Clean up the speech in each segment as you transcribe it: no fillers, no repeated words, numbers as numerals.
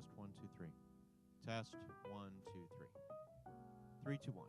Test 1, 2, 3. Test 1, 2, 3. 3, 2, 1.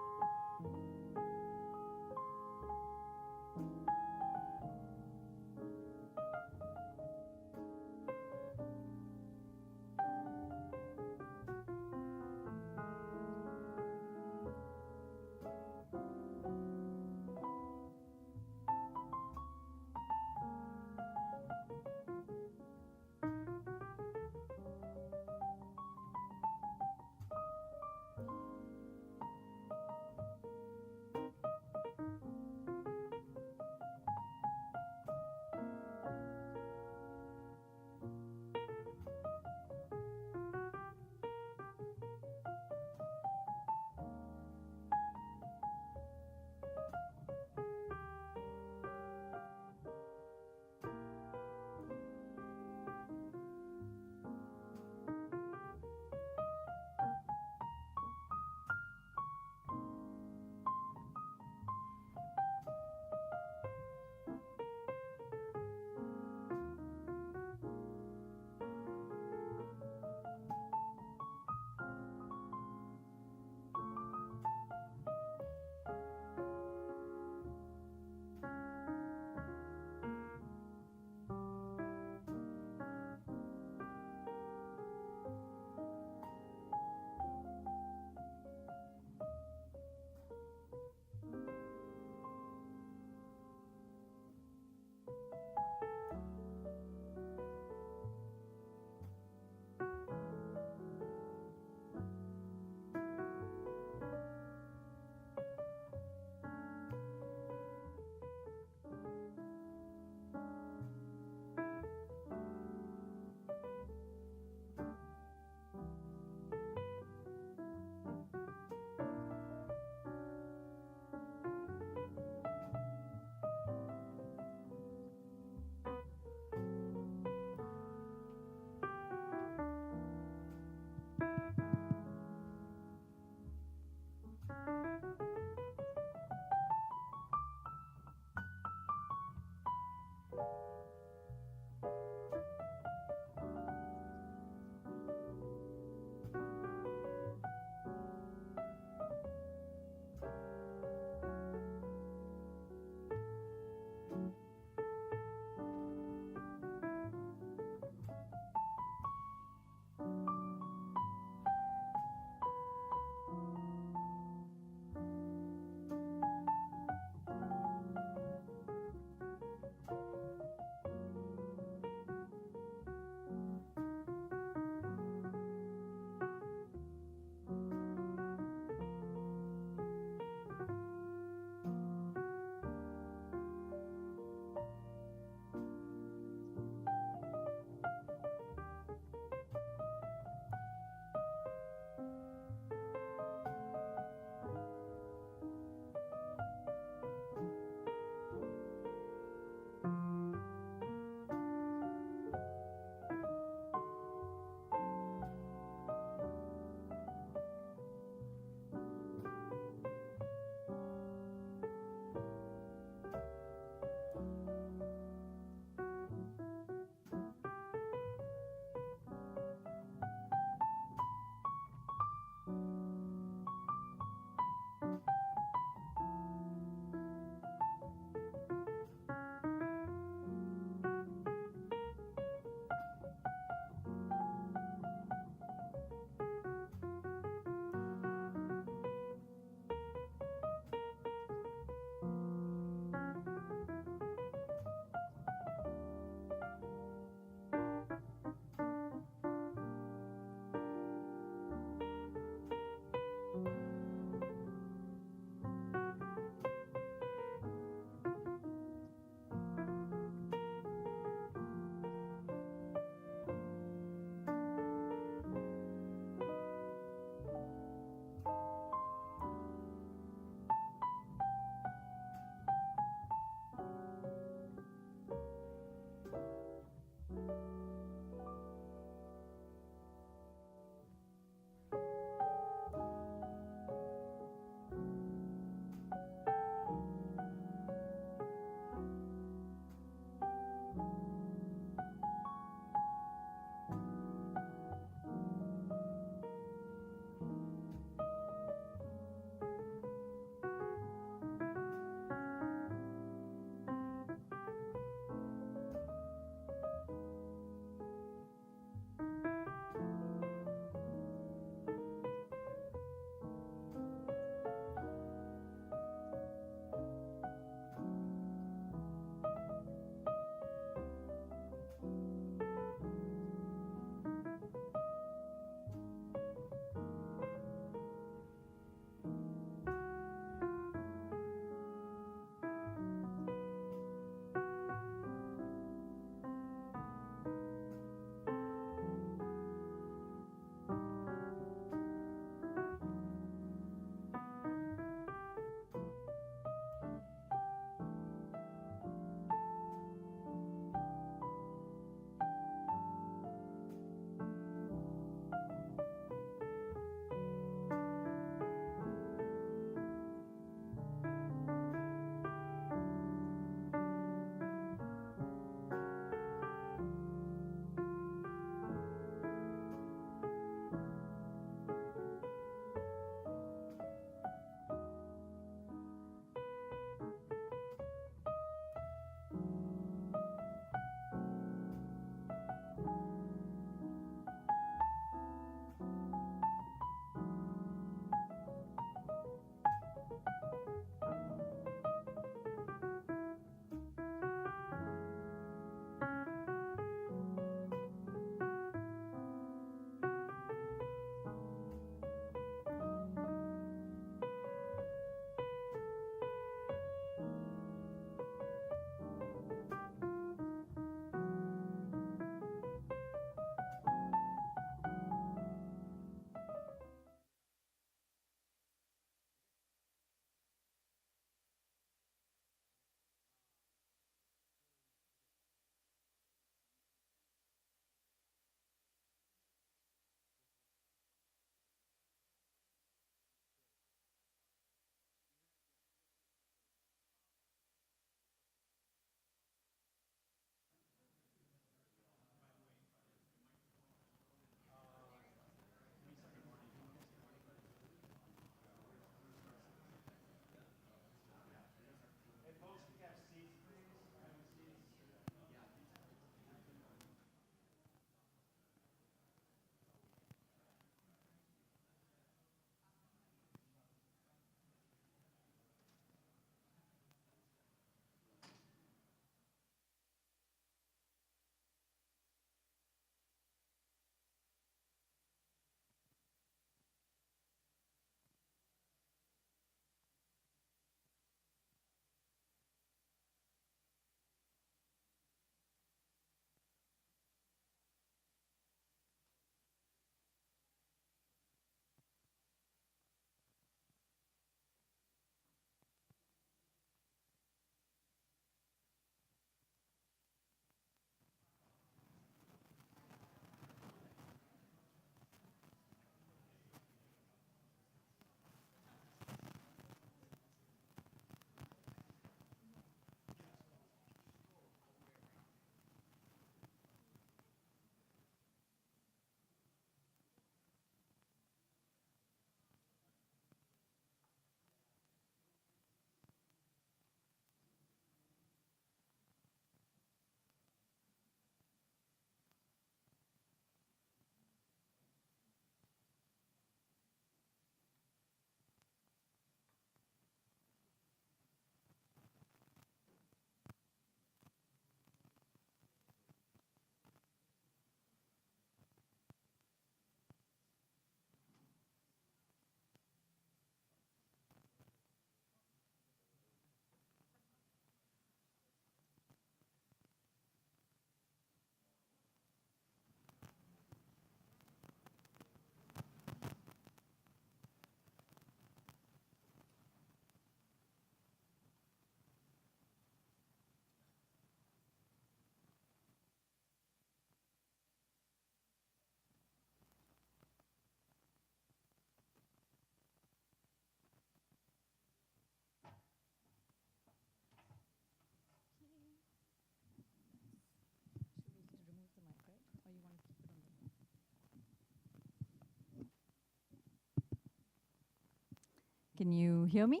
Can you hear me?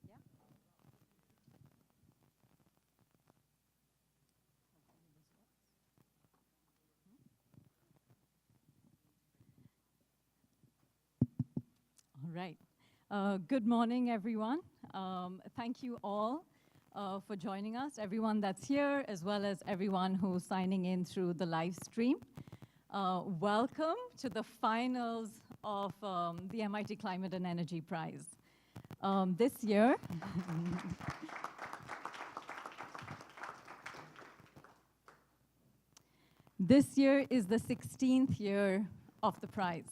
Yeah. All right. Good morning, everyone. Thank you all for joining us, everyone that's here, as well as everyone who's signing in through the live stream. Welcome to the finals of the MIT Climate and Energy Prize. This year, this year is the 16th year of the prize.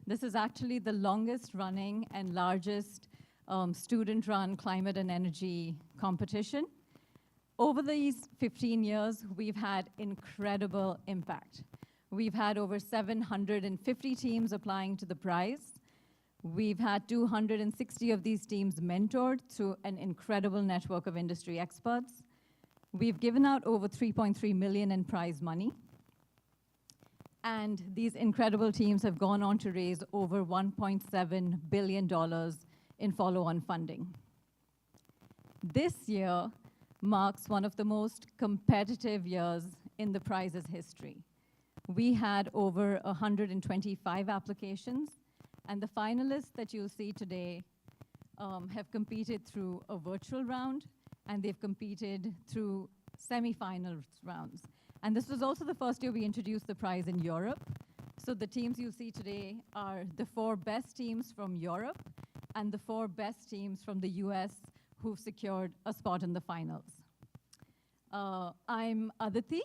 This is actually the longest running and largest student-run climate and energy competition. Over these 15 years, we've had incredible impact. We've had over 750 teams applying to the prize. We've had 260 of these teams mentored through an incredible network of industry experts. We've given out over $3.3 million in prize money. And these incredible teams have gone on to raise over $1.7 billion in follow-on funding. This year marks one of the most competitive years in the prize's history. We had over 125 applications, and the finalists that you'll see today have competed through a virtual round, and they've competed through semifinals rounds. And this was also the first year we introduced the prize in Europe. So the teams you see today are the 4 best teams from Europe and the 4 best teams from the US who've secured a spot in the finals. I'm Aditi,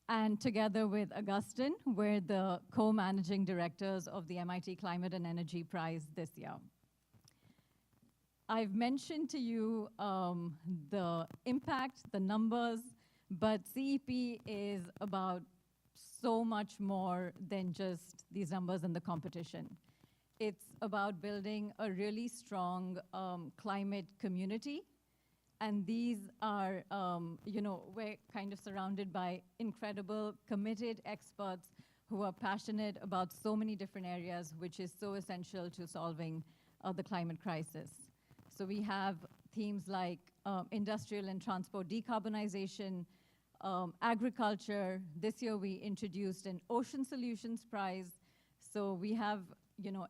and together with Augustin, we're the co-managing directors of the MIT Climate and Energy Prize this year. I've mentioned to you the impact, the numbers, but CEP is about so much more than just these numbers in the competition. It's about building a really strong climate community. And these are, we're kind of surrounded by incredible, committed experts who are passionate about so many different areas, which is so essential to solving the climate crisis. So we have themes like industrial and transport decarbonization, agriculture. This year we introduced an Ocean Solutions Prize. So we have,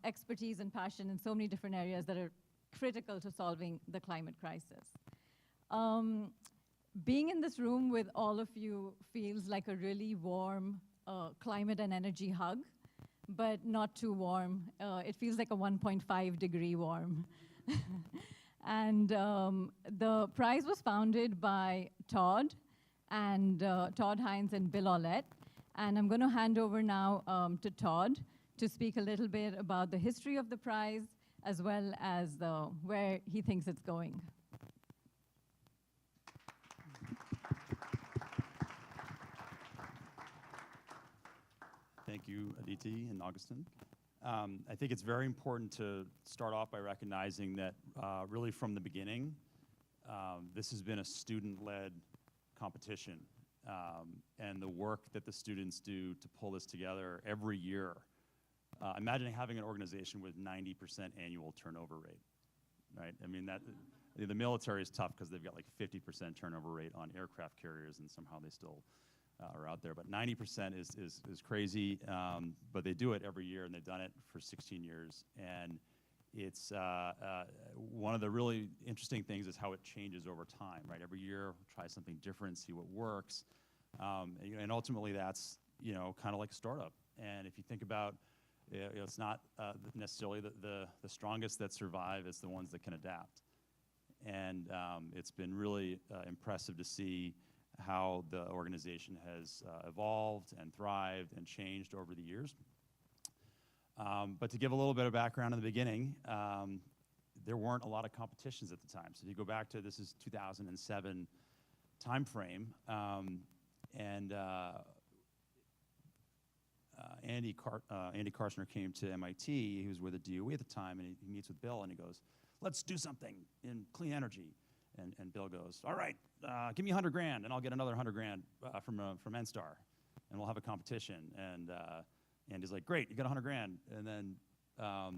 expertise and passion in so many different areas that are critical to solving the climate crisis. Being in this room with all of you feels like a really warm climate and energy hug, but not too warm. It feels like a 1.5 degree warm. And the prize was founded by Todd Hines and Bill Ollett. And I'm going to hand over now to Todd to speak a little bit about the history of the prize, as well as where he thinks it's going. Thank you, Aditi and Augustin. I think it's very important to start off by recognizing that really from the beginning, this has been a student-led competition. And the work that the students do to pull this together every year. Imagine having an organization with 90% annual turnover rate, right? I mean, the military is tough because they've got like 50% turnover rate on aircraft carriers, and somehow they still are out there. But 90% is crazy, but they do it every year, and they've done it for 16 years. And it's one of the really interesting things is how it changes over time, right? Every year, try something different, see what works. And ultimately, that's, kind of like a startup. And if you think about, it's not necessarily the strongest that survive, it's the ones that can adapt. And it's been really impressive to see how the organization has evolved and thrived and changed over the years. But to give a little bit of background in the beginning, there weren't a lot of competitions at the time. So if you go back to, this is 2007 timeframe, and Andy Karshner came to MIT. He was with the DOE at the time, and he meets with Bill, and he goes, "Let's do something in clean energy." And Bill goes, "All right, give me 100 grand, and I'll get another 100 grand from NSTAR, and we'll have a competition." And Andy's like, "Great, you got 100 grand." And then a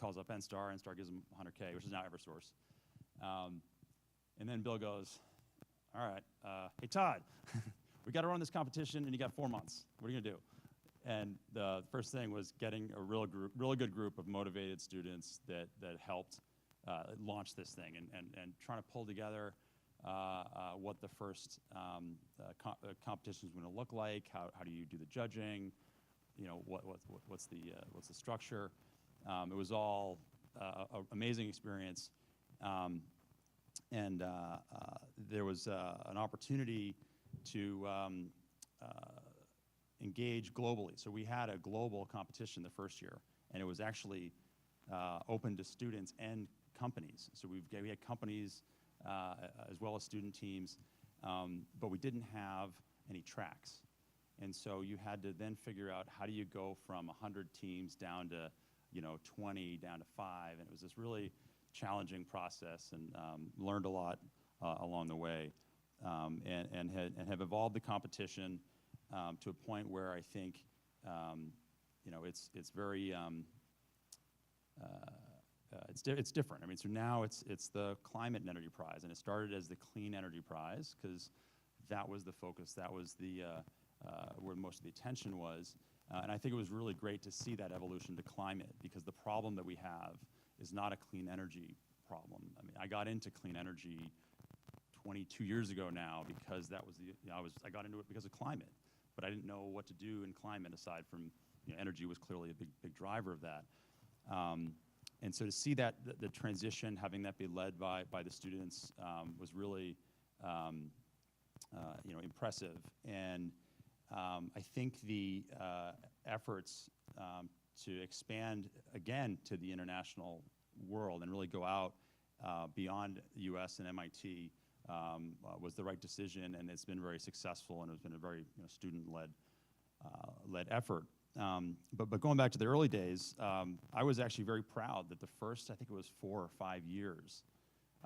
calls up NSTAR gives him 100K, which is now Eversource. And then Bill goes, all right, hey Todd, we got to run this competition and you got 4 months. What are you gonna do? And the first thing was getting a really good group of motivated students that helped launch this thing and trying to pull together what the first competition is going to look like. How do you do the judging? You know, what's the structure? It was all an amazing experience, and there was an opportunity to engage globally. So we had a global competition the first year, and it was actually open to students and companies. So we had companies as well as student teams, but we didn't have any tracks. And so you had to then figure out how do you go from 100 teams down to 20, down to 5, and it was this really challenging process, and learned a lot along the way, and have evolved the competition to a point where I think it's very it's different. I mean, so now it's the Climate and Energy Prize, and it started as the Clean Energy Prize because that was the focus, that was the where most of the attention was, and I think it was really great to see that evolution to climate, because the problem that we have is not a clean energy problem. I mean, I got into clean energy 22 years ago now because that was I got into it because of climate, but I didn't know what to do in climate aside from energy was clearly a big driver of that. And so to see that the transition, having that be led by the students, was really impressive. And I think the efforts to expand again to the international world and really go out beyond the U.S. and MIT was the right decision, and it's been very successful, and it's been a very student-led effort. But going back to the early days, I was actually very proud that the first, I think it was 4 or 5 years,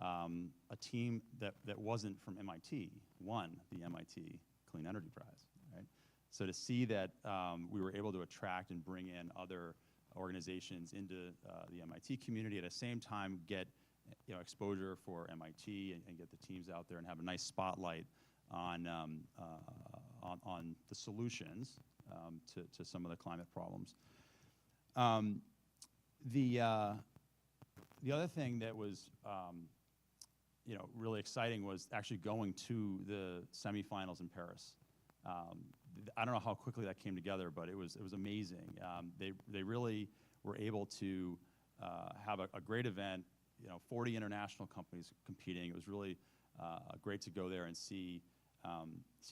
a team that wasn't from MIT won the MIT Clean Energy Prize, right? So to see that we were able to attract and bring in other organizations into the MIT community, at the same time get exposure for MIT and get the teams out there and have a nice spotlight on the solutions to some of the climate problems. The other thing that was really exciting was actually going to the semifinals in Paris. I don't know how quickly that came together, but it was amazing. They really were able to have a great event. 40 international companies competing. It was really great to go there and see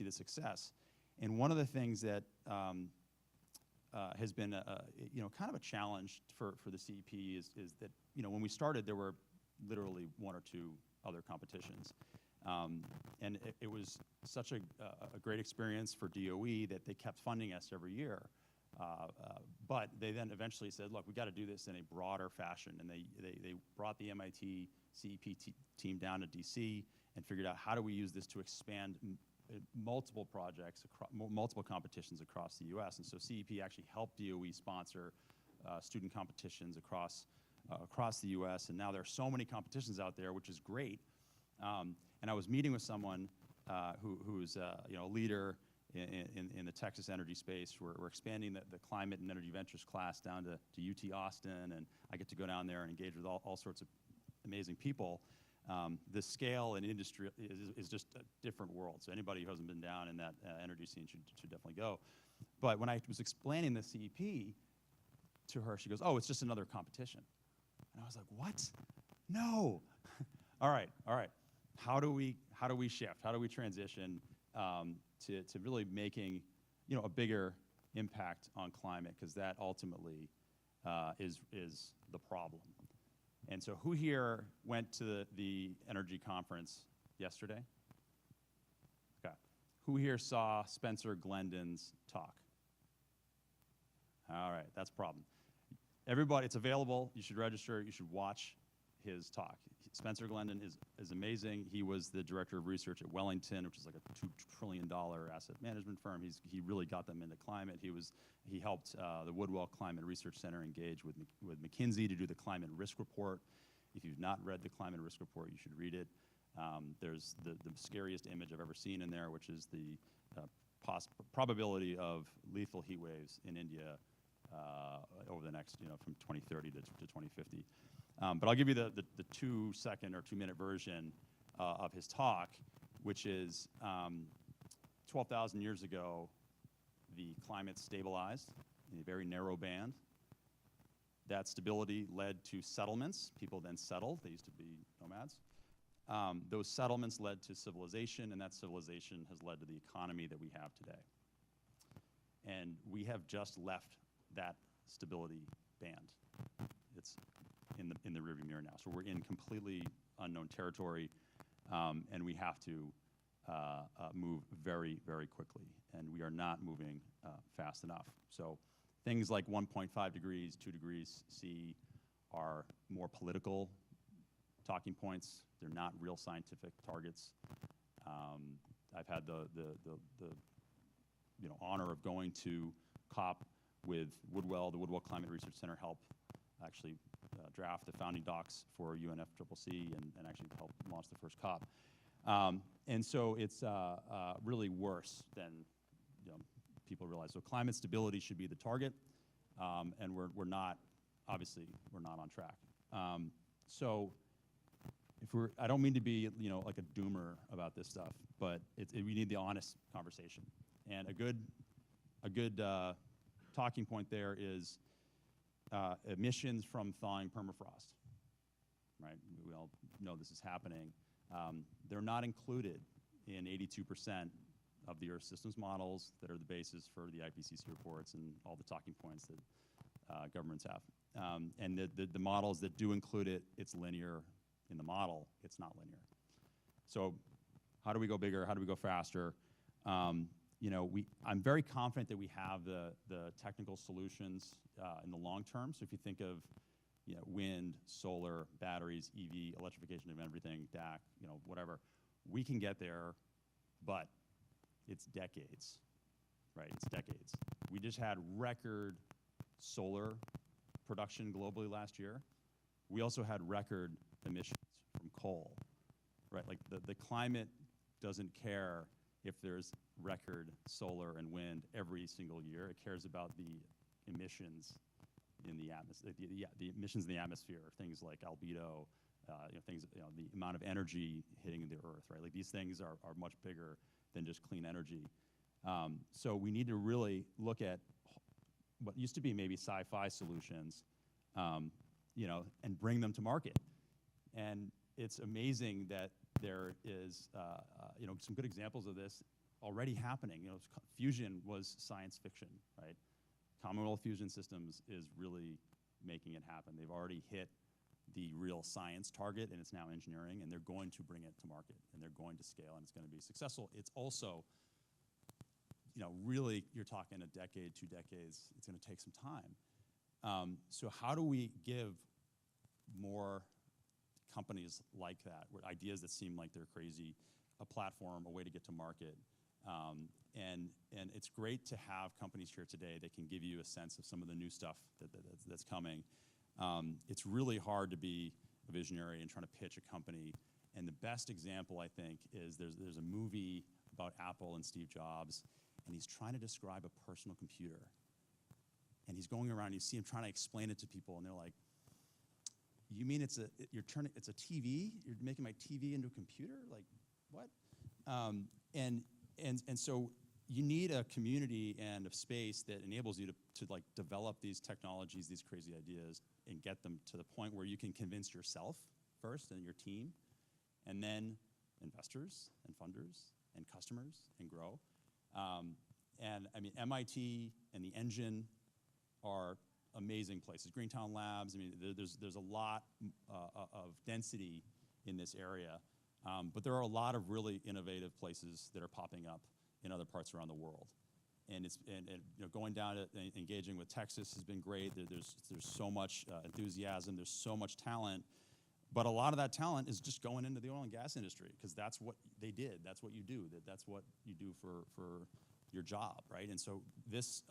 the success. And one of the things that has been kind of a challenge for the CEP is that when we started there were literally 1 or 2 other competitions, and it was such a great experience for DOE that they kept funding us every year. But they then eventually said, look, we got to do this in a broader fashion, and they brought the MIT CEP team down to DC and figured out how do we use this to expand multiple projects, multiple competitions across the U.S. And so CEP actually helped DOE sponsor student competitions across the U.S. And now there are so many competitions out there, which is great. And I was meeting with someone who's a leader in the Texas energy space. We're expanding the Climate and Energy Ventures class down to UT Austin, and I get to go down there and engage with all sorts of amazing people. The scale and industry is just a different world. So anybody who hasn't been down in that energy scene should definitely go. But when I was explaining the CEP to her, she goes, "Oh, it's just another competition." And I was like, "What? No." All right. How do we shift? How do we transition to really making a bigger impact on climate? Because that ultimately is the problem. And so who here went to the energy conference yesterday? Okay. Who here saw Spencer Glendon's talk? All right, that's a problem. Everybody, it's available. You should register. You should watch his talk. Spencer Glendon is amazing. He was the director of research at Wellington, which is like a $2 trillion asset management firm. He really got them into climate. He helped the Woodwell Climate Research Center engage with McKinsey to do the climate risk report. If you've not read the climate risk report, you should read it. There's the scariest image I've ever seen in there, which is the probability of lethal heat waves in India over the next, from 2030 to 2050. But I'll give you the 2-second or 2-minute version of his talk, which is 12,000 years ago, the climate stabilized in a very narrow band. That stability led to settlements. People then settled. They used to be nomads. Those settlements led to civilization, and that civilization has led to the economy that we have today. And we have just left that stability band. It's in the rearview mirror now. So we're in completely unknown territory, and we have to move very, very quickly. And we are not moving fast enough. So things like 1.5 degrees, 2 degrees C are more political talking points. They're not real scientific targets. I've had the honor of going to COP with Woodwell. The Woodwell Climate Research Center helped actually draft the founding docs for UNFCCC and actually help launch the first COP. And so it's really worse than people realize. So climate stability should be the target, and we're not, obviously, we're not on track. So I don't mean to be like a doomer about this stuff, but we need the honest conversation. And a good talking point there is emissions from thawing permafrost, right? We all know this is happening. They're not included in 82% of the Earth systems models that are the basis for the IPCC reports and all the talking points that governments have. And the models that do include it, it's linear in the model. It's not linear. So how do we go bigger? How do we go faster? I'm very confident that we have the technical solutions in the long term. So if you think of wind, solar, batteries, EV, electrification of everything, DAC, whatever, we can get there, but it's decades, right? It's decades. We just had record solar production globally last year. We also had record emissions from coal, right? Like the climate doesn't care if there's record solar and wind every single year. It cares about the emissions in the atmosphere, the emissions in the atmosphere, things like albedo, the amount of energy hitting the Earth, right? Like these things are much bigger than just clean energy. So we need to really look at what used to be maybe sci-fi solutions, and bring them to market. And it's amazing that there is, some good examples of this already happening. Fusion was science fiction, right? Commonwealth Fusion Systems is really making it happen. They've already hit the real science target, and it's now engineering, and they're going to bring it to market, and they're going to scale, and it's going to be successful. It's also, really, you're talking a decade, 2 decades. It's going to take some time. So how do we give more companies like that, with ideas that seem like they're crazy, a platform, a way to get to market? And it's great to have companies here today that can give you a sense of some of the new stuff that's coming. It's really hard to be a visionary and trying to pitch a company. And the best example, I think, is there's a movie about Apple and Steve Jobs, and he's trying to describe a personal computer. And he's going around, and you see him trying to explain it to people, and they're like, "You mean it's a TV? You're making my TV into a computer? Like, what?" And so you need a community and a space that enables you to like develop these technologies, these crazy ideas, and get them to the point where you can convince yourself first and your team, and then investors and funders and customers, and grow. And I mean, MIT and the Engine are amazing places. Greentown Labs, I mean, there's a lot of density in this area, but there are a lot of really innovative places that are popping up in other parts around the world. And going down to engaging with Texas has been great. There's so much enthusiasm, there's so much talent, But a lot of that talent is just going into the oil and gas industry because that's what they did. That's what you do. That's what you do for your job, right? And so this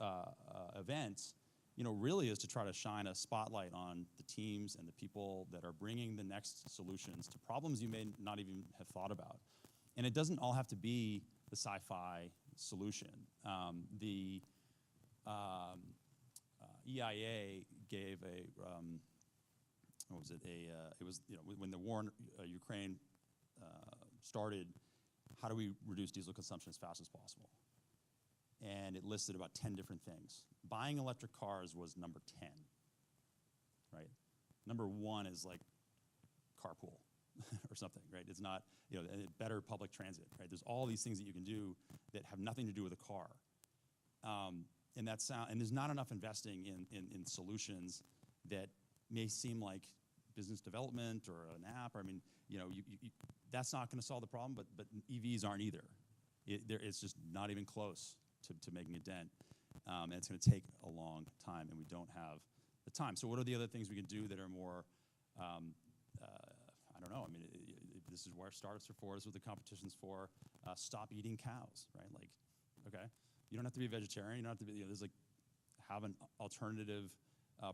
event, really is to try to shine a spotlight on the teams and the people that are bringing the next solutions to problems you may not even have thought about. And it doesn't all have to be the sci-fi solution. The EIA gave it was when the war in Ukraine started, how do we reduce diesel consumption as fast as possible? And it listed about 10 different things. Buying electric cars was number 10, right? Number 1 is like carpool or something, right? It's not, better public transit, right? There's all these things that you can do that have nothing to do with a car. And there's not enough investing in solutions that may seem like business development or an app. I mean, that's not going to solve the problem, but EVs aren't either. It's just not even close to making a dent. And it's going to take a long time, and we don't have the time. So what are the other things we can do that are more, I don't know, I mean, this is where startups are for, this is what the competition's for. Stop eating cows, right? Like, okay, you don't have to be a vegetarian, you don't have to be, there's like, have an alternative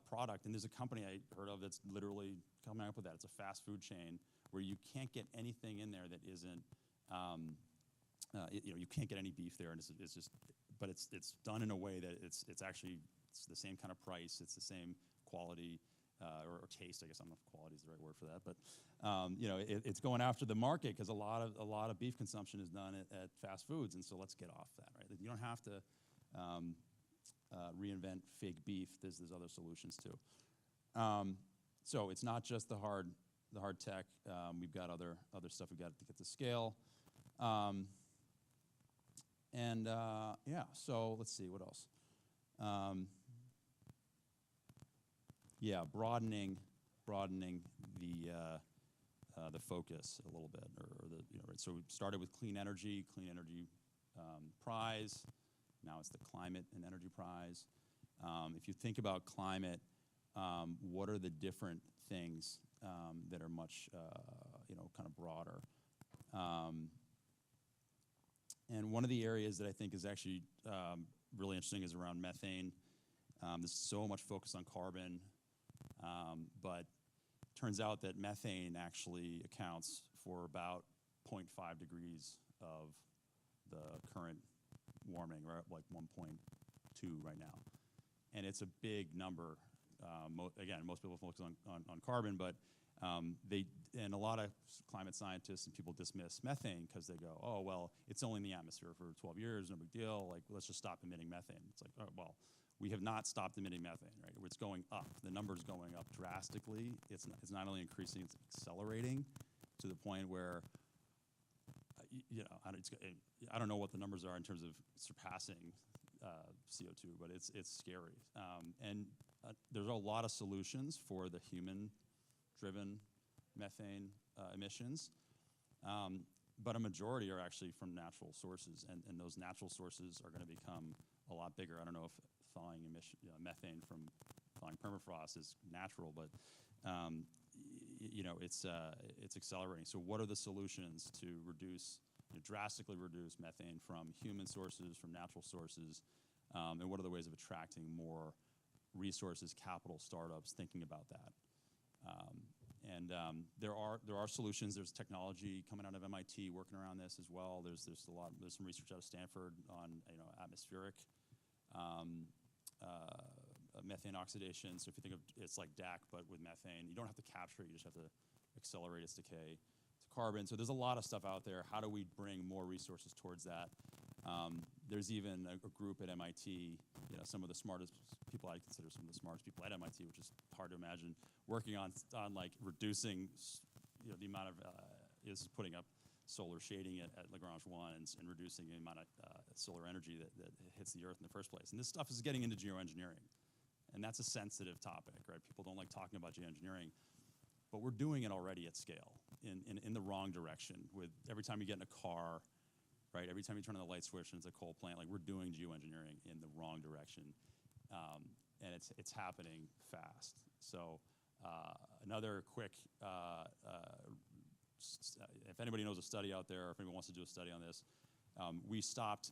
product. And there's a company I heard of that's literally coming up with that. It's a fast food chain where you can't get anything in there that isn't, you can't get any beef there, and it's just, but it's done in a way that it's the same kind of price, it's the same quality or taste. I guess I don't know if quality is the right word for that, but it's going after the market because a lot of beef consumption is done at fast foods, and so let's get off that, right? You don't have to reinvent fake beef. There's other solutions too. So it's not just the hard tech. We've got other stuff we've got to get to scale. So let's see, what else? Broadening the focus a little bit, right? So we started with clean energy prize. Now it's the climate and energy prize. If you think about climate, what are the different things that are much, kind of broader? And one of the areas that I think is actually really interesting is around methane. There's so much focus on carbon, but turns out that methane actually accounts for about 0.5 degrees of the current warming, right? Like 1.2 right now. And it's a big number. Again, most people focus on carbon, but and a lot of climate scientists and people dismiss methane because they go, oh, well, it's only in the atmosphere for 12 years, no big deal. Like, let's just stop emitting methane. It's like, oh, well, we have not stopped emitting methane, right? It's going up. The number's going up drastically. It's not only increasing, it's accelerating to the point where, I don't know what the numbers are in terms of surpassing CO2, but it's scary. And there's a lot of solutions for the human-driven methane emissions, but a majority are actually from natural sources, and those natural sources are going to become a lot bigger. I don't know if thawing methane from thawing permafrost is natural, but it's accelerating. So what are the solutions to drastically reduce methane from human sources, from natural sources, and what are the ways of attracting more resources, capital, startups thinking about that? There are solutions. There's technology coming out of MIT working around this as well. There's some research out of Stanford on atmospheric methane oxidation. So if you think of it's like DAC but with methane, you don't have to capture it. You just have to accelerate its decay to carbon. So there's a lot of stuff out there. How do we bring more resources towards that? There's even a group at MIT, some of the smartest people, I consider some of the smartest people at MIT, which is hard to imagine, working on like reducing, the amount of, is putting up solar shading at Lagrange 1 and reducing the amount of solar energy that hits the Earth in the first place. And this stuff is getting into geoengineering. And that's a sensitive topic, right? People don't like talking about geoengineering. But we're doing it already at scale in the wrong direction. With every time you get in a car, right? Every time you turn on the light switch and it's a coal plant, like we're doing geoengineering in the wrong direction. And it's happening fast. So Another quick, if anybody knows a study out there, or if anyone wants to do a study on this, we stopped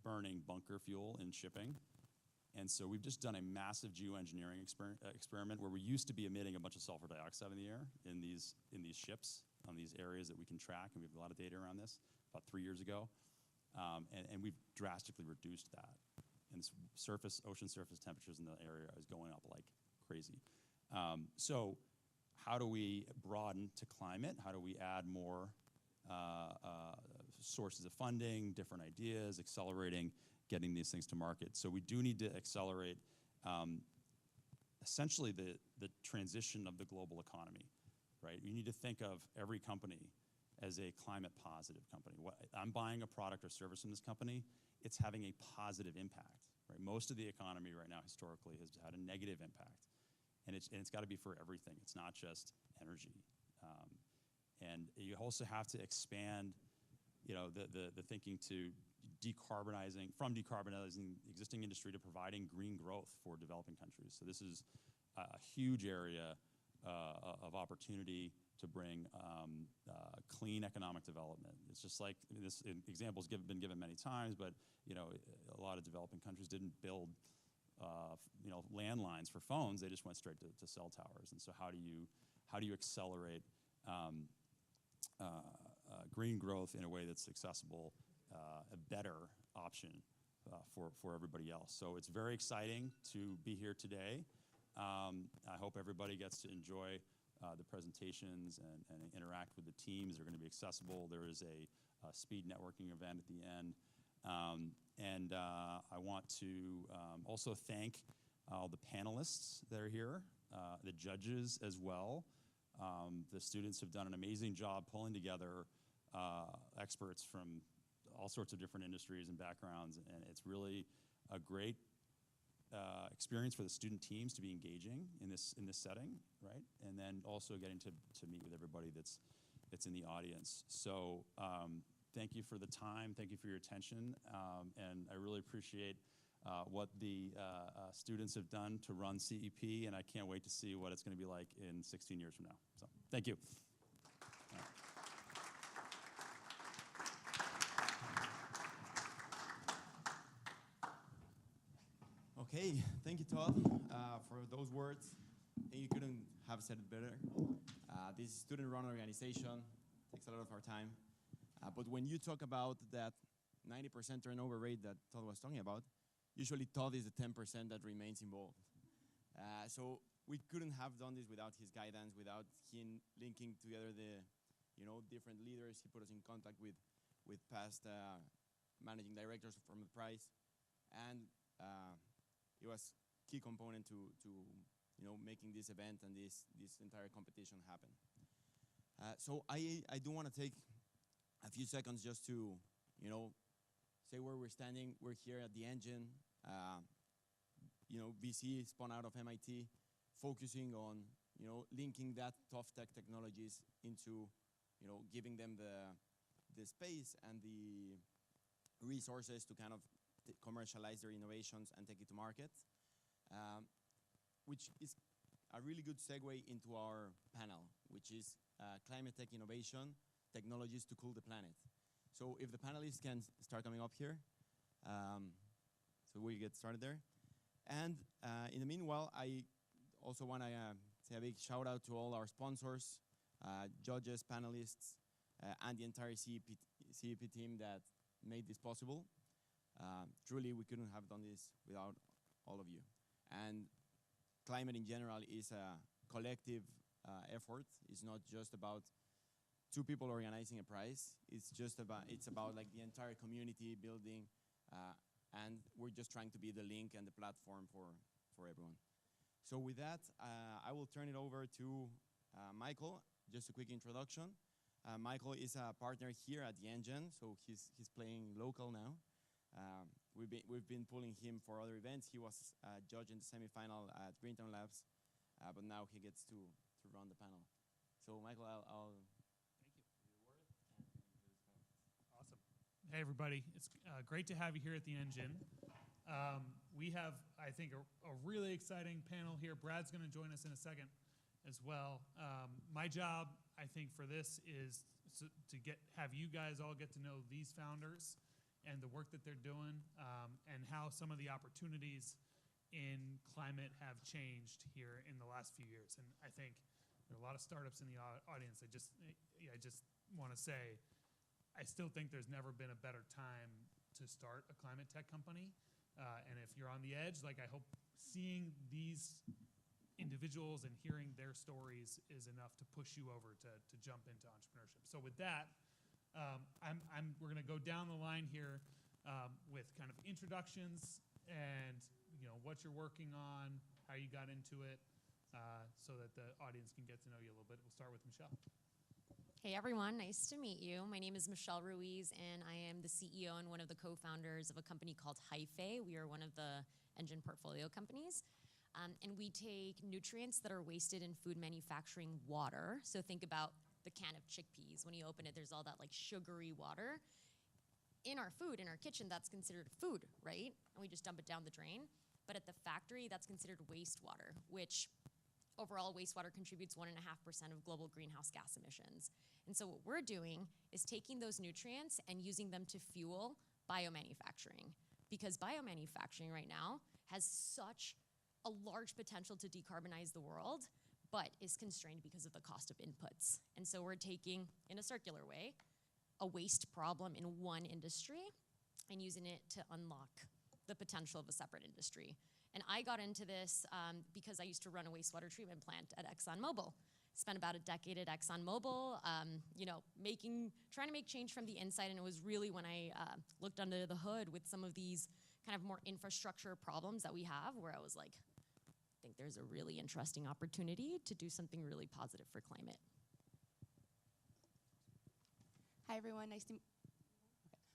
burning bunker fuel in shipping. And so we've just done a massive geoengineering experiment where we used to be emitting a bunch of sulfur dioxide in the air in these ships, on these areas that we can track, and we have a lot of data around this, about 3 years ago. And we've drastically reduced that. And ocean surface temperatures in the area is going up like crazy. So how do we broaden to climate? How do we add more sources of funding, different ideas, accelerating getting these things to market? So we do need to accelerate essentially the transition of the global economy, right? You need to think of every company as a climate positive company. I'm buying a product or service from this company, it's having a positive impact, right? Most of the economy right now historically has had a negative impact. And it's got to be for everything. It's not just energy. And you also have to expand, the thinking to from decarbonizing existing industry to providing green growth for developing countries. So this is a huge area of opportunity to bring clean economic development. It's just like this example's been given many times, but a lot of developing countries didn't build landlines for phones. They just went straight to cell towers. And so how do you accelerate green growth in a way that's accessible, a better option for everybody else? So it's very exciting to be here today. I hope everybody gets to enjoy the presentations and interact with the teams. They're going to be accessible. There is a speed networking event at the end. And I want to also thank all the panelists that are here, the judges as well. The students have done an amazing job pulling together experts from all sorts of different industries and backgrounds, and it's really a great experience for the student teams to be engaging in this setting, right? And then also getting to meet with everybody that's in the audience. So thank you for the time, thank you for your attention, and I really appreciate what the students have done to run CEP, and I can't wait to see what it's going to be like in 16 years from now. So thank you. Okay, thank you, Todd, for those words. I think you couldn't have said it better. This student-run organization takes a lot of our time. But when you talk about that 90% turnover rate that Todd was talking about, usually Todd is the 10% that remains involved. So we couldn't have done this without his guidance, without him linking together the different leaders. He put us in contact with past managing directors from the prize. And it was key component to making this event and this entire competition happen. So I do want to take a few seconds just to say where we're standing. We're here at the Engine. VC spun out of MIT, focusing on linking that tough tech technologies into giving them the space and the resources to kind of commercialize their innovations and take it to market, which is a really good segue into our panel, which is Climate Tech Innovation, Technologies to Cool the Planet. So if the panelists can start coming up here, so we get started there. And in the meanwhile, I also want to say a big shout out to all our sponsors, judges, panelists, and the entire CEP team that made this possible. Truly, we couldn't have done this without all of you. And climate in general is a collective effort. It's not just about two people organizing a prize. It's about like the entire community building, and we're just trying to be the link and the platform for everyone. So with that, I will turn it over to Michael. Just a quick introduction. Michael is a partner here at the Engine, so he's playing local now. We've been pulling him for other events. He was a judge in the semifinal at Greentown Labs, but now he gets to run the panel. So Michael, I'll thank you. Awesome. Hey everybody, it's great to have you here at the Engine. We have, I think, a really exciting panel here. Brad's going to join us in a second as well. My job, I think, for this is to have you guys all get to know these founders and the work that they're doing, and how some of the opportunities in climate have changed here in the last few years. And I think there are a lot of startups in the audience. I just want to say, I still think there's never been a better time to start a climate tech company. And if you're on the edge, like, I hope seeing these individuals and hearing their stories is enough to push you over to jump into entrepreneurship. So with that, we're going to go down the line here with kind of introductions and what you're working on, how you got into it, so that the audience can get to know you a little bit. We'll start with Michelle. Hey everyone, nice to meet you. My name is Michelle Ruiz, and I am the CEO and one of the co-founders of a company called Hyphae. We are one of the engine portfolio companies. And we take nutrients that are wasted in food manufacturing water. So think about the can of chickpeas. When you open it, there's all that like sugary water. In our food, in our kitchen, that's considered food, right? And we just dump it down the drain. But at the factory, that's considered wastewater, which overall wastewater contributes 1.5% of global greenhouse gas emissions. And so what we're doing is taking those nutrients and using them to fuel biomanufacturing. Because biomanufacturing right now has such a large potential to decarbonize the world, but is constrained because of the cost of inputs. And so we're taking, in a circular way, a waste problem in one industry and using it to unlock the potential of a separate industry. And I got into this because I used to run a wastewater treatment plant at ExxonMobil. Spent about a decade at ExxonMobil, trying to make change from the inside. And it was really when I looked under the hood with some of these kind of more infrastructure problems that we have, where I was like, I think there's a really interesting opportunity to do something really positive for climate. Hi, everyone. Nice to meet you.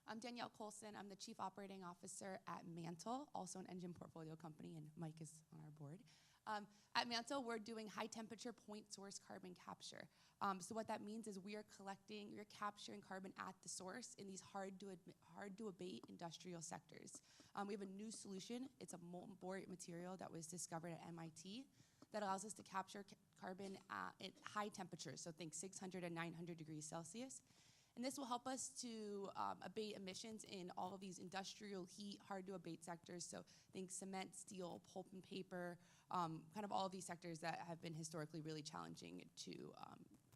I'm Danielle Colson. I'm the Chief Operating Officer at Mantle, also an engine portfolio company, and Mike is on our board. At Mantle, we're doing high-temperature point source carbon capture. So what that means is we're capturing carbon at the source in these hard-to-abate industrial sectors. We have a new solution. It's a molten borate material that was discovered at MIT that allows us to capture carbon at high temperatures, so think 600 and 900 degrees Celsius. And this will help us to abate emissions in all of these industrial heat, hard-to-abate sectors. So think cement, steel, pulp and paper, kind of all of these sectors that have been historically really challenging to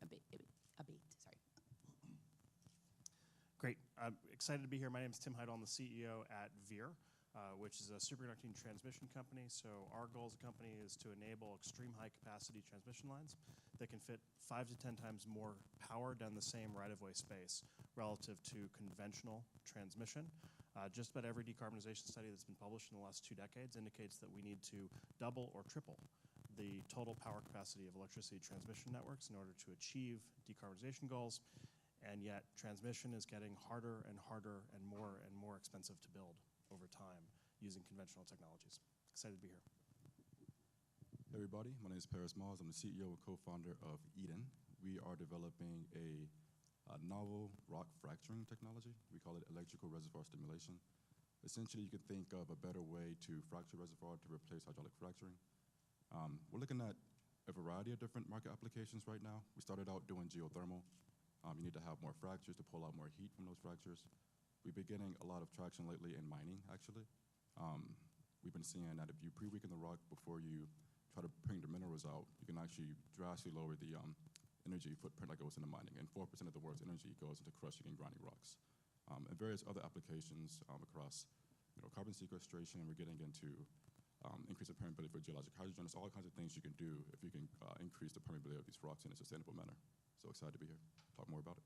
abate. Sorry. Great. I'm excited to be here. My name is Tim Heidel. I'm the CEO at Veer, which is a superconducting transmission company. So our goal as a company is to enable extreme high-capacity transmission lines that can fit 5 to 10 times more power down the same right-of-way space relative to conventional transmission. Just about every decarbonization study that's been published in the last 2 decades indicates that we need to double or triple the total power capacity of electricity transmission networks in order to achieve decarbonization goals. And yet transmission is getting harder and harder and more expensive to build over time using conventional technologies. Excited to be here. Hey everybody, my name is Paris Mars. I'm the CEO and co-founder of Eden. We are developing a novel rock fracturing technology. We call it electrical reservoir stimulation. Essentially, you can think of a better way to fracture reservoir to replace hydraulic fracturing. We're looking at a variety of different market applications right now. We started out doing geothermal. You need to have more fractures to pull out more heat from those fractures. We've been getting a lot of traction lately in mining, actually. We've been seeing that if you pre-weaken the rock before you try to bring the minerals out, you can actually drastically lower the energy footprint that goes into mining. And 4% of the world's energy goes into crushing and grinding rocks. And various other applications across carbon sequestration. We're getting into increase the permeability for geologic hydrogen. There's all kinds of things you can do if you can increase the permeability of these rocks in a sustainable manner. So excited to be here. Talk more about it.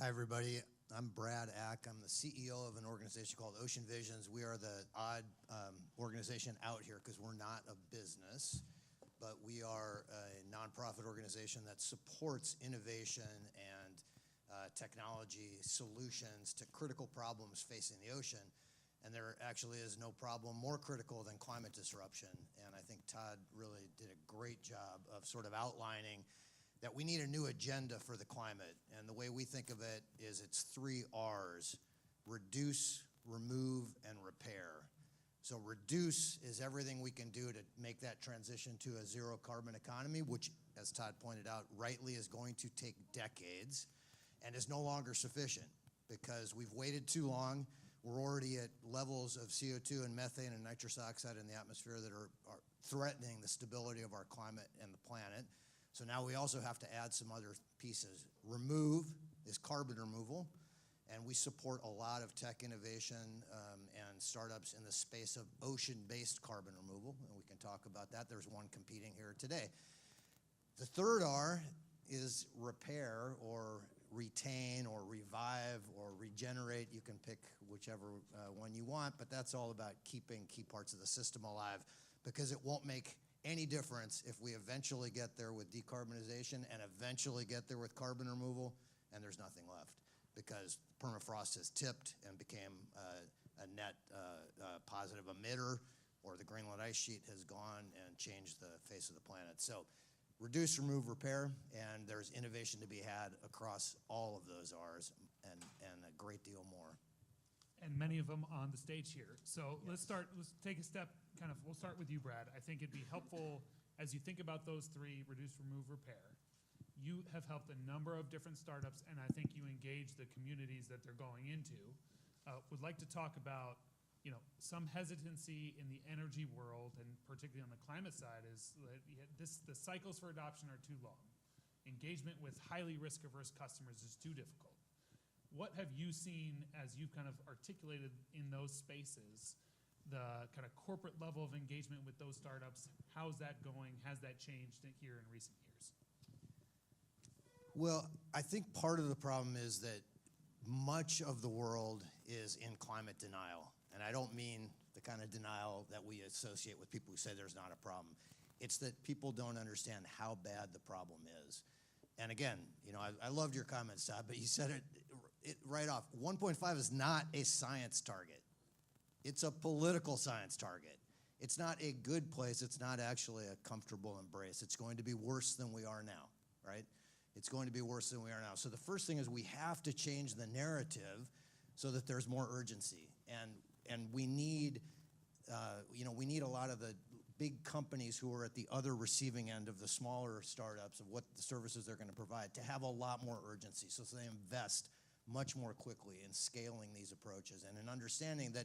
Hi, everybody. I'm Brad Ack. I'm the CEO of an organization called Ocean Visions. We are the odd organization out here because we're not a business, but we are a nonprofit organization that supports innovation and technology solutions to critical problems facing the ocean. And there actually is no problem more critical than climate disruption. And I think Todd really did a great job of sort of outlining that we need a new agenda for the climate. And the way we think of it is it's 3 R's: reduce, remove, and repair. So reduce is everything we can do to make that transition to a zero carbon economy, which, as Todd pointed out, rightly is going to take decades and is no longer sufficient because we've waited too long. We're already at levels of CO2 and methane and nitrous oxide in the atmosphere that are threatening the stability of our climate and the planet. So now we also have to add some other pieces. Remove is carbon removal, and we support a lot of tech innovation and startups in the space of ocean-based carbon removal, and we can talk about that. There's one competing here today. The third R is repair or retain or revive or regenerate. You can pick whichever one you want, but that's all about keeping key parts of the system alive because it won't make any difference if we eventually get there with decarbonization and eventually get there with carbon removal and there's nothing left because permafrost has tipped and became a net positive emitter, or the Greenland ice sheet has gone and changed the face of the planet. So reduce, remove, repair, and there's innovation to be had across all of those R's and a great deal more. And many of them on the stage here. So let's take a step, we'll start with you, Brad. I think it'd be helpful as you think about those three, reduce, remove, repair. You have helped a number of different startups, and I think you engage the communities that they're going into. Would like to talk about, some hesitancy in the energy world, and particularly on the climate side, is that the cycles for adoption are too long. Engagement with highly risk-averse customers is too difficult. What have you seen as you've kind of articulated in those spaces, the kind of corporate level of engagement with those startups? How's that going? Has that changed here in recent years? Well, I think part of the problem is that much of the world is in climate denial. And I don't mean the kind of denial that we associate with people who say there's not a problem. It's that people don't understand how bad the problem is. And again, I loved your comments, Todd, but you said it right off. 1.5 is not a science target. It's a political science target. It's not a good place. It's not actually a comfortable embrace. It's going to be worse than we are now, right? It's going to be worse than we are now. So the first thing is we have to change the narrative so that there's more urgency. And we need, we need a lot of the big companies who are at the other receiving end of the smaller startups of what the services they're going to provide to have a lot more urgency so they invest much more quickly in scaling these approaches and in understanding that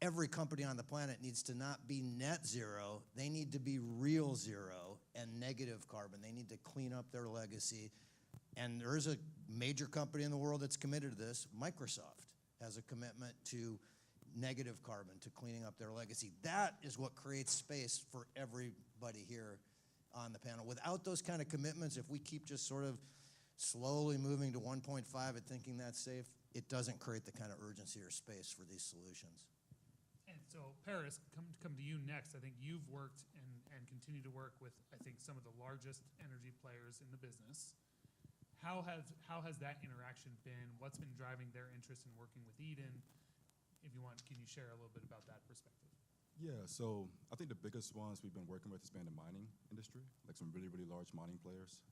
every company on the planet needs to not be net zero, they need to be real zero and negative carbon. They need to clean up their legacy. And there is a major company in the world that's committed to this. Microsoft has a commitment to negative carbon, to cleaning up their legacy. That is what creates space for everybody here on the panel. Without those kind of commitments, if we keep just sort of slowly moving to 1.5 and thinking that's safe, it doesn't create the kind of urgency or space for these solutions. And so, Paris, come to you next. I think you've worked and continue to work with, I think, some of the largest energy players in the business. How has that interaction been? What's been driving their interest in working with Eden? If you want, can you share a little bit about that perspective? Yeah, so I think the biggest ones we've been working with has been the mining industry, like some really, really large mining players.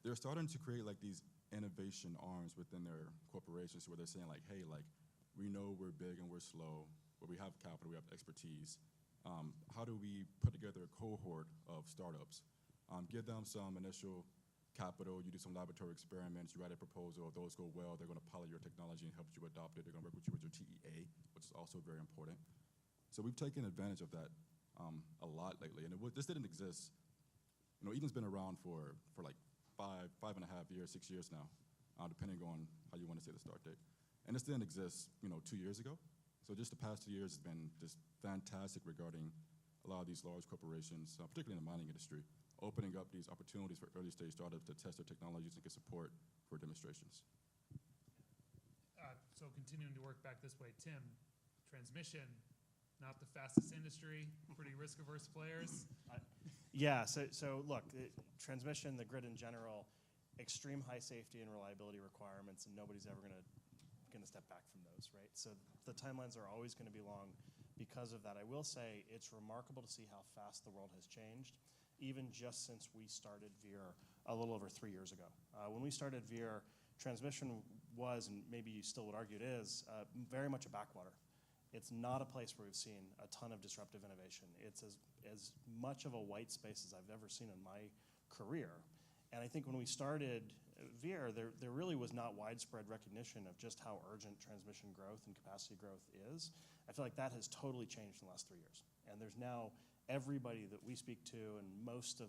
They're starting to create like these innovation arms within their corporations where they're saying like, hey, like, we know we're big and we're slow, but we have capital, we have expertise. How do we put together a cohort of startups? Give them some initial capital, you do some laboratory experiments, you write a proposal, if those go well, they're gonna pilot your technology and help you adopt it, they're gonna work with you with your TEA, which is also very important. So we've taken advantage of that a lot lately, and this didn't exist. Eden's been around for like 5.5 years, 6 years now, depending on how you wanna say the start date. And this didn't exist, 2 years ago. So just the past 2 years has been just fantastic regarding a lot of these large corporations, particularly in the mining industry, opening up these opportunities for early stage startups to test their technologies and get support for demonstrations. So continuing to work back this way, Tim, transmission, not the fastest industry, pretty risk-averse players. Yeah, so look, transmission, the grid in general, extreme high safety and reliability requirements, and nobody's ever gonna step back from those, right? So the timelines are always gonna be long because of that. I will say it's remarkable to see how fast the world has changed, even just since we started Veer a little over 3 years ago. When we started Veer, transmission was, and maybe you still would argue it is, very much a backwater. it's not a place where we've seen a ton of disruptive innovation. It's as much of a white space as I've ever seen in my career. And I think when we started Veer, there really was not widespread recognition of just how urgent transmission growth and capacity growth is. I feel like that has totally changed in the last 3 years. And there's now everybody that we speak to and most of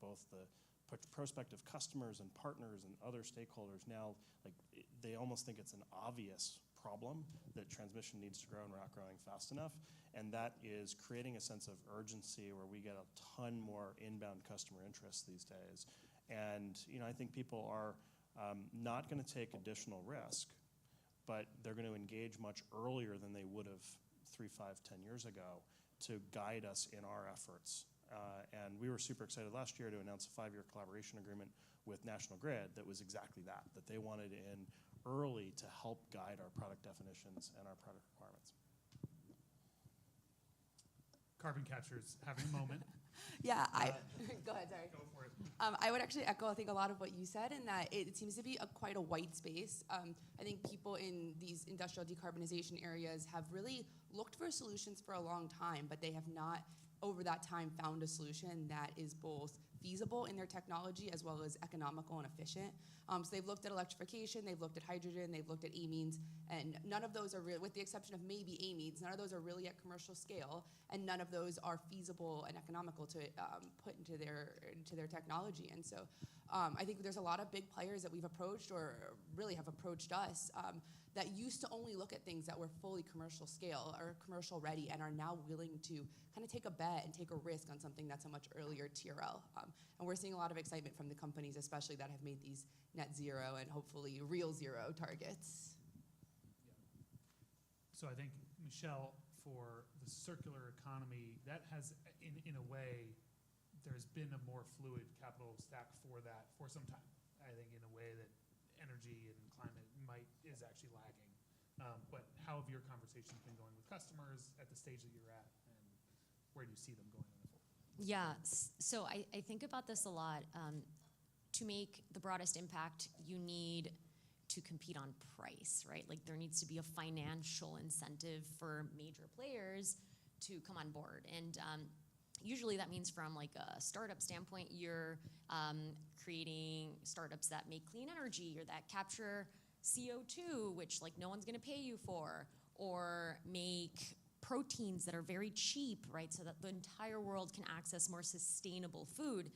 both the prospective customers and partners and other stakeholders now, like they almost think it's an obvious problem that transmission needs to grow and we're not growing fast enough. And that is creating a sense of urgency where we get a ton more inbound customer interest these days. And I think people are not going to take additional risk, but they're going to engage much earlier than they would have 3, 5, 10 years ago to guide us in our efforts. And we were super excited last year to announce a 5-year collaboration agreement with National Grid that was exactly that they wanted in early to help guide our product definitions and our product requirements. Carbon capture's having a moment. Yeah, go ahead, sorry. Go for it. I would actually echo, I think, a lot of what you said in that it seems to be quite a white space. I think people in these industrial decarbonization areas have really looked for solutions for a long time, but they have not, over that time, found a solution that is both feasible in their technology as well as economical and efficient. So they've looked at electrification, they've looked at hydrogen, they've looked at amines, and none of those are really, with the exception of maybe amines, none of those are really at commercial scale, and none of those are feasible and economical to put into their technology. And so I think there's a lot of big players that we've approached or really have approached us that used to only look at things that were fully commercial scale or commercial ready and are now willing to kind of take a bet and take a risk on something that's a much earlier TRL. And we're seeing a lot of excitement from the companies, especially that have made these net zero and hopefully real zero targets. So I think, Michelle, for the circular economy, that has, in a way, there's been a more fluid capital stack for that for some time. I think in a way that energy and climate is actually lagging. But how have your conversations been going with customers at the stage that you're at, and where do you see them going in the full? Yeah, so I think about this a lot. To make the broadest impact, you need to compete on price, right? Like there needs to be a financial incentive for major players to come on board. And usually that means from like a startup standpoint, you're creating startups that make clean energy or that capture CO2, which like no one's gonna pay you for, or make proteins that are very cheap, right? So that the entire world can access more sustainable food.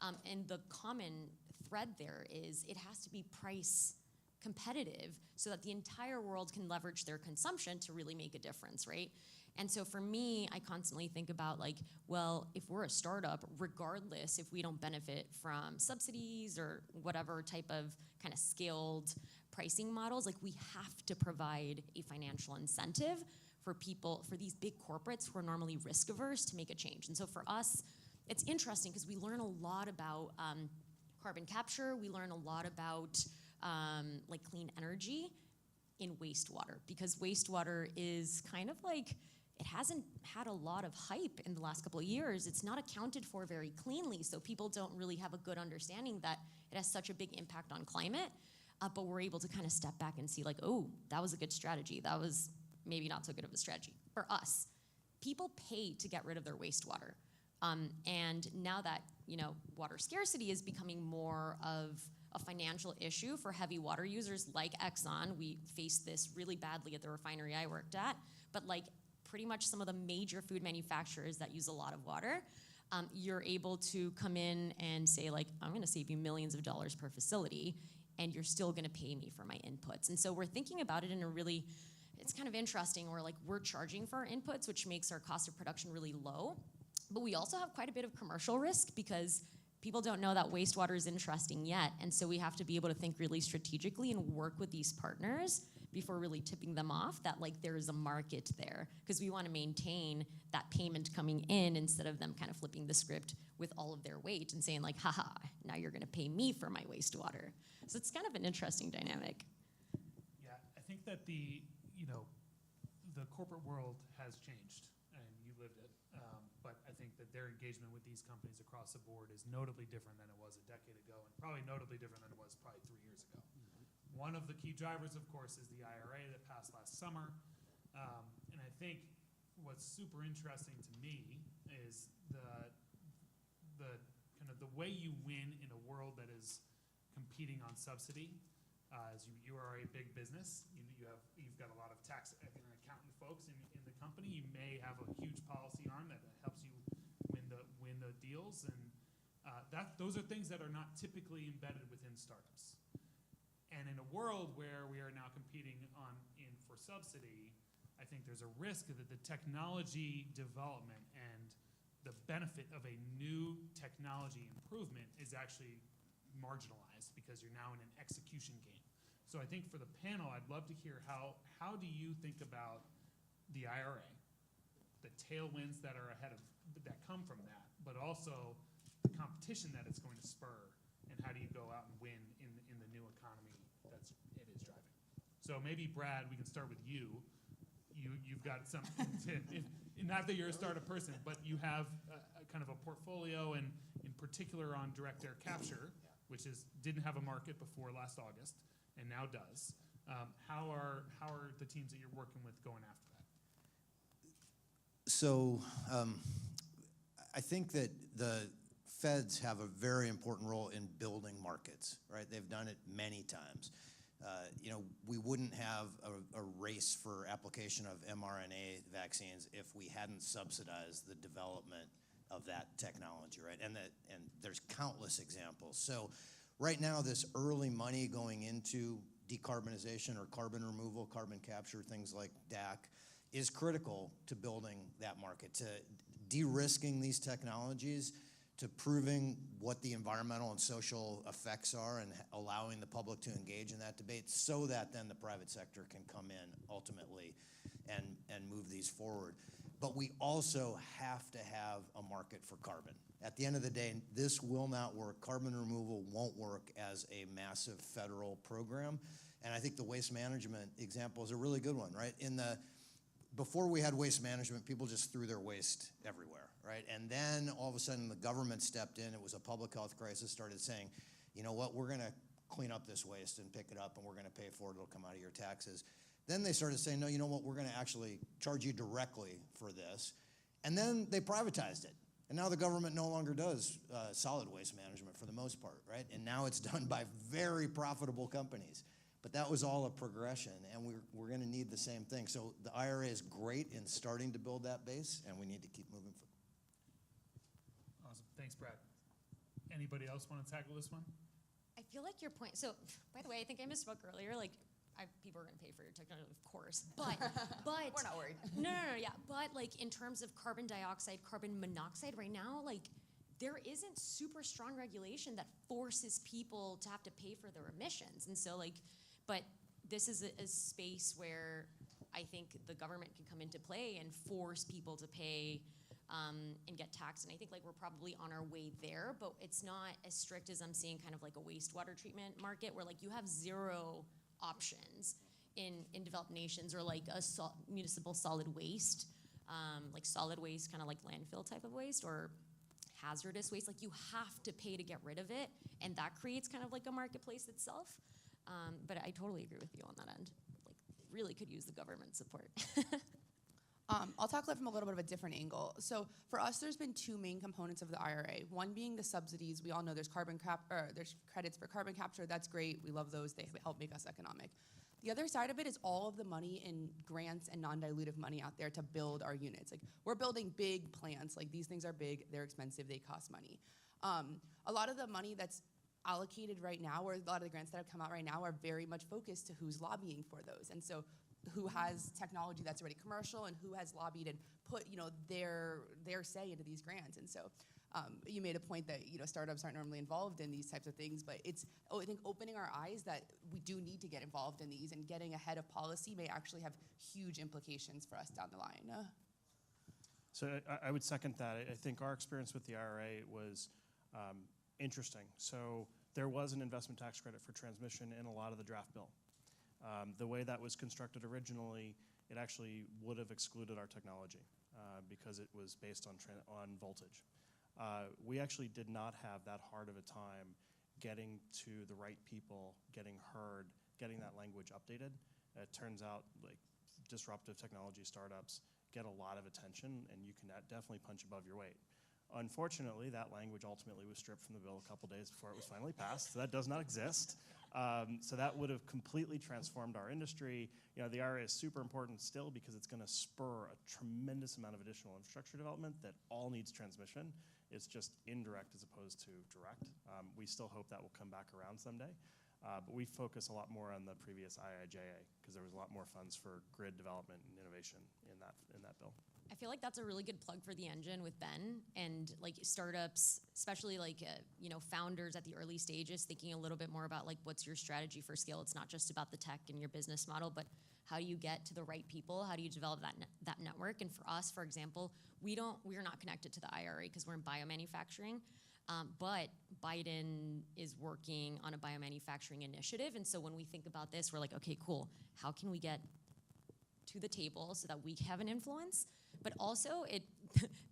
And the common thread there is it has to be price competitive so that the entire world can leverage their consumption to really make a difference, right? And so for me, I constantly think about like, well, if we're a startup, regardless if we don't benefit from subsidies or whatever type of kind of scaled pricing models, like we have to provide a financial incentive for people, for these big corporates who are normally risk averse to make a change. And so for us, it's interesting because we learn a lot about carbon capture. We learn a lot about like clean energy in wastewater, because wastewater is kind of like, it hasn't had a lot of hype in the last couple of years. It's not accounted for very cleanly, so people don't really have a good understanding that it has such a big impact on climate, but we're able to kind of step back and see like, oh, that was a good strategy. That was maybe not so good of a strategy. For us, people pay to get rid of their wastewater. And now that, water scarcity is becoming more of a financial issue for heavy water users like Exxon. We faced this really badly at the refinery I worked at, but like pretty much some of the major food manufacturers that use a lot of water, you're able to come in and say like, I'm gonna save you millions of dollars per facility, and you're still gonna pay me for my inputs. And so we're thinking about it in a really, it's kind of interesting where like we're charging for our inputs, which makes our cost of production really low. But we also have quite a bit of commercial risk because people don't know that wastewater is interesting yet. And so we have to be able to think really strategically and work with these partners before really tipping them off that like there is a market there, because we want to maintain that payment coming in instead of them kind of flipping the script with all of their weight and saying like, haha, now you're going to pay me for my wastewater. So it's kind of an interesting dynamic. Yeah, I think that the corporate world has changed, and you lived it. But I think that their engagement with these companies across the board is notably different than it was a decade ago, and probably notably different than it was probably 3 years ago. One of the key drivers, of course, is the IRA that passed last summer. And I think what's super interesting to me is the kind of the way you win in a world that is competing on subsidy. As you are a big business, you've got a lot of tax and accountant folks in the company. You may have a huge policy arm that helps you win the deals, and those are things that are not typically embedded within startups. And in a world where we are now competing for subsidy, I think there's a risk that the technology development and the benefit of a new technology improvement is actually marginalized because you're now in an execution game. So I think for the panel, I'd love to hear how do you think about the IRA, the tailwinds that are that come from that, but also the competition that it's going to spur, and how do you go out and win in the new economy it is driving. So maybe Brad, we can start with you. You've got something not that you're a startup person, but you have a kind of a portfolio, and in particular on direct air capture, which didn't have a market before last August, and now does. How are the teams that you're working with going after that? So I think that the feds have a very important role in building markets, right? They've done it many times. We wouldn't have a race for application of mRNA vaccines if we hadn't subsidized the development of that technology, right? And there's countless examples. So right now, this early money going into decarbonization or carbon removal, carbon capture, things like DAC, is critical to building that market, to de-risking these technologies, to proving what the environmental and social effects are, and allowing the public to engage in that debate, so that then the private sector can come in ultimately and move these forward. But we also have to have a market for carbon. At the end of the day, this will not work. Carbon removal won't work as a massive federal program. And I think the waste management example is a really good one, right? Before we had waste management, people just threw their waste everywhere, right? And then all of a sudden the government stepped in. It was a public health crisis, started saying, you know what, we're going to clean up this waste and pick it up, and we're going to pay for it. It'll come out of your taxes. Then they started saying, no, you know what, we're going to actually charge you directly for this. And then they privatized it. And now the government no longer does solid waste management for the most part, right? And now it's done by very profitable companies. But that was all a progression, and we're going to need the same thing. So the IRA is great in starting to build that base, and we need to keep moving forward. Awesome. Thanks, Brad. Anybody else want to tackle this one? I feel like your point, so by the way, I think I misspoke earlier, people are going to pay for your technology, of course, but we're not worried. No, yeah, but in terms of carbon dioxide, carbon monoxide right now, there isn't super strong regulation that forces people to have to pay for their emissions. And so but this is a space where I think the government can come into play and force people to pay and get taxed. And I think we're probably on our way there, but it's not as strict as I'm seeing kind of a wastewater treatment market where you have zero options in developed nations, or a municipal solid waste, solid waste, kind of landfill type of waste, or hazardous waste. You have to pay to get rid of it, and that creates kind of a marketplace itself. But I totally agree with you on that end. Really could use the government support. I'll tackle it from a little bit of a different angle. So for us, there's been two main components of the IRA. One being the subsidies. We all know there's there's credits for carbon capture. That's great. We love those. They help make us economic. The other side of it is all of the money in grants and non-dilutive money out there to build our units. We're building big plants. These things are big. They're expensive. They cost money. A lot of the money that's allocated right now, or a lot of the grants that have come out right now, are very much focused to who's lobbying for those. And so who has technology that's already commercial, and who has lobbied and put their say into these grants. And so you made a point that startups aren't normally involved in these types of things, but it's I think opening our eyes that we do need to get involved in these, and getting ahead of policy may actually have huge implications for us down the line. So I would second that. I think our experience with the IRA was interesting. So there was an investment tax credit for transmission in a lot of the draft bill. The way that was constructed originally, it actually would have excluded our technology because it was based on voltage. We actually did not have that hard of a time getting to the right people, getting heard, getting that language updated. It turns out disruptive technology startups get a lot of attention, and you can definitely punch above your weight. Unfortunately, that language ultimately was stripped from the bill a couple days before it was finally passed. So that does not exist. So that would have completely transformed our industry. You know, the IRA is super important still because it's going to spur a tremendous amount of additional infrastructure development that all needs transmission. It's just indirect as opposed to direct. We still hope that will come back around someday. But we focus a lot more on the previous IIJA because there was a lot more funds for grid development and innovation in that bill. I feel like that's a really good plug for the engine with Ben and like startups, especially like founders at the early stages, thinking a little bit more about like what's your strategy for scale. It's not just about the tech and your business model, but how do you get to the right people? How do you develop that network? And for us, for example, we're not connected to the IRA because we're in biomanufacturing. But Biden is working on a biomanufacturing initiative. And so when we think about this, we're like, okay, cool. How can we get to the table so that we have an influence? But also,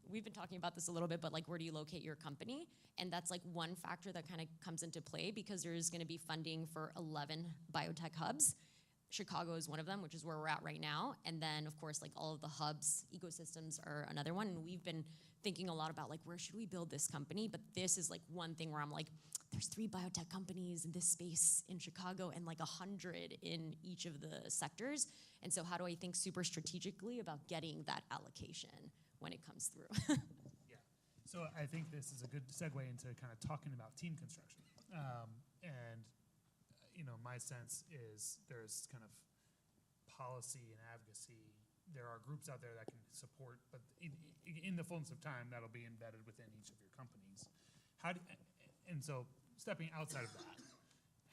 we've been talking about this a little bit, but like, where do you locate your company? And that's like one factor that kind of comes into play because there's going to be funding for 11 biotech hubs. Chicago is one of them, which is where we're at right now. And then, of course, like all of the hubs, ecosystems are another one. And we've been thinking a lot about like, where should we build this company? But this is like one thing where I'm like, there's 3 biotech companies in this space in Chicago and like 100 in each of the sectors. And so how do I think super strategically about getting that allocation when it comes through? Yeah. So I think this is a good segue into kind of talking about team construction. My sense is there's kind of policy and advocacy. There are groups out there that can support, but in the fullness of time, that'll be embedded within each of your companies. And so stepping outside of that,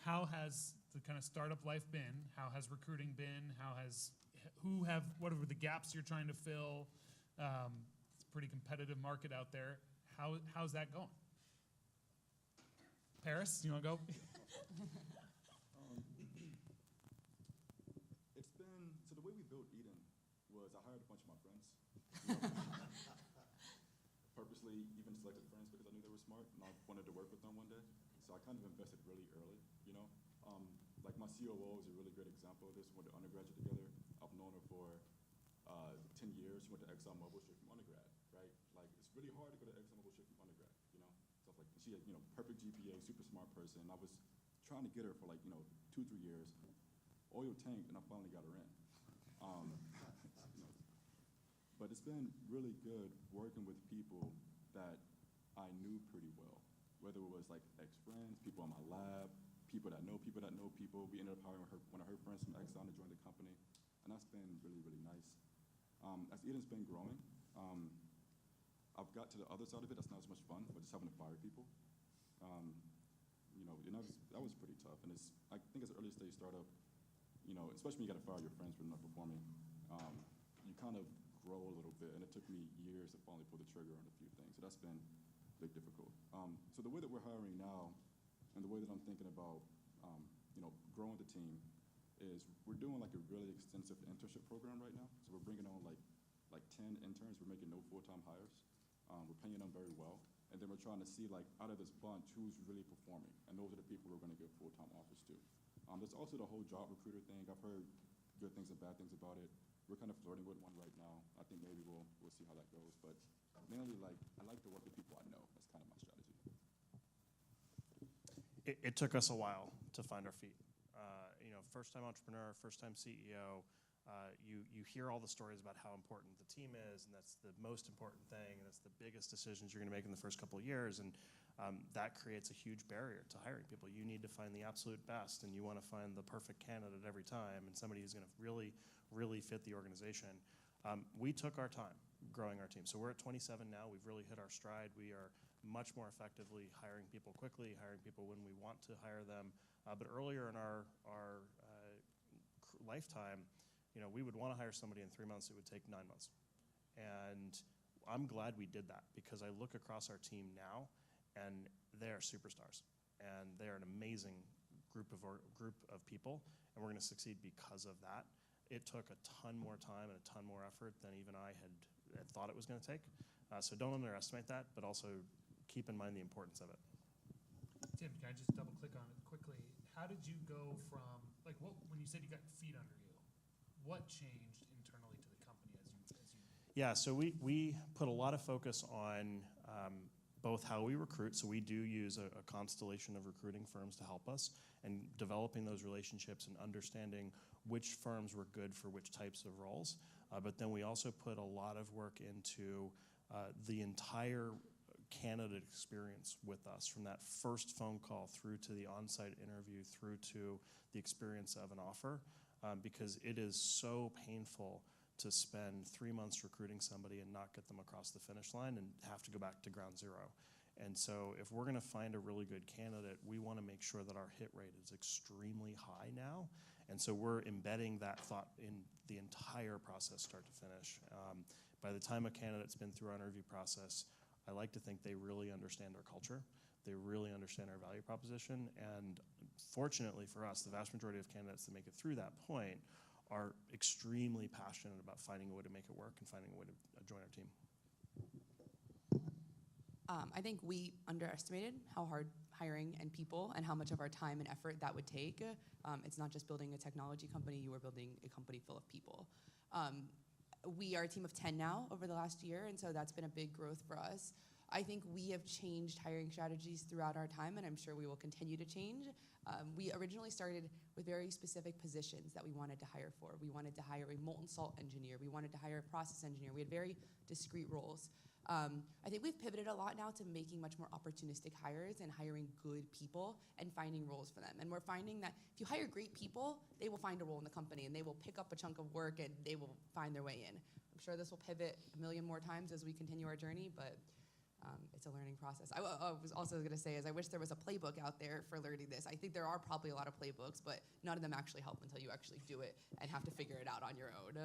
how has the kind of startup life been? How has recruiting been? What are the gaps you're trying to fill? It's a pretty competitive market out there. How's that going? Paris, you want to go? So the way we built Eden was I hired a bunch of my friends. Purposely even selected friends because I knew they were smart and I wanted to work with them one day. So I kind of invested really early, Like my COO is a really great example of this. We went to undergraduate together. I've known her for 10 years. She went to ExxonMobil straight from undergrad, right? Like it's really hard to go to ExxonMobil straight from undergrad, Stuff like she had, perfect GPA, super smart person. I was trying to get her for 2-3 years. Oil tanked and I finally got her in. But it's been really good working with people that I knew pretty well, whether it was like ex-friends, people in my lab, people that know people that know people. We ended up hiring one of her friends from Exxon to join the company, and that's been really, really nice. As Eden's been growing, I've got to the other side of it. That's not as much fun, but just having to fire people. That was pretty tough, and I think as an early stage startup, especially when you got to fire your friends for not performing, you kind of grow a little bit, and it took me years to finally pull the trigger on a few things. So that's been a bit difficult. So the way that we're hiring now, and the way that I'm thinking about, growing the team, is we're doing like a really extensive internship program right now. So we're bringing on like 10 interns. We're making no full-time hires. We're paying them very well, and then we're trying to see like out of this bunch who's really performing, and those are the people we're going to give full-time offers to. There's also the whole job recruiter thing. I've heard good things and bad things about it. We're kind of flirting with one right now. I think maybe we'll see how that goes. But mainly, I like to work with people I know. That's kind of my strategy. It took us a while to find our feet. First-time entrepreneur, first-time CEO. You hear all the stories about how important the team is, and that's the most important thing, and it's the biggest decisions you're going to make in the first couple of years. And that creates a huge barrier to hiring people. You need to find the absolute best, and you want to find the perfect candidate every time, and somebody who's going to really, really fit the organization. We took our time growing our team. So we're at 27 now. We've really hit our stride. We are much more effectively hiring people quickly, hiring people when we want to hire them. But earlier in our lifetime, we would want to hire somebody in 3 months. It would take 9 months. And I'm glad we did that because I look across our team now, and they are superstars, and they are an amazing group of people, and we're going to succeed because of that. It took a ton more time and a ton more effort than even I had thought it was going to take. So don't underestimate that, but also keep in mind the importance of it. Tim, can I just double click on it quickly? How did you go from when you said you got feet under you? what changed internally to the company as you Yeah, so we put a lot of focus on both how we recruit, so we do use a constellation of recruiting firms to help us, and developing those relationships and understanding which firms were good for which types of roles. But then we also put a lot of work into the entire candidate experience with us, from that first phone call through to the on-site interview through to the experience of an offer, because it is so painful to spend 3 months recruiting somebody and not get them across the finish line and have to go back to ground zero. And so if we're going to find a really good candidate, we want to make sure that our hit rate is extremely high now. And so we're embedding that thought in the entire process, start to finish. By the time a candidate's been through our interview process, I like to think they really understand our culture. They really understand our value proposition. And fortunately for us, the vast majority of candidates that make it through that point are extremely passionate about finding a way to make it work and finding a way to join our team. I think we underestimated how hard hiring and people and how much of our time and effort that would take. It's not just building a technology company, you are building a company full of people. We are a team of 10 now over the last year, and so that's been a big growth for us. I think we have changed hiring strategies throughout our time, and I'm sure we will continue to change. We originally started with very specific positions that we wanted to hire for. We wanted to hire a molten salt engineer. We wanted to hire a process engineer. We had very discrete roles. I think we've pivoted a lot now to making much more opportunistic hires and hiring good people and finding roles for them. And we're finding that if you hire great people, they will find a role in the company and they will pick up a chunk of work and they will find their way in. I'm sure this will pivot a million more times as we continue our journey, but it's a learning process. I was also going to say is I wish there was a playbook out there for learning this. I think there are probably a lot of playbooks, but none of them actually help until you actually do it and have to figure it out on your own.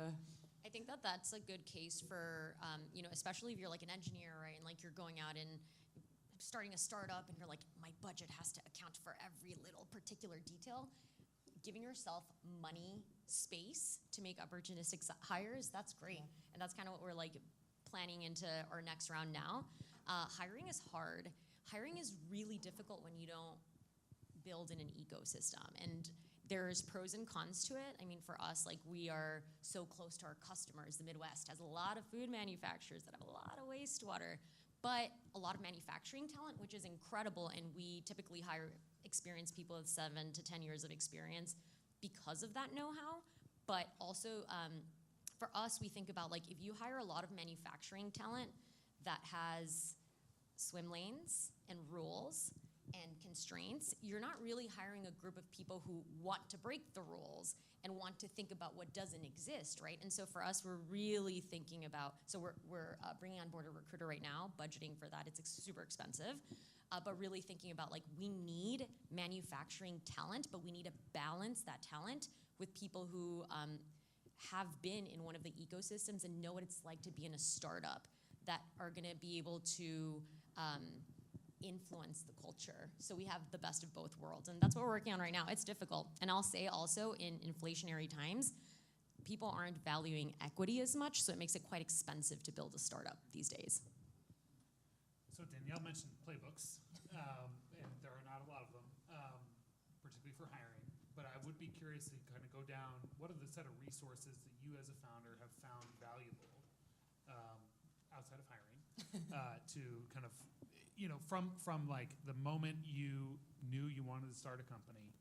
I think that that's a good case for, especially if you're like an engineer, right? And like you're going out and starting a startup and you're like, my budget has to account for every little particular detail. Giving yourself money space to make opportunistic hires, that's great. And that's kind of what we're like planning into our next round now. Hiring is hard. Hiring is really difficult when you don't build in an ecosystem. And there's pros and cons to it. I mean, for us, like we are so close to our customers. The Midwest has a lot of food manufacturers that have a lot of wastewater, but a lot of manufacturing talent, which is incredible. And we typically hire experienced people with 7 to 10 years of experience because of that know-how. But also, for us, we think about like if you hire a lot of manufacturing talent that has swim lanes and rules and constraints, you're not really hiring a group of people who want to break the rules and want to think about what doesn't exist, right? And so for us, we're really thinking about, so we're bringing on board a recruiter right now, budgeting for that. It's super expensive, but really thinking about like we need manufacturing talent, but we need to balance that talent with people who have been in one of the ecosystems and know what it's like to be in a startup that are gonna be able to influence the culture. So we have the best of both worlds. And that's what we're working on right now. It's difficult. And I'll say also in inflationary times, people aren't valuing equity as much, so it makes it quite expensive to build a startup these days. So Danielle mentioned playbooks, and there are not a lot of them, particularly for hiring. But I would be curious to kind of go down, what are the set of resources that you as a founder have found valuable outside of hiring to kind of, from like the moment you knew you wanted to start a company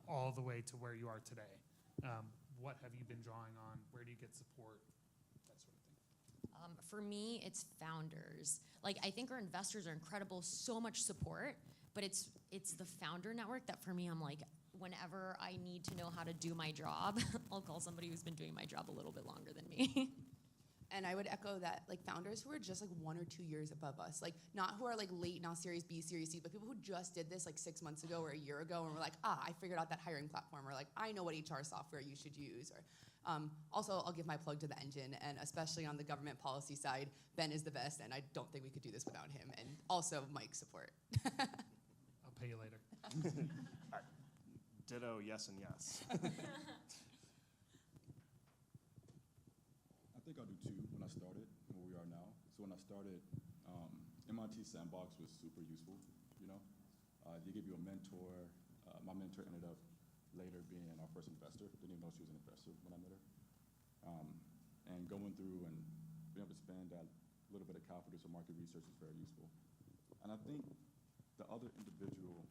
all the way to where you are today? What have you been drawing on? Where do you get support? That sort of thing. For me, it's founders. Like, I think our investors are incredible, so much support, but it's the founder network that for me, I'm like, whenever I need to know how to do my job, I'll call somebody who's been doing my job a little bit longer than me. And I would echo that, like founders who are just like 1 or 2 years above us, like not who are like late, now Series B, Series C, but people who just did this like 6 months ago or a year ago and were like, I figured out that hiring platform, or like, I know what HR software you should use. Or also, I'll give my plug to the engine, and especially on the government policy side, Ben is the best, and I don't think we could do this without him. And also Mike's support. I'll pay you later. Ditto, yes and yes. I think I'll do 2 when I started, where we are now. So when I started, MIT Sandbox was super useful, They give you a mentor. My mentor ended up later being our first investor. Didn't even know she was an investor when I met her. And going through and being able to spend that little bit of capital for market research is very useful. And I think the other individual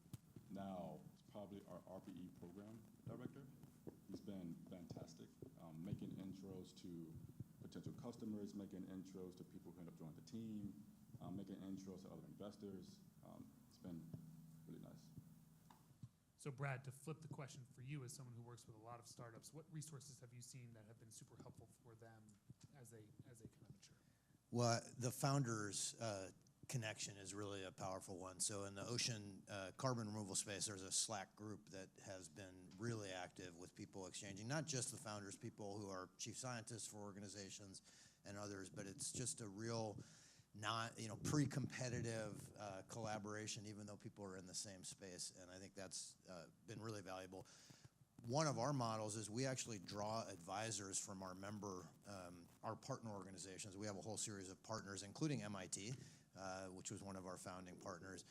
now is probably our RPE program director. He's been fantastic, making intros to potential customers, making intros to people who end up joining the team, making intros to other investors. It's been really nice. So Brad, to flip the question for you as someone who works with a lot of startups, what resources have you seen that have been super helpful for them as they kind of mature? Well, the founders connection is really a powerful one. So in the ocean carbon removal space, there's a Slack group that has been really active with people exchanging, not just the founders, people who are chief scientists for organizations and others, but it's just a real pre-competitive collaboration, even though people are in the same space. And I think that's been really valuable. One of our models is we actually draw advisors from our our partner organizations. We have a whole series of partners, including MIT, which was one of our founding partners.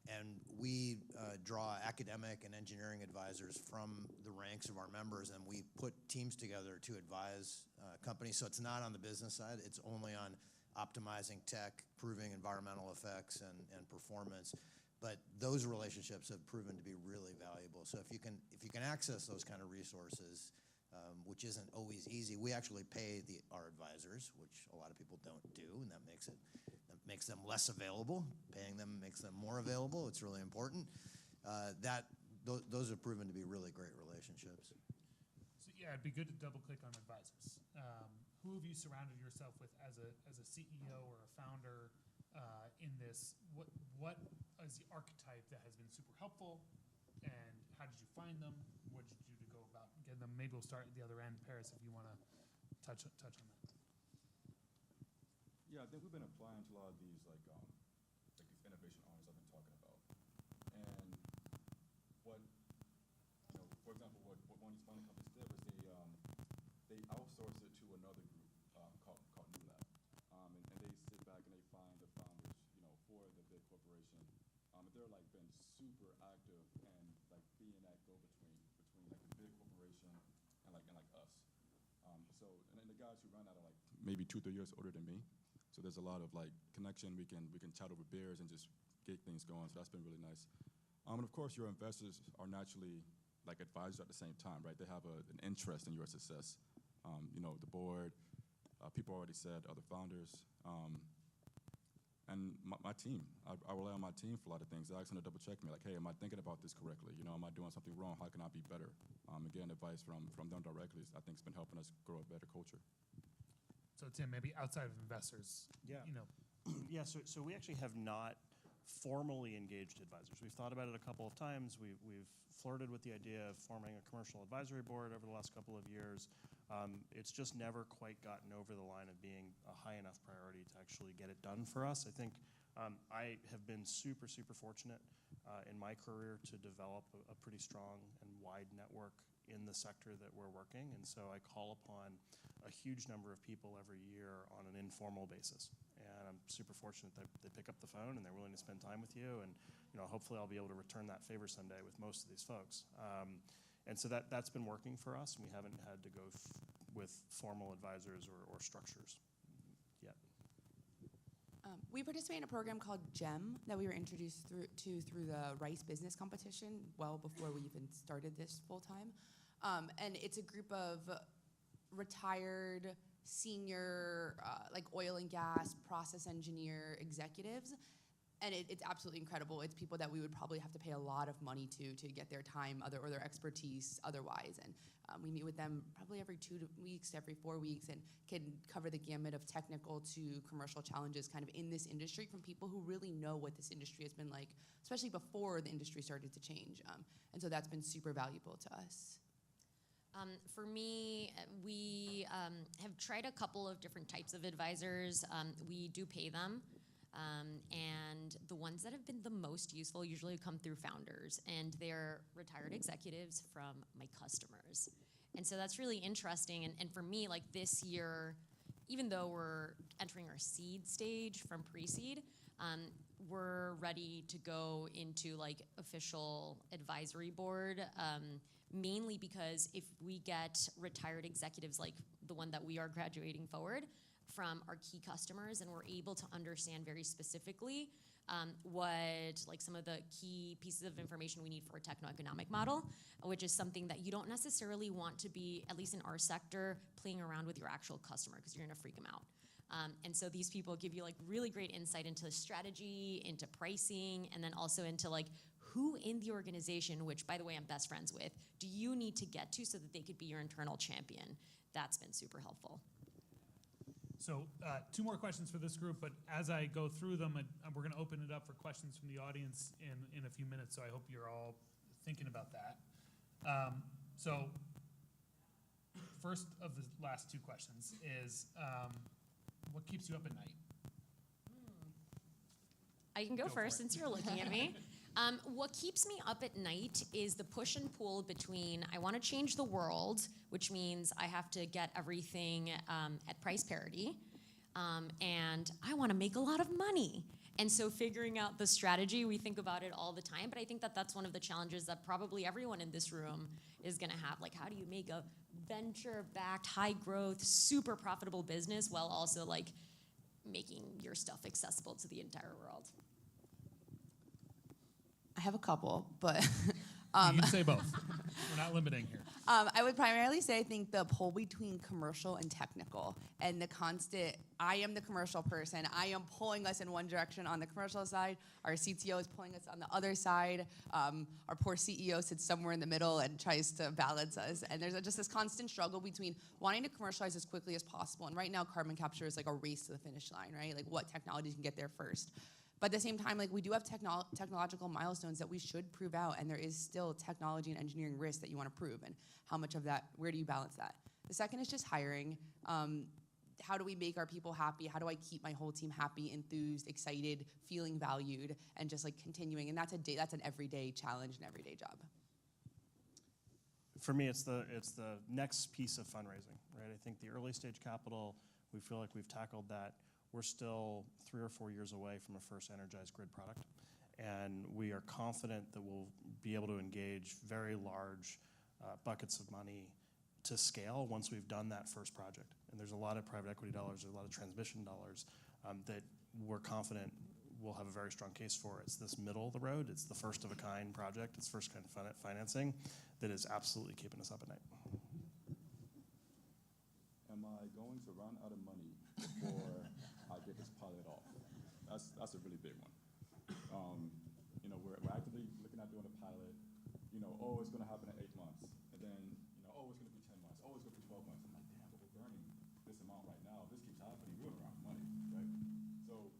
And we draw academic and engineering advisors from the ranks of our members, and we put teams together to advise companies. So it's not on the business side. It's only on optimizing tech, proving environmental effects and performance. But those relationships have proven to be really valuable. So if you can access those kind of resources, which isn't always easy, we actually pay our advisors, which a lot of people don't do, and that makes them less available. Paying them makes them more available. It's really important. Those have proven to be really great relationships. So yeah, it'd be good to double click on advisors. Who have you surrounded yourself with as a CEO or a founder in this? What is the archetype that has been super helpful, and how did you find them? What did you do to go about getting them? Maybe we'll start at the other end, Paris, if you want to touch on that. Yeah, I think we've been applying to a lot of these like these innovation arms I've been talking about. And what for example, what one of these funding companies did was they outsourced it to another group called New Lab. And they sit back and they find the founders, for the big corporation. They're like been super active and like being that go-between between like the big corporation and like us. And then the guys who run that are like maybe 2-3 years older than me. So there's a lot of like connection. We can chat over beers and just get things going. So that's been really nice. And of course, your investors are naturally like advisors at the same time, right? They have an interest in your success. The board, people already said, other founders, and my team. I rely on my team for a lot of things. They're asking to double check me, like, hey, am I thinking about this correctly? Am I doing something wrong? How can I be better? Again, advice from them directly, I think, has been helping us grow a better culture. So Tim, maybe outside of investors, Yeah. Yeah, so we actually have not formally engaged advisors. We've thought about it a couple of times. We've flirted with the idea of forming a commercial advisory board over the last couple of years. It's just never quite gotten over the line of being a high enough priority to actually get it done for us. I think I have been super, super fortunate in my career to develop a pretty strong and wide network in the sector that we're working. And so I call upon a huge number of people every year on an informal basis. And I'm super fortunate that they pick up the phone and they're willing to spend time with you. And hopefully I'll be able to return that favor someday with most of these folks. And so that's been working for us. We haven't had to go with formal advisors or structures yet. We participate in a program called GEM that we were introduced through the Rice Business Competition well before we even started this full time. And it's a group of retired senior like oil and gas process engineer executives. And it's absolutely incredible. It's people that we would probably have to pay a lot of money to get their time or their expertise otherwise. And we meet with them probably every 2 weeks, every 4 weeks, and can cover the gamut of technical to commercial challenges kind of in this industry from people who really know what this industry has been like, especially before the industry started to change. And so that's been super valuable to us. For me, we have tried a couple of different types of advisors. We do pay them. And the ones that have been the most useful usually come through founders, and they're retired executives from my customers. And so that's really interesting. And for me, like this year, even though we're entering our seed stage from pre-seed, we're ready to go into like official advisory board mainly because if we get retired executives like the one that we are graduating forward from our key customers, and we're able to understand very specifically what like some of the key pieces of information we need for a techno-economic model, which is something that you don't necessarily want to be, at least in our sector, playing around with your actual customer because you're gonna freak them out. And so these people give you like really great insight into strategy, into pricing, and then also into like who in the organization, which by the way I'm best friends with, do you need to get to so that they could be your internal champion? That's been super helpful. So 2 more questions for this group, but as I go through them, we're going to open it up for questions from the audience in a few minutes, so I hope you're all thinking about that. So first of the last 2 questions is, what keeps you up at night? I can go first since you're looking at me. What keeps me up at night is the push and pull between I want to change the world, which means I have to get everything at price parity, and I want to make a lot of money. And so figuring out the strategy, we think about it all the time, but I think that that's one of the challenges that probably everyone in this room is going to have. Like, how do you make a venture-backed, high-growth, super profitable business while also like making your stuff accessible to the entire world? I have a couple, but You can say both. We're not limiting here. I would primarily say I think the pull between commercial and technical and the constant, I am the commercial person. I am pulling us in one direction on the commercial side. Our CTO is pulling us on the other side. Our poor CEO sits somewhere in the middle and tries to balance us. And there's just this constant struggle between wanting to commercialize as quickly as possible. And right now, carbon capture is like a race to the finish line, right? Like what technologies can get there first. But at the same time, like we do have technological milestones that we should prove out, and there is still technology and engineering risk that you want to prove, and how much of that, where do you balance that? The second is just hiring. How do we make our people happy? How do I keep my whole team happy, enthused, excited, feeling valued, and just like continuing? And that's an everyday challenge, an everyday job. For me, it's the next piece of fundraising, right? I think the early stage capital, we feel like we've tackled that. We're still 3 or 4 years away from a first energized grid product. And we are confident that we'll be able to engage very large buckets of money to scale once we've done that first project. And there's a lot of private equity dollars, there's a lot of transmission dollars that we're confident we'll have a very strong case for. It's this middle of the road, it's the first of a kind project, it's first kind of financing that is absolutely keeping us up at night. Am I going to run out of money before I get this pilot off? That's a really big one. We're actively looking at doing a pilot. It's going to happen in 8 months, and then it's going to be 10 months. It's going to be 12 months. I'm like, damn, but we're burning this amount right now. If this keeps happening, we're going to run out of money, right? So,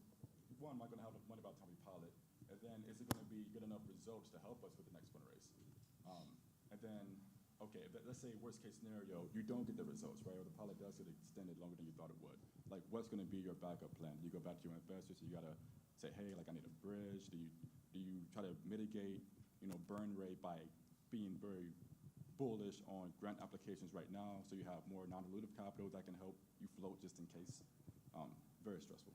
one, am I going to have enough money by the time we pilot? And then, is it going to be good enough results to help us with the next fundraise? And then, okay, let's say worst case scenario, you don't get the results, right? Or the pilot does get extended longer than you thought it would. Like, what's going to be your backup plan? Do you go back to your investors? You got to say, hey, like I need a bridge. Do you try to mitigate, burn rate by being very bullish on grant applications right now, so you have more non-dilutive capital that can help you float just in case? Very stressful.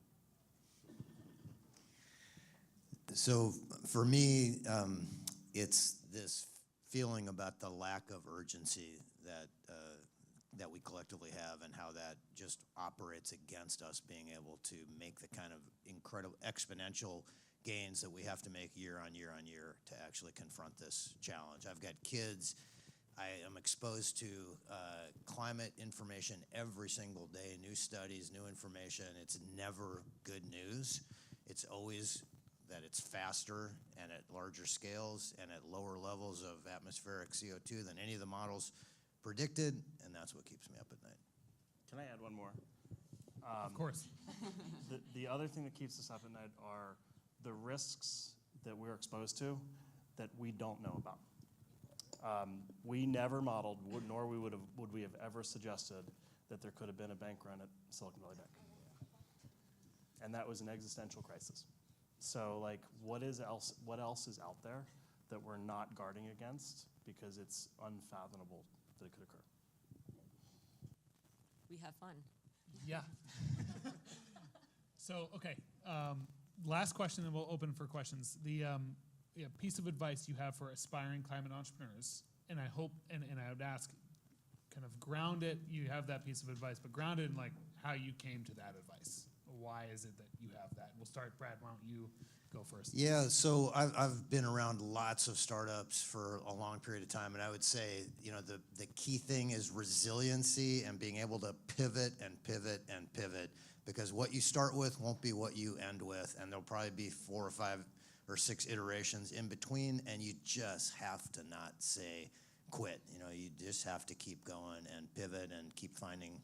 So for me, it's this feeling about the lack of urgency that we collectively have, and how that just operates against us being able to make the kind of incredible exponential gains that we have to make year on year on year to actually confront this challenge. I've got kids. I am exposed to climate information every single day, new studies, new information. It's never good news. It's always that it's faster and at larger scales and at lower levels of atmospheric CO2 than any of the models predicted, and that's what keeps me up at night. Can I add one more? Of course. The other thing that keeps us up at night are the risks that we're exposed to that we don't know about. We never modeled, nor would we have ever suggested that there could have been a bank run at Silicon Valley Bank. And that was an existential crisis. So, like, what else is out there that we're not guarding against because it's unfathomable that it could occur? We have fun. Yeah. So, okay. Last question, and we'll open for questions. The piece of advice you have for aspiring climate entrepreneurs and I hope, and I would ask, kind of ground it, you have that piece of advice, but ground it in like how you came to that advice. Why is it that you have that? We'll start, Brad, why don't you go first? Yeah, so I've been around lots of startups for a long period of time, and I would say, the key thing is resiliency and being able to pivot and pivot and pivot, because what you start with won't be what you end with, and there'll probably be 4 or 5 or 6 iterations in between, and you just have to not say quit. You just have to keep going and pivot and keep finding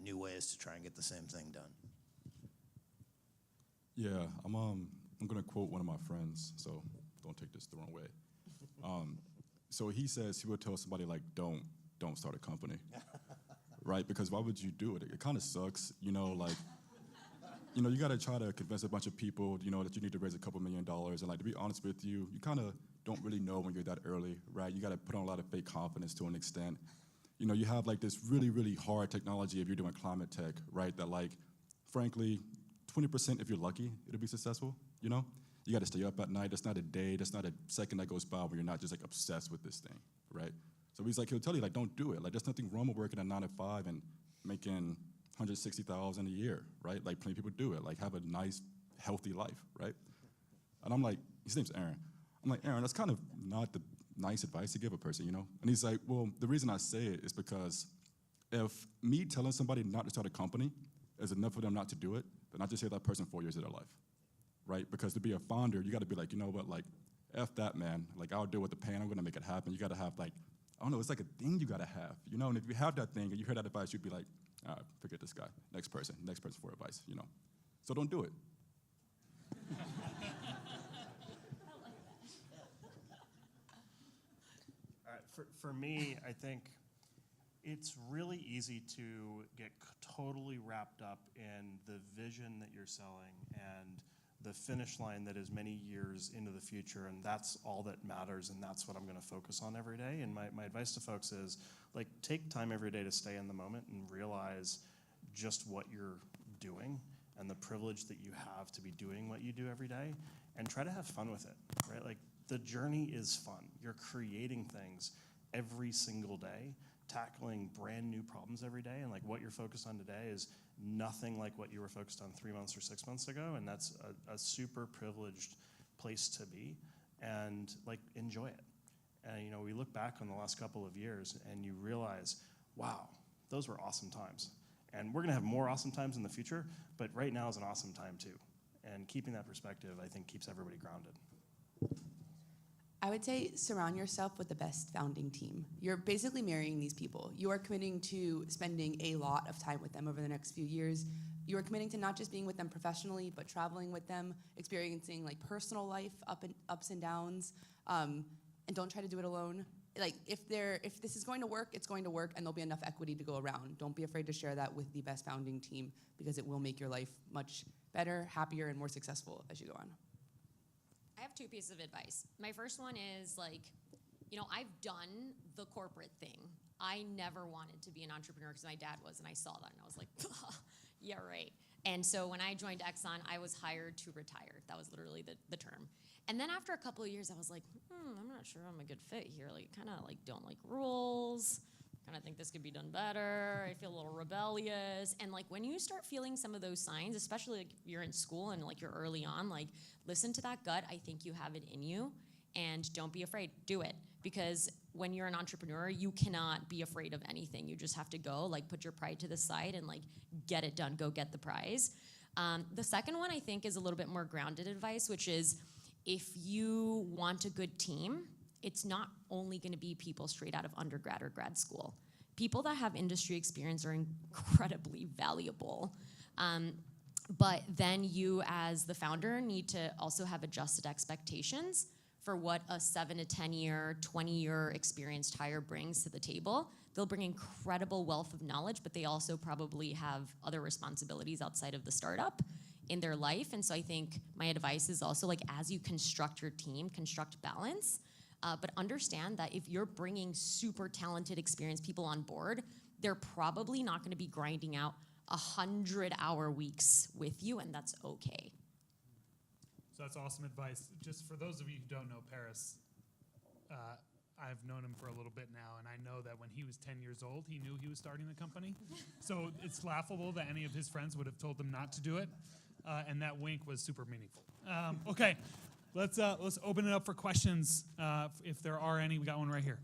new ways to try and get the same thing done. Yeah, I'm gonna quote one of my friends, so don't take this the wrong way. So he says he would tell somebody like, don't start a company, right? Because why would you do it? It kind of sucks, you gotta try to convince a bunch of people, that you need to raise a couple $1 million, and like, to be honest with you, you kind of don't really know when you're that early, right? You gotta put on a lot of fake confidence to an extent. You have like this really, really hard technology if you're doing climate tech, right? That like, frankly, 20% if you're lucky, it'll be successful, You gotta stay up at night. That's not a day, that's not a second that goes by where you're not just like obsessed with this thing, right? So he'll tell you like, don't do it. Like, there's nothing wrong with working a 9 to 5 and making $160,000 a year, right? Like, plenty of people do it. Like, have a nice, healthy life, right? And I'm like, his name's Aaron. I'm like, Aaron, that's kind of not the nice advice to give a person, And he's like, well, the reason I say it is because if me telling somebody not to start a company is enough for them not to do it, then I just save that person 4 years of their life, right? Because to be a founder, you gotta be like, like, F that, man. Like, I'll deal with the pain, I'm gonna make it happen. You gotta have like, I don't know, it's like a thing you gotta have, And if you have that thing and you hear that advice, you'd be like, all right, forget this guy. Next person for advice, So don't do it. All right, for me, I think it's really easy to get totally wrapped up in the vision that you're selling and the finish line that is many years into the future, and that's all that matters, and that's what I'm going to focus on every day. And my advice to folks is, like, take time every day to stay in the moment and realize just what you're doing and the privilege that you have to be doing what you do every day, and try to have fun with it, right? Like, the journey is fun. You're creating things every single day, tackling brand new problems every day, and like what you're focused on today is nothing like what you were focused on 3 months or 6 months ago, and that's a super privileged place to be, and like, enjoy it. And we look back on the last couple of years and you realize, wow, those were awesome times. And we're gonna have more awesome times in the future, but right now is an awesome time too. And keeping that perspective, I think, keeps everybody grounded. I would say surround yourself with the best founding team. You're basically marrying these people. You are committing to spending a lot of time with them over the next few years. You are committing to not just being with them professionally, but traveling with them, experiencing like personal life ups and downs, and don't try to do it alone. Like, if this is going to work, it's going to work, and there'll be enough equity to go around. Don't be afraid to share that with the best founding team, because it will make your life much better, happier, and more successful as you go on. I have 2 pieces of advice. My first one is like, I've done the corporate thing. I never wanted to be an entrepreneur because my dad was, and I saw that, and I was like, yeah, right. And so when I joined Exxon, I was hired to retire. That was literally the term. And then after a couple of years, I was like, I'm not sure I'm a good fit here. Like, kind of like don't like rules. Kind of think this could be done better. I feel a little rebellious. And like, when you start feeling some of those signs, especially like you're in school and like you're early on, like, listen to that gut. I think you have it in you, and don't be afraid. Do it. Because when you're an entrepreneur, you cannot be afraid of anything. You just have to go, like, put your pride to the side and like get it done. Go get the prize. The second one, I think, is a little bit more grounded advice, which is, if you want a good team, it's not only going to be people straight out of undergrad or grad school. People that have industry experience are incredibly valuable. But then you, as the founder, need to also have adjusted expectations for what a 7 to 10 year, 20-year experienced hire brings to the table. They'll bring incredible wealth of knowledge, but they also probably have other responsibilities outside of the startup in their life. And so I think my advice is also, like, as you construct your team, construct balance, but understand that if you're bringing super talented, experienced people on board, they're probably not gonna be grinding out 100-hour weeks with you, and that's okay. So that's awesome advice. Just for those of you who don't know Paris, I've known him for a little bit now, and I know that when he was 10 years old, he knew he was starting the company. So it's laughable that any of his friends would have told him not to do it, and that wink was super meaningful. Okay, let's open it up for questions if there are any. We got one right here.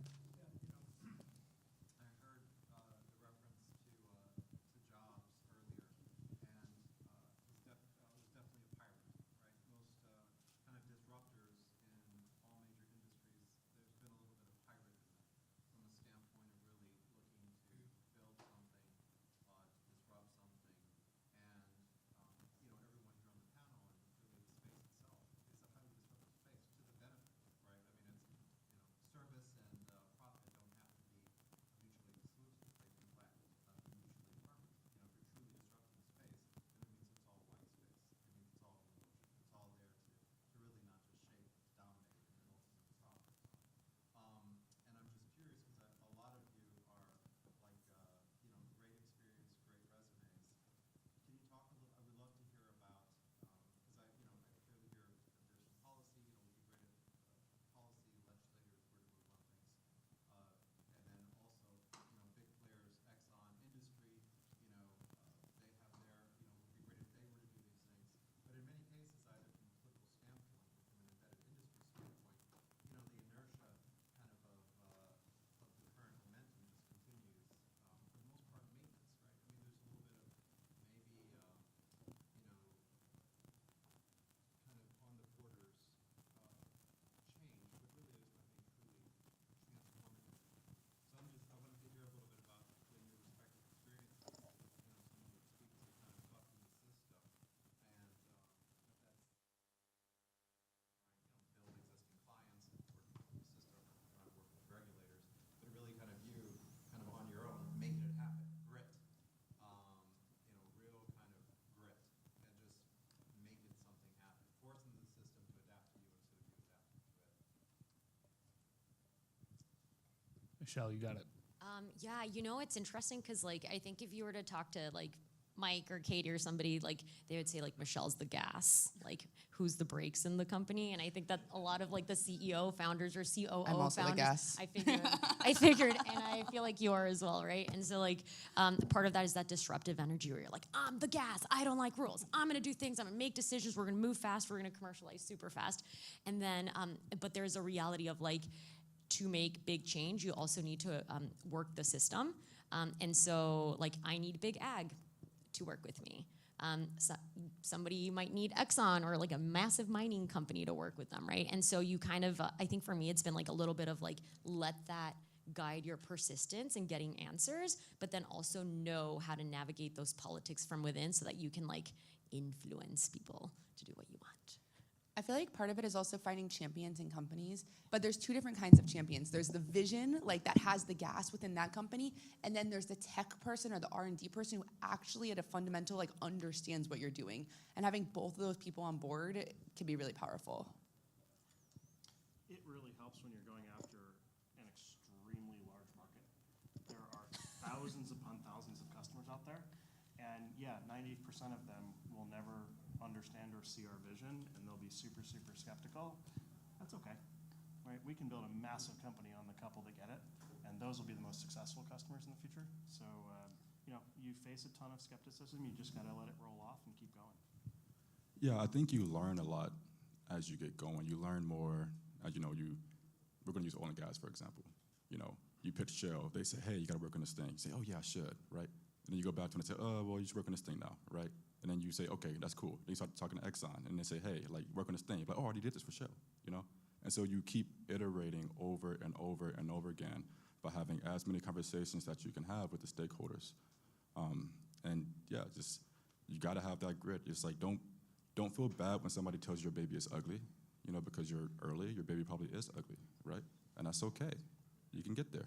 Michelle, you got it. Yeah, you know, it's interesting because, like, I think if you were to talk to, like, Mike or Katie or somebody, like, they would say, like, Michelle's the gas. Like, who's the brakes in the company? And I think that a lot of, like, the CEO founders or COO I'm also founders. the gas. I figured, and I feel like you are as well, right? And so, like, part of that is that disruptive energy where you're like, I'm the gas. I don't like rules. I'm going to do things. I'm going to make decisions. We're going to move fast. We're going to commercialize super fast. And then, but there's a reality of, like, to make big change, you also need to work the system. And so, like, I need big ag to work with me. Somebody might need Exxon or like a massive mining company to work with them, right? And so you kind of, I think for me, it's been like a little bit of like, let that guide your persistence in getting answers, but then also know how to navigate those politics from within so that you can like influence people to do what you want. I feel like part of it is also finding champions in companies, but there's two different kinds of champions. There's the vision, like that has the gas within that company, and then there's the tech person or the R&D person who actually at a fundamental like understands what you're doing. And having both of those people on board can be really powerful. It really helps when you're going after an extremely large market. There are thousands upon thousands of customers out there, and yeah, 90% of them will never understand or see our vision, and they'll be super, super skeptical. That's okay, right? We can build a massive company on the couple that get it, and those will be the most successful customers in the future. So, you know, you face a ton of skepticism, you just gotta let it roll off and keep going. Yeah, I think you learn a lot as you get going. You learn more, as you know, we're gonna use oil and gas, for example. You know, you pitch Shell, they say, hey, you gotta work on this thing. You say, oh yeah, I should, right? And then you go back to them and say, oh, well, you should work on this thing now, right? And then you say, okay, that's cool. Then you start talking to Exxon, and they say, hey, like, work on this thing. Like, oh, I already did this for Shell, you know? And so you keep iterating over and over and over again by having as many conversations that you can have with the stakeholders. And yeah, just, you gotta have that grit. It's like, don't feel bad when somebody tells you your baby is ugly, you know, because you're early, your baby probably is ugly, right? And that's okay. You can get there.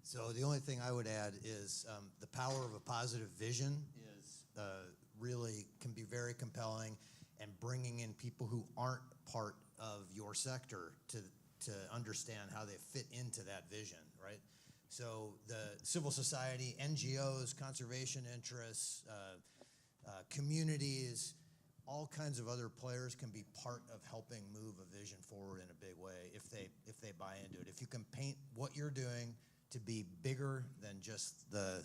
So the only thing I would add is the power of a positive vision is really can be very compelling, and bringing in people who aren't part of your sector to understand how they fit into that vision, right? So the civil society, NGOs, conservation interests, communities, all kinds of other players can be part of helping move a vision forward in a big way if they buy into it. If you can paint what you're doing to be bigger than just the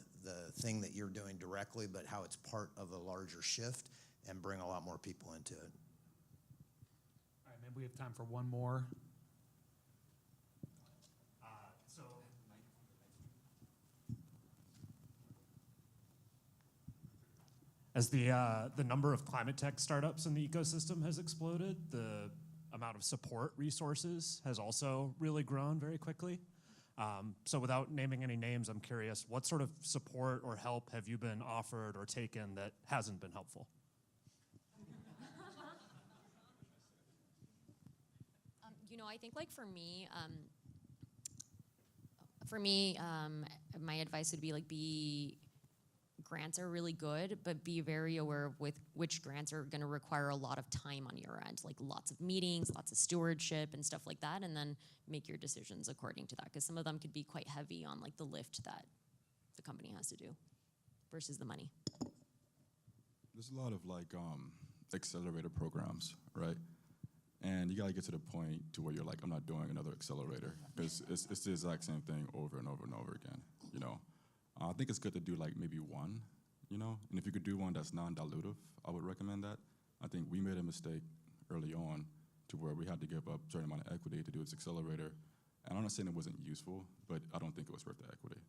thing that you're doing directly, but how it's part of a larger shift and bring a lot more people into it. All right, maybe we have time for one more. As the number of climate tech startups in the ecosystem has exploded, the amount of support resources has also really grown very quickly. So without naming any names, I'm curious, what sort of support or help have you been offered or taken that hasn't been helpful? I think like for me, my advice would be like grants are really good, but be very aware of which grants are going to require a lot of time on your end, like lots of meetings, lots of stewardship and stuff like that, and then make your decisions according to that, because some of them could be quite heavy on like the lift that the company has to do versus the money. There's a lot of like accelerator programs, right? And you gotta get to the point to where you're like, I'm not doing another accelerator, because it's the exact same thing over and over and over again, you know? I think it's good to do like maybe one, you know? And if you could do one that's non-dilutive, I would recommend that. I think we made a mistake early on to where we had to give up a certain amount of equity to do this accelerator. And I'm not saying it wasn't useful, but I don't think it was worth the equity.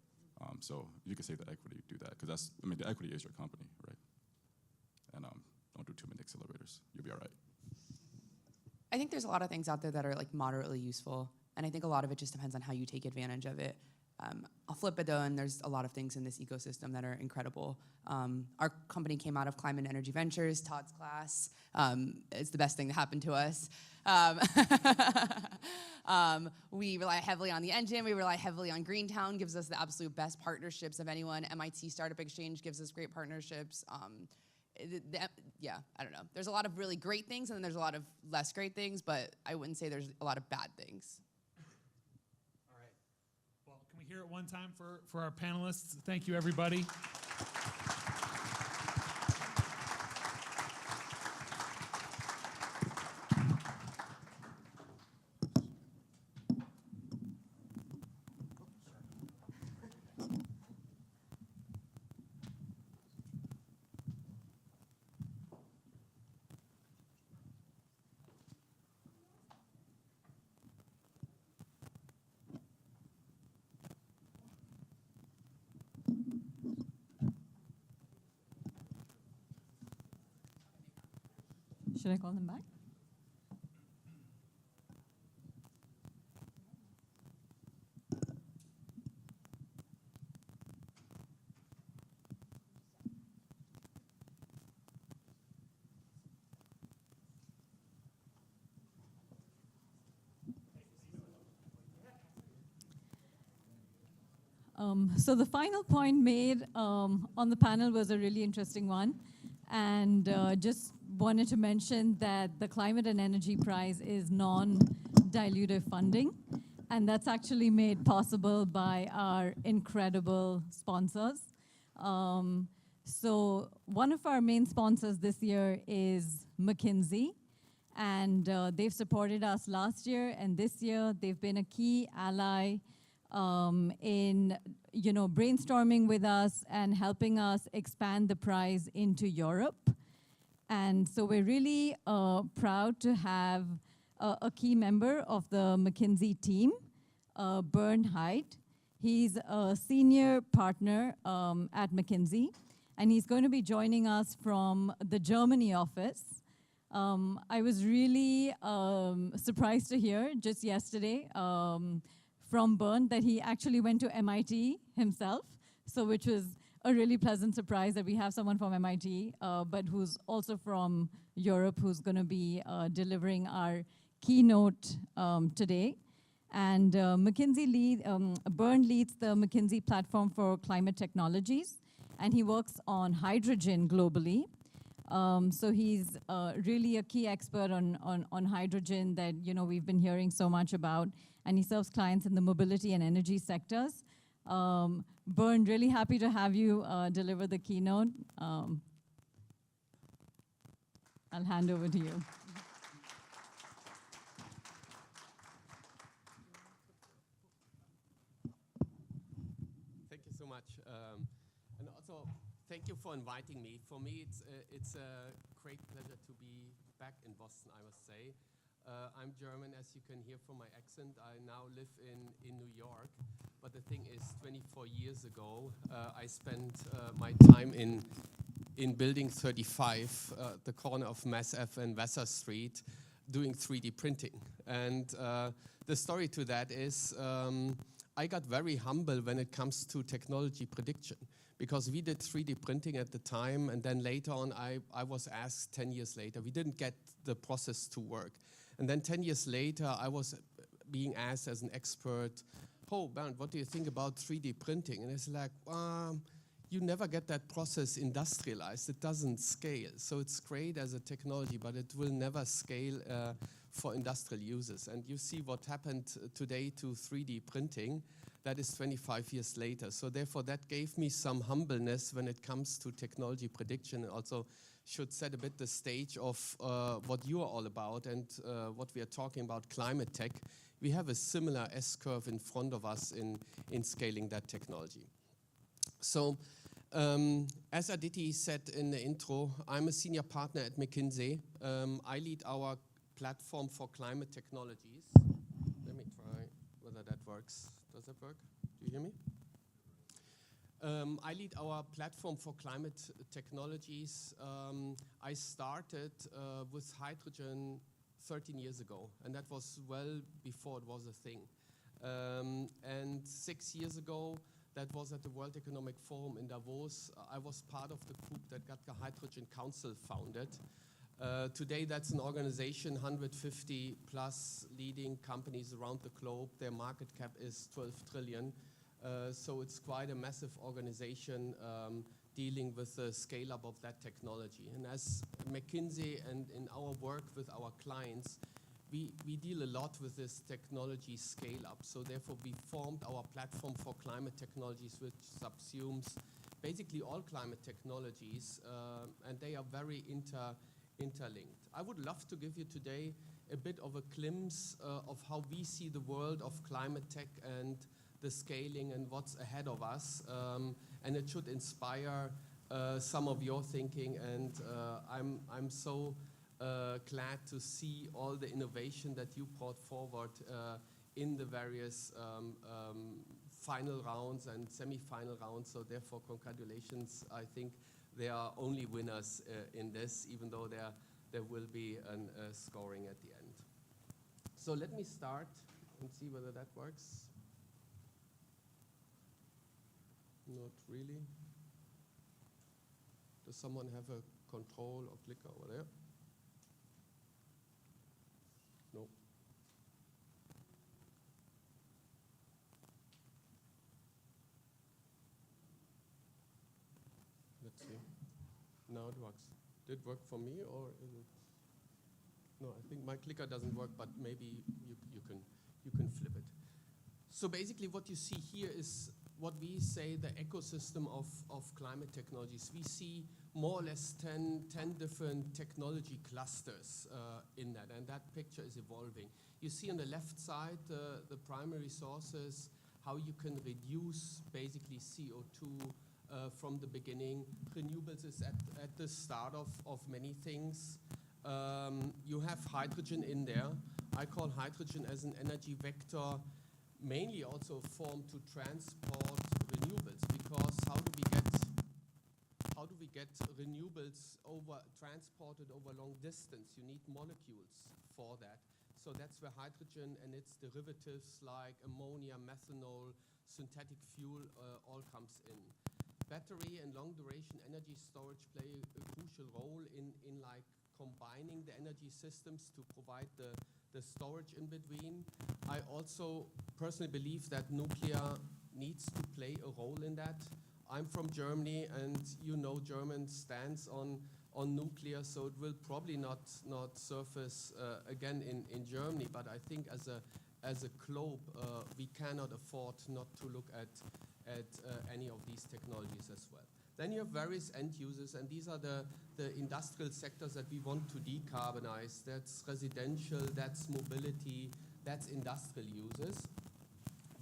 So you can save the equity, do that, because the equity is your company, right? And don't do too many accelerators. You'll be all right. I think there's a lot of things out there that are like moderately useful, and I think a lot of it just depends on how you take advantage of it. I'll flip it though, and there's a lot of things in this ecosystem that are incredible. Our company came out of Climate and Energy Ventures, Todd's class. It's the best thing that happened to us. We rely heavily on the engine. We rely heavily on Greentown, gives us the absolute best partnerships of anyone. MIT Startup Exchange gives us great partnerships. Yeah, I don't know. There's a lot of really great things, and then there's a lot of less great things, but I wouldn't say there's a lot of bad things. All right. Well, can we hear it one time for our panelists? Thank you, everybody. Should I call them back? So the final point made on the panel was a really interesting one. And just wanted to mention that the Climate and Energy Prize is non-dilutive funding. And that's actually made possible by our incredible sponsors. So one of our main sponsors this year is McKinsey. And they've supported us last year and this year. They've been a key ally in brainstorming with us and helping us expand the prize into Europe. And so we're really proud to have a key member of the McKinsey team, Bernd Heid. He's a senior partner at McKinsey, and he's going to be joining us from the Germany office. I was really surprised to hear just yesterday from Bernd that he actually went to MIT himself, so which was a really pleasant surprise that we have someone from MIT, but who's also from Europe, who's going to be delivering our keynote today. And Bernd leads the McKinsey platform for climate technologies, and he works on hydrogen globally. So he's really a key expert on hydrogen that we've been hearing so much about, and he serves clients in the mobility and energy sectors. Bernd, really happy to have you deliver the keynote. I'll I'll hand over to you. Thank you so much. And also, thank you for inviting me. For me, it's a great pleasure to be back in Boston, I must say. I'm German, as you can hear from my accent. I now live in New York. But the thing is, 24 years ago, I spent my time in Building 35, the corner of Mass Ave and Vassar Street, doing 3D printing. And the story to that is I got very humble when it comes to technology prediction, because we did 3D printing at the time, and then later on I was asked 10 years later, we didn't get the process to work. And then 10 years later, I was being asked as an expert, oh, Bernd, what do you think about 3D printing? And it's like, you never get that process industrialized. It doesn't scale. So it's great as a technology, but it will never scale for industrial users. And you see what happened today to 3D printing. That is 25 years later. So therefore, that gave me some humbleness when it comes to technology prediction, and also should set a bit the stage of what you are all about and what we are talking about, climate tech. We have a similar S-curve in front of us in scaling that technology. So, as Aditi said in the intro, I'm a senior partner at McKinsey. I lead our platform for climate technologies. Let me try whether that works. Does that work? Do you hear me? I lead our platform for climate technologies. I started with hydrogen 13 years ago, and that was well before it was a thing. And 6 years ago, that was at the World Economic Forum in Davos. I was part of the group that got the Hydrogen Council founded. Today, that's an organization, 150 plus leading companies around the globe. Their market cap is 12 trillion. So it's quite a massive organization dealing with the scale-up of that technology. And as McKinsey and in our work with our clients, we deal a lot with this technology scale-up. So therefore, we formed our platform for climate technologies, which subsumes basically all climate technologies, and they are very interlinked. I would love to give you today a bit of a glimpse of how we see the world of climate tech and the scaling and what's ahead of us, and it should inspire some of your thinking. And I'm so glad to see all the innovation that you brought forward in the various final rounds and semi-final rounds. So therefore, congratulations. I think there are only winners in this, even though there will be a scoring at the end. So let me start and see whether that works. Not really. Does someone have a control or clicker over there? No. Let's see. Now it works. Did it work for me, or is it? No, I think my clicker doesn't work, but maybe you can flip it. So basically what you see here is what we say the ecosystem of climate technologies. We see more or less 10 different technology clusters in that, and that picture is evolving. You see on the left side the primary sources, how you can reduce basically CO2 from the beginning. Renewables is at the start of many things. You have hydrogen in there. I call hydrogen as an energy vector, mainly also formed to transport renewables, because how do we get renewables transported over long distance? You need molecules for that. So that's where hydrogen and its derivatives like ammonia, methanol, synthetic fuel all comes in. Battery and long duration energy storage play a crucial role in like combining the energy systems to provide the storage in between. I also personally believe that nuclear needs to play a role in that. I'm from Germany, and you know German stance on nuclear, so it will probably not surface again in Germany. But I think as a globe, we cannot afford not to look at at any of these technologies as well. Then you have various end users, and these are the industrial sectors that we want to decarbonize. That's residential, that's mobility, that's industrial users.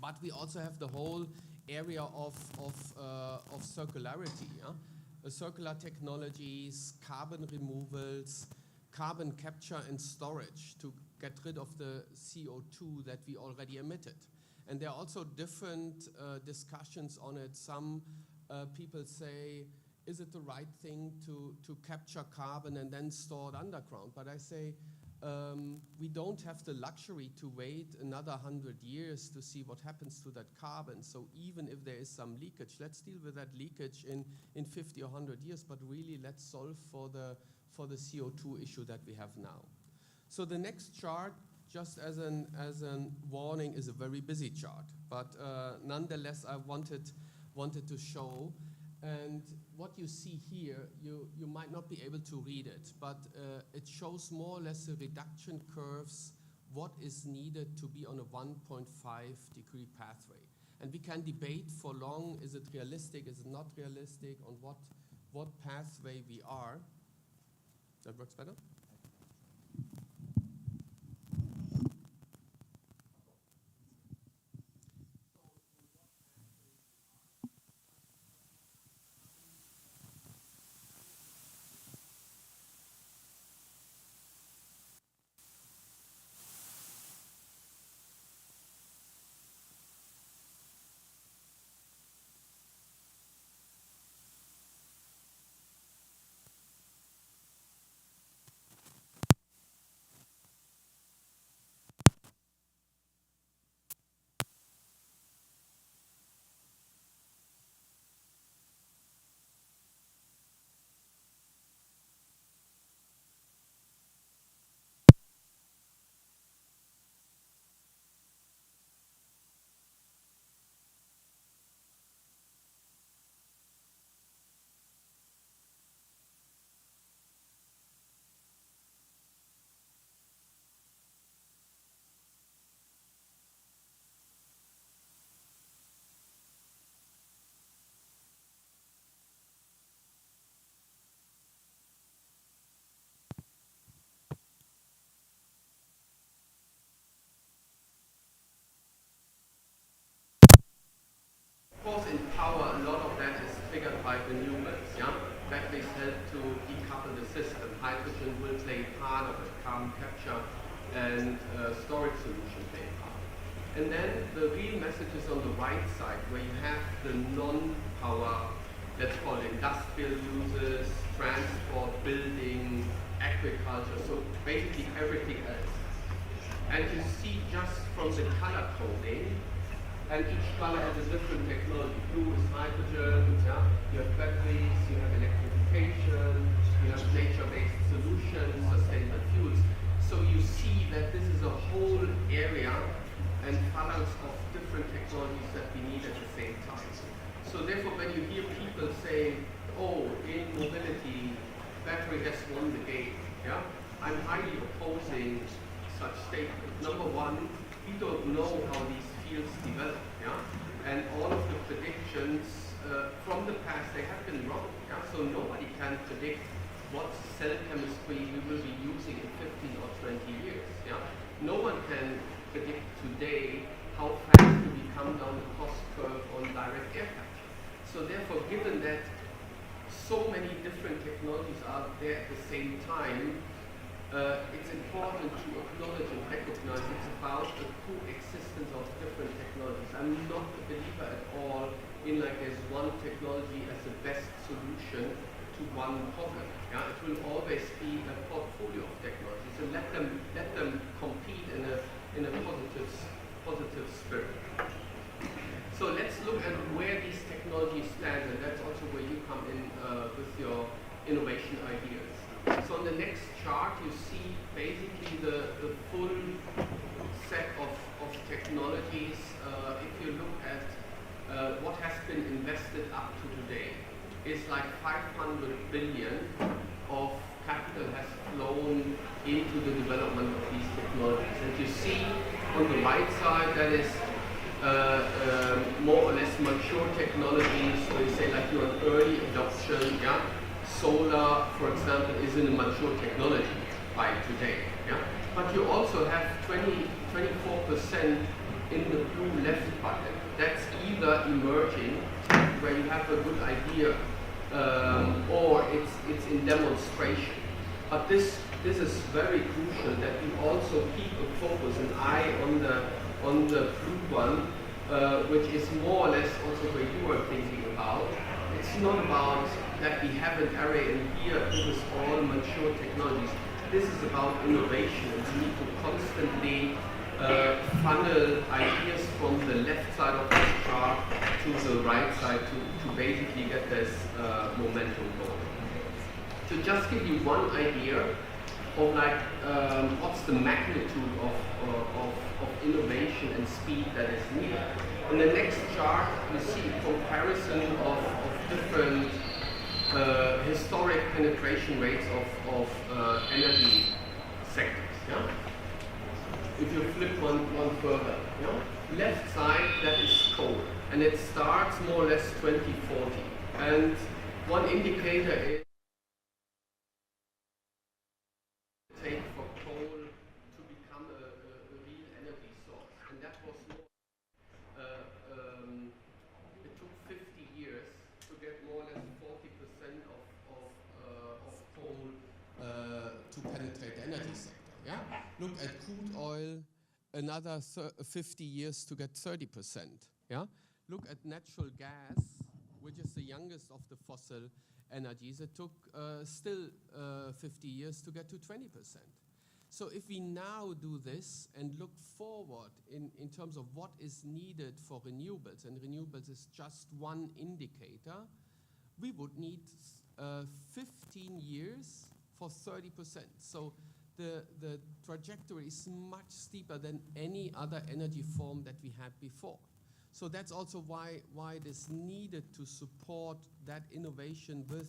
But we also have the whole area of circularity, circular technologies, carbon removals, carbon capture and storage to get rid of the CO2 that we already emitted. And there are also different discussions on it. Some people say, is it the right thing to capture carbon and then store it underground? But I say, we don't have the luxury to wait another 100 years to see what happens to that carbon. So even if there is some leakage, let's deal with that leakage in 50 or 100 years, but really let's solve for the CO2 issue that we have now. So the next chart, just as an warning, is a very busy chart, but nonetheless I wanted to show. And what you see here, you might not be able to read it, but it shows more or less the reduction curves, what is needed to be on a 1.5 degree pathway. And we can debate for long, is it realistic, is it not realistic, on what pathway we are. That works better? Of course, in power, a lot of that is triggered by renewables. Batteries help to decouple the system. Hydrogen will play a part of it. Carbon capture and storage solution play a part. And then the real message is on the right side, where you have the non-power, let's call it industrial users, transport, building, agriculture, so basically everything else. And you see just from the color coding, and each color has a different technology. Blue is hydrogen, you have batteries, you have electrification, you have nature-based solutions, sustainable fuels. So you see that this is a whole area and phalanx of different technologies that we need at the same time. So therefore, when you hear people saying, oh, in mobility, battery has won the game, I'm highly opposing such statements. Number one, we don't know how these fields develop, and all of the predictions from the past, they have been wrong, so nobody can predict what cell chemistry we will be using in 15 or 20 years, No one can predict today how fast do we come down the cost curve on direct air capture. So therefore, given that so many different technologies are there at the same time, it's important to acknowledge and recognize it's about the coexistence of different technologies. I'm not a believer at all in like there's one technology as the best solution to one problem. It will always be a portfolio of technologies. So let them compete in a positive spirit. So let's look at where these technologies stand, and that's also where you come in with your innovation ideas. So on the next chart, you see basically the full set of technologies. If you look at what has been invested up to today, it's like 500 billion of capital has flown into the development of these technologies. And you see on the right side, that is more or less mature technologies, so you say like you're an early adoption, yeah? Solar, for example, is in a mature technology by today, yeah? But you also have 24% in the blue left bucket. That's either emerging, where you have a good idea, or it's in demonstration. But this is very crucial that we also keep a focus, an eye on the blue one, which is more or less also where you are thinking about. It's not about that we have an array in here, this is all mature technologies. This is about innovation, and we need to constantly funnel ideas from the left side of this chart to the right side to basically get this momentum going. To just give you one idea of like what's the magnitude of innovation and speed that is needed. In the next chart, you see a comparison of different historic penetration rates of energy sectors. Yeah? If you flip one further, yeah? Left side, that is coal, and it starts more or less 2040. And one indicator is take for coal to become a real energy source, and that was more. It took 50 years to get more or less 40% of coal to penetrate the energy sector. Yeah? Look at crude oil, another 50 years to get 30%. Yeah? Look at natural gas, which is the youngest of the fossil energies. It took still 50 years to get to 20%. So if we now do this and look forward in terms of what is needed for renewables, and renewables is just one indicator, we would need 15 years for 30%. So the trajectory is much steeper than any other energy form that we had before. So that's also why it is needed to support that innovation with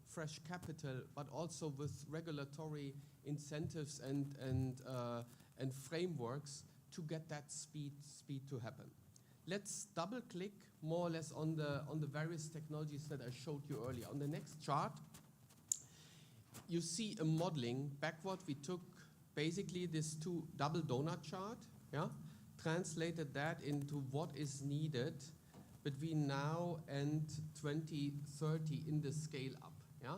fresh capital, but also with regulatory incentives and frameworks to get that speed to happen. Let's double click more or less on the various technologies that I showed you earlier. On the next chart, you see a modeling backward. We took basically this two double donut chart, yeah, translated that into what is needed between now and 2030 in the scale up, yeah.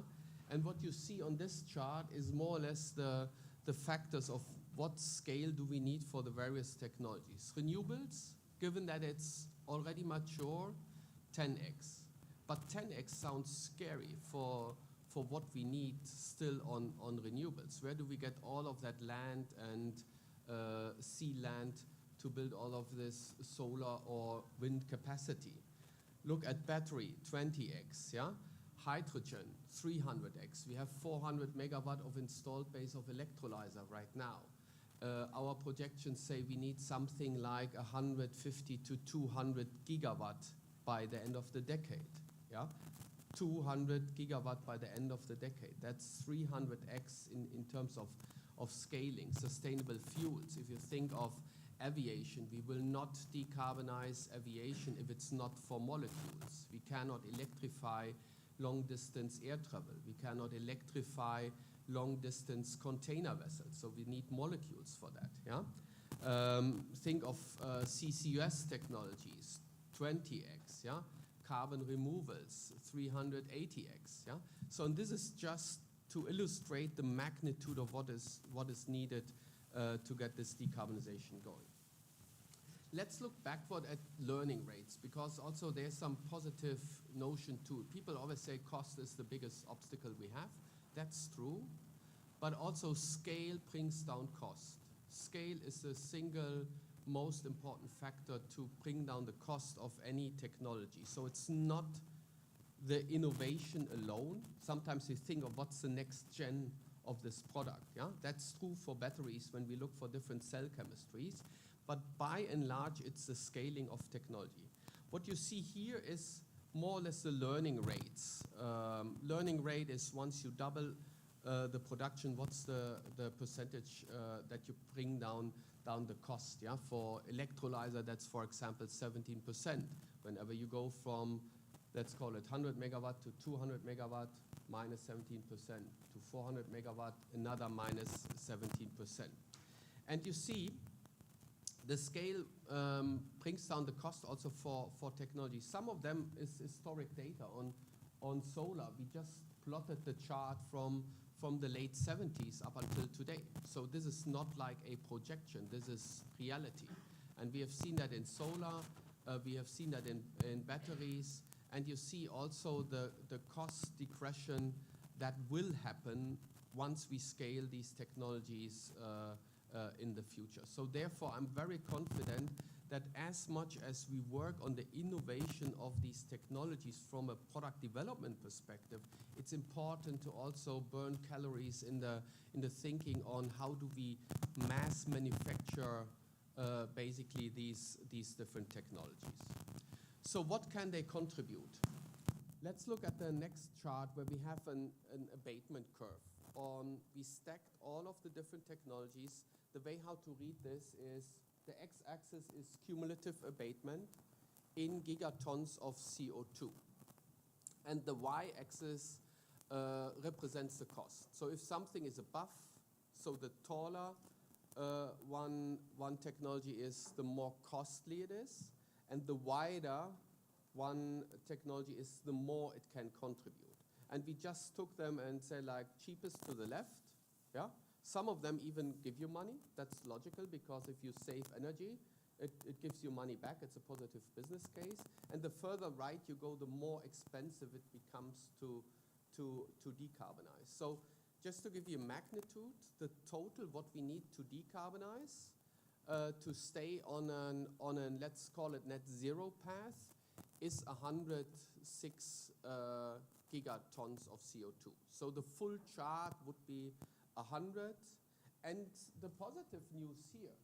And what you see on this chart is more or less the factors of what scale do we need for the various technologies. Renewables, given that it's already mature, 10x. But 10x sounds scary for what we need still on renewables. Where do we get all of that land and sea land to build all of this solar or wind capacity? Look at battery, 20x, yeah? Hydrogen, 300x. We have 400 megawatt of installed base of electrolyzer right now. Our projections say we need something like 150 to 200 gigawatt by the end of the decade, yeah? 200 gigawatt by the end of the decade. That's 300x in terms of scaling. Sustainable fuels, if you think of aviation, we will not decarbonize aviation if it's not for molecules. We cannot electrify long-distance air travel. We cannot electrify long-distance container vessels. So we need molecules for that, yeah? Think of CCUS technologies, 20x, yeah? Carbon removals, 380x, yeah? So and this is just to illustrate the magnitude of what is needed to get this decarbonization going. Let's look backward at learning rates, because also there's some positive notion too. People always say cost is the biggest obstacle we have. That's true, but also scale brings down cost. Scale is the single most important factor to bring down the cost of any technology. So it's not the innovation alone. Sometimes we think of what's the next gen of this product, yeah? That's true for batteries when we look for different cell chemistries, but by and large, it's the scaling of technology. What you see here is more or less the learning rates. Learning rate is once you double the production, what's the percentage that you bring down down the cost. Yeah, for electrolyzer, that's for example 17%. Whenever you go from, let's call it 100 megawatt to 200 megawatt, minus 17%, to 400 megawatt, another minus 17%. And you see, the scale brings down the cost also for technology. Some of them is historic data on solar. We just plotted the chart from the late 70s up until today. So this is not like a projection, this is reality. And we have seen that in solar, we have seen that in batteries, and you see also the cost decretion that will happen once we scale these technologies in the future. So therefore, I'm very confident that as much as we work on the innovation of these technologies from a product development perspective, it's important to also burn calories in the thinking on how do we mass manufacture basically these different technologies. So what can they contribute? Let's look at the next chart where we have an abatement curve. We stacked all of the different technologies. The way how to read this is the x-axis is cumulative abatement in gigatons of CO2. And the y-axis represents the cost. So if something is above, so the taller one technology is, the more costly it is. And the wider one technology is, the more it can contribute. And we just took them and said like cheapest to the left, yeah? Some of them even give you money. That's logical because if you save energy, it gives you money back. It's a positive business case. And the further right you go, the more expensive it becomes to decarbonize. So just to give you a magnitude, the total what we need to decarbonize to stay on an let's call it net zero path is 106 gigatons of CO2. So the full chart would be 100. And the positive news here,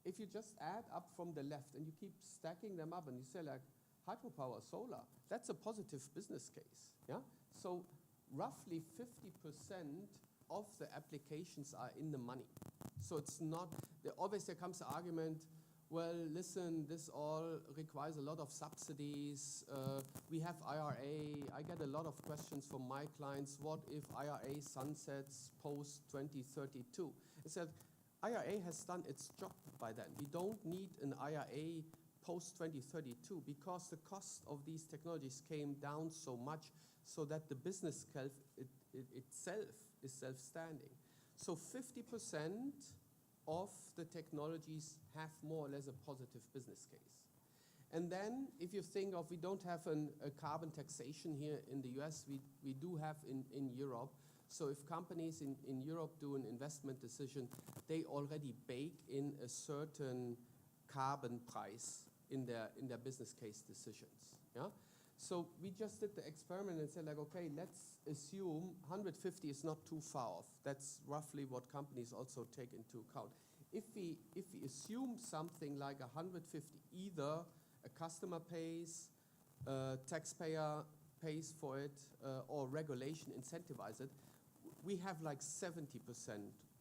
if you just add up from the left and you keep stacking them up and you say like hydropower, solar, that's a positive business case. Yeah? So roughly 50% of the applications are in the money. So it's not, always there comes the argument, well, listen, this all requires a lot of subsidies. We have IRA. I get a lot of questions from my clients. What if IRA sunsets post 2032? It's that IRA has done its job by then. We don't need an IRA post 2032 because the cost of these technologies came down so much so that the business itself is self-standing. So 50% of the technologies have more or less a positive business case. And then if you think of, we don't have a carbon taxation here in the US, we do have in Europe. So if companies in Europe do an investment decision, they already bake in a certain carbon price in their business case decisions. Yeah? So we just did the experiment and said like, okay, let's assume 150 is not too far off. That's roughly what companies also take into account. If we assume something like 150, either a customer pays, taxpayer pays for it, or regulation incentivizes it, we have like 70%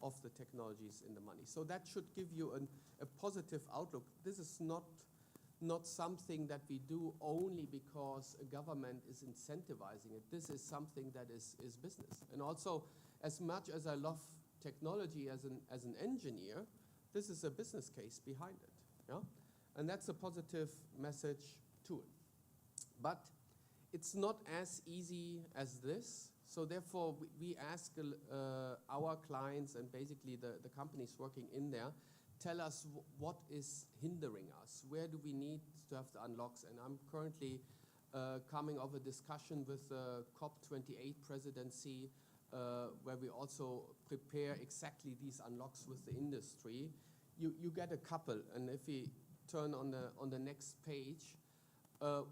of the technologies in the money. So that should give you a positive outlook. This is not something that we do only because a government is incentivizing it. This is something that is business. And also, as much as I love technology as an engineer, this is a business case behind it. Yeah? And that's a positive message to it. But it's not as easy as this. So therefore, we ask our clients and basically the companies working in there, tell us what is hindering us. Where do we need to have the unlocks? And I'm currently coming off a discussion with the COP28 presidency where we also prepare exactly these unlocks with the industry. You get a couple, and if we turn on the next page,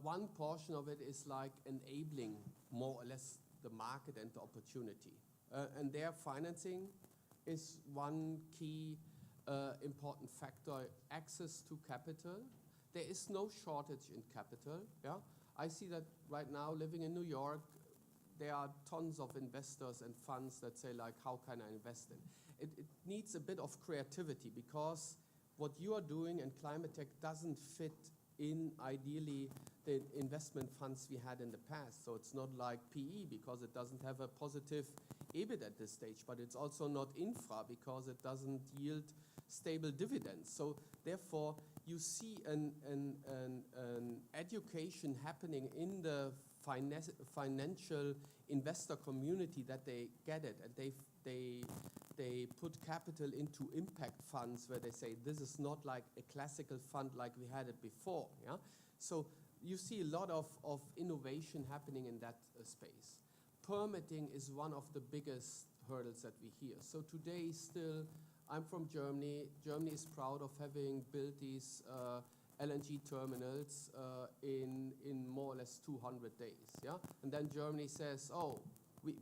one portion of it is like enabling more or less the market and the opportunity. And their financing is one key important factor, access to capital. There is no shortage in capital. Yeah? I see that right now living in New York, there are tons of investors and funds that say like, how can I invest in? It needs a bit of creativity because what you are doing in climate tech doesn't fit in ideally the investment funds we had in the past. So it's not like PE because it doesn't have a positive EBIT at this stage, but it's also not infra because it doesn't yield stable dividends. So therefore, you see an education happening in the financial investor community that they get it, and they put capital into impact funds where they say this is not like a classical fund like we had it before. Yeah? So you see a lot of innovation happening in that space. Permitting is one of the biggest hurdles that we hear. So today still, I'm from Germany. Germany is proud of having built these LNG terminals in more or less 200 days. Yeah? And then Germany says, oh,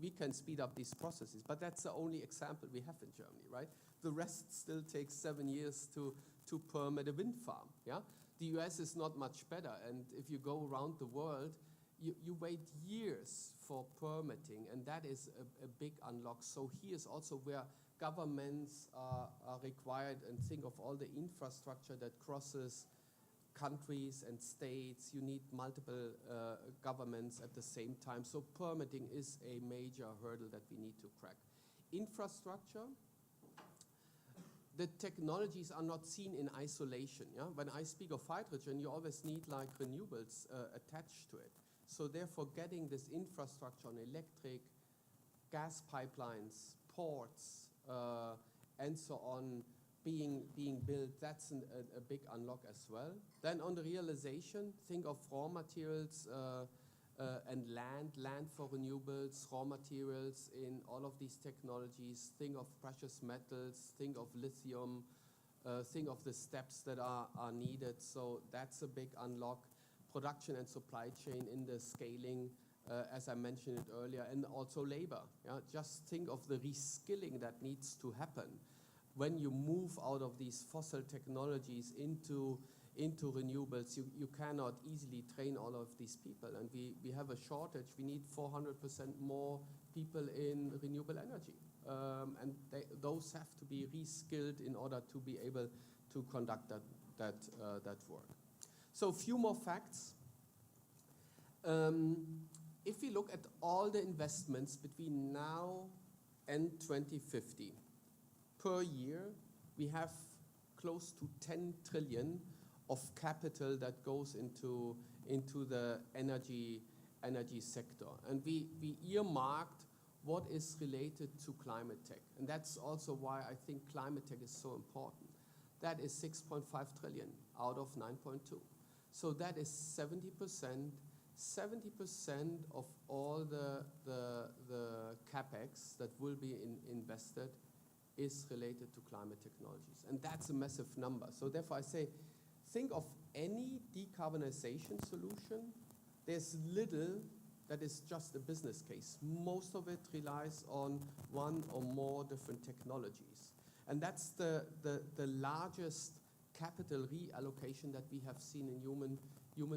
we can speed up these processes. But that's the only example we have in Germany, right? The rest still takes 7 years to permit a wind farm. Yeah? The US is not much better. And if you go around the world, you wait years for permitting, and that is a big unlock. So here's also where governments are required, and think of all the infrastructure that crosses countries and states. You need multiple governments at the same time. So permitting is a major hurdle that we need to crack. Infrastructure, the technologies are not seen in isolation. Yeah? When I speak of hydrogen, you always need like renewables attached to it. So therefore getting this infrastructure on electric, gas pipelines, ports, and so on, being built, that's a big unlock as well. Then on the realization, think of raw materials and land for renewables, raw materials in all of these technologies. Think of precious metals, think of lithium, think of the steps that are needed. So that's a big unlock. Production and supply chain in the scaling, as I mentioned it earlier, and also labor. Yeah? Just think of the reskilling that needs to happen when you move out of these fossil technologies into renewables. You cannot easily train all of these people, and we have a shortage. We need 400% more people in renewable energy, and those have to be reskilled in order to be able to conduct that work. So a few more facts. If we look at all the investments between now and 2050, per year, we have close to 10 trillion of capital that goes into the energy sector. And we earmarked what is related to climate tech. And that's also why I think climate tech is so important. That is 6.5 trillion out of 9.2. So that is 70% of all the CapEx that will be invested is related to climate technologies. And that's a massive number. So therefore I say, think of any decarbonization solution. There's little that is just a business case. Most of it relies on one or more different technologies. And that's the largest capital reallocation that we have seen in human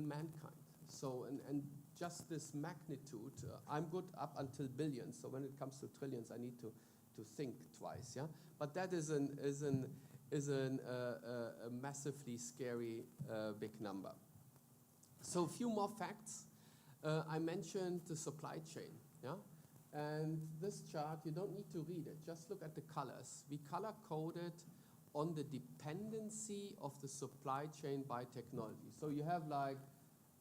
mankind. So, and just this magnitude, I'm good up until billions, so when it comes to trillions, I need to think twice, yeah? But that is a massively scary big number. So a few more facts. I mentioned the supply chain, yeah? And this chart, you don't need to read it, just look at the colors. We color-coded on the dependency of the supply chain by technology. So you have like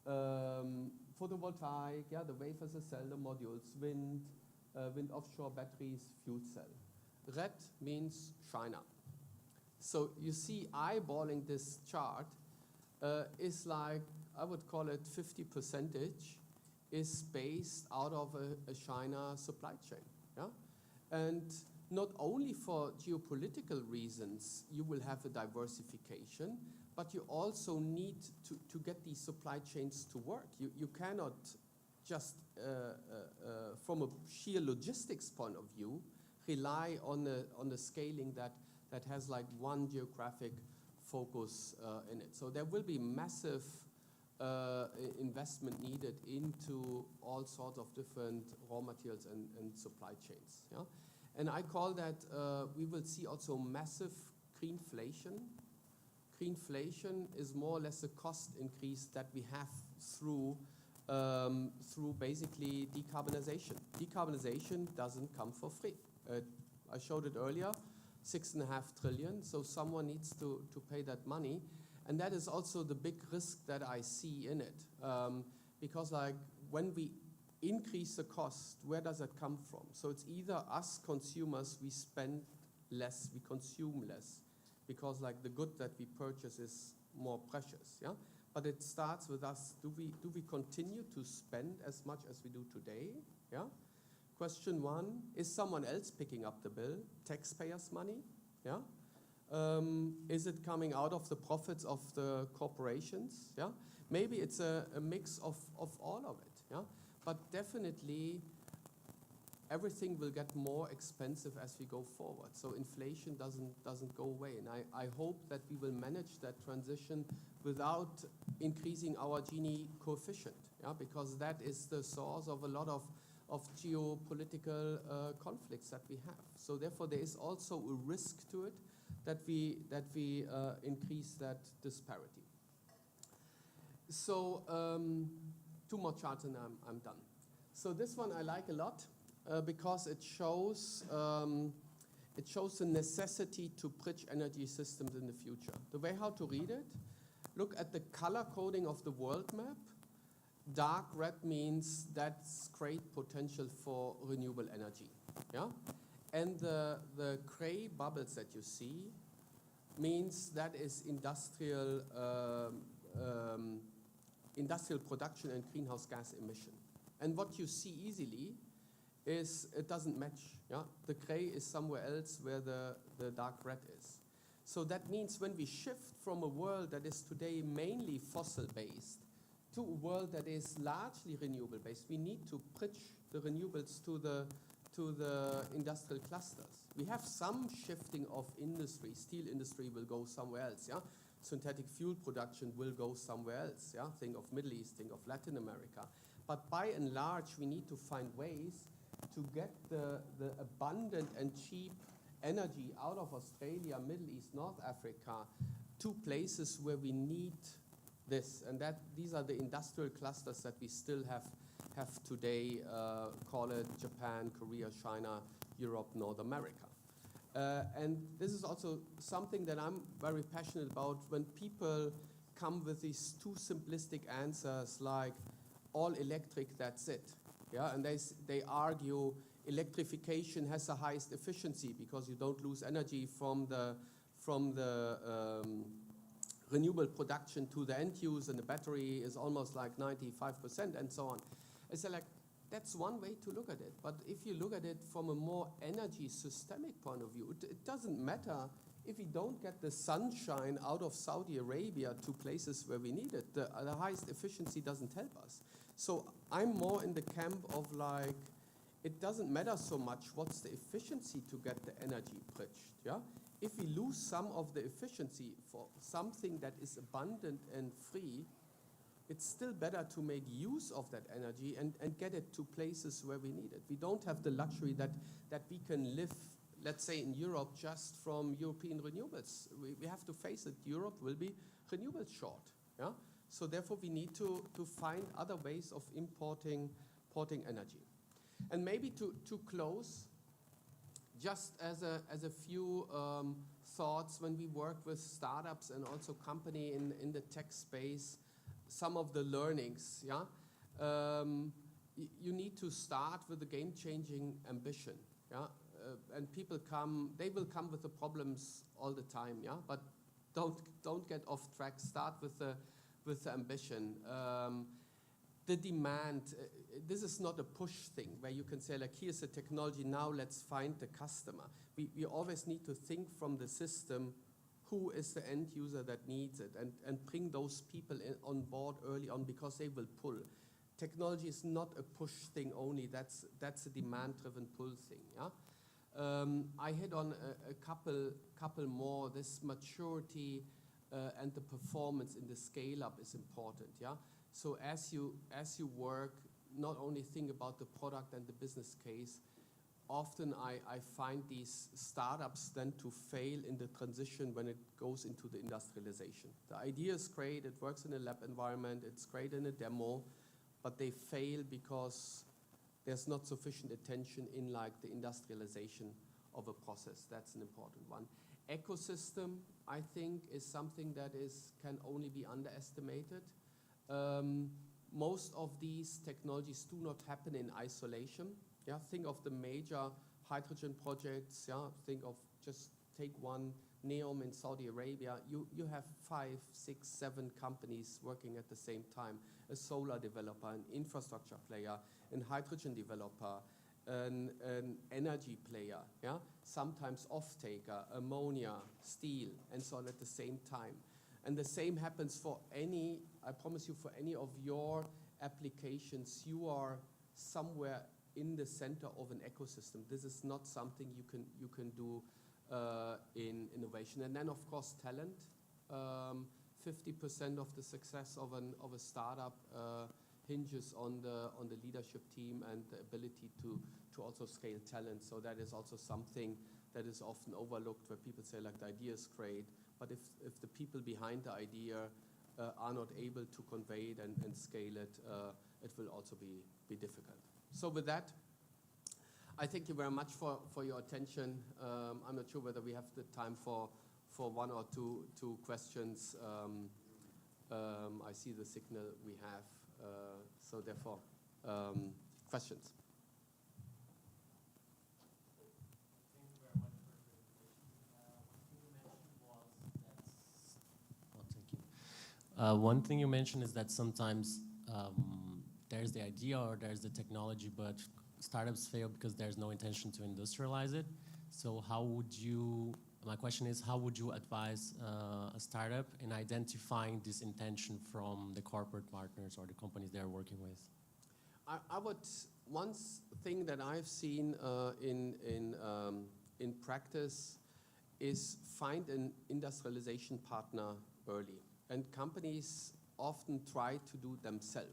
photovoltaic, yeah, the wafers, the cell, the modules, wind offshore batteries, fuel cell. Red means China. So you see eyeballing this chart is like, I would call it 50% is based out of a China supply chain. Yeah? And not only for geopolitical reasons, you will have a diversification, but you also need to get these supply chains to work. You cannot just, from a sheer logistics point of view, rely on the scaling that has like one geographic focus in it. So there will be massive investment needed into all sorts of different raw materials and supply chains. Yeah? And I call that, we will see also massive greenflation greenflation is more or less a cost increase that we have through basically decarbonization. Decarbonization doesn't come for free. I showed it earlier, 6.5 trillion, so someone needs to pay that money. And that is also the big risk that I see in it. Because like when we increase the cost, where does it come from? So it's either us consumers, we spend less, we consume less, because like the good that we purchase is more precious, yeah? But it starts with us, do we continue to spend as much as we do today, yeah? Question one, is someone else picking up the bill? Taxpayers' money, yeah? Is it coming out of the profits of the corporations, yeah? Maybe it's a mix of all of it, yeah? But definitely, everything will get more expensive as we go forward. So inflation doesn't go away. And I hope that we will manage that transition without increasing our Gini coefficient, yeah? Because that is the source of a lot of geopolitical conflicts that we have. So therefore, there is also a risk to it that we increase that disparity. So 2 more charts and I'm done. So this one I like a lot. Because it shows the necessity to bridge energy systems in the future. The way how to read it, look at the color coding of the world map. Dark red means that's great potential for renewable energy, yeah? And the gray bubbles that you see means that is industrial production and greenhouse gas emission. And what you see easily is it doesn't match, yeah? The gray is somewhere else where the dark red is. So that means when we shift from a world that is today mainly fossil-based to a world that is largely renewable-based, we need to bridge the renewables to the industrial clusters. We have some shifting of industry. Steel industry will go somewhere else, yeah? Synthetic fuel production will go somewhere else, yeah? Think of Middle East, think of Latin America. But by and large, we need to find ways to get the abundant and cheap energy out of Australia, Middle East, North Africa, to places where we need this. And these are the industrial clusters that we still have today, call it Japan, Korea, China, Europe, North America. And this is also something that I'm very passionate about when people come with these too simplistic answers like all electric, that's it. Yeah, and they argue electrification has the highest efficiency because you don't lose energy from the renewable production to the end use, and the battery is almost like 95% and so on. It's like, that's one way to look at it. But if you look at it from a more energy systemic point of view, it doesn't matter if we don't get the sunshine out of Saudi Arabia to places where we need it. The highest efficiency doesn't help us. So I'm more in the camp of like, it doesn't matter so much what's the efficiency to get the energy bridged, yeah? If we lose some of the efficiency for something that is abundant and free, it's still better to make use of that energy and get it to places where we need it. We don't have the luxury that we can live, let's say in Europe, just from European renewables. We have to face it, Europe will be renewables short, yeah? So therefore, we need to find other ways of importing energy. And maybe to close, just as a few thoughts when we work with startups and also company in the tech space, some of the learnings, yeah? You need to start with a game-changing ambition, yeah? And people they will come with the problems all the time, yeah? But don't get off track. Start with the ambition. The demand, this is not a push thing where you can say like, here's the technology, now let's find the customer. We always need to think from the system, who is the end user that needs it, and bring those people on board early on because they will pull. Technology is not a push thing only, that's a demand-driven pull thing, yeah? I hit on a couple more. This maturity and the performance in the scale-up is important, yeah? So as you work, not only think about the product and the business case, often I find these startups tend to fail in the transition when it goes into the industrialization. The idea is great, it works in a lab environment, it's great in a demo, but they fail because there's not sufficient attention in like the industrialization of a process. That's an important one. Ecosystem, I think, is something that can only be underestimated. Most of these technologies do not happen in isolation. Yeah, think of the major hydrogen projects. Yeah, think of just take one, NEOM in Saudi Arabia. You have 5, 6, 7 companies working at the same time. A solar developer, an infrastructure player, an hydrogen developer, an energy player, yeah? Sometimes off-taker, ammonia, steel, and so on at the same time. And the same happens for any, I promise you, for any of your applications, you are somewhere in the center of an ecosystem. This is not something you can do in innovation. And then, of course, talent. 50% of the success of a startup hinges on the leadership team and the ability to also scale talent. So that is also something that is often overlooked, where people say, like, the idea is great, but if the people behind the idea are not able to convey it and scale it, it will also be difficult. So with that, I thank you very much for your attention. I'm not sure whether we have the time for one or two questions. I see the signal we have, so therefore, questions. One thing you mentioned is that sometimes there's the idea or there's the technology, but startups fail because there's no intention to industrialize it. So how would you, my question is, how would you advise a startup in identifying this intention from the corporate partners or the companies they're working with? I would, one thing that I've seen in practice is find an industrialization partner early. And companies often try to do themselves,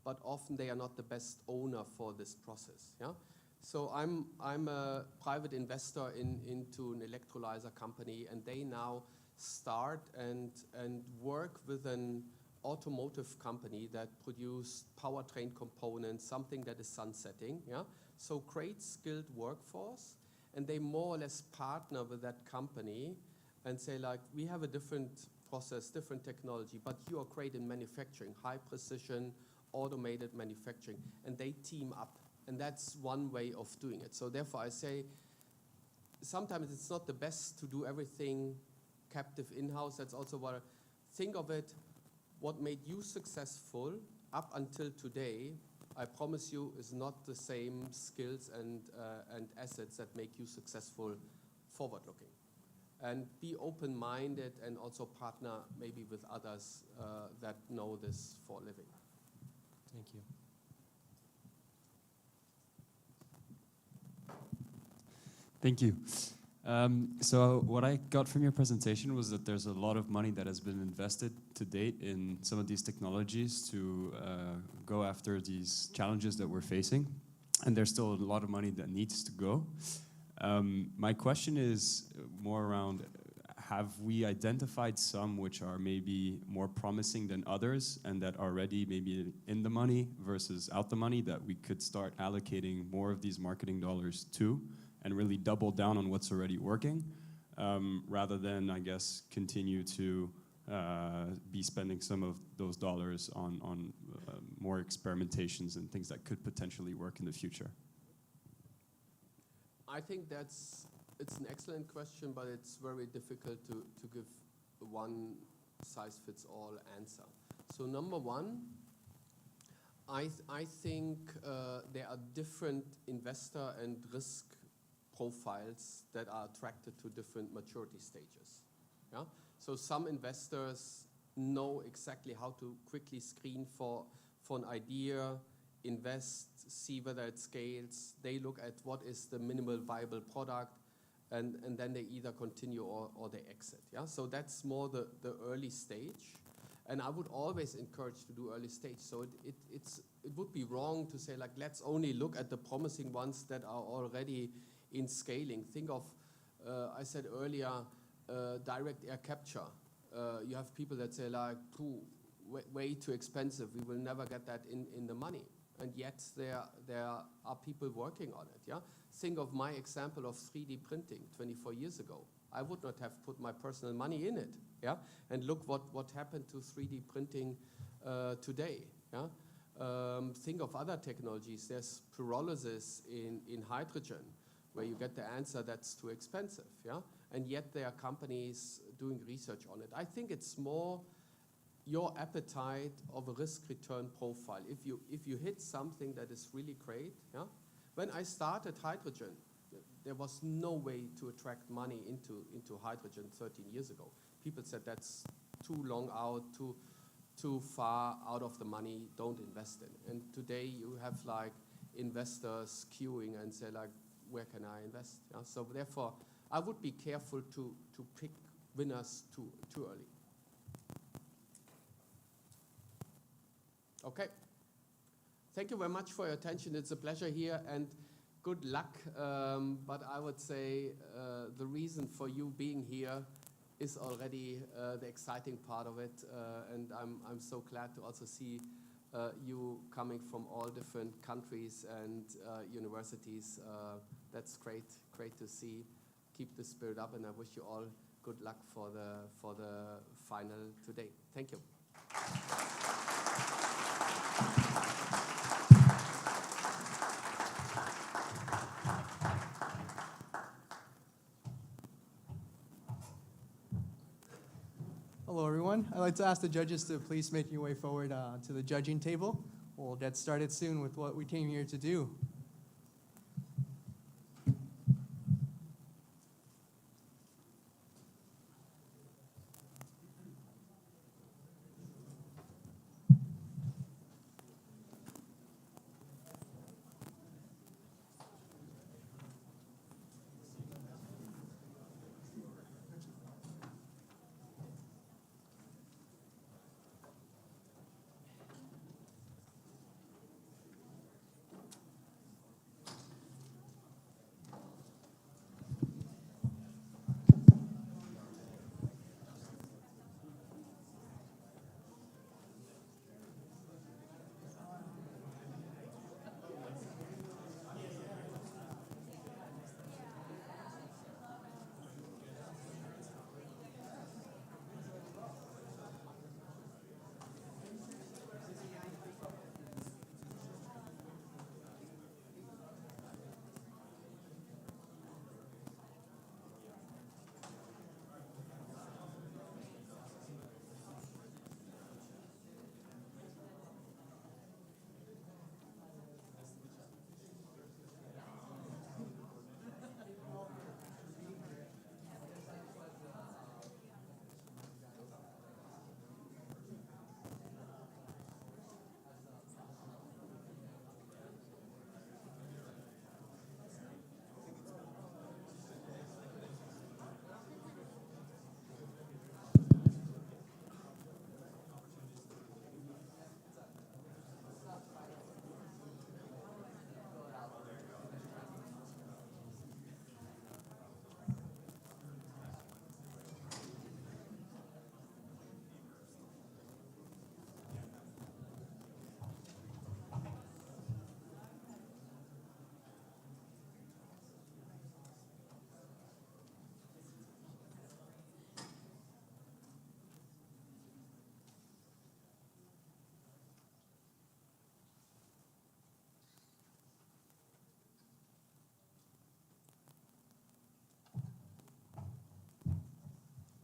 but often they are not the best owner for this process. Yeah? So I'm a private investor into an electrolyzer company, and they now start and work with an automotive company that produce powertrain components, something that is sunsetting. Yeah? So great skilled workforce, and they more or less partner with that company and say, like, we have a different process, different technology, but you are great in manufacturing, high precision, automated manufacturing, and they team up. And that's one way of doing it. So therefore I say, sometimes it's not the best to do everything captive in-house. That's also what I think of it. What made you successful up until today, I promise you, is not the same skills and assets that make you successful forward-looking. And be open-minded and also partner maybe with others that know this for a living. Thank you. Thank you. So what I got from your presentation was that there's a lot of money that has been invested to date in some of these technologies to go after these challenges that we're facing. And there's still a lot of money that needs to go. My question is more around, have we identified some which are maybe more promising than others and that are already maybe in the money versus out the money that we could start allocating more of these marketing dollars to and really double down on what's already working, rather than, I guess, continue to be spending some of those dollars on more experimentations and things that could potentially work in the future? I think it's an excellent question, but it's very difficult to give a one-size-fits-all answer. So number one, I think there are different investor and risk profiles that are attracted to different maturity stages. Yeah? So some investors know exactly how to quickly screen for an idea, invest, see whether it scales. They look at what is the minimal viable product, and then they either continue or they exit. Yeah? So that's more the early stage. And I would always encourage to do early stage. So it would be wrong to say, like, let's only look at the promising ones that are already in scaling. Think of, I said earlier, direct air capture. You have people that say, like, way too expensive. We will never get that in the money. And yet there are people working on it. Yeah. Think of my example of 3D printing 24 years ago. I would not have put my personal money in it. Yeah. And look what happened to 3D printing today. Yeah. Think of other technologies. There's pyrolysis in hydrogen, where you get the answer that's too expensive. Yeah. And yet there are companies doing research on it. I think it's more your appetite of a risk-return profile. If you hit something that is really great, yeah. When I started hydrogen, there was no way to attract money into hydrogen 13 years ago. People said that's too long out, too far out of the money, don't invest in. And today you have like investors queuing and say like, where can I invest? Yeah? So therefore, I would be careful to pick winners too early. Okay. Thank you very much for your attention. It's a pleasure here and good luck. But I would say the reason for you being here is already the exciting part of it. And I'm so glad to also see you coming from all different countries and universities. That's great to see. Keep the spirit up, and I wish you all good luck for the final today. Thank you. Hello, everyone. I'd like to ask the judges to please make your way forward to the judging table. We'll get started soon with what we came here to do.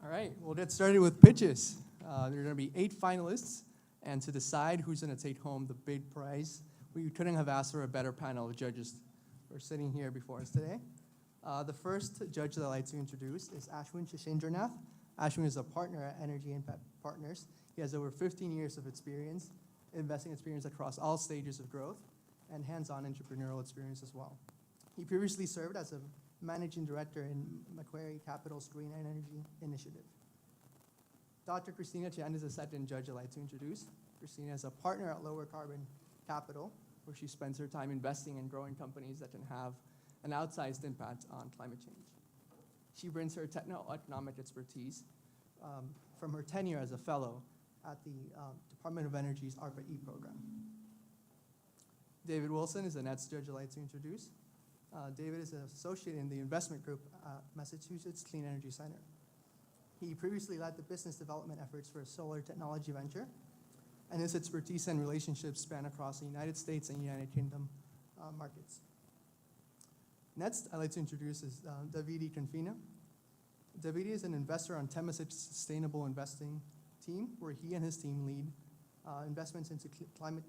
All right, we'll get started with pitches. There are going to be 8 finalists, and to decide who's going to take home the big prize, we couldn't have asked for a better panel of judges who are sitting here before us today. The first judge that I'd like to introduce is Ashwin Shishendranath. Ashwin is a partner at Energy Impact Partners. He has over 15 years of experience, investing experience across all stages of growth, and hands-on entrepreneurial experience as well. He previously served as a managing director in Macquarie Capital's Green Energy Initiative. Dr. Christina Chan is the second judge I'd like to introduce. Christina is a partner at Lower Carbon Capital, where she spends her time investing in growing companies that can have an outsized impact on climate change. She brings her techno-economic expertise from her tenure as a fellow at the Department of Energy's ARPA-E program. David Wilson is the next judge I'd like to introduce. David is an associate in the investment group at Massachusetts Clean Energy Center. He previously led the business development efforts for a solar technology venture, and his expertise and relationships span across the United States and United Kingdom markets. Next, I'd like to introduce is Davide Confina. Davide is an investor on Temasek's sustainable investing team, where he and his team lead investments into climate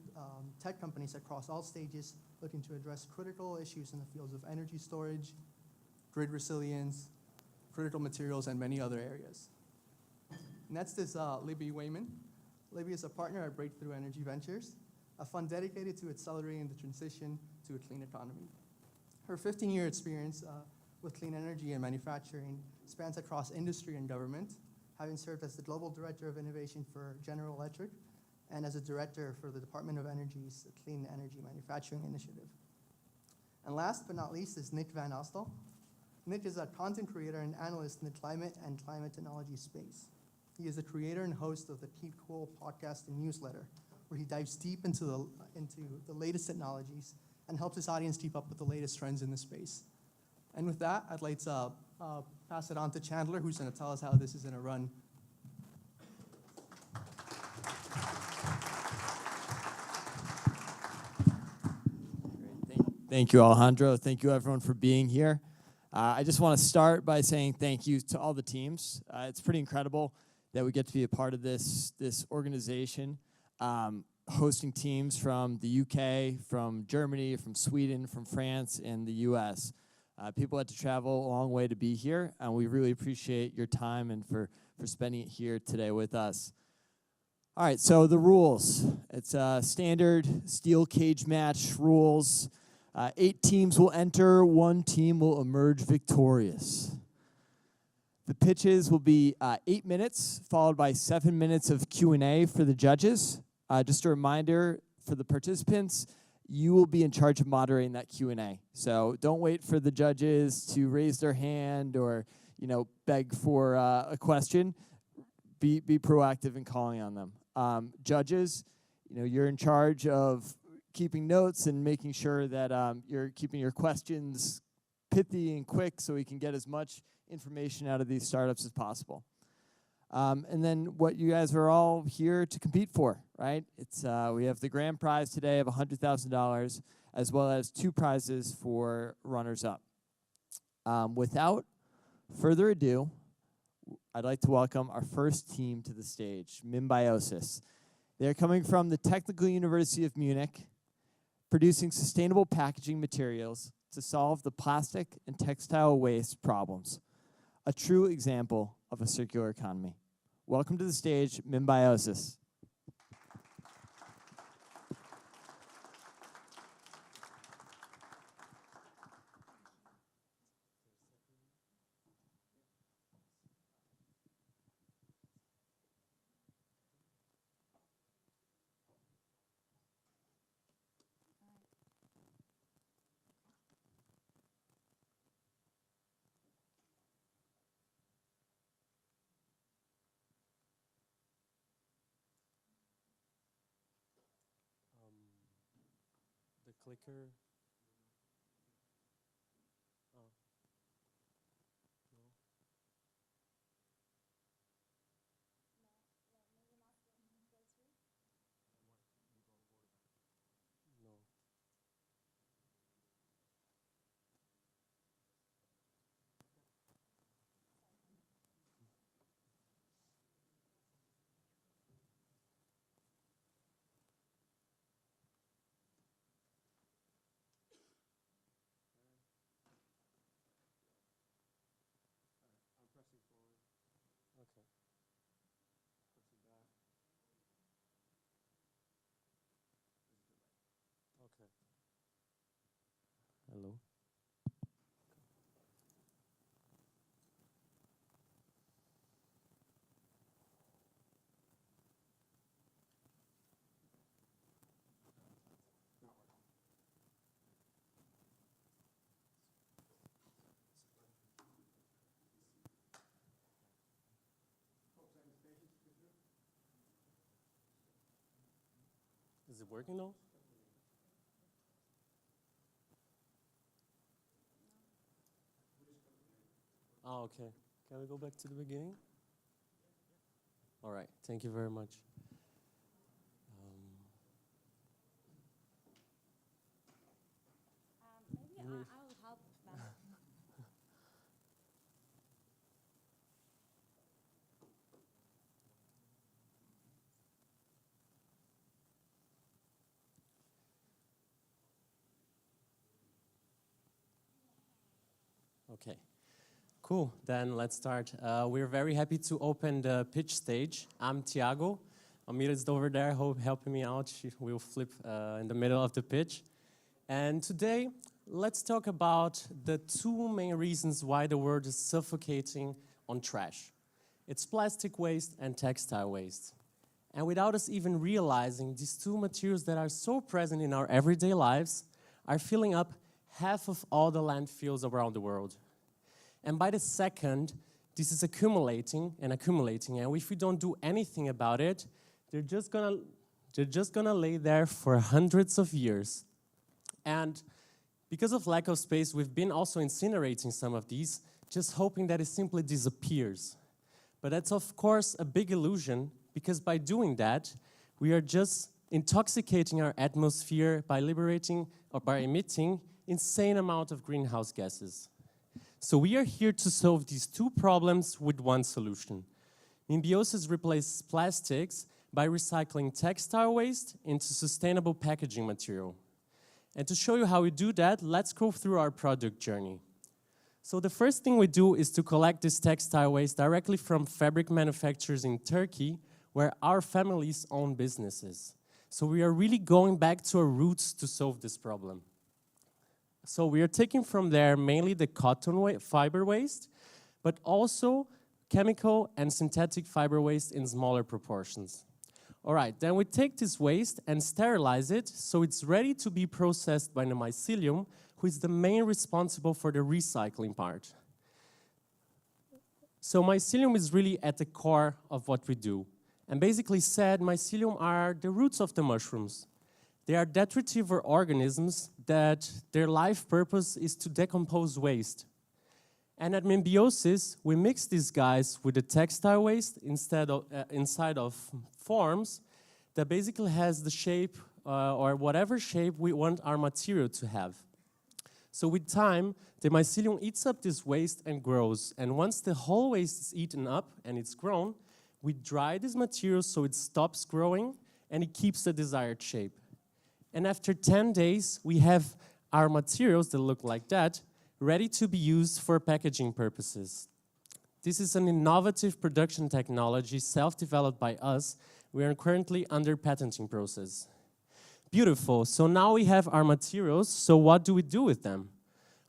tech companies across all stages, looking to address critical issues in the fields of energy storage, grid resilience, critical materials, and many other areas. Next is Libby Wayman. Libby is a partner at Breakthrough Energy Ventures, a fund dedicated to accelerating the transition to a clean economy. Her 15-year experience with clean energy and manufacturing spans across industry and government, having served as the Global Director of Innovation for General Electric and as a director for the Department of Energy's Clean Energy Manufacturing Initiative. And last but not least is Nick Van Ostel. Nick is a content creator and analyst in the climate and climate technology space. He is the creator and host of the Keep Cool podcast and newsletter, where he dives deep into the latest technologies and helps his audience keep up with the latest trends in the space. And with that, I'd like to pass it on to Chandler, who's going to tell us how this is going to run. Thank you, Alejandro. Thank you, everyone, for being here. I just want to start by saying thank you to all the teams. It's pretty incredible that we get to be a part of this organization, hosting teams from the UK, from Germany, from Sweden, from France, and the US. People had to travel a long way to be here, and we really appreciate your time and for spending it here today with us. All right, so the rules. It's standard steel cage match rules. 8 teams will enter, 1 team will emerge victorious. The pitches will be 8 minutes, followed by 7 minutes of Q&A for the judges. Just a reminder for the participants, you will be in charge of moderating that Q&A. So don't wait for the judges to raise their hand or beg for a question. Be proactive in calling on them. Judges, you're in charge of keeping notes and making sure that you're keeping your questions pithy and quick so we can get as much information out of these startups as possible. And then what you guys are all here to compete for, right? It's we have the grand prize today of $100,000 as well as 2 prizes for runners-up. Without further ado, I'd like to welcome our first team to the stage, Mimbiosis. They're coming from the Technical University of Munich, producing sustainable packaging materials to solve the plastic and textile waste problems. A true example of a circular economy. Welcome to the stage, Mimbiosis. The clicker. Oh. No. No. Is it working now? Oh, okay. Can we go back to the beginning? All right. Thank you very much. Maybe I will help them. Okay. Cool, then let's start. We're very happy to open the pitch stage. I'm Thiago. Amira is over there helping me out. She will flip in the middle of the pitch. And today, let's talk about the two main reasons why the world is suffocating on trash. It's plastic waste and textile waste. And without us even realizing, these two materials that are so present in our everyday lives are filling up half of all the landfills around the world. And by the second, this is accumulating, and if we don't do anything about it, they're just gonna lay there for hundreds of years. And because of lack of space, we've been also incinerating some of these, just hoping that it simply disappears. But that's of course a big illusion, because by doing that, we are just intoxicating our atmosphere by liberating or by emitting insane amount of greenhouse gases. So we are here to solve these two problems with one solution. Mimbiosis replaces plastics by recycling textile waste into sustainable packaging material. And to show you how we do that, let's go through our product journey. So the first thing we do is to collect this textile waste directly from fabric manufacturers in Turkey, where our families own businesses. So we are really going back to our roots to solve this problem. So we are taking from there mainly the cotton fiber waste, but also chemical and synthetic fiber waste in smaller proportions. All right, then we take this waste and sterilize it so it's ready to be processed by the mycelium, who is the main responsible for the recycling part. So mycelium is really at the core of what we do. And basically said, mycelium are the roots of the mushrooms. They are detritive organisms that their life purpose is to decompose waste. And at Mimbiosis, we mix these guys with the textile waste inside of forms that basically has the shape or whatever shape we want our material to have. So with time, the mycelium eats up this waste and grows. And once the whole waste is eaten up and it's grown, we dry this material so it stops growing and it keeps the desired shape. And after 10 days, we have our materials that look like that, ready to be used for packaging purposes. This is an innovative production technology self-developed by us. We are currently under patenting process. Beautiful, so now we have our materials, so what do we do with them?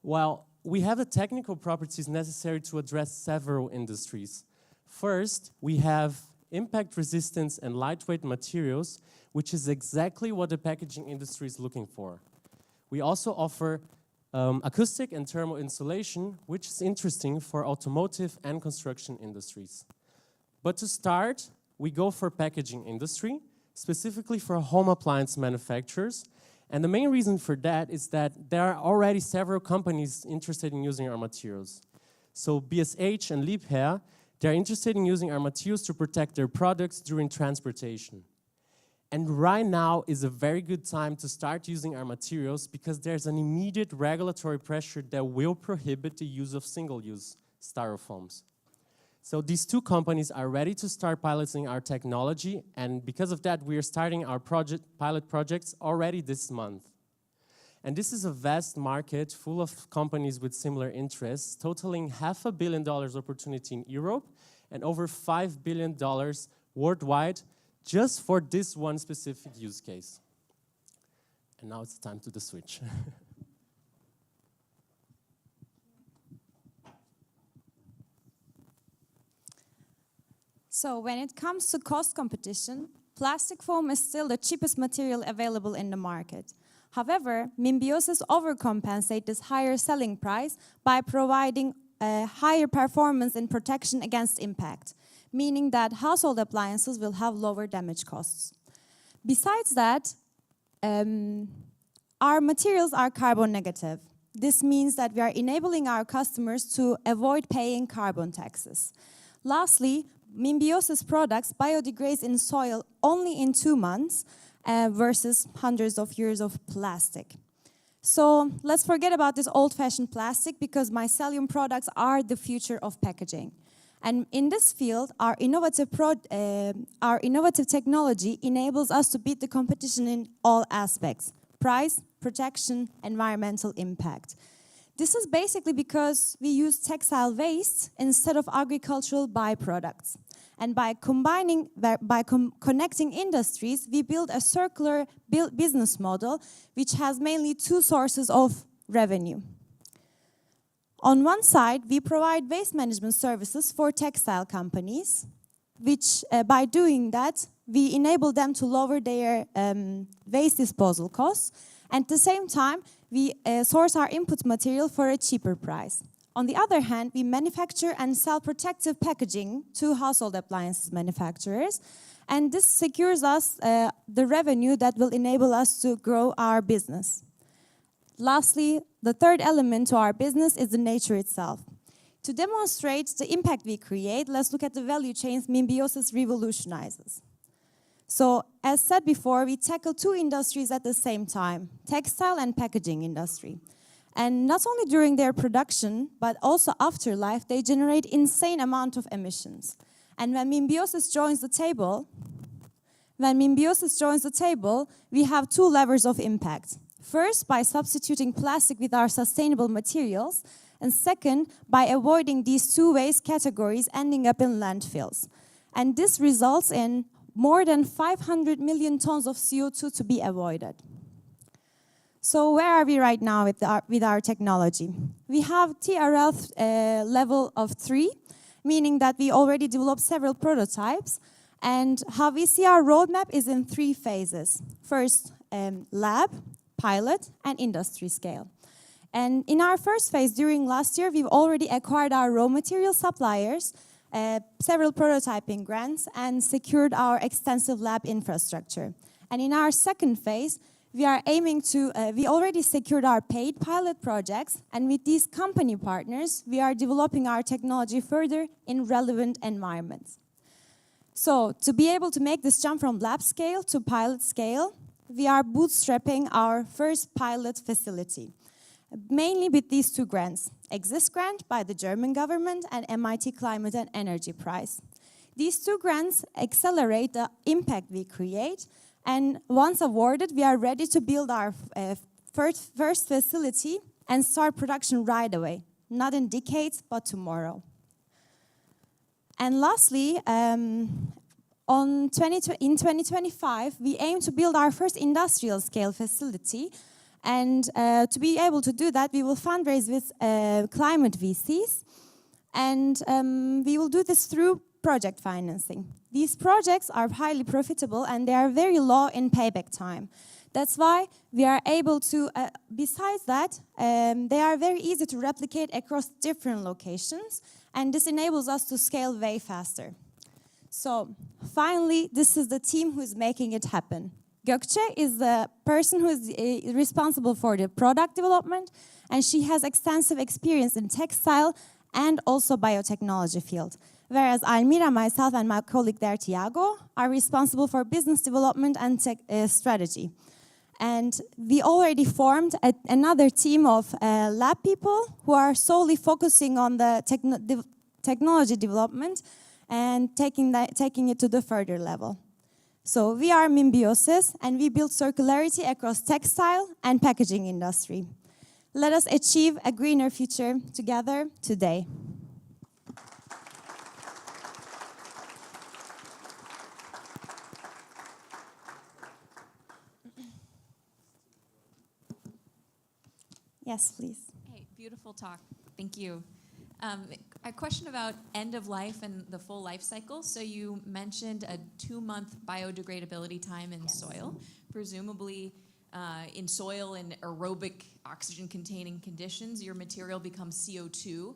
Well, we have the technical properties necessary to address several industries. First, we have impact resistance and lightweight materials, which is exactly what the packaging industry is looking for. We also offer acoustic and thermal insulation, which is interesting for automotive and construction industries. But to start, we go for packaging industry, specifically for home appliance manufacturers. And the main reason for that is that there are already several companies interested in using our materials. So BSH and Liebherr, they're interested in using our materials to protect their products during transportation. And right now is a very good time to start using our materials because there's an immediate regulatory pressure that will prohibit the use of single-use styrofoams. So these two companies are ready to start piloting our technology, and because of that, we are starting our pilot projects already this month. And this is a vast market full of companies with similar interests, totaling $500 million opportunity in Europe and over $5 billion worldwide, just for this one specific use case. And now it's time to the switch. So when it comes to cost competition, plastic foam is still the cheapest material available in the market. However, Mimbiosis overcompensates this higher selling price by providing a higher performance and protection against impact, meaning that household appliances will have lower damage costs. Besides that, our materials are carbon negative. This means that we are enabling our customers to avoid paying carbon taxes. Lastly, Mimbiosis products biodegrades in soil only in 2 months versus hundreds of years of plastic. So let's forget about this old-fashioned plastic because mycelium products are the future of packaging. And in this field, our innovative technology enables us to beat the competition in all aspects: price, protection, environmental impact. This is basically because we use textile waste instead of agricultural byproducts. And by connecting industries, we build a circular business model which has mainly 2 sources of revenue. On one side, we provide waste management services for textile companies, which by doing that, we enable them to lower their waste disposal costs. And at the same time, we source our input material for a cheaper price. On the other hand, we manufacture and sell protective packaging to household appliances manufacturers. And this secures us the revenue that will enable us to grow our business. Lastly, the third element to our business is the nature itself. To demonstrate the impact we create, let's look at the value chains Mimbiosis revolutionizes. So, as said before, we tackle 2 industries at the same time, textile and packaging industry. And not only during their production, but also after life, they generate insane amount of emissions. And when Mimbiosis joins the table, we have 2 levers of impact. First, by substituting plastic with our sustainable materials, and second, by avoiding these 2 waste categories ending up in landfills. And this results in more than 500 million tons of CO2 to be avoided. So where are we right now with our technology? We have TRL level of 3, meaning that we already developed several prototypes. And how we see our roadmap is in 3 phases. First, lab, pilot, and industry scale. And in our first phase during last year, we've already acquired our raw material suppliers, several prototyping grants, and secured our extensive lab infrastructure. And in our second phase, we already secured our paid pilot projects, and with these company partners, we are developing our technology further in relevant environments. So, to be able to make this jump from lab scale to pilot scale, we are bootstrapping our first pilot facility, mainly with these 2 grants, Exist Grant by the German government and MIT Climate and Energy Prize. These 2 grants accelerate the impact we create, and once awarded, we are ready to build our first facility and start production right away, not in decades, but tomorrow. And lastly, in 2025, we aim to build our first industrial scale facility. And to be able to do that, we will fundraise with climate VCs. And we will do this through project financing. These projects are highly profitable and they are very low in payback time. That's why we are able to, besides that, they are very easy to replicate across different locations. And this enables us to scale way faster. So finally, this is the team who is making it happen. Gökçe is the person who is responsible for the product development, and she has extensive experience in textile and also biotechnology field. Whereas Almira, myself, and my colleague there, Tiago, are responsible for business development and strategy. And we already formed another team of lab people who are solely focusing on the technology development and taking it to the further level. So we are Mimbiosis, and we build circularity across textile and packaging industry. Let us achieve a greener future together today. Yes, please. Hey, beautiful talk. Thank you. A question about end of life and the full life cycle. So you mentioned a 2-month biodegradability time in soil. Presumably in soil in aerobic oxygen-containing conditions, your material becomes CO2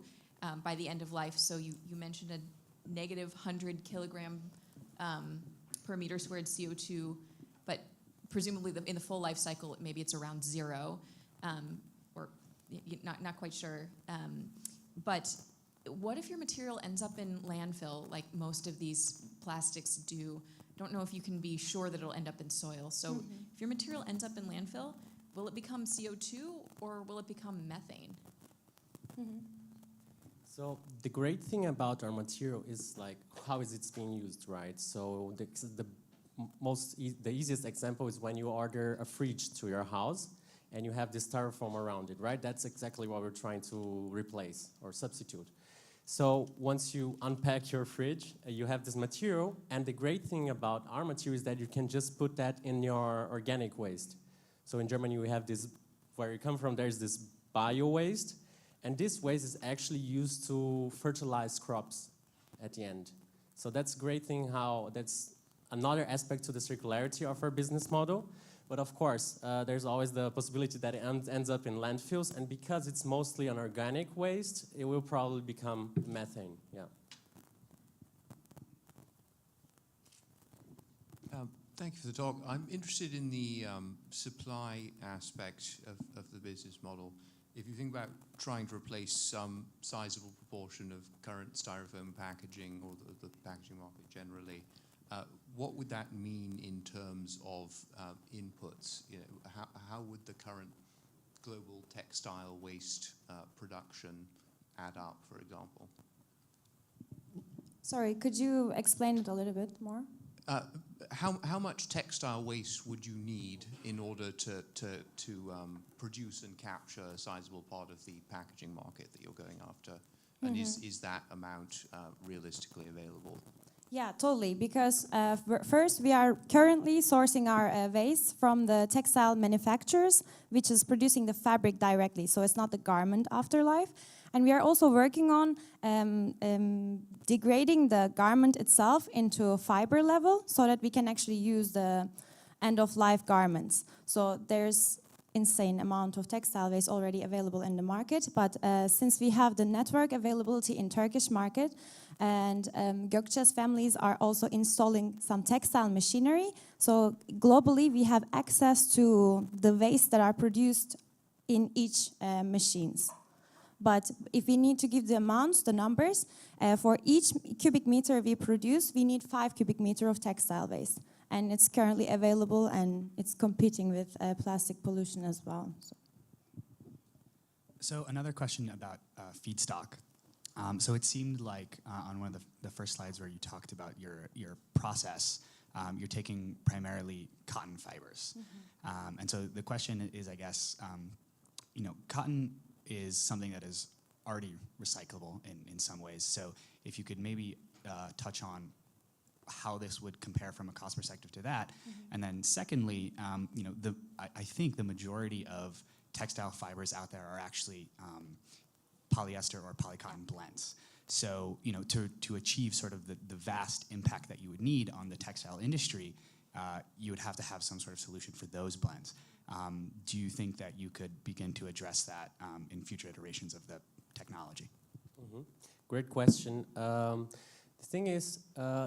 by the end of life. So you mentioned a negative 100 kilogram per meter squared CO2, but presumably in the full life cycle, maybe it's around 0, or not quite sure. But what if your material ends up in landfill, like most of these plastics do? Don't know if you can be sure that it'll end up in soil. So if your material ends up in landfill, will it become CO2 or will it become methane? So the great thing about our material is like how is it being used, right? So the easiest example is when you order a fridge to your house and you have this styrofoam around it, right? That's exactly what we're trying to replace or substitute. So once you unpack your fridge, you have this material, and the great thing about our material is that you can just put that in your organic waste. So in Germany we have this, where you come from, there's this bio waste, and this waste is actually used to fertilize crops at the end. So that's a great thing how that's another aspect to the circularity of our business model. But of course, there's always the possibility that it ends up in landfills, and because it's mostly an organic waste, it will probably become methane, yeah. Thank you for the talk. I'm interested in the supply aspect of the business model. If you think about trying to replace some sizable proportion of current styrofoam packaging or the packaging market generally, what would that mean in terms of inputs? You know, how would the current global textile waste production add up, for example? Sorry, could you explain it a little bit more? How much textile waste would you need in order to produce and capture a sizable part of the packaging market that you're going after? And is that amount realistically available? Yeah, totally. Because first, we are currently sourcing our waste from the textile manufacturers, which is producing the fabric directly. So it's not the garment afterlife. And we are also working on degrading the garment itself into a fiber level so that we can actually use the end-of-life garments. So there's insane amount of textile waste already available in the market. But since we have the network availability in Turkish market, and Gökçe's families are also installing some textile machinery. So globally, we have access to the waste that are produced in each machines. But if we need to give the amounts, the numbers, for each cubic meter we produce, we need 5 cubic meter of textile waste. And it's currently available, and it's competing with plastic pollution as well. So another question about feedstock. So it seemed like on one of the first slides where you talked about your process, you're taking primarily cotton fibers. And so the question is, I guess, cotton is something that is already recyclable in some ways. So if you could maybe touch on how this would compare from a cost perspective to that. And then secondly, I think the majority of textile fibers out there are actually polyester or polycotton blends. So, to achieve sort of the vast impact that you would need on the textile industry, you would have to have some sort of solution for those blends. Do you think that you could begin to address that in future iterations of the technology? Great question. The thing is,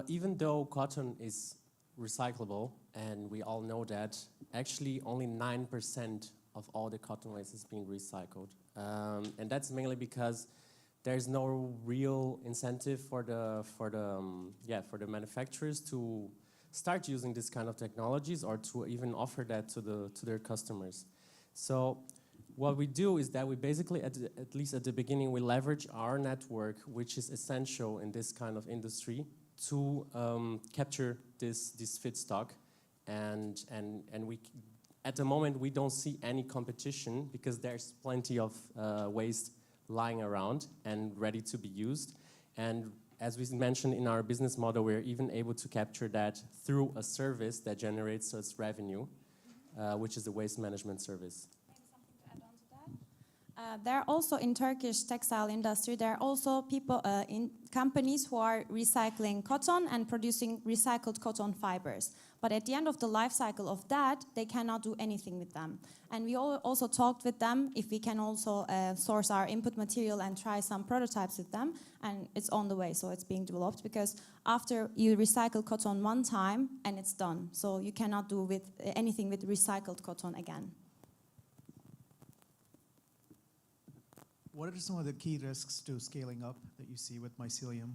even though cotton is recyclable, and we all know that, actually only 9% of all the cotton waste is being recycled. And that's mainly because there's no real incentive for the manufacturers to start using this kind of technologies or to even offer that to their customers. So what we do is that we basically, at least at the beginning, we leverage our network, which is essential in this kind of industry, to capture this feedstock, and we. At the moment, we don't see any competition because there's plenty of waste lying around and ready to be used. And as we mentioned in our business model, we're even able to capture that through a service that generates us revenue, which is the waste management service. There are also in Turkish textile industry, there are also people in companies who are recycling cotton and producing recycled cotton fibers. But at the end of the life cycle of that, they cannot do anything with them. And we also talked with them if we can also source our input material and try some prototypes with them. And it's on the way, so it's being developed, because after you recycle cotton one time and it's done. So you cannot do with anything with recycled cotton again. What are some of the key risks to scaling up that you see with mycelium?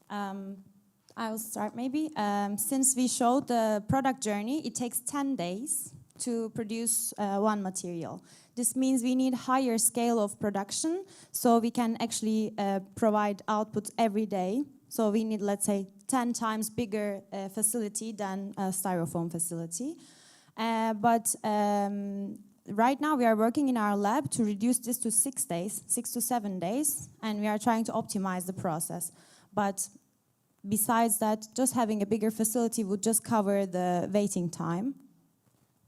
I will start maybe. Since we showed the product journey, it takes 10 days to produce one material. This means we need higher scale of production, so we can actually provide output every day. So we need, let's say, 10 times bigger facility than a styrofoam facility. Right now, we are working in our lab to reduce this to 6 days, 6 to 7 days, and we are trying to optimize the process. But besides that, just having a bigger facility would just cover the waiting time.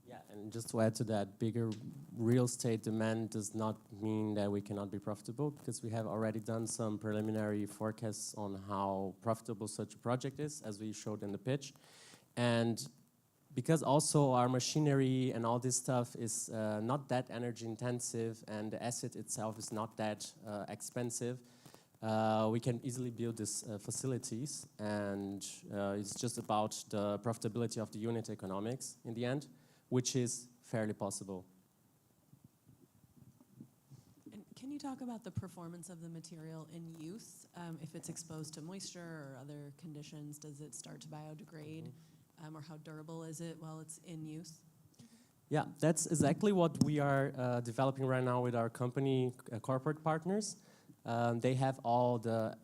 Yeah, and just to add to that, bigger real estate demand does not mean that we cannot be profitable, because we have already done some preliminary forecasts on how profitable such a project is, as we showed in the pitch. And because also our machinery and all this stuff is not that energy intensive, and the asset itself is not that expensive, we can easily build these facilities, and it's just about the profitability of the unit economics in the end, which is fairly possible. And can you talk about the performance of the material in use? If it's exposed to moisture or other conditions, does it start to biodegrade? Or how durable is it while it's in use? Yeah, that's exactly what we are developing right now with our company corporate partners. They have all the,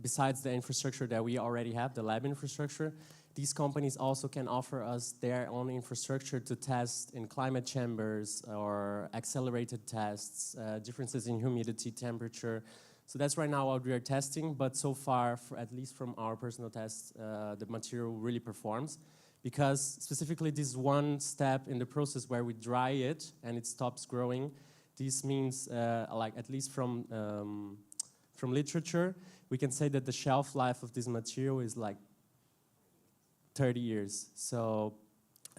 besides the infrastructure that we already have, the lab infrastructure, these companies also can offer us their own infrastructure to test in climate chambers or accelerated tests, differences in humidity, temperature. So that's right now what we are testing, but so far, at least from our personal tests, the material really performs. Because specifically this one step in the process where we dry it and it stops growing, this means, at least from literature, we can say that the shelf life of this material is like 30 years. So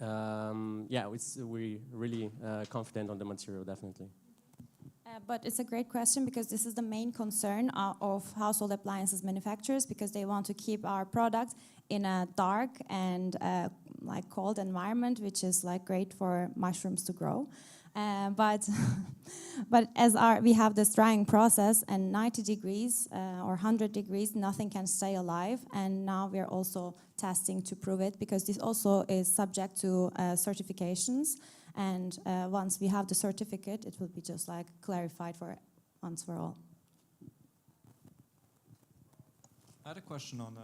yeah, we're really confident on the material, definitely. But it's a great question, because this is the main concern of household appliances manufacturers, because they want to keep our product in a dark and cold environment, which is great for mushrooms to grow. But as we have this drying process, and 90 degrees or 100 degrees, nothing can stay alive. And now we're also testing to prove it, because this also is subject to certifications. And once we have the certificate, it will be just clarified for once for all. I had a question on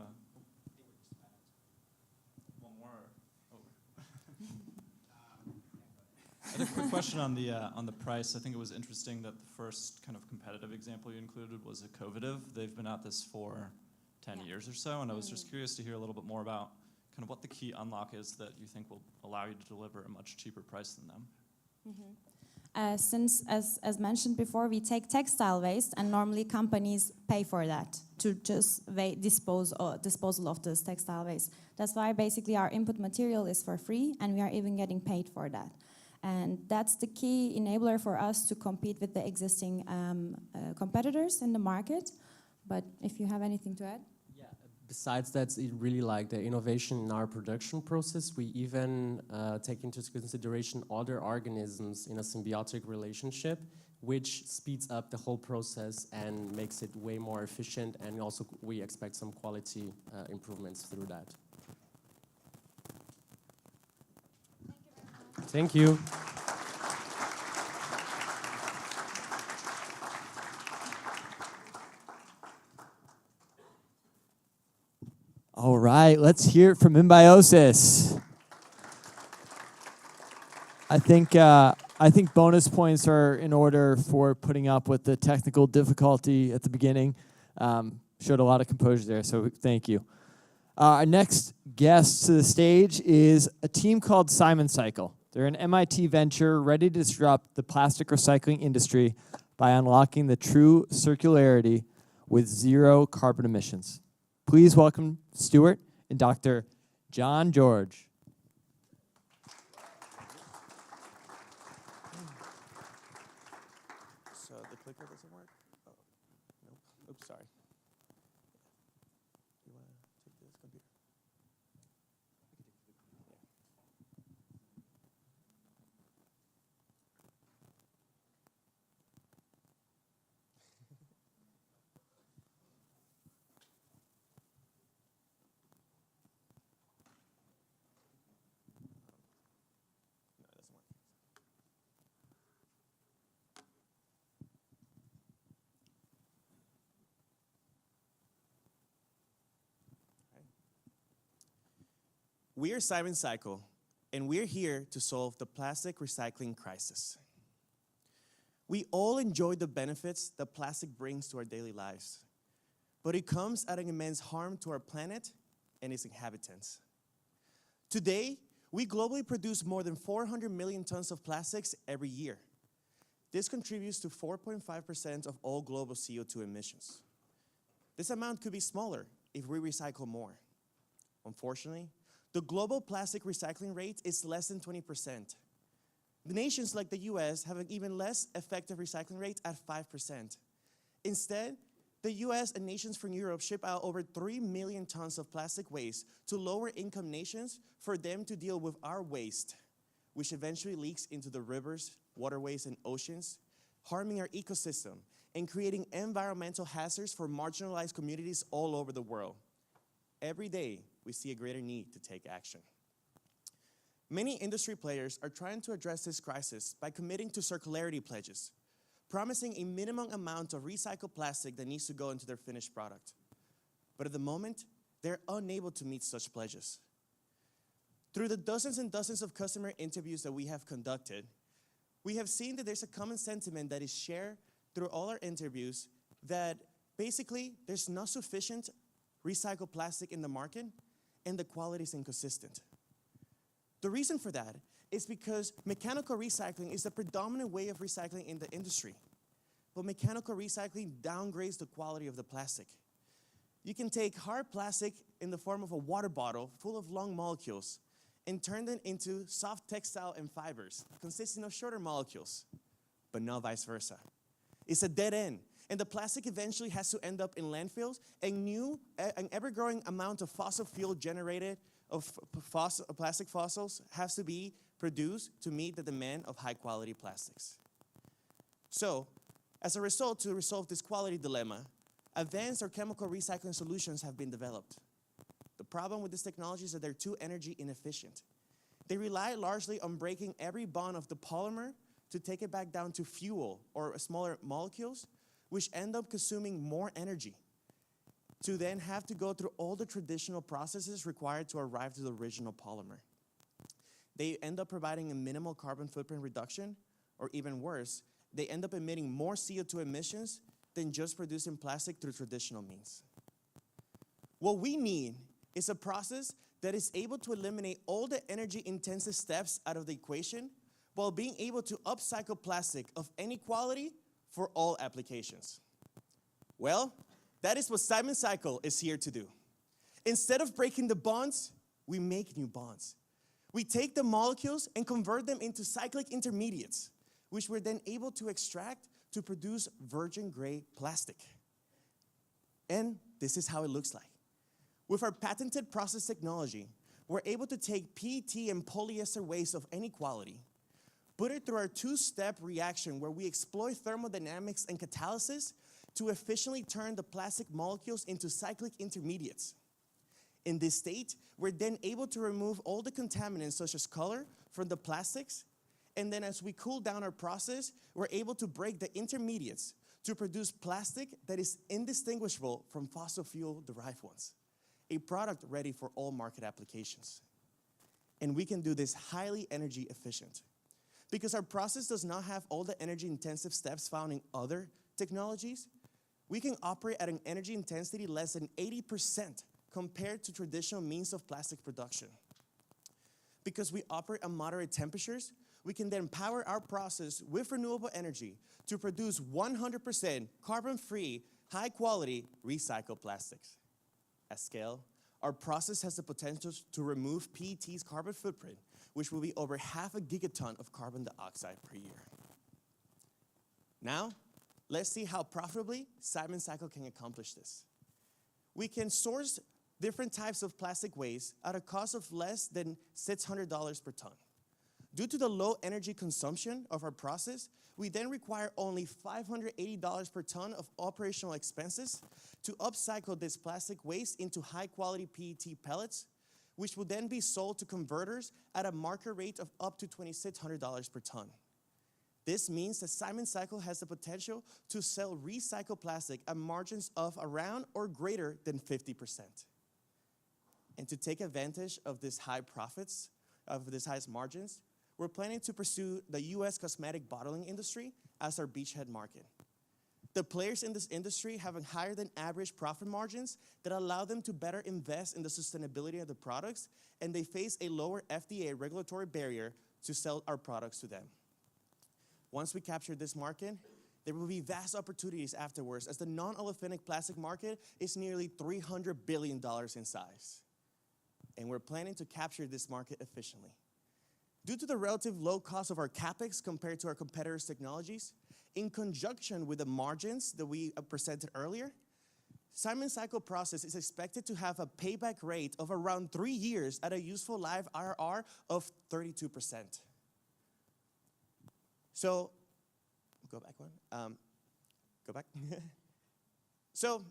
one more. Oh. I had a quick question on the price. I think it was interesting that the first kind of competitive example you included was Innovator. They've been at this for 10 years or so, and I was just curious to hear a little bit more about kind of what the key unlock is that you think will allow you to deliver a much cheaper price than them. Since, as mentioned before, we take textile waste, and normally companies pay for that to just disposal of this textile waste. That's why basically our input material is for free, and we are even getting paid for that. And that's the key enabler for us to compete with the existing competitors in the market. But if you have anything to add? Besides that, it really the innovation in our production process. We even take into consideration other organisms in a symbiotic relationship, which speeds up the whole process and makes it way more efficient. And also, we expect some quality improvements through that. Thank you. All right, let's hear it from Mimbiosis. I think bonus points are in order for putting up with the technical difficulty at the beginning. Showed a lot of composure there, so thank you. Our next guest to the stage is a team called Simon Cycle. They're an MIT venture ready to disrupt the plastic recycling industry by unlocking the true circularity with zero carbon emissions. Please welcome Stuart and Dr. John George. So the clicker doesn't work? Oh, nope. Oops, sorry. You want to take this computer? No, it doesn't work. We're Simon Cycle, and we're here to solve the plastic recycling crisis. We all enjoy the benefits that plastic brings to our daily lives, but it comes at an immense harm to our planet and its inhabitants. Today, we globally produce more than 400 million tons of plastics every year. This contributes to 4.5% of all global CO2 emissions. This amount could be smaller if we recycle more. Unfortunately, the global plastic recycling rate is less than 20%. The nations like the US have an even less effective recycling rate at 5%. Instead, the US and nations from Europe ship out over 3 million tons of plastic waste to lower income nations for them to deal with our waste, which eventually leaks into the rivers, waterways, and oceans, harming our ecosystem and creating environmental hazards for marginalized communities all over the world. Every day, we see a greater need to take action. Many industry players are trying to address this crisis by committing to circularity pledges, promising a minimum amount of recycled plastic that needs to go into their finished product. But at the moment, they're unable to meet such pledges. Through the dozens and dozens of customer interviews that we have conducted, we have seen that there's a common sentiment that is shared through all our interviews that basically there's not sufficient recycled plastic in the market and the quality is inconsistent. The reason for that is because mechanical recycling is the predominant way of recycling in the industry. But mechanical recycling downgrades the quality of the plastic. You can take hard plastic in the form of a water bottle full of long molecules and turn them into soft textile and fibers consisting of shorter molecules, but not vice versa. It's a dead end, and the plastic eventually has to end up in landfills, and an ever-growing amount of fossil fuel generated of plastic fossils has to be produced to meet the demand of high-quality plastics. So, as a result, to resolve this quality dilemma, advanced or chemical recycling solutions have been developed. The problem with this technology is that they're too energy inefficient. They rely largely on breaking every bond of the polymer to take it back down to fuel or smaller molecules, which end up consuming more energy to then have to go through all the traditional processes required to arrive to the original polymer. They end up providing a minimal carbon footprint reduction, or even worse, they end up emitting more CO2 emissions than just producing plastic through traditional means. What we need is a process that is able to eliminate all the energy-intensive steps out of the equation while being able to upcycle plastic of any quality for all applications. Well, that is what Simon Cycle is here to do. Instead of breaking the bonds, we make new bonds. We take the molecules and convert them into cyclic intermediates, which we're then able to extract to produce virgin-grade plastic. And this is how it looks like. With our patented process technology, we're able to take PET and polyester waste of any quality, put it through our two-step reaction where we exploit thermodynamics and catalysis to efficiently turn the plastic molecules into cyclic intermediates. In this state, we're then able to remove all the contaminants such as color from the plastics, and then as we cool down our process, we're able to break the intermediates to produce plastic that is indistinguishable from fossil fuel-derived ones, a product ready for all market applications. And we can do this highly energy efficient. Because our process does not have all the energy-intensive steps found in other technologies, we can operate at an energy intensity less than 80% compared to traditional means of plastic production. Because we operate at moderate temperatures, we can then power our process with renewable energy to produce 100% carbon-free, high-quality recycled plastics. At scale, our process has the potential to remove PET's carbon footprint, which will be over 0.5 gigaton of carbon dioxide per year. Now, let's see how profitably Simon Cycle can accomplish this. We can source different types of plastic waste at a cost of less than $600 per ton. Due to the low energy consumption of our process, we then require only $580 per ton of operational expenses to upcycle this plastic waste into high-quality PET pellets, which will then be sold to converters at a market rate of up to $2,600 per ton. This means that Simon Cycle has the potential to sell recycled plastic at margins of around or greater than 50%. And to take advantage of this high profits, of this highest margins, we're planning to pursue the US cosmetic bottling industry as our beachhead market. The players in this industry have higher than average profit margins that allow them to better invest in the sustainability of the products, and they face a lower FDA regulatory barrier to sell our products to them. Once we capture this market, there will be vast opportunities afterwards, as the non-olefinic plastic market is nearly $300 billion in size. And we're planning to capture this market efficiently. Due to the relative low cost of our CapEx compared to our competitors' technologies, in conjunction with the margins that we presented earlier, Simon Cycle process is expected to have a payback rate of around 3 years at a useful life IRR of 32%. So, go back one. Go back. So,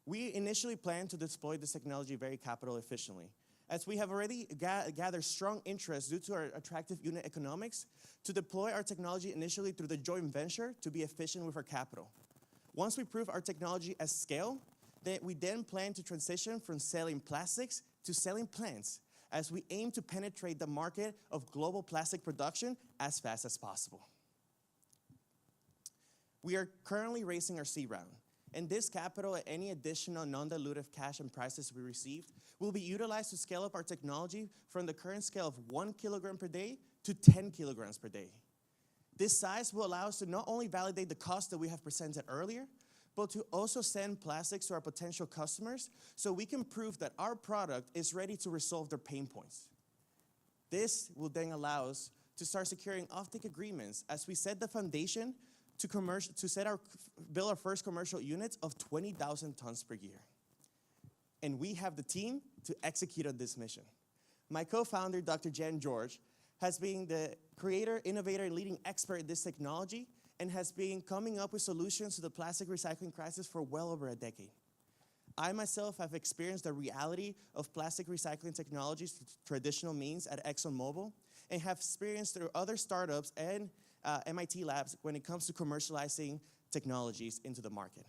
we initially planned to deploy this technology very capital efficiently, as we have already gathered strong interest due to our attractive unit economics to deploy our technology initially through the joint venture to be efficient with our capital. Once we prove our technology at scale, we then plan to transition from selling plastics to selling plants, as we aim to penetrate the market of global plastic production as fast as possible. We are currently raising our C round, and this capital and any additional non-dilutive cash and prices we received will be utilized to scale up our technology from the current scale of 1 kilogram per day to 10 kilograms per day. This size will allow us to not only validate the cost that we have presented earlier, but to also send plastics to our potential customers so we can prove that our product is ready to resolve their pain points. This will then allow us to start securing offtake agreements as we set the foundation to build our first commercial units of 20,000 tons per year. And we have the team to execute on this mission. My co-founder, Dr. Jan George, has been the creator, innovator, and leading expert in this technology, and has been coming up with solutions to the plastic recycling crisis for well over a decade. I myself have experienced the reality of plastic recycling technologies through traditional means at ExxonMobil, and have experienced through other startups and MIT labs when it comes to commercializing technologies into the market.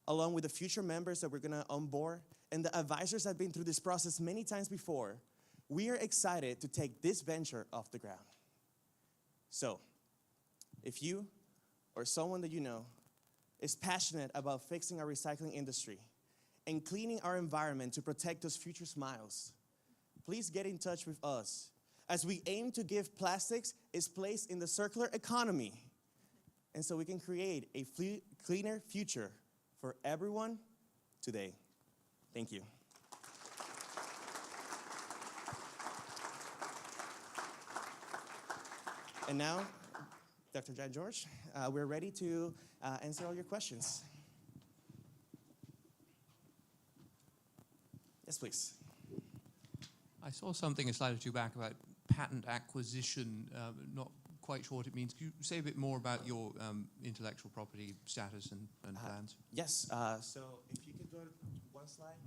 Along with the future members that we're gonna onboard and the advisors that have been through this process many times before, we are excited to take this venture off the ground. So, if you or someone that you know is passionate about fixing our recycling industry and cleaning our environment to protect those future smiles, please get in touch with us, as we aim to give plastics its place in the circular economy, and so we can create a cleaner future for everyone today. Thank you. And now, Dr. Jan George, we're ready to answer all your questions. Yes, please. I saw something a slide or two back about patent acquisition. Not quite sure what it means. Could you say a bit more about your intellectual property status and plans? Yes. So if you could go one slide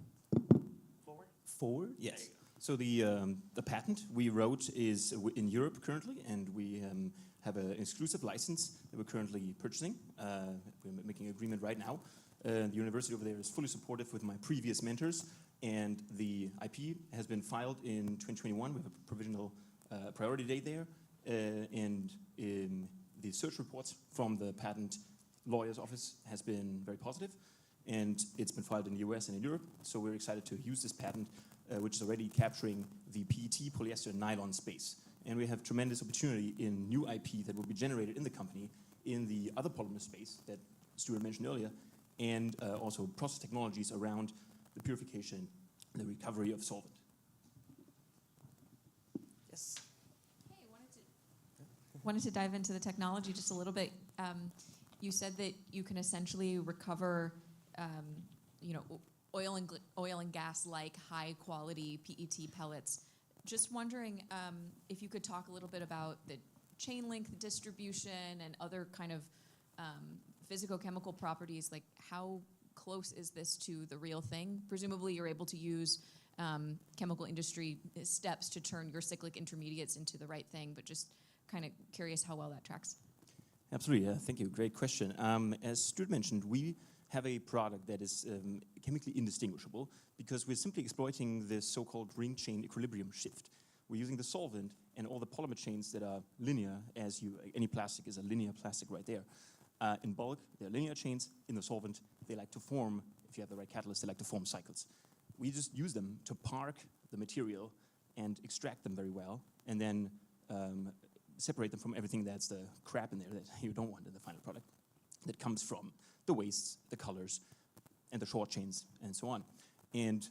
forward. Forward, yes. So the patent we wrote is in Europe currently, and we have an exclusive license that we're currently purchasing. We're making an agreement right now. The university over there is fully supportive with my previous mentors, and the IP has been filed in 2021 with a provisional priority date there, and the search reports from the patent lawyer's office has been very positive, and it's been filed in the US and in Europe, so we're excited to use this patent which is already capturing the PET, polyester, and nylon space. And we have tremendous opportunity in new IP that will be generated in the company in the other polymer space that Stuart mentioned earlier, and also process technologies around the purification and the recovery of solvent. Yes. Hey, wanted to dive into the technology just a little bit. You said that you can essentially recover, oil and gas-like high-quality PET pellets. Just wondering if you could talk a little bit about the chain length distribution and other kind of physicochemical properties, like how close is this to the real thing? Presumably you're able to use chemical industry steps to turn your cyclic intermediates into the right thing, but just kind of curious how well that tracks. Absolutely, thank you, great question. As Stuart mentioned, we have a product that is chemically indistinguishable because we're simply exploiting this so-called ring chain equilibrium shift. We're using the solvent and all the polymer chains that are linear, any plastic is a linear plastic right there. In bulk, they're linear chains. In the solvent, they like to form, if you have the right catalyst, they like to form cycles. We just use them to park the material and extract them very well, and then separate them from everything that's the crap in there that you don't want in the final product, that comes from the wastes, the colors, and the short chains, and so on. And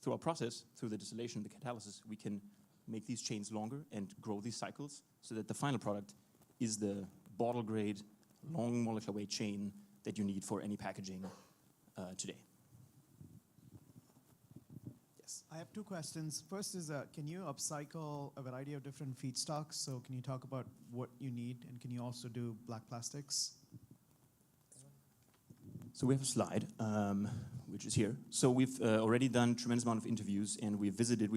through our process, through the distillation, the catalysis, we can make these chains longer and grow these cycles so that the final product is the bottle-grade, long molecular weight chain that you need for any packaging today. Yes. I have two questions. First is, can you upcycle a variety of different feedstocks? So can you talk about what you need, and can you also do black plastics? So we have a slide, which is here. So we've already done a tremendous amount of interviews, and we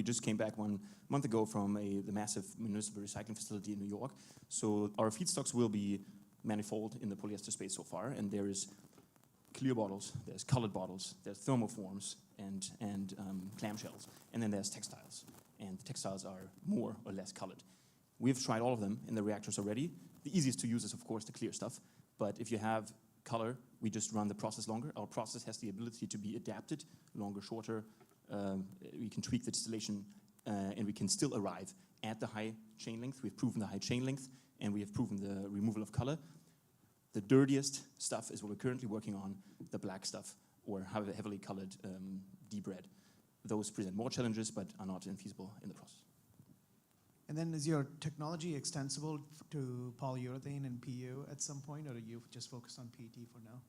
just came back 1 month ago from the massive municipal recycling facility in New York. So our feedstocks will be manifold in the polyester space so far, and there is clear bottles, there's colored bottles, there's thermoforms, and clamshells, and then there's textiles. And the textiles are more or less colored. We've tried all of them in the reactors already. The easiest to use is, of course, the clear stuff, but if you have color, we just run the process longer. Our process has the ability to be adapted, longer, shorter. We can tweak the distillation, and we can still arrive at the high chain length. We've proven the high chain length, and we have proven the removal of color. The dirtiest stuff is what we're currently working on, the black stuff, or heavily colored deep red. Those present more challenges, but are not infeasible in the process. And then is your technology extensible to polyurethane and PU at some point, or are you just focused on PET for now?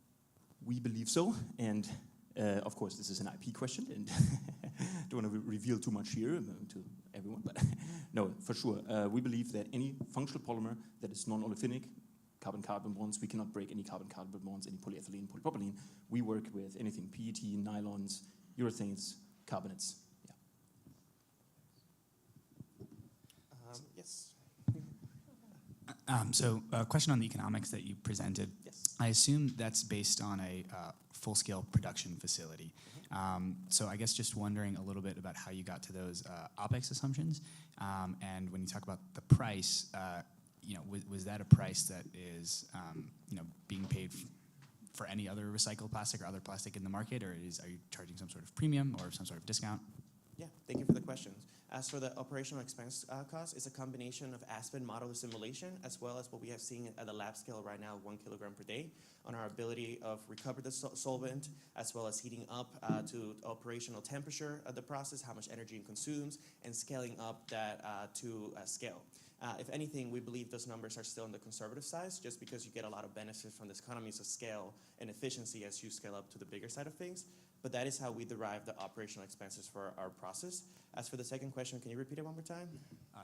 We believe so, and of course this is an IP question, and don't want to reveal too much here to everyone, but no, for sure. We believe that any functional polymer that is non-olefinic, carbon-carbon bonds, we cannot break any carbon-carbon bonds, any polyethylene, polypropylene. We work with anything PET, nylons, urethanes, carbonates. Yes. So a question on the economics that you presented. Yes. I assume that's based on a full-scale production facility. So I guess just wondering a little bit about how you got to those OpEx assumptions. And when you talk about the price, was that a price that is being paid for any other recycled plastic or other plastic in the market, or are you charging some sort of premium or some sort of discount? Yeah, thank you for the question. As for the operational expense cost, it's a combination of Aspen model simulation as well as what we have seen at the lab scale right now, 1 kilogram per day, on our ability of recover the solvent as well as heating up to operational temperature of the process, how much energy it consumes, and scaling up that to scale. If anything, we believe those numbers are still on the conservative side, just because you get a lot of benefits from this economies of scale and efficiency as you scale up to the bigger side of things. But that is how we derive the operational expenses for our process. As for the second question, can you repeat it one more time?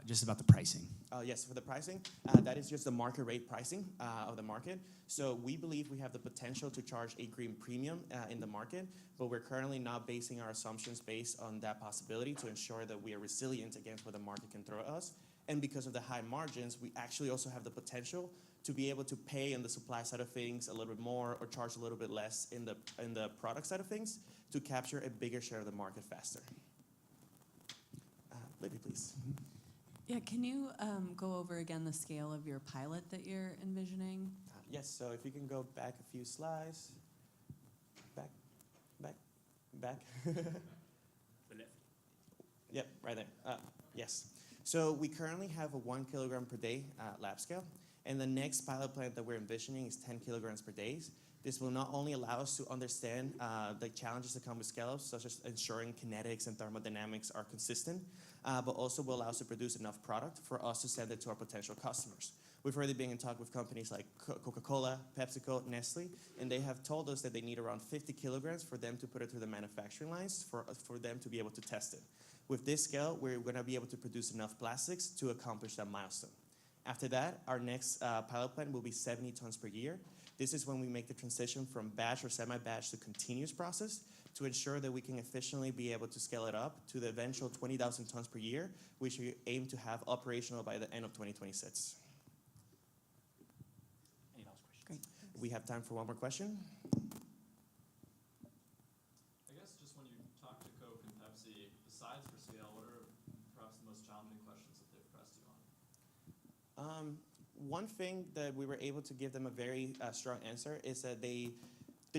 Just about the pricing. Yes, for the pricing, that is just the market rate pricing of the market. So we believe we have the potential to charge a green premium in the market, but we're currently not basing our assumptions based on that possibility to ensure that we are resilient against what the market can throw at us. And because of the high margins, we actually also have the potential to be able to pay on the supply side of things a little bit more or charge a little bit less in the product side of things to capture a bigger share of the market faster. Libby, please. Yeah, can you go over again the scale of your pilot that you're envisioning? Yes, so if you can go back a few slides. Back. The left. Yep, right there. Yes. So we currently have a 1 kilogram per day lab scale, and the next pilot plant that we're envisioning is 10 kilograms per day. This will not only allow us to understand the challenges that come with scale-ups, such as ensuring kinetics and thermodynamics are consistent, but also will allow us to produce enough product for us to send it to our potential customers. We've already been in talk with companies like Coca-Cola, PepsiCo, Nestle, and they have told us that they need around 50 kilograms for them to put it through the manufacturing lines for them to be able to test it. With this scale, we're going to be able to produce enough plastics to accomplish that milestone. After that, our next pilot plant will be 70 tons per year. This is when we make the transition from batch or semi-batch to continuous process to ensure that we can efficiently be able to scale it up to the eventual 20,000 tons per year, which we aim to have operational by the end of 2026. Any last questions? Great. We have time for one more question. I guess just when you talk to Coke and Pepsi, besides for scale, what are perhaps the most challenging questions that they've pressed you on? One thing that we were able to give them a very strong answer is that the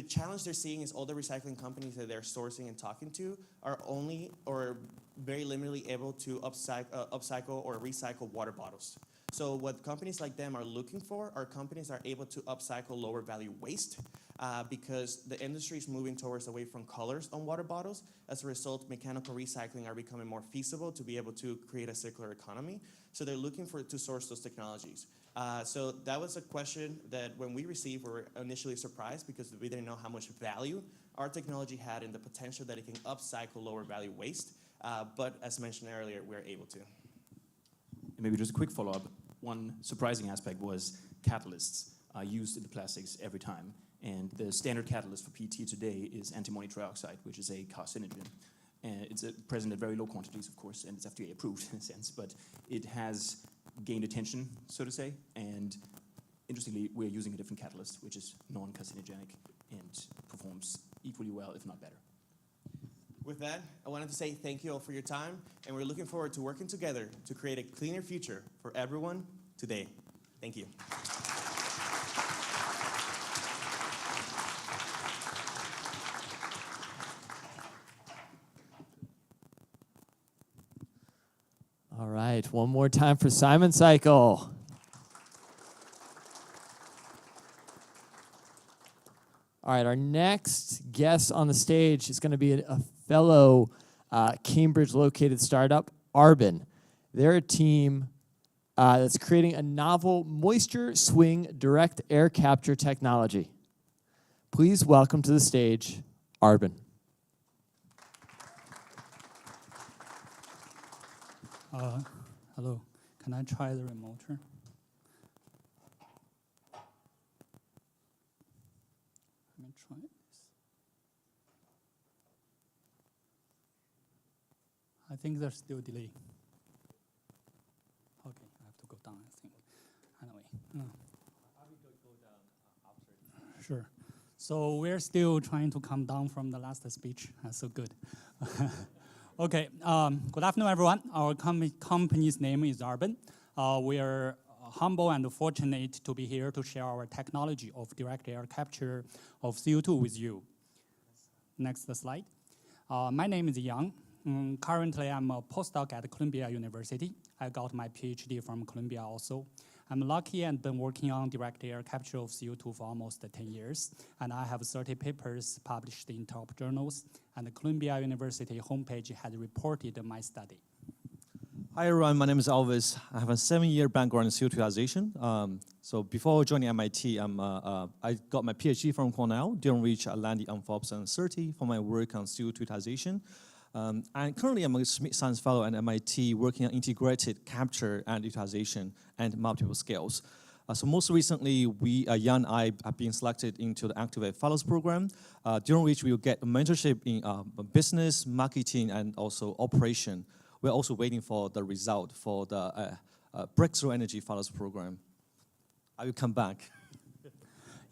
challenge they're seeing is all the recycling companies that they're sourcing and talking to are only or very limitedly able to upcycle or recycle water bottles. So what companies like them are looking for are companies that are able to upcycle lower value waste because the industry is moving towards away from colors on water bottles. As a result, mechanical recycling are becoming more feasible to be able to create a circular economy. So they're looking to source those technologies. So that was a question that when we received, we were initially surprised because we didn't know how much value our technology had and the potential that it can upcycle lower value waste. But as mentioned earlier, we're able to. And maybe just a quick follow-up. One surprising aspect was catalysts are used in the plastics every time. And the standard catalyst for PET today is antimony trioxide, which is a carcinogen. And it's present at very low quantities, of course, and it's FDA approved in a sense, but it has gained attention, so to say. And interestingly, we're using a different catalyst, which is non-carcinogenic and performs equally well, if not better. With that, I wanted to say thank you all for your time, and we're looking forward to working together to create a cleaner future for everyone today. Thank you. All right, one more time for Simon Cycle. All right, our next guest on the stage is going to be a fellow Cambridge-located startup, Arben. They're a team that's creating a novel moisture swing direct air capture technology. Please welcome to the stage, Arben. Hello, can I try the remoter? Let me try this. I think there's still delay. Okay, I have to go down, I think. Anyway. Sure. So we're still trying to come down from the last speech. That's so good. Okay, good afternoon, everyone. Our company's name is Arben. We are humble and fortunate to be here to share our technology of direct air capture of CO2 with you. Next slide. My name is Yang. Currently, I'm a postdoc at Columbia University. I got my PhD from Columbia also. I'm lucky and been working on direct air capture of CO2 for almost 10 years. And I have 30 papers published in top journals. And the Columbia University homepage has reported my study. Hi everyone, my name is Elvis. I have a 7-year background in CO2 utilization. So before joining MIT, I got my PhD from Cornell, during which I landed on Forbes 30 for my work on CO2 utilization. And currently I'm a Smith Science Fellow at MIT working on integrated capture and utilization and multiple scales. So most recently, Jan and I have been selected into the Activate Fellows Program, during which we will get mentorship in business, marketing, and also operation. We're also waiting for the result for the Breakthrough Energy Fellows Program. I will come back.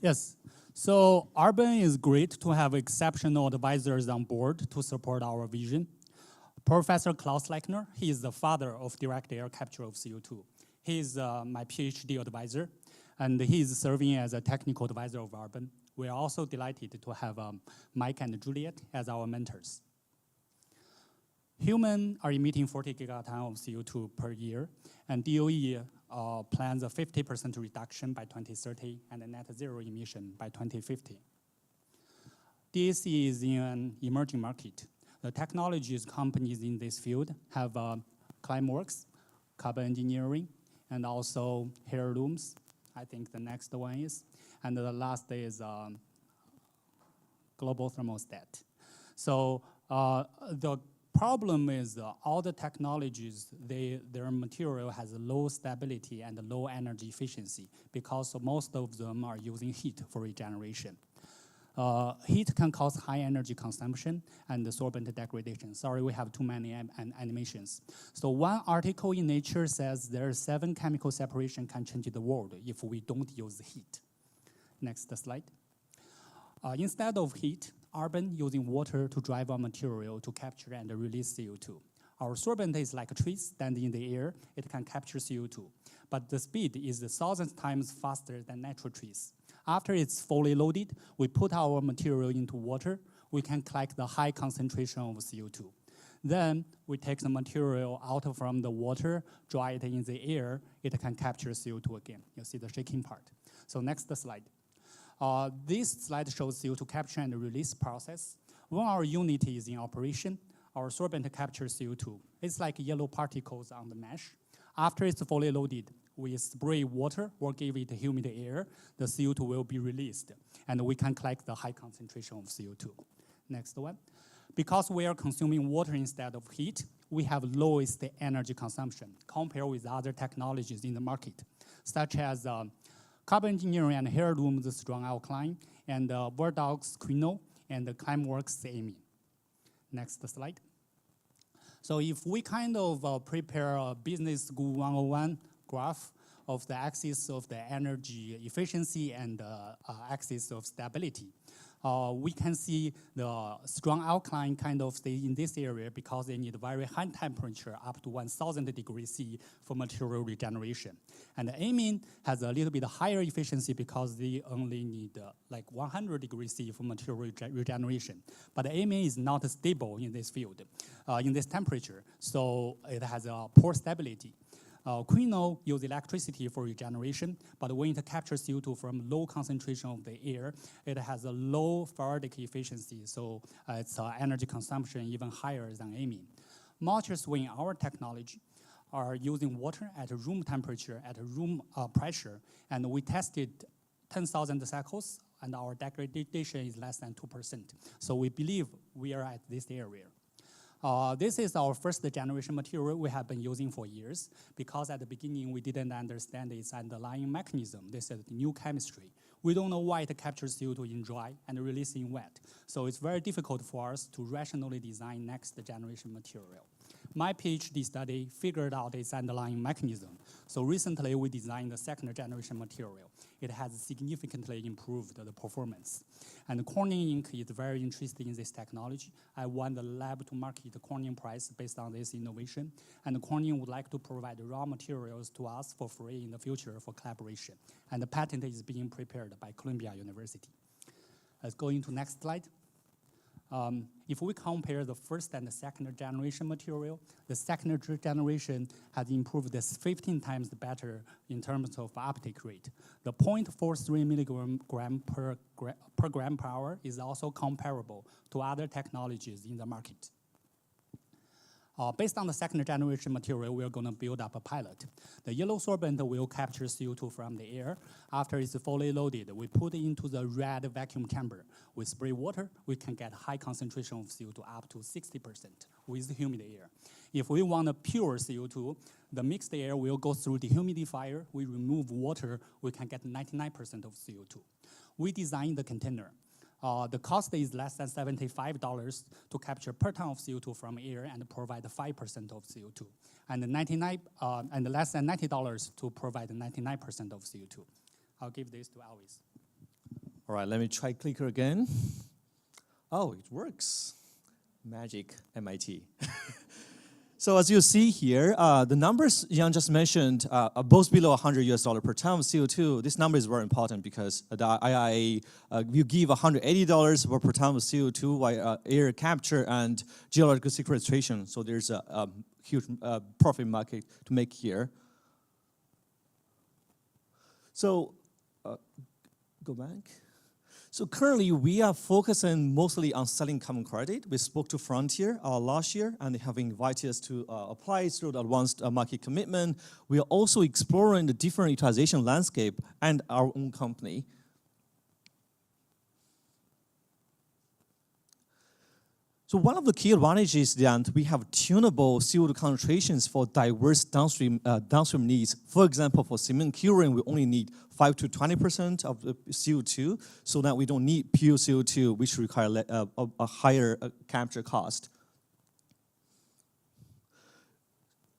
Yes. So Arben is great to have exceptional advisors on board to support our vision. Professor Klaus Lechner, he is the father of direct air capture of CO2. He is my PhD advisor, and he is serving as a technical advisor of Arben. We are also delighted to have Mike and Juliet as our mentors. Humans are emitting 40 gigaton of CO2 per year, and DOE plans a 50% reduction by 2030 and a net zero emission by 2050. DAC is in an emerging market. The technologies companies in this field have Climeworks, Carbon Engineering, and also Heirlooms. I think the next one is. And the last is Global Thermostat. So the problem is all the technologies, their material has low stability and low energy efficiency because most of them are using heat for regeneration. Heat can cause high energy consumption and sorbent degradation. Sorry, we have too many animations. So one article in Nature says there are 7 chemical separation can change the world if we don't use heat. Next slide. Instead of heat, Arben using water to drive our material to capture and release CO2. Our sorbent is like a tree standing in the air. It can capture CO2, but the speed is 1,000 times faster than natural trees. After it's fully loaded, we put our material into water. We can collect the high concentration of CO2. Then we take the material out from the water, dry it in the air. It can capture CO2 again. You see the shaking part. So next slide. This slide shows CO2 capture and release process. When our unit is in operation, our sorbent captures CO2. It's like yellow particles on the mesh. After it's fully loaded, we spray water or give it humid air, the CO2 will be released, and we can collect the high concentration of CO2. Next one. Because we are consuming water instead of heat, we have lowest energy consumption compared with other technologies in the market, such as Carbon Engineering and Heirloom's strong alkaline, and Verdog's Prono, and Climeworks Abatement. Next slide. So if we kind of prepare a business school 101 graph of the axis of the energy efficiency and axis of stability, we can see the strong alkaline kind of stay in this area because they need very high temperature, up to 1,000 degrees C for material regeneration. And the amine has a little bit higher efficiency because they only need like 100 degrees C for material regeneration. But the amine is not stable in this field, in this temperature, so it has a poor stability. Prono uses electricity for regeneration, but when it captures CO2 from low concentration of the air, it has a low Faradic efficiency, so its energy consumption even higher than amine. Modules in our technology are using water at room temperature, at room pressure, and we tested 10,000 cycles, and our degradation is less than 2%. So we believe we are at this area. This is our first generation material we have been using for years because at the beginning we didn't understand its underlying mechanism. This is new chemistry. We don't know why it captures CO2 in dry and releases in wet. So it's very difficult for us to rationally design next generation material. My PhD study figured out its underlying mechanism. So recently we designed the second generation material. It has significantly improved the performance. And Corning Inc. is very interested in this technology. I want the lab to market the Corning prize based on this innovation. And Corning would like to provide raw materials to us for free in the future for collaboration. And the patent is being prepared by Columbia University. Let's go into next slide. If we compare the first and the second generation material, the second generation has improved this 15 times better in terms of uptake rate. The 0.43 milligram per gram per hour is also comparable to other technologies in the market. Based on the second generation material, we're going to build up a pilot. The yellow sorbent will capture CO2 from the air. After it's fully loaded, we put it into the red vacuum chamber. We spray water, we can get high concentration of CO2 up to 60% with humid air. If we want a pure CO2, the mixed air will go through the dehumidifier. We remove water, we can get 99% of CO2. We designed the container. The cost is less than $75 to capture per ton of CO2 from air and provide 5% of CO2, and less than $90 to provide 99% of CO2. I'll give this to Alvis. All right, let me try clicker again. Oh, it works. Magic, MIT. So as you see here, the numbers Jan just mentioned are both below $100 per ton of CO2. This number is very important because the IIA you give $180 per ton of CO2 via air capture and geological sequestration. So there's a huge profit market to make here. So go back. So currently, we are focusing mostly on selling carbon credit. We spoke to Frontier last year, and they have invited us to apply through the advanced market commitment. We are also exploring the different utilization landscape and our own company. So one of the key advantages is that we have tunable CO2 concentrations for diverse downstream needs. For example, for cement curing, we only need 5 to 20% of the CO2, so that we don't need pure CO2, which require a higher capture cost.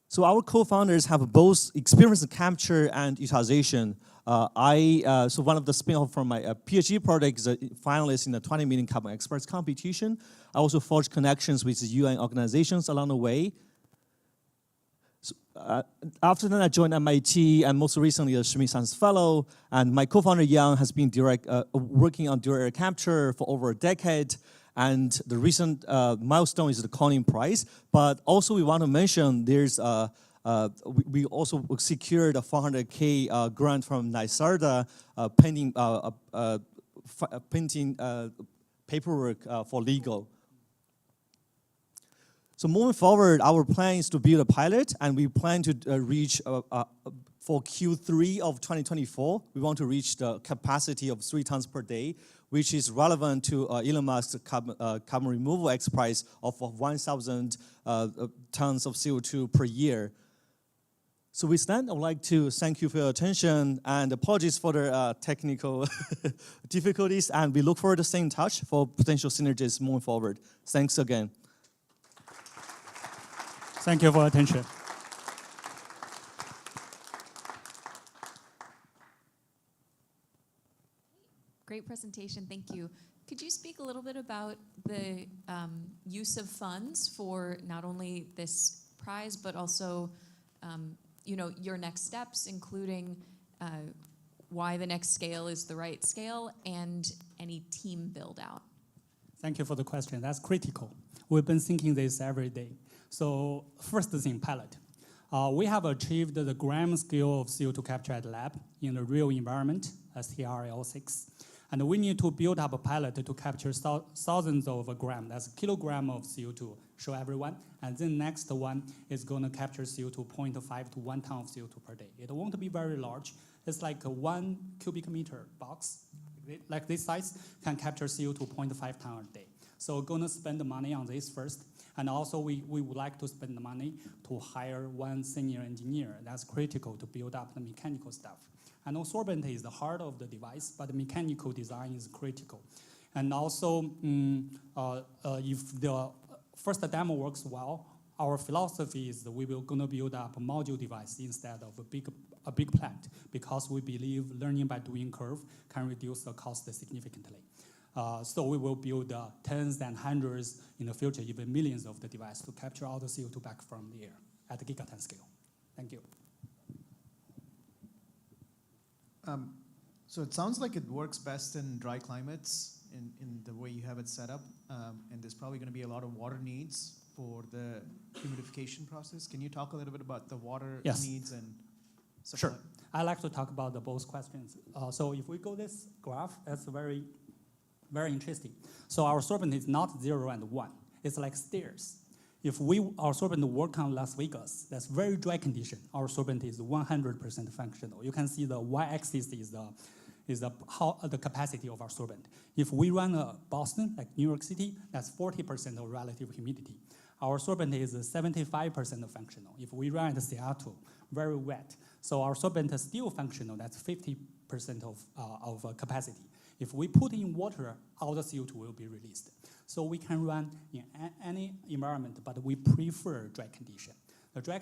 So our co-founders have both experience in capture and utilization. So one of the spin-off from my PhD project is a finalist in the 20 Million Carbon Experts competition. I also forged connections with UN organizations along the way. So, after that, I joined MIT, and most recently a Schmidt Science Fellow. And my co-founder, Yang, has been working on direct air capture for over a decade. And the recent milestone is the Corning Prize. But also we want to mention there's we also secured a $400K grant from NYSERDA pending paperwork for legal. So moving forward, our plan is to build a pilot, and we plan to reach, for Q3 of 2024, we want to reach the capacity of 3 tons per day, which is relevant to Elon Musk's carbon removal X price of 1,000 tons of CO2 per year. So with that, I would like to thank you for your attention, and apologies for the technical difficulties, and we look forward to staying in touch for potential synergies moving forward. Thanks again. Thank you for your attention. Great presentation, thank you. Could you speak a little bit about the use of funds for not only this prize, but also your next steps, including why the next scale is the right scale and any team build out? Thank you for the question. That's critical. We've been thinking this every day. So first thing, pilot. We have achieved the gram scale of CO2 capture at lab in the real environment, STRL6. And we need to build up a pilot to capture thousands of grams, that's a kilogram of CO2, show everyone. And then next one is going to capture CO2 0.5 to 1 ton of CO2 per day. It won't be very large. It's like a 1 cubic meter box, like this size, can capture CO2 0.5 ton a day. So we're going to spend the money on this first. And also we would like to spend the money to hire 1 senior engineer. That's critical to build up the mechanical stuff. And sorbent is the heart of the device, but the mechanical design is critical. And also, if the first demo works well, our philosophy is that we will going to build up a module device instead of a big plant, because we believe learning by doing curve can reduce the cost significantly. So we will build tens and hundreds in the future, even millions of the devices to capture all the CO2 back from the air at the gigaton scale. Thank you. So it sounds like it works best in dry climates in the way you have it set up. And there's probably going to be a lot of water needs for the humidification process. Can you talk a little bit about the water needs and supply? Sure. I like to talk about both questions. So if we go this graph, that's very interesting. So our sorbent is not 0 and 1. It's like stairs. If our sorbent work on Las Vegas, that's very dry condition. Our sorbent is 100% functional. You can see the y-axis is the capacity of our sorbent. If we run Boston, like New York City, that's 40% of relative humidity. Our sorbent is 75% functional. If we run at Seattle, very wet. So our sorbent is still functional. That's 50% of capacity. If we put in water, all the CO2 will be released. So we can run in any environment, but we prefer dry condition. The dry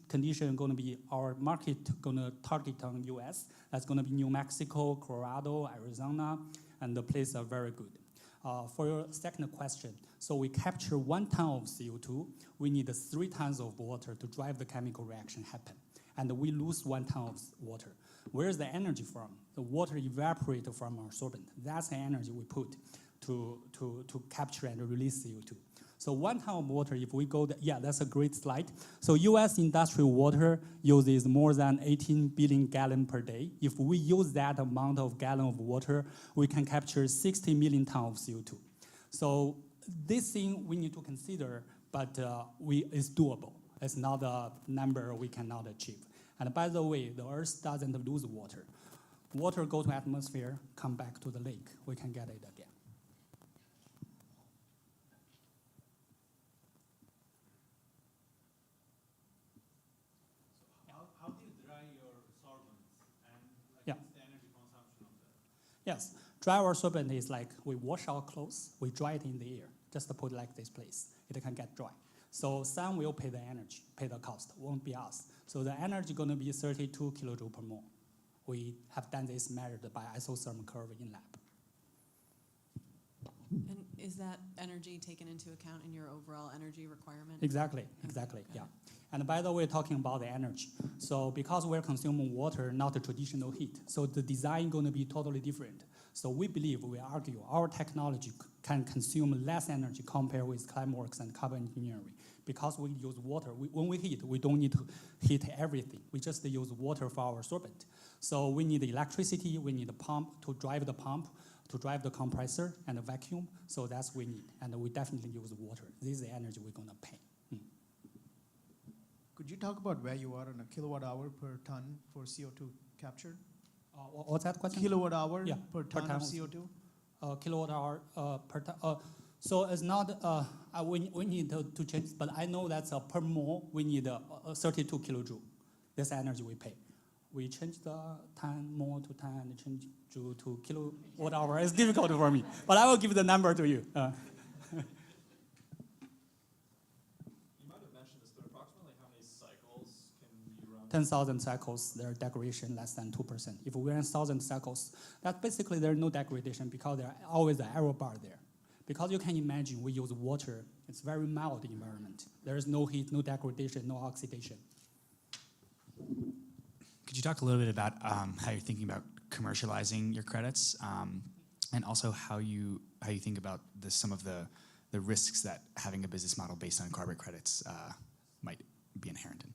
condition is going to be our market going to target on US. That's going to be New Mexico, Colorado, Arizona, and the places are very good. For your second question, so we capture 1 ton of CO2, we need 3 tons of water to drive the chemical reaction happen. And we lose 1 ton of water. Where's the energy from? The water evaporates from our sorbent. That's the energy we put to capture and release CO2. So 1 ton of water, if we go, yeah, that's a great slide. So US industrial water uses more than 18 billion gallons per day. If we use that amount of gallon of water, we can capture 60 million tons of CO2. So this thing we need to consider, but it's doable. It's not a number we cannot achieve. And by the way, the Earth doesn't lose water. Water goes to atmosphere, come back to the lake. We can get it again. How do you dry your solvents and Yeah. what's the energy consumption of that? Yes, dry our sorbent is like we wash our clothes, we dry it in the air, just to put it like this place. It can get dry. So sun will pay the energy, pay the cost, won't be us. So the energy going to be 32 kilojoule per mole. We have done this measured by isothermal curve in lab. And is that energy taken into account in your overall energy requirement? Exactly, yeah. And by the way, talking about the energy. So because we're consuming water, not the traditional heat, so the design going to be totally different. So we believe, we argue, our technology can consume less energy compared with Climeworks and carbon engineering. Because we use water, when we heat, we don't need to heat everything. We just use water for our sorbent. So we need electricity, we need a pump to drive the pump, to drive the compressor and the vacuum. So that's what we need. And we definitely use water. This is the energy we're going to pay. Could you talk about where you are on a kilowatt hour per ton for CO2 captured? What's that question? Kilowatt hour per per ton of CO2? Kilowatt hour per ton. So it's not, we need to change, but I know that's per mole, we need 32 kilojoule. That's the energy we pay. We change the ton mole to ton and change joule to kilowatt hour. It's difficult for me, but I will give the number to you. You might have mentioned this, but approximately how many cycles can you run? 10,000 cycles, their degradation less than 2%. If we run 1,000 cycles, that basically there's no degradation because there's always an error bar there. Because you can imagine we use water, it's very mild environment. There is no heat, no degradation, no oxidation. Could you talk a little bit about how you're thinking about commercializing your credits, and also how you think about some of the risks that having a business model based on carbon credits might be inherent in?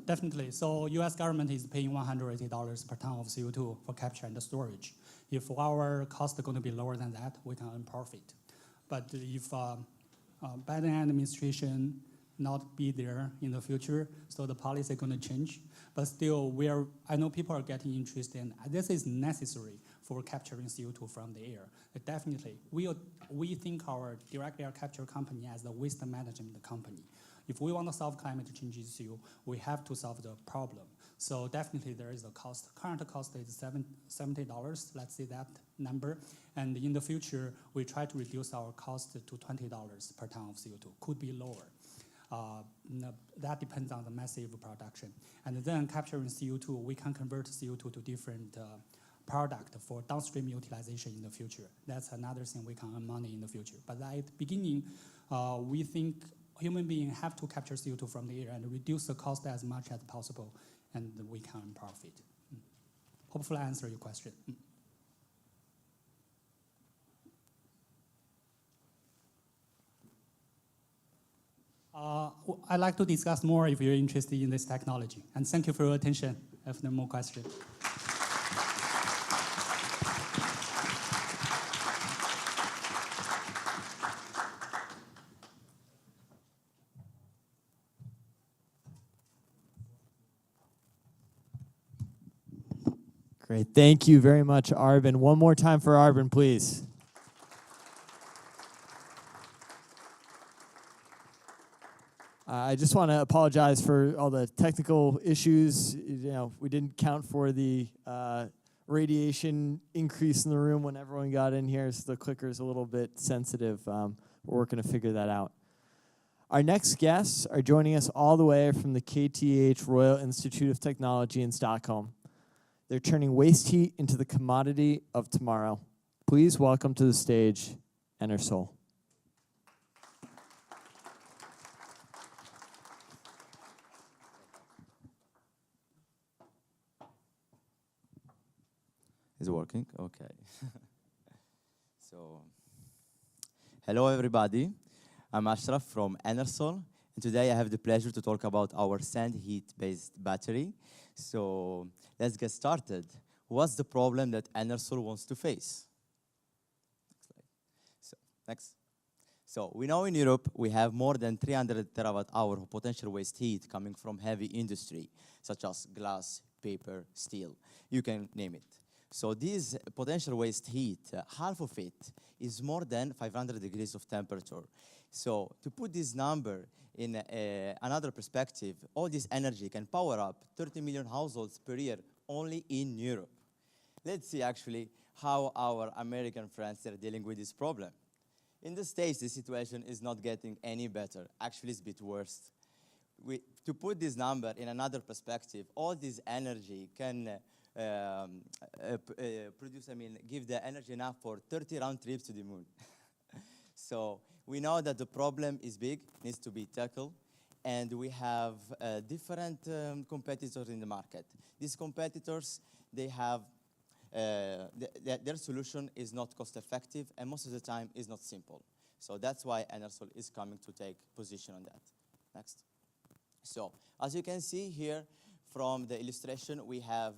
Definitely. So U.S. government is paying $180 per ton of CO2 for capture and storage. If our cost is going to be lower than that, we can earn profit. But if Biden administration not be there in the future, so the policy is going to change. But still, I know people are getting interested, and this is necessary for capturing CO2 from the air. Definitely, we think our direct air capture company as a waste management company. If we want to solve climate change issue, we have to solve the problem. So definitely there is a cost. Current cost is $70, let's say that number. And in the future, we try to reduce our cost to $20 per ton of CO2. Could be lower. That depends on the massive production. And then capturing CO2, we can convert CO2 to different product for downstream utilization in the future. That's another thing we can earn money in the future. But at the beginning, we think human beings have to capture CO2 from the air and reduce the cost as much as possible, and we can earn profit. Hopefully I answer your question. I'd like to discuss more if you're interested in this technology. And thank you for your attention. If there are more questions. Great. Thank you very much, Arben. One more time for Arben, please. I just want to apologize for all the technical issues. You know, we didn't count for the radiation increase in the room when everyone got in here, so the clicker's a little bit sensitive. We're working to figure that out. Our next guests are joining us all the way from the KTH Royal Institute of Technology in Stockholm. They're turning waste heat into the commodity of tomorrow. please welcome to the stage Anersol. Is it working? Okay. So, hello everybody. I'm Ashraf from Anersol, and today I have the pleasure to talk about our sand heat-based battery. So, let's get started. What's the problem that Anersol wants to face? Next. So, we know in Europe we have more than 300 terawatt-hour of potential waste heat coming from heavy industry, such as glass, paper, steel. You can name it. So this potential waste heat, half of it is more than 500 degrees of temperature. So to put this number in another perspective, all this energy can power up 30 million households per year only in Europe. Let's see actually how our American friends are dealing with this problem. In the States, the situation is not getting any better. Actually, it's a bit worse. To put this number in another perspective, all this energy can give the energy enough for 30 round trips to the moon. So we know that the problem is big, needs to be tackled, and we have different competitors in the market. These competitors, they have, their solution is not cost effective, and most of the time is not simple. So that's why Anersol is coming to take position on that. Next. So as you can see here from the illustration, we have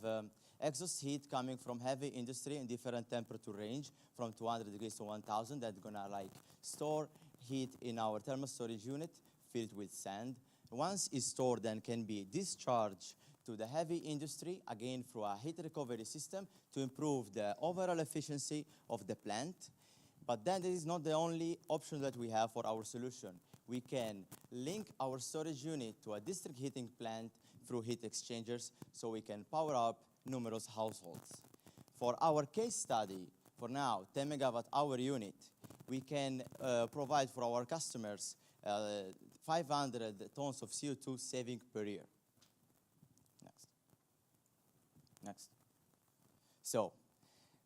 exhaust heat coming from heavy industry in different temperature range, from 200 degrees to 1000, that's gonna store heat in our thermal storage unit filled with sand. Once it's stored, then can be discharged to the heavy industry, again through a heat recovery system to improve the overall efficiency of the plant. But then this is not the only option that we have for our solution. We can link our storage unit to a district heating plant through heat exchangers, so we can power up numerous households. For our case study, for now, 10 megawatt hour unit, we can provide for our customers 500 tons of CO2 saving per year. Next. So,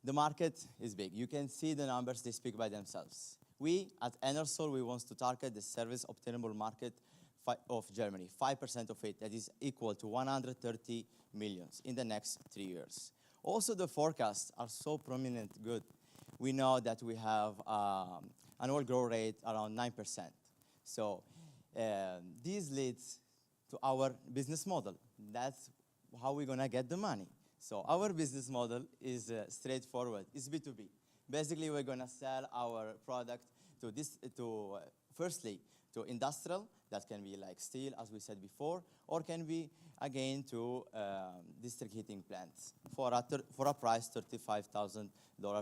the market is big. You can see the numbers, they speak by themselves. We, at Anersol, we want to target the service obtainable market of Germany, 5% of it, that is equal to 130 millions in the next 3 years. Also, the forecasts are so prominent good. We know that we have annual growth rate around 9%. So this leads to our business model. That's how we're gonna get the money. So our business model is straightforward. It's B2B. Basically, we're gonna sell our product to firstly, to industrial, that can be like steel, as we said before, or can be, again, to district heating plants for a price $35,000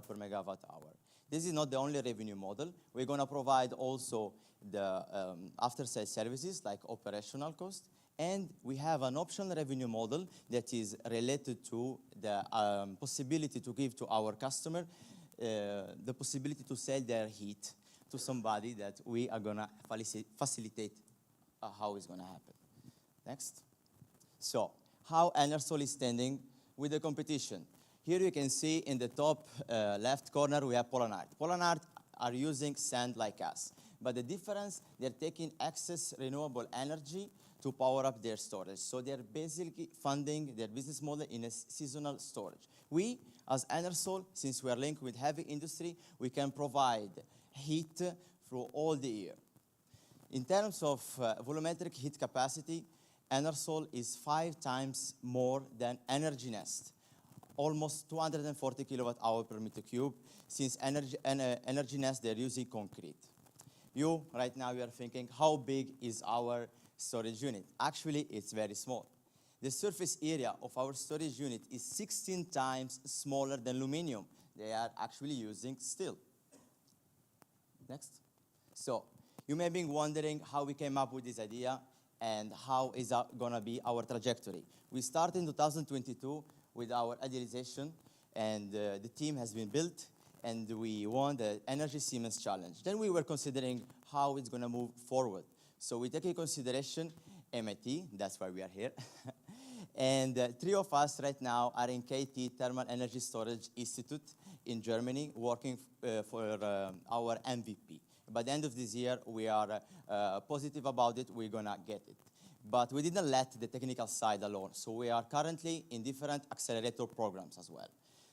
per megawatt hour. This is not the only revenue model. We're gonna provide also the after-sales services like operational cost, and we have an optional revenue model that is related to the possibility to give to our customer the possibility to sell their heat to somebody that we are gonna facilitate how it's gonna happen. Next. So, how Anersol is standing with the competition. Here you can see in the top left corner we have Polanart. Polanart are using sand like us, but the difference, they're taking excess renewable energy to power up their storage. So they're basically funding their business model in a seasonal storage. We, as Anersol, since we are linked with heavy industry, we can provide heat through all the year. In terms of volumetric heat capacity, Anersol is 5 times more than Energy Nest, almost 240 kilowatt hour per meter cube. Since Energy Nest, they're using concrete. You, right now, you are thinking, how big is our storage unit? Actually, it's very small. The surface area of our storage unit is 16 times smaller than aluminum. They are actually using steel. Next. So, you may be wondering how we came up with this idea and how is that gonna be our trajectory. We started in 2022 with our idealization, and the team has been built, and we won the Energy Siemens Challenge. Then we were considering how it's gonna move forward. So we take into consideration MIT, that's why we are here. And 3 of us right now are in KT, Thermal Energy Storage Institute in Germany working for our MVP. By the end of this year, we are positive about it. We're going to get it. But we didn't let the technical side alone. So we are currently in different accelerator programs as well.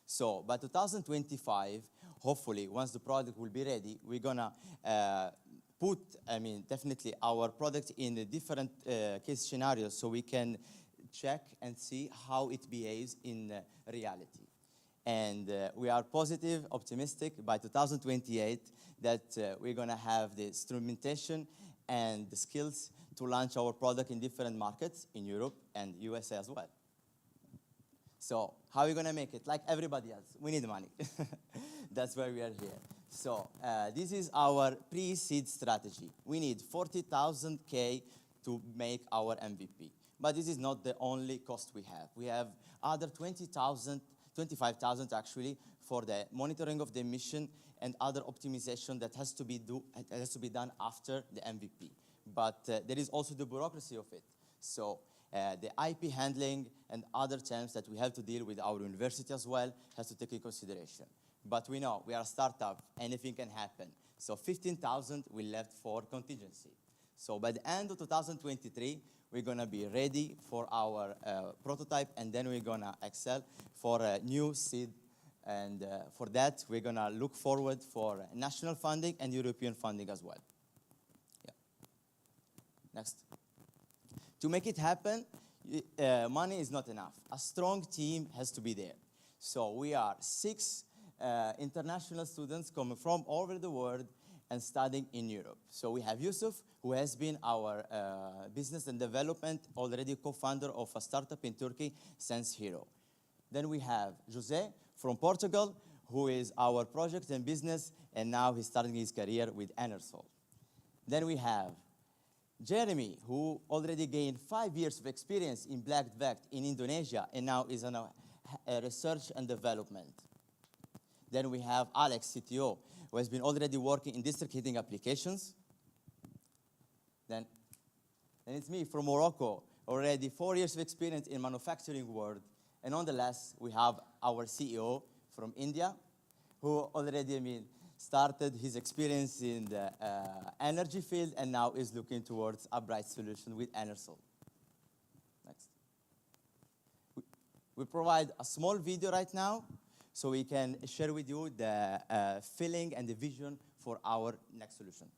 So by 2025, hopefully, once the product will be ready, we're going to put, definitely our product in a different case scenarios so we can check and see how it behaves in reality. And we are positive, optimistic by 2028 that we're going to have the instrumentation and the skills to launch our product in different markets in Europe and USA as well. So how are we going to make it? Like everybody else, we need money. That's why we are here. So this is our pre-seed strategy. We need 40,000 K to make our MVP. But this is not the only cost we have. We have other 25,000 actually for the monitoring of the emission and other optimization that has to be done after the MVP. But there is also the bureaucracy of it. So the IP handling and other terms that we have to deal with our university as well has to take into consideration. But we know we are a startup, anything can happen. So 15,000 we left for contingency. So by the end of 2023, we're going to be ready for our prototype, and then we're going to excel for a new seed. And for that, we're going to look forward for national funding and European funding as well. Yeah. Next. To make it happen, money is not enough. A strong team has to be there. So we are 6 international students coming from all over the world and studying in Europe. So we have Yusuf, who has been our business and development, already co-founder of a startup in Turkey since Hero. Then we have Jose from Portugal, who is our project and business, and now he's starting his career with Anersol. Then we have Jeremy, who already gained 5 years of experience in Black Vect in Indonesia, and now is on a research and development. Then we have Alex, CTO, who has been already working in district heating applications. Then it's me from Morocco, already 4 years of experience in manufacturing world. And nonetheless, we have our CEO from India, who already, started his experience in the energy field and now is looking towards a bright solution with Anersol. Next. We provide a small video right now so we can share with you the feeling and the vision for our next solution.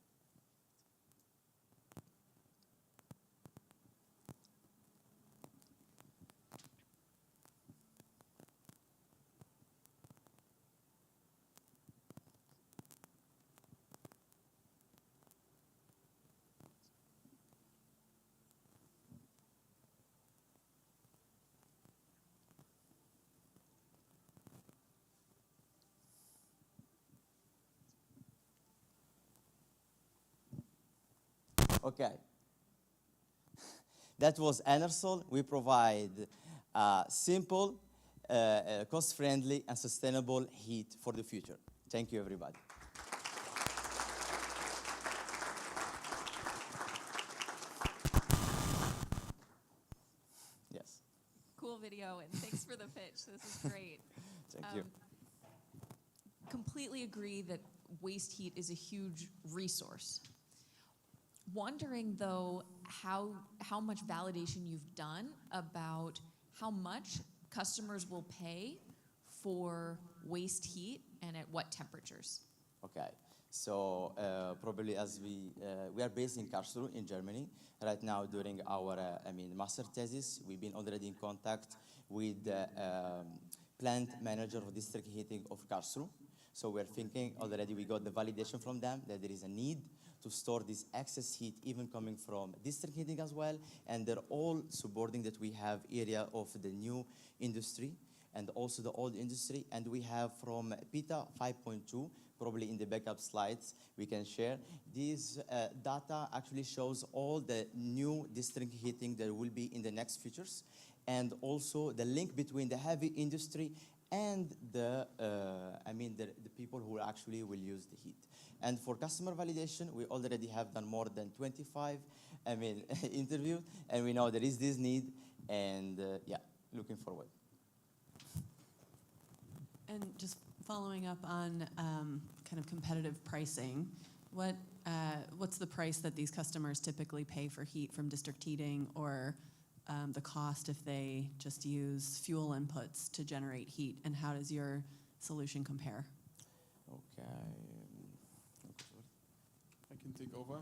Okay. That was Anersol. We provide simple, cost-friendly, and sustainable heat for the future. Thank you, everybody. Yes. Cool video, and thanks for the pitch. This is great. Thank you. Completely agree that waste heat is a huge resource. Wondering, though, how much validation you've done about how much customers will pay for waste heat and at what temperatures? Okay, so probably as we are based in Karlsruhe in Germany right now during our master thesis. We've been already in contact with the plant manager of district heating of Karlsruhe. So we're thinking already we got the validation from them that there is a need to store this excess heat even coming from district heating as well. And they're all supporting that we have area of the new industry and also the old industry. And we have from PETA 5.2, probably in the backup slides we can share. This data actually shows all the new district heating that will be in the next futures, and also the link between the heavy industry and the people who actually will use the heat. And for customer validation, we already have done more than 25 interviews, and we know there is this need, and yeah, looking forward. And just following up on kind of competitive pricing, what's the price that these customers typically pay for heat from district heating, or the cost if they just use fuel inputs to generate heat, and how does your solution compare? Okay. I can take over.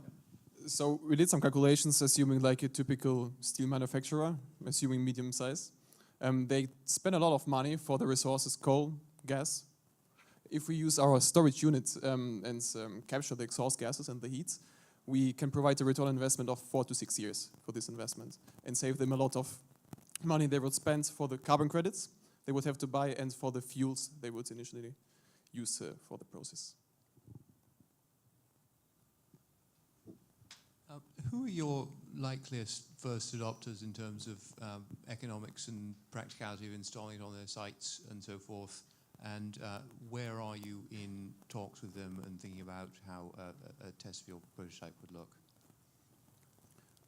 So we did some calculations assuming like a typical steel manufacturer, assuming medium size. They spend a lot of money for the resources coal, gas. If we use our storage unit and capture the exhaust gases and the heat, we can provide a return on investment of 4 to 6 years for this investment and save them a lot of money they would spend for the carbon credits they would have to buy and for the fuels they would initially use for the process. Who are your likeliest first adopters in terms of economics and practicality of installing it on their sites and so forth? And where are you in talks with them and thinking about how a test field prototype would look?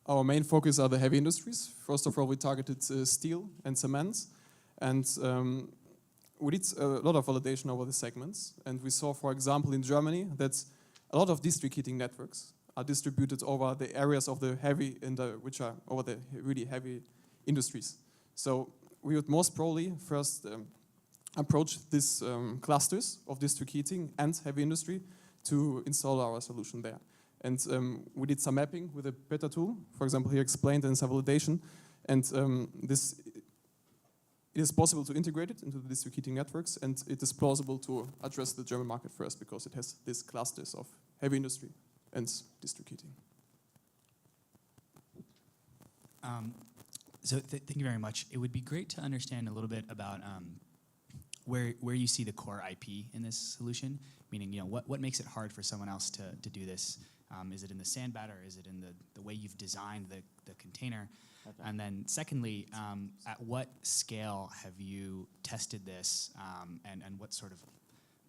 Our main focus are the heavy industries. First of all, we targeted steel and cement. And we did a lot of validation over the segments. And we saw, for example, in Germany, that a lot of district heating networks are distributed over the areas of the heavy, which are over the really heavy industries. So we would most probably first approach these clusters of district heating and heavy industry to install our solution there. And we did some mapping with a beta tool, for example, here explained, and some validation. And it is possible to integrate it into the district heating networks, and it is plausible to address the German market first because it has these clusters of heavy industry and district heating. So thank you very much. It would be great to understand a little bit about where you see the core IP in this solution, meaning what makes it hard for someone else to do this? Is it in the sand batter? Is it in the way you've designed the container? Okay. And then secondly, at what scale have you tested this, and what sort of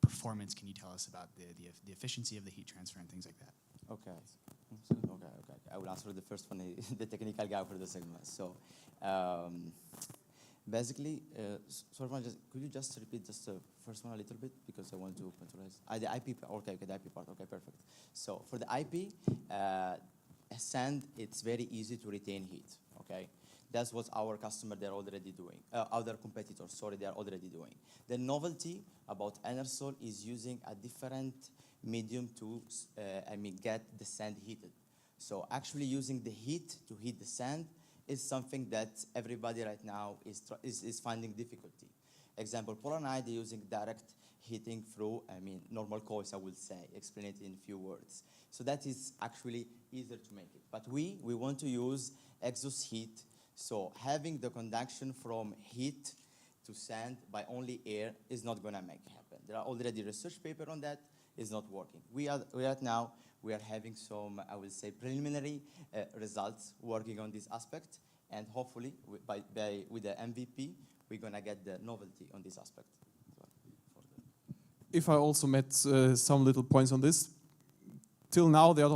performance can you tell us about the efficiency of the heat transfer and things like that? Okay. I will answer the first one, the technical guy for the segment. So basically, could you just repeat just the first one a little bit, because I want to control the IP. Okay, the IP part. Okay, perfect. So for the IP, sand, it's very easy to retain heat. Okay, that's what our customer they're already doing. Other competitors, sorry, they are already doing. The novelty about Anersol is using a different medium to, get the sand heated. So actually using the heat to heat the sand is something that everybody right now is finding difficulty. Example, Polanide, they're using direct heating through, normal coils, I would say, explain it in few words. So that is actually easier to make it. But we want to use exhaust heat, so having the conduction from heat to sand by only air is not gonna make it happen. There are already research paper on that, it's not working. We are having some, I will say, preliminary results working on this aspect, and hopefully with the MVP, we're gonna get the novelty on this aspect. If I also met some little points on this, till now there are a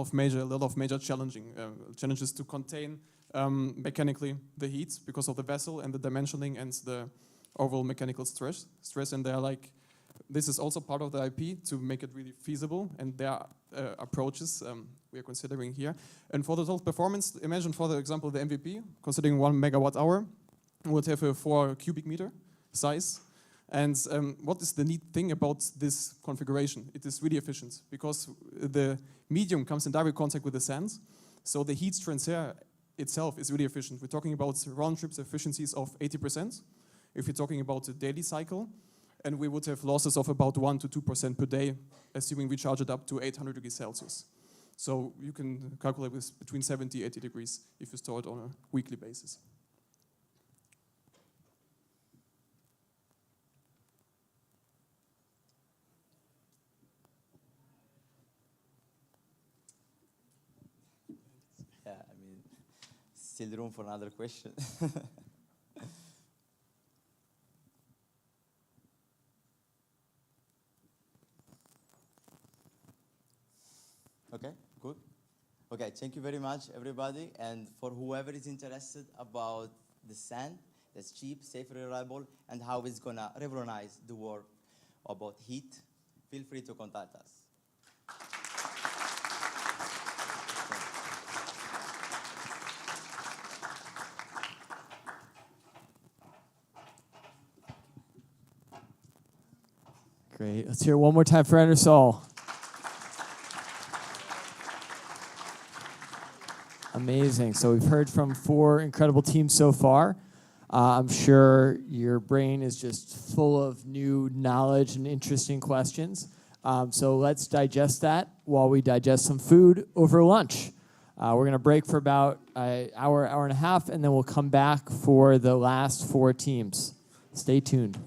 lot of major challenges to contain mechanically the heat because of the vessel and the dimensioning and the overall mechanical stress, and they're like, this is also part of the IP to make it really feasible, and there are approaches we are considering here. And for the total performance, imagine for the example the MVP, considering 1 megawatt hour, would have a 4 cubic meter size. And what is the neat thing about this configuration? It is really efficient because the medium comes in direct contact with the sand, so the heat transfer itself is really efficient. We're talking about round trips efficiencies of 80%, if you're talking about a daily cycle, and we would have losses of about 1 to 2% per day, assuming we charge it up to 800 degrees Celsius. So you can calculate with between 70 and 80 degrees if you store it on a weekly basis. Yeah, still room for another question. Okay, good. Okay, thank you very much, everybody. And for whoever is interested about the sand, that's cheap, safe, reliable, and how it's gonna revolutionize the world about heat, feel free to contact us. Great. Let's hear it one more time for Anersol. Amazing. So we've heard from 4 incredible teams so far. I'm sure your brain is just full of new knowledge and interesting questions. So let's digest that while we digest some food over lunch. We're going to break for about an hour, hour and a half, and then we'll come back for the last 4 teams. Stay tuned.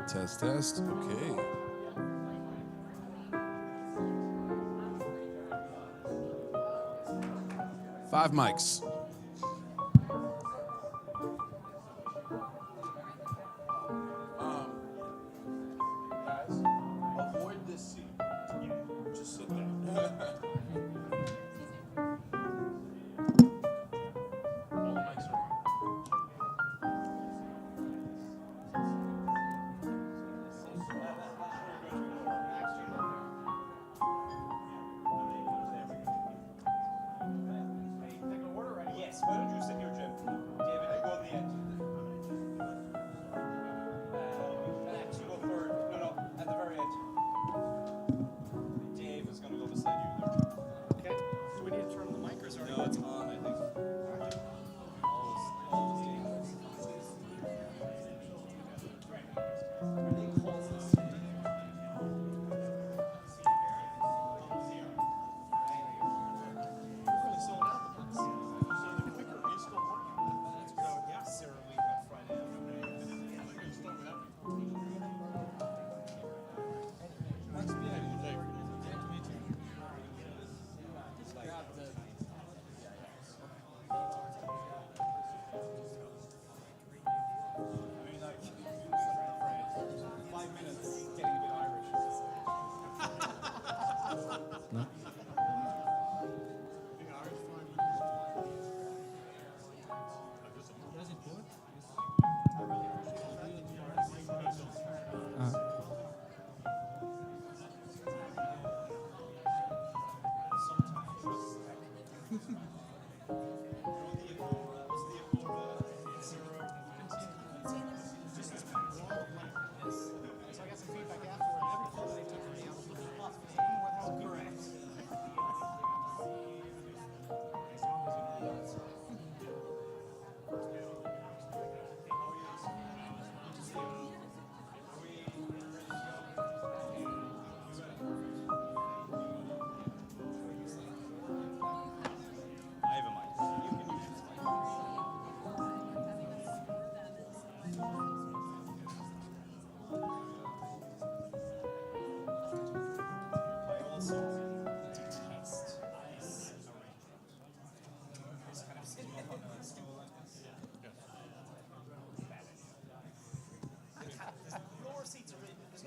Test, test. Okay. 5 mics. Guys, avoid this seat. Just sit down. All the mics are on. Yes, why don't you sit here, Jim? David, you go at the end. Max, you go third. No, at the very end. Dave is going to go beside you there. Okay. Do we need to turn the mic or is it already? No, it's on, I think.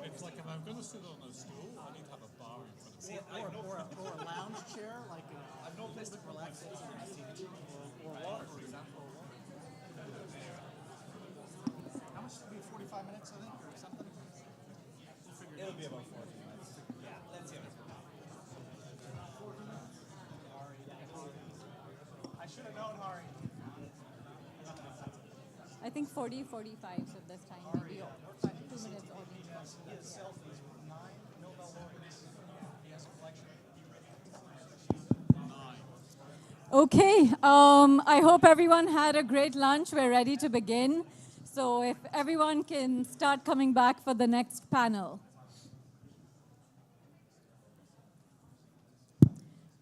It's like if I'm going to sit on a stool, I need to have a bar in front of me. Or a lounge chair, like I've no place to relax or water, for example. How much? Be 45 minutes, I think, or something. We'll figure it out. It'll be about 40 minutes. Yeah, let's see. I should have known, Hari. I think 40, 45, so this time maybe 2 minutes or He has selfies with 9 Nobel laureates. He has a collection. Okay, I hope everyone had a great lunch. We're ready to begin. So if everyone can start coming back for the next panel.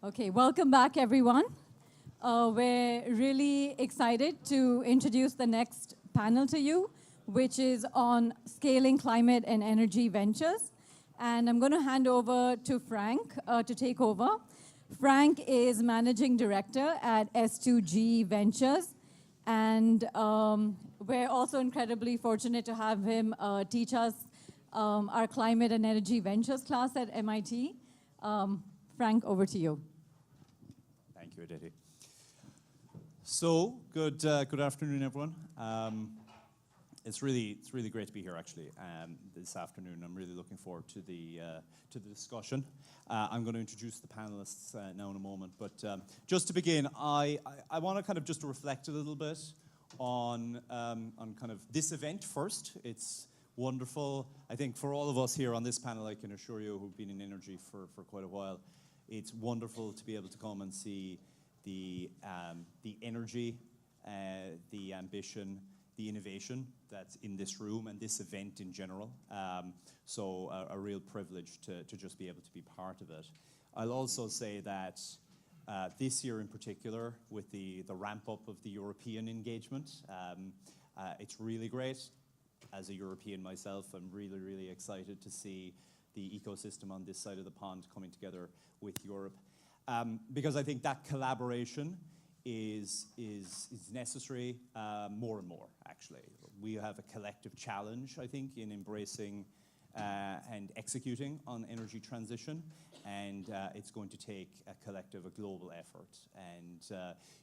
Okay, welcome back, everyone. We're really excited to introduce the next panel to you, which is on scaling climate and energy ventures. And I'm going to hand over to Frank to take over. Frank is Managing Director at S2G Ventures. And we're also incredibly fortunate to have him teach us our climate and energy ventures class at MIT. Frank, over to you. Thank you, Aditi. So, good afternoon, everyone. It's really great to be here, actually, this afternoon. I'm really looking forward to the discussion. I'm going to introduce the panelists now in a moment, but just to begin, I want to kind of just reflect a little bit on kind of this event first. It's wonderful. I think for all of us here on this panel, I can assure you who've been in energy for quite a while, it's wonderful to be able to come and see the energy, the ambition, the innovation that's in this room and this event in general. So a real privilege to just be able to be part of it. I'll also say that this year in particular, with the ramp up of the European engagement, it's really great. As a European myself, I'm really excited to see the ecosystem on this side of the pond coming together with Europe. Because I think that collaboration is necessary more and more, actually. We have a collective challenge, I think, in embracing and executing on energy transition, and it's going to take a collective, a global effort. And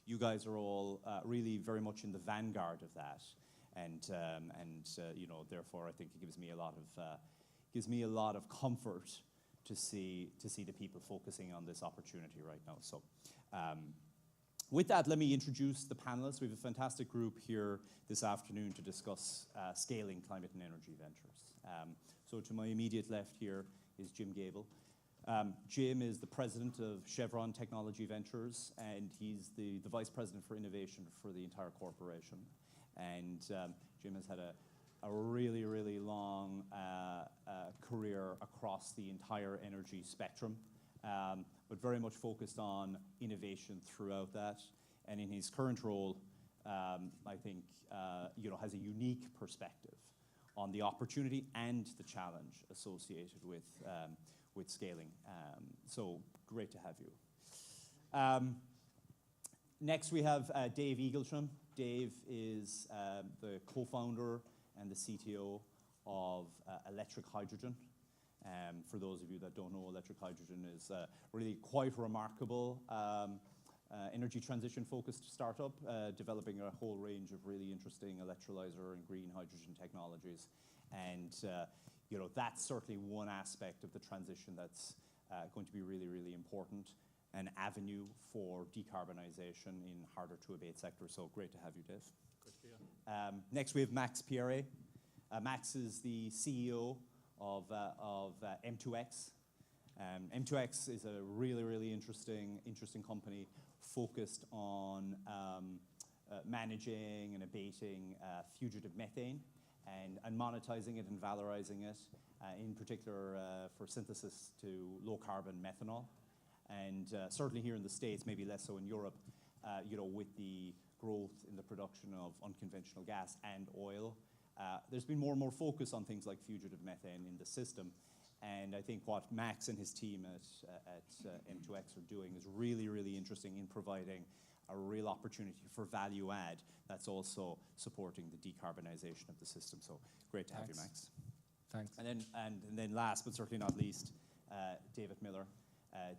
you guys are all really very much in the vanguard of that, and you know, therefore, I think it gives me a lot of comfort to see the people focusing on this opportunity right now. So. With that, let me introduce the panelists. We have a fantastic group here this afternoon to discuss scaling climate and energy ventures. So to my immediate left here is Jim Gable. Jim is the president of Chevron Technology Ventures, and he's the vice president for innovation for the entire corporation. And Jim has had a really, really long career across the entire energy spectrum. But very much focused on innovation throughout that. And in his current role, I think, you know, has a unique perspective on the opportunity and the challenge associated with scaling. So great to have you. Next, we have Dave Eaglesham. Dave is the co-founder and the CTO of Electric Hydrogen. For those of you that don't know, electric hydrogen is really quite remarkable energy transition-focused startup, developing a whole range of really interesting electrolyzer and green hydrogen technologies. And you know, that's certainly one aspect of the transition that's going to be really, really important, an avenue for decarbonization in harder-to-abate sectors. So great to have you, Dave. Good to be here. Next, we have Max Pierre. Max is the CEO of M2X. M2X is a really, really interesting company focused on managing and abating fugitive methane and monetizing it and valorizing it, in particular for synthesis to low-carbon methanol. And certainly here in the States, maybe less so in Europe, you know, with the growth in the production of unconventional gas and oil, there's been more and more focus on things like fugitive methane in the system. And I think what Max and his team at M2X are doing is really, really interesting in providing a real opportunity for value add that's also supporting the decarbonization of the system. So great to have you, Max. Thanks. And then last, but certainly not least, David Miller.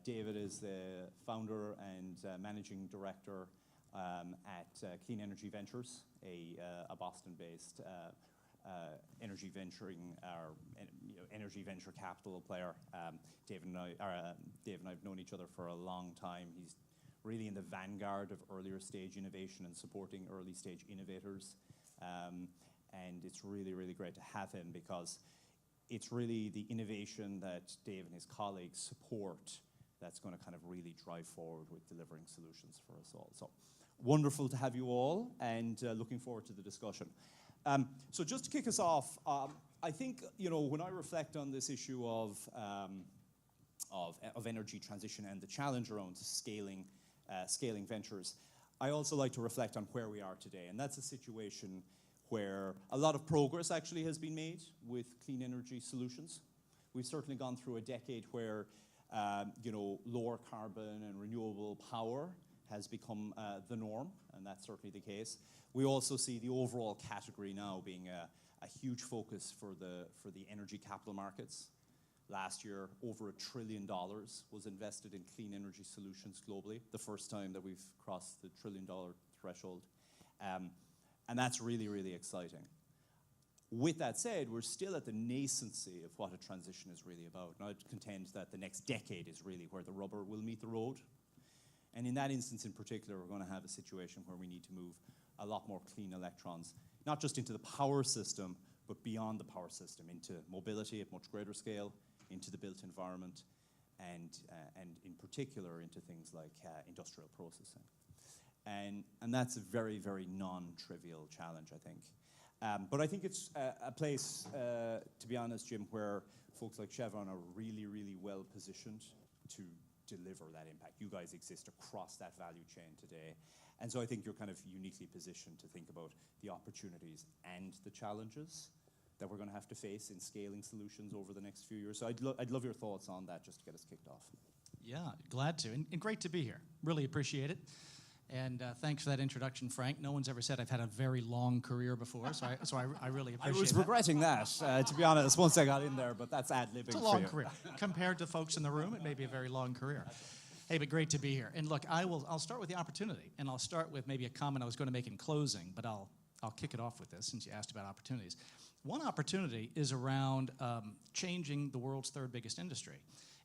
David is the founder and managing director at Clean Energy Ventures, a Boston-based energy venturing or energy venture capital player. Dave and I have known each other for a long time. He's really in the vanguard of earlier stage innovation and supporting early stage innovators. And it's really, really great to have him because it's really the innovation that Dave and his colleagues support that's going to kind of really drive forward with delivering solutions for us all. So wonderful to have you all, and looking forward to the discussion. So just to kick us off, I think, you know, when I reflect on this issue of energy transition and the challenge around scaling ventures, I also like to reflect on where we are today. And that's a situation where a lot of progress actually has been made with clean energy solutions. We've certainly gone through a decade where, you know, lower carbon and renewable power has become the norm, and that's certainly the case. We also see the overall category now being a huge focus for the energy capital markets. Last year, over $1 trillion was invested in clean energy solutions globally, the first time that we've crossed the $1 trillion threshold. And that's really, really exciting. With that said, we're still at the nascency of what a transition is really about. And I'd contend that the next decade is really where the rubber will meet the road. And in that instance in particular, we're going to have a situation where we need to move a lot more clean electrons, not just into the power system, but beyond the power system, into mobility at much greater scale, into the built environment, and in particular into things like industrial processing. And that's a very, very non-trivial challenge, I think. But I think it's a place, to be honest, Jim, where folks like Chevron are really, really well positioned to deliver that impact. You guys exist across that value chain today. And so I think you're kind of uniquely positioned to think about the opportunities and the challenges that we're going to have to face in scaling solutions over the next few years. So I'd love your thoughts on that just to get us kicked off. Yeah, glad to. And great to be here. Really appreciate it. And thanks for that introduction, Frank. No one's ever said I've had a very long career before, so I really appreciate it. I was regretting that, to be honest, once I got in there, but that's ad-libbing. It's a long career. Compared to folks in the room, it may be a very long career. Hey, but great to be here. And look, I'll start with the opportunity, and I'll start with maybe a comment I was going to make in closing, but I'll kick it off with this since you asked about opportunities. One opportunity is around changing the world's third biggest industry.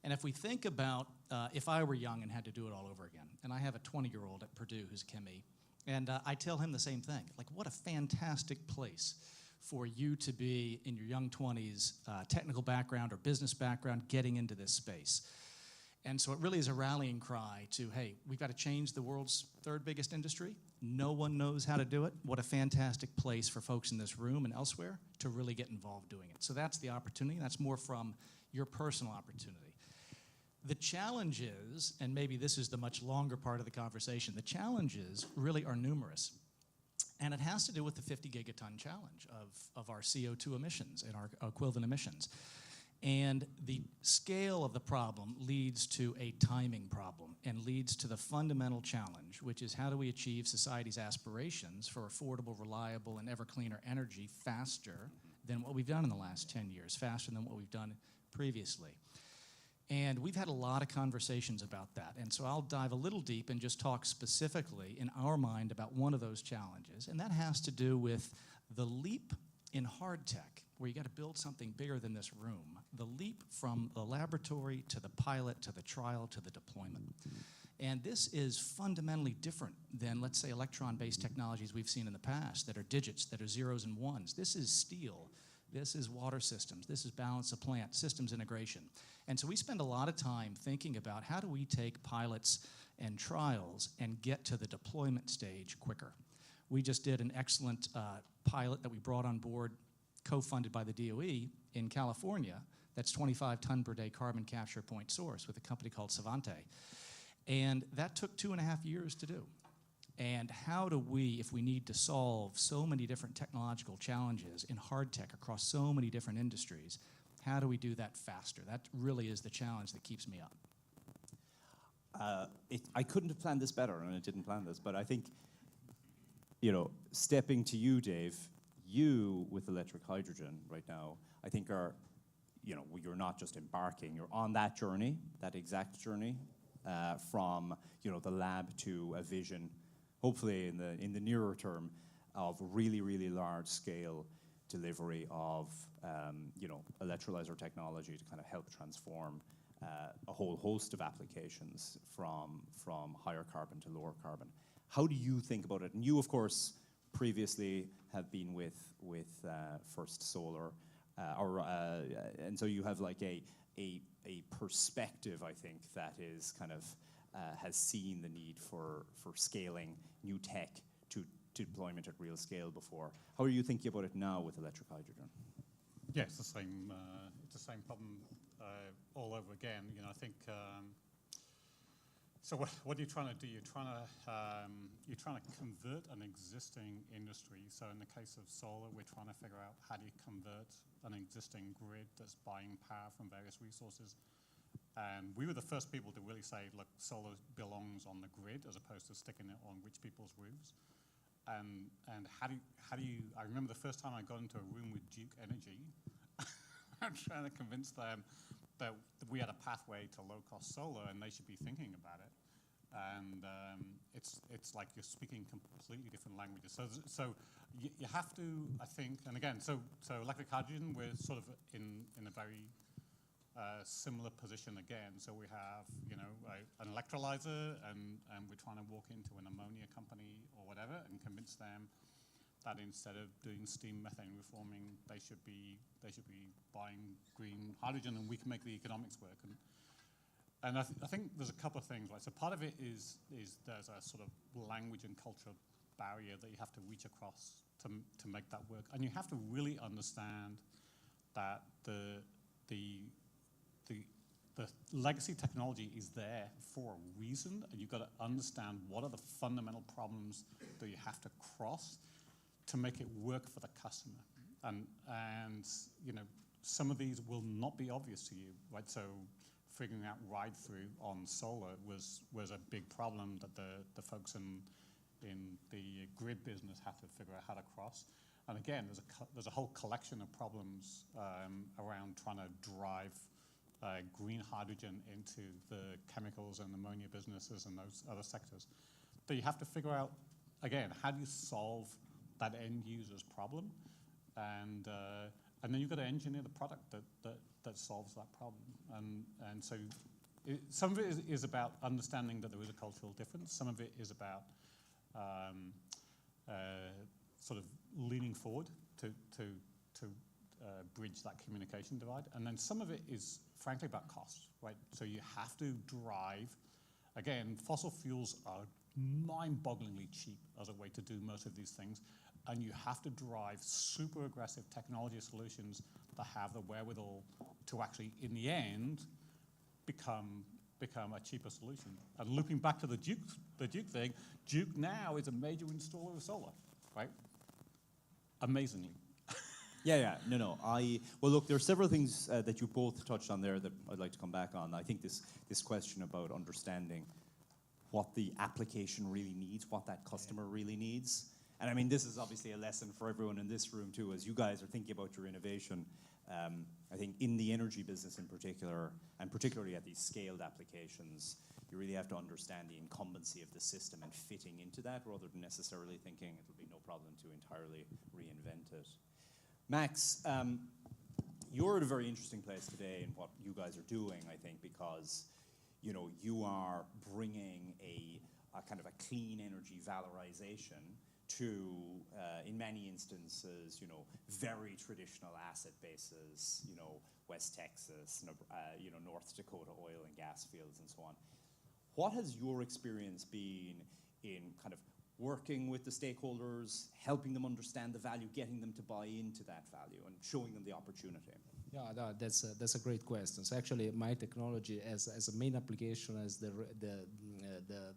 And if we think about if I were young and had to do it all over again, and I have a 20-year-old at Purdue who's a chemie, and I tell him the same thing, like what a fantastic place for you to be in your young 20s, technical background or business background, getting into this space. And so it really is a rallying cry to, hey, we've got to change the world's third biggest industry. No one knows how to do it. What a fantastic place for folks in this room and elsewhere to really get involved doing it. So that's the opportunity. That's more from your personal opportunity. The challenges, and maybe this is the much longer part of the conversation, the challenges really are numerous. And it has to do with the 50 gigaton challenge of our CO2 emissions and our equivalent emissions. And the scale of the problem leads to a timing problem and leads to the fundamental challenge, which is how do we achieve society's aspirations for affordable, reliable, and ever cleaner energy faster than what we've done in the last 10 years, faster than what we've done previously. And we've had a lot of conversations about that. And so I'll dive a little deep and just talk specifically in our mind about one of those challenges. And that has to do with the leap in hard tech, where you got to build something bigger than this room. The leap from the laboratory to the pilot to the trial to the deployment. And this is fundamentally different than, let's say, electron-based technologies we've seen in the past that are digits, that are zeros and ones. This is steel. This is water systems. This is balance of plant, systems integration. And so we spend a lot of time thinking about how do we take pilots and trials and get to the deployment stage quicker. We just did an excellent pilot that we brought on board, co-funded by the DOE in California, that's 25 ton per day carbon capture point source with a company called Savante. And that took 2.5 years to do. And how do we, if we need to solve so many different technological challenges in hard tech across so many different industries, how do we do that faster? That really is the challenge that keeps me up. I couldn't have planned this better, and I didn't plan this, but I think, stepping to you, Dave, you with electric hydrogen right now, I think are, you're not just embarking, you're on that journey, that exact journey, from, the lab to a vision, hopefully in the nearer term, of really, really large scale delivery of, electrolyzer technology to kind of help transform a whole host of applications from higher carbon to lower carbon. How do you think about it? And you, of course, previously have been with First Solar, and so you have like a perspective, I think, that is kind of has seen the need for scaling new tech to deployment at real scale before. How are you thinking about it now with electric hydrogen? Yeah, it's the same problem all over again. I think. So what are you trying to do? You're trying to convert an existing industry. So in the case of solar, we're trying to figure out how do you convert an existing grid that's buying power from various resources. And we were the first people to really say, look, solar belongs on the grid as opposed to sticking it on rich people's roofs. And how do you? I remember the first time I got into a room with Duke Energy, I'm trying to convince them that we had a pathway to low-cost solar and they should be thinking about it. And it's like you're speaking completely different languages. So you have to, I think, and again, so electric hydrogen, we're sort of in a very similar position again. So we have, an electrolyzer, and we're trying to walk into an ammonia company or whatever and convince them that instead of doing steam methane reforming, they should be buying green hydrogen, and we can make the economics work. And I think there's a couple of things, right? So part of it is there's a sort of language and cultural barrier that you have to reach across to make that work, and you have to really understand that the legacy technology is there for a reason, and you've got to understand what are the fundamental problems that you have to cross to make it work for the customer. And some of these will not be obvious to you, right? So figuring out ride-through on solar was a big problem that the folks in the grid business had to figure out how to cross. And again, there's a whole collection of problems around trying to drive green hydrogen into the chemicals and ammonia businesses and those other sectors. But you have to figure out, again, how do you solve that end user's problem? And then you've got to engineer the product that solves that problem. And so some of it is about understanding that there is a cultural difference. Some of it is about sort of leaning forward to bridge that communication divide. And then some of it is frankly about cost, right? So you have to drive, again, fossil fuels are mind-bogglingly cheap as a way to do most of these things. And you have to drive super aggressive technology solutions that have the wherewithal to actually, in the end, become a cheaper solution. And looping back to the Duke thing, Duke now is a major installer of solar, right? Amazingly. Yeah. No. Well, look, there are several things that you both touched on there that I'd like to come back on. I think this question about understanding what the application really needs, what that customer really needs. And I mean, this is obviously a lesson for everyone in this room too, as you guys are thinking about your innovation. I think in the energy business in particular, and particularly at these scaled applications, you really have to understand the incumbency of the system and fitting into that rather than necessarily thinking it'll be no problem to entirely reinvent it. Max, you're at a very interesting place today in what you guys are doing, I think, because you are bringing a kind of a clean energy valorization to, in many instances, very traditional asset bases, West Texas, North Dakota oil and gas fields and so on. What has your experience been in kind of working with the stakeholders, helping them understand the value, getting them to buy into that value, and showing them the opportunity? Yeah, no, that's a great question. So actually, my technology as a main application as the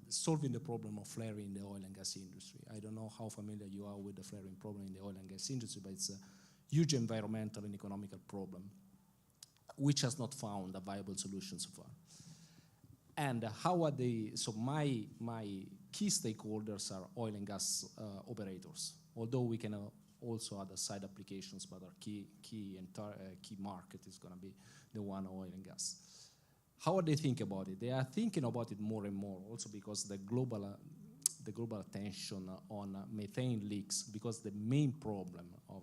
solving the problem of flaring in the oil and gas industry. I don't know how familiar you are with the flaring problem in the oil and gas industry, but it's a huge environmental and economical problem, which has not found a viable solution so far. And how are they? So my key stakeholders are oil and gas operators. Although we can also other side applications, but our key market is going to be the one oil and gas. How are they thinking about it? They are thinking about it more and more, also because the global attention on methane leaks, because the main problem of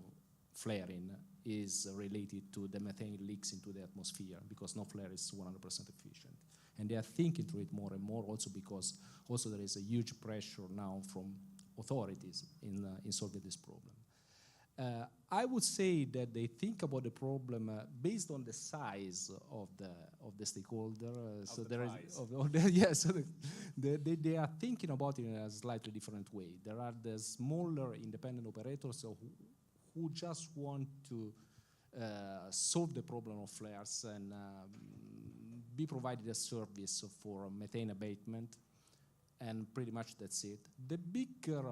flaring is related to the methane leaks into the atmosphere, because no flare is 100% efficient. And they are thinking through it more and more, also because also there is a huge pressure now from authorities in solving this problem. I would say that they think about the problem based on the size of the stakeholder. They are thinking about it in a slightly different way. There are the smaller independent operators who just want to solve the problem of flares and be provided a service for methane abatement, and pretty much that's it. The bigger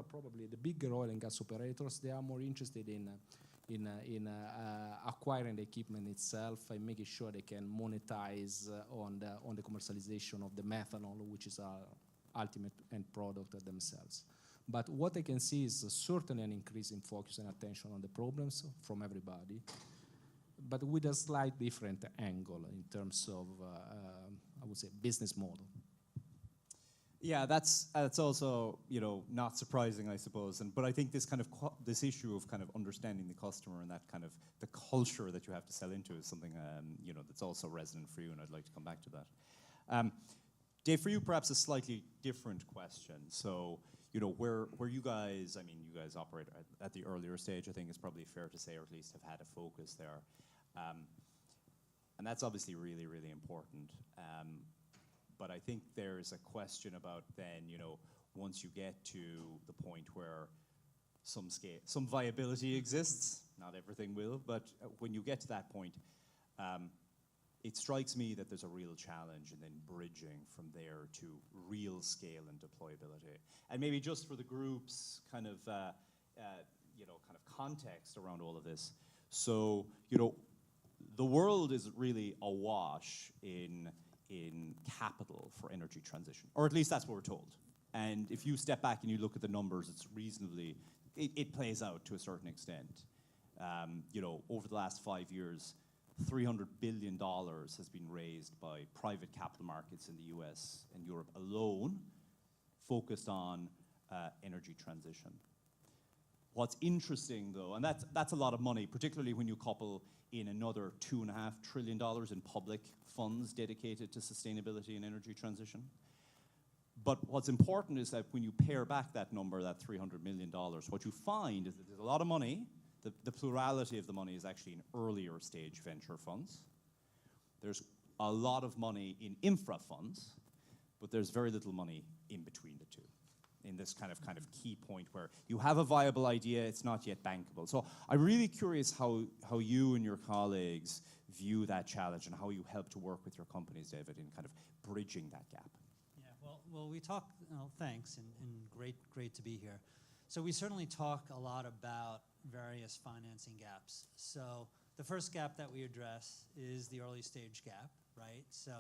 oil and gas operators, they are more interested in acquiring the equipment itself and making sure they can monetize on the commercialization of the methanol, which is our ultimate end product themselves. But what I can see is certainly an increase in focus and attention on the problems from everybody, but with a slight different angle in terms of, I would say, business model. Yeah, that's also not surprising, I suppose. But I think this kind of this issue of kind of understanding the customer and that kind of the culture that you have to sell into is something that's also resonant for you, and I'd like to come back to that. Dave, for you, perhaps a slightly different question. So, where you guys, you guys operate at the earlier stage, I think it's probably fair to say, or at least have had a focus there. And that's obviously really, really important. But I think there's a question about then, once you get to the point where some viability exists, not everything will, but when you get to that point, it strikes me that there's a real challenge in then bridging from there to real scale and deployability. And maybe just for the group's kind of context around all of this. So, the world is really awash in in capital for energy transition, or at least that's what we're told. And if you step back and you look at the numbers, it's reasonably, it plays out to a certain extent. You know, over the last 5 years, $300 billion has been raised by private capital markets in the US and Europe alone, focused on energy transition. What's interesting, though, and that's a lot of money, particularly when you couple in another $2.5 trillion in public funds dedicated to sustainability and energy transition. But what's important is that when you pare back that number, that $300 million, what you find is that there's a lot of money. The plurality of the money is actually in earlier stage venture funds. There's a lot of money in infra funds, but there's very little money in between the two, in this kind of key point where you have a viable idea, it's not yet bankable. So I'm really curious how you and your colleagues view that challenge and how you help to work with your companies, David, in kind of bridging that gap. Yeah, well, we talk, thanks, and great to be here. So we certainly talk a lot about various financing gaps. So the first gap that we address is the early stage gap, right? So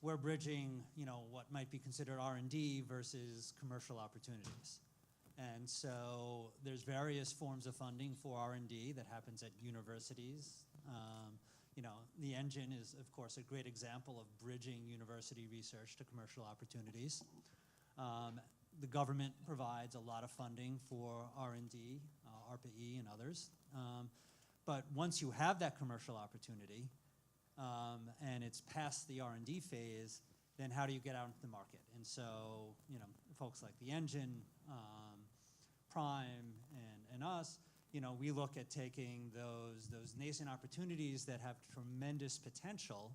we're bridging, what might be considered R&D versus commercial opportunities. And so there's various forms of funding for R&D that happens at universities. The engine is, of course, a great example of bridging university research to commercial opportunities. The government provides a lot of funding for R&D, ARPA-E and others. But once you have that commercial opportunity, and it's past the R&D phase, then how do you get out into the market? And so, folks like the engine, Prime, and us, we look at taking those nascent opportunities that have tremendous potential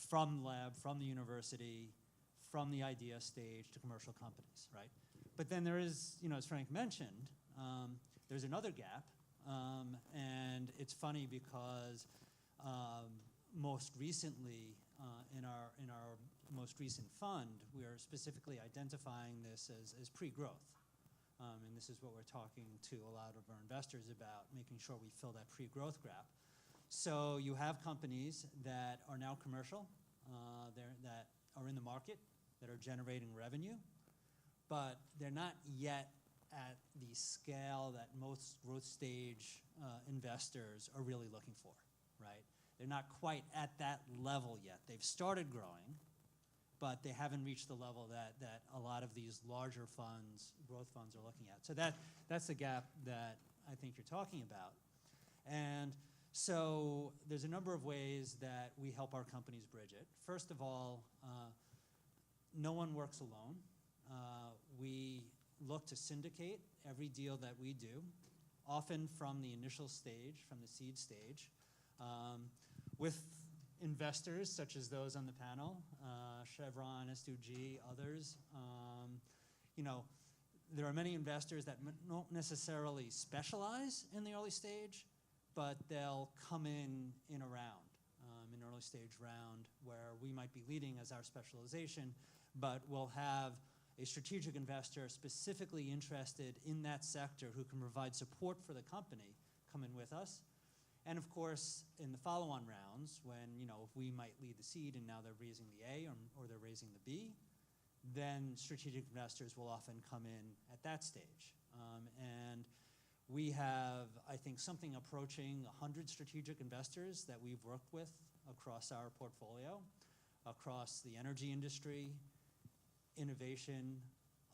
from lab, from the university, from the idea stage to commercial companies, right? But then there is, as Frank mentioned, there's another gap, and it's funny because most recently, in our most recent fund, we are specifically identifying this as pre-growth. And this is what we're talking to a lot of our investors about, making sure we fill that pre-growth gap. So you have companies that are now commercial, that are in the market, that are generating revenue, but they're not yet at the scale that most growth stage investors are really looking for, right? They're not quite at that level yet. They've started growing, but they haven't reached the level that a lot of these larger funds, growth funds, are looking at. So that's the gap that I think you're talking about. And so there's a number of ways that we help our companies bridge it. First of all, no one works alone. We look to syndicate every deal that we do, often from the initial stage, from the seed stage, with investors such as those on the panel, Chevron, S2G, others. There are many investors that don't necessarily specialize in the early stage, but they'll come in a round, an early stage round, where we might be leading as our specialization, but we'll have a strategic investor specifically interested in that sector who can provide support for the company come in with us. And of course, in the follow-on rounds, when if we might lead the seed and now they're raising the A or they're raising the B, then strategic investors will often come in at that stage. And we have, I think, something approaching 100 strategic investors that we've worked with across our portfolio, across the energy industry, innovation,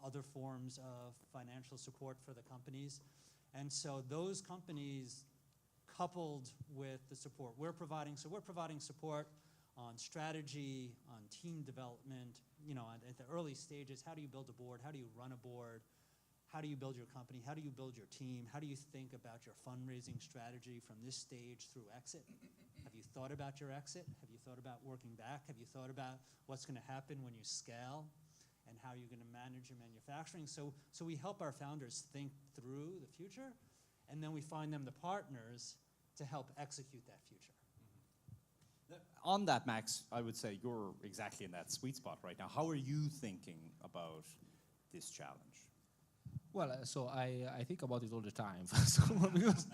other forms of financial support for the companies. And so those companies, coupled with the support we're providing, so we're providing support on strategy, on team development, at the early stages. How do you build a board? How do you run a board? How do you build your company? How do you build your team? How do you think about your fundraising strategy from this stage through exit? Have you thought about your exit? Have you thought about working back? Have you thought about what's going to happen when you scale and how you're going to manage your manufacturing? So we help our founders think through the future, and then we find them the partners to help execute that future. On that, Max, I would say you're exactly in that sweet spot right now. How are you thinking about this challenge? Well, so I think about it all the time. So because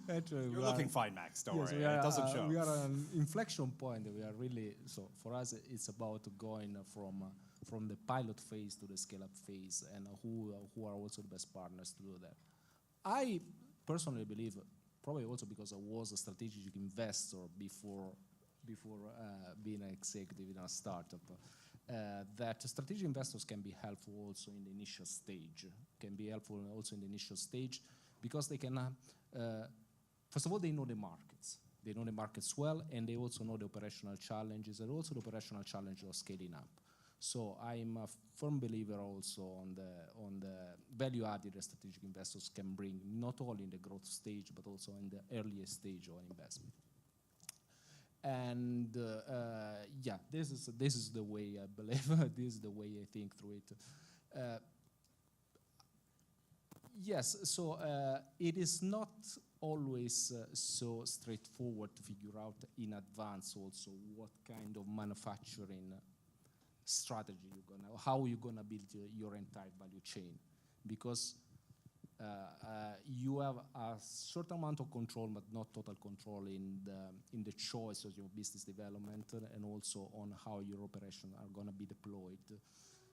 actually You're looking fine, Max. Don't worry. It doesn't show. We are at an inflection point. We are really so for us. It's about going from the pilot phase to the scale-up phase, and who are also the best partners to do that. I personally believe, probably also because I was a strategic investor before being an executive in a startup. That strategic investors can be helpful also in the initial stage. Because they can, first of all, they know the markets. They know the markets well, and they also know the operational challenges and also the operational challenge of scaling up. So I'm a firm believer also on the value added that strategic investors can bring, not only in the growth stage, but also in the earliest stage of investment. And yeah, this is the way I believe. This is the way I think through it. Yes, so it is not always so straightforward to figure out in advance also what kind of manufacturing strategy how you're gonna build your entire value chain, because you have a certain amount of control, but not total control in the choice of your business development and also on how your operations are going to be deployed.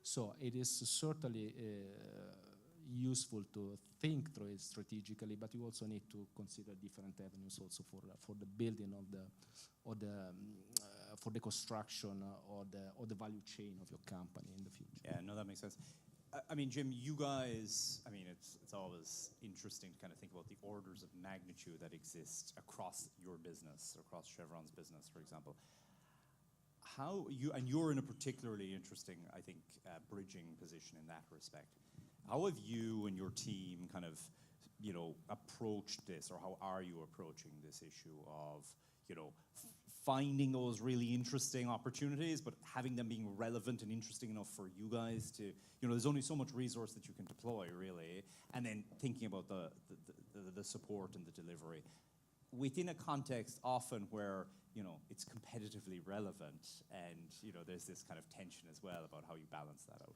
So it is certainly useful to think through it strategically, but you also need to consider different avenues also for the building for the construction or the value chain of your company in the future. Yeah, no, that makes sense. I mean, Jim, you guys, I mean, it's always interesting to kind of think about the orders of magnitude that exist across your business, across Chevron's business, for example. You're in a particularly interesting, I think, bridging position in that respect. How have you and your team kind of, approached this, or how are you approaching this issue of, finding those really interesting opportunities, but having them being relevant and interesting enough for you guys to, there's only so much resource that you can deploy, really, and then thinking about the support and the delivery within a context often where, it's competitively relevant, and, there's this kind of tension as well about how you balance that out.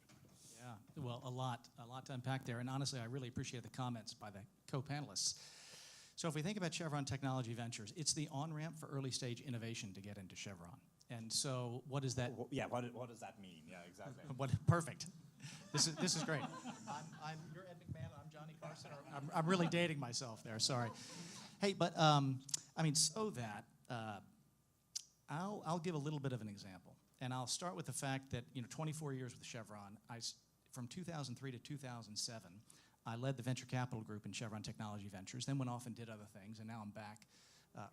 Yeah, well, a lot to unpack there, and honestly, I really appreciate the comments by the co-panelists. So if we think about Chevron Technology Ventures, it's the on-ramp for early-stage innovation to get into Chevron. And so what does that... Yeah, what does that mean? Yeah, exactly. Perfect. This is great. You're Ed McMahon, I'm Johnny Carson. I'm really dating myself there, sorry. Hey, but, so that, I'll give a little bit of an example. And I'll start with the fact that, 24 years with Chevron, from 2003 to 2007, I led the venture capital group in Chevron Technology Ventures, then went off and did other things, and now I'm back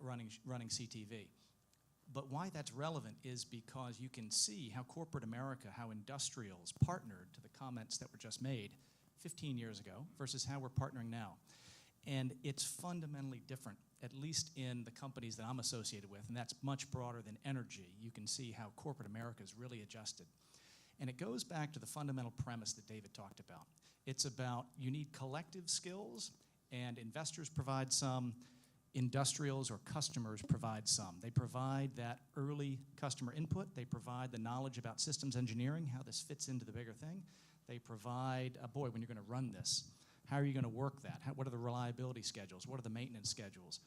running CTV. But why that's relevant is because you can see how corporate America, how industrials partnered to the comments that were just made 15 years ago versus how we're partnering now. And it's fundamentally different, at least in the companies that I'm associated with, and that's much broader than energy. You can see how corporate America has really adjusted. And it goes back to the fundamental premise that David talked about. It's about you need collective skills, and investors provide some, industrials or customers provide some. They provide that early customer input. They provide the knowledge about systems engineering, how this fits into the bigger thing. They provide, when you're going to run this, how are you going to work that? What are the reliability schedules? What are the maintenance schedules?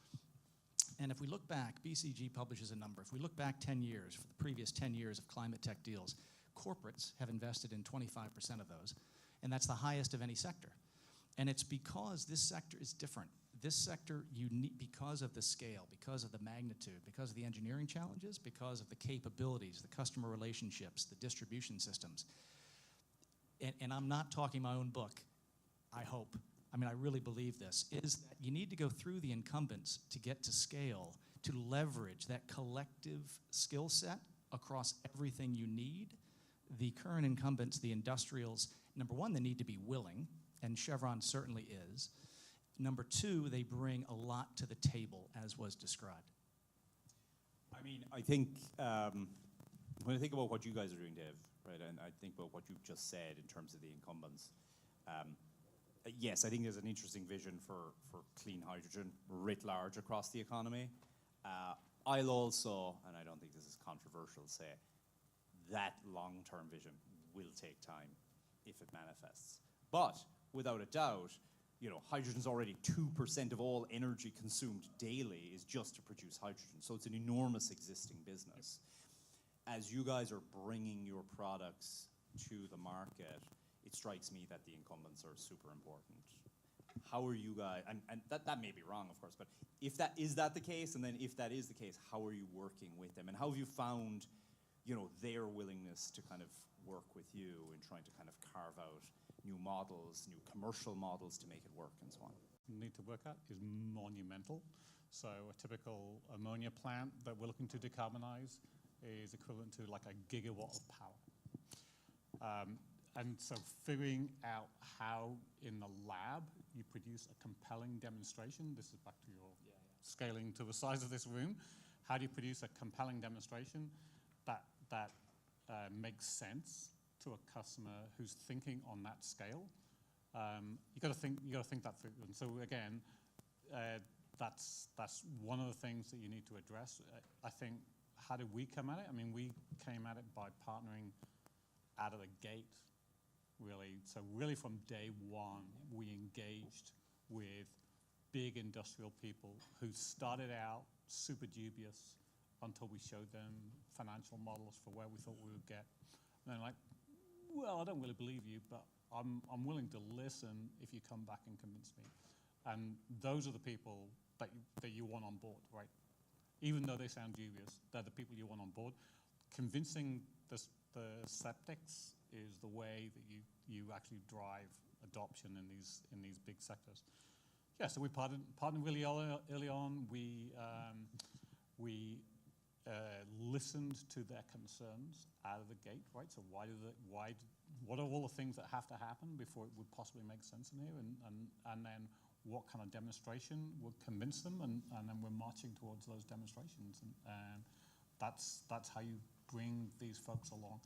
And if we look back, BCG publishes a number. If we look back 10 years, for the previous 10 years of climate tech deals, corporates have invested in 25% of those. And that's the highest of any sector. And it's because this sector is different. This sector, because of the scale, because of the magnitude, because of the engineering challenges, because of the capabilities, the customer relationships, the distribution systems. And I'm not talking my own book, I hope. I really believe this, is that you need to go through the incumbents to get to scale, to leverage that collective skill set across everything you need. The current incumbents, the industrials, number one, they need to be willing, and Chevron certainly is. Number two, they bring a lot to the table, as was described. I think when I think about what you guys are doing, Dave, right, and I think about what you've just said in terms of the incumbents, yes, I think there's an interesting vision for clean hydrogen writ large across the economy. I'll also, and I don't think this is controversial, say that long-term vision will take time if it manifests. But without a doubt, you know, hydrogen's already 2% of all energy consumed daily is just to produce hydrogen. So it's an enormous existing business. As you guys are bringing your products to the market, it strikes me that the incumbents are super important. How are you guys, and that may be wrong, of course, but is that the case? And then if that is the case, how are you working with them? And how have you found, you know, their willingness to kind of work with you in trying to kind of carve out new models, new commercial models to make it work and so on? Need to work at is monumental. So a typical ammonia plant that we're looking to decarbonize is equivalent to like a gigawatt of power. And so figuring out how in the lab you produce a compelling demonstration, this is back to your scaling to the size of this room, how do you produce a compelling demonstration that makes sense to a customer who's thinking on that scale? You got to think that through. And so again, that's one of the things that you need to address. I think, how did we come at it? I mean, we came at it by partnering out of the gate, really. So really from day one, we engaged with big industrial people who started out super dubious until we showed them financial models for where we thought we would get. And they're like, well, I don't really believe you, but I'm willing to listen if you come back and convince me. And those are the people that you want on board, right? Even though they sound dubious, they're the people you want on board. Convincing the skeptics is the way that you actually drive adoption in these big sectors. Yeah, so we partnered really early on. We listened to their concerns out of the gate, right? So what are all the things that have to happen before it would possibly make sense in here, and then what kind of demonstration would convince them, and then we're marching towards those demonstrations, and that's how you bring these folks along.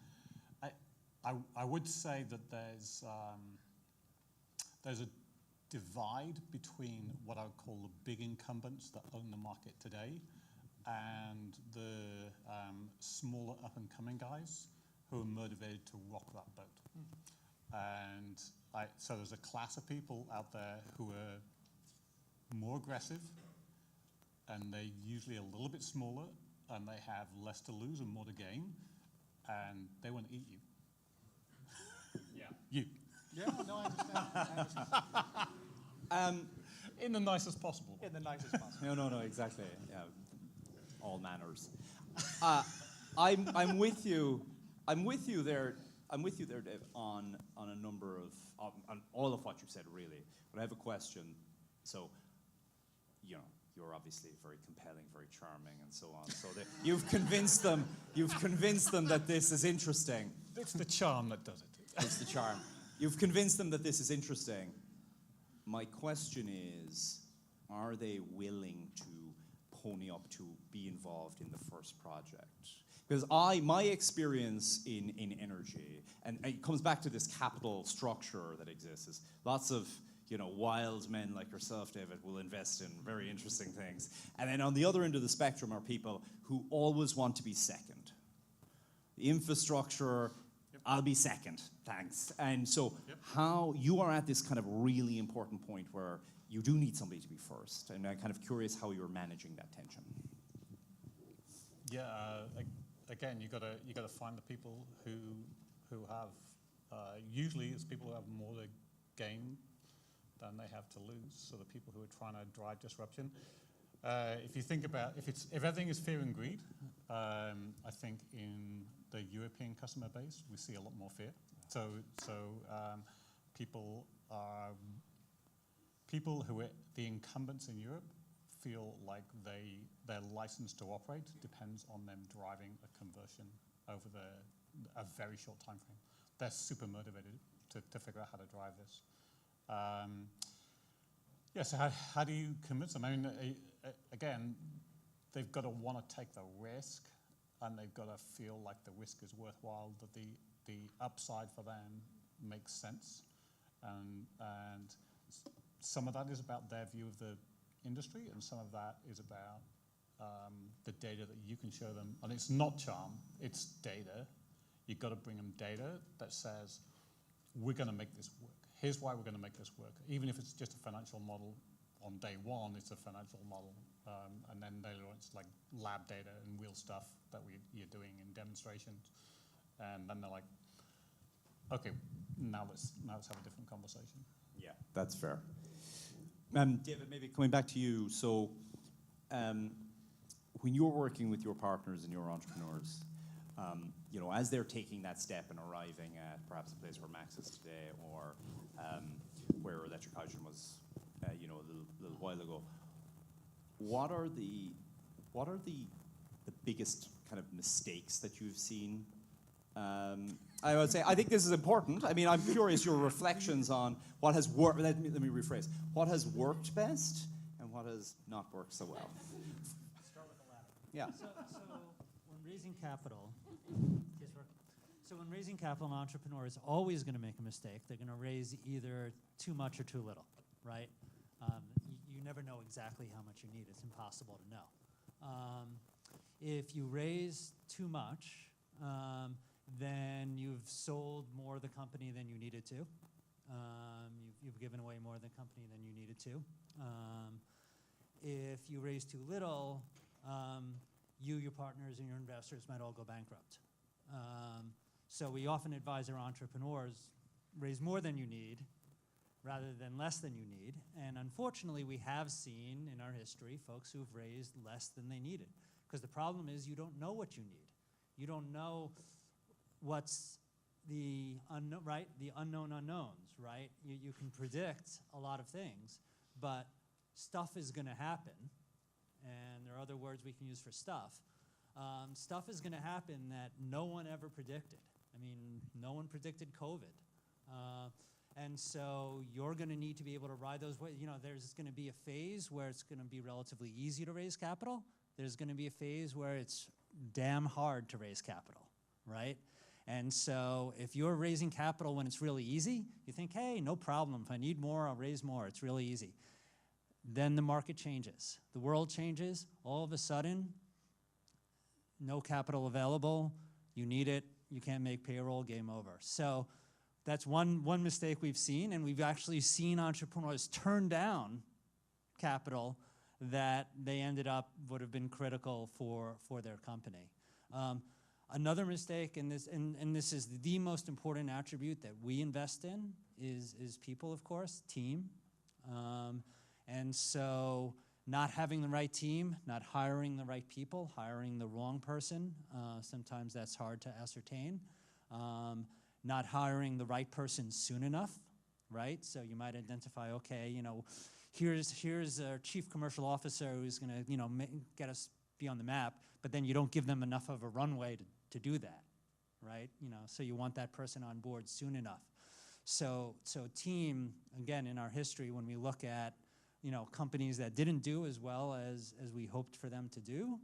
I would say that there's a divide between what I would call the big incumbents that own the market today and the smaller up-and-coming guys who are motivated to rock that boat. And so there's a class of people out there who are more aggressive, and they're usually a little bit smaller, and they have less to lose and more to gain, and they want to eat you. Yeah. You. Yeah, no, I understand. In the nicest possible. In the nicest possible. No, exactly. Yeah. All manners. I'm with you. I'm with you there. I'm with you there, Dave, on a number of on all of what you said, really. But I have a question. So, you know, you're obviously very compelling, very charming, and so on. So you've convinced them. You've convinced them that this is interesting. It's the charm that does it. It's the charm. You've convinced them that this is interesting. My question is, are they willing to pony up to be involved in the first project? Because my experience in energy, and it comes back to this capital structure that exists, is lots of, you know, wild men like yourself, David, will invest in very interesting things. And then on the other end of the spectrum are people who always want to be second. The infrastructure, I'll be second, thanks. And so how you are at this kind of really important point where you do need somebody to be first. And I'm kind of curious how you're managing that tension. Yeah, again, you gotta find the people who have usually it's people who have more to gain than they have to lose. So the people who are trying to drive disruption. If you think about if everything is fear and greed, I think in the European customer base we see a lot more fear. So people who are the incumbents in Europe feel like their license to operate depends on them driving a conversion over a very short time frame. They're super motivated to figure out how to drive this. So how do you convince them? I mean, again, they've got to want to take the risk, and they've got to feel like the risk is worthwhile, that the upside for them makes sense. And some of that is about their view of the industry, and some of that is about the data that you can show them. And it's not charm, it's data. You've got to bring them data that says, we're going to make this work. here's why we're going to make this work. Even if it's just a financial model, on day one, it's a financial model. And then later on, it's like lab data and real stuff that you're doing in demonstrations. And then they're like, okay, now let's have a different conversation. Yeah, that's fair. David, maybe coming back to you. So when you're working with your partners and your entrepreneurs, you know, as they're taking that step and arriving at perhaps a place where Max is today, or where electric hydrogen was, you know, a little while ago, what are the biggest kind of mistakes that you've seen? I would say, I think this is important. I mean, I'm curious your reflections on what has worked. Let me rephrase. What has worked best and what has not worked so well? Start with the latter. Yeah. So when raising capital, an entrepreneur is always going to make a mistake. They're going to raise either too much or too little, right? You never know exactly how much you need. It's impossible to know. If you raise too much, then you've sold more of the company than you needed to. You've given away more of the company than you needed to. If you raise too little, your partners, and your investors might all go bankrupt. So we often advise our entrepreneurs, raise more than you need rather than less than you need. And unfortunately, we have seen in our history folks who've raised less than they needed. Because the problem is you don't know what you need. You don't know what's the unknown, right? The unknown unknowns, right? You can predict a lot of things, but stuff is going to happen. And there are other words we can use for stuff. Stuff is going to happen that no one ever predicted. I mean, no one predicted COVID. And so you're going to need to be able to ride those waves. You know, there's going to be a phase where it's going to be relatively easy to raise capital. There's going to be a phase where it's damn hard to raise capital, right? And so if you're raising capital when it's really easy, you think, hey, no problem. If I need more, I'll raise more. It's really easy. Then the market changes. The world changes. All of a sudden, no capital available. You need it. You can't make payroll. Game over. So that's one mistake we've seen, and we've actually seen entrepreneurs turn down capital that they ended up would have been critical for their company. Another mistake, and this is the most important attribute that we invest in, is people, of course, team. And so not having the right team, not hiring the right people, hiring the wrong person, sometimes that's hard to ascertain. Not hiring the right person soon enough, right? So you might identify, okay, you know, here's a chief commercial officer who's going to, you know, get us be on the map, but then you don't give them enough of a runway to do that, right? You know, so you want that person on board soon enough. So team, again, in our history, when we look at, you know, companies that didn't do as well as we hoped for them to do,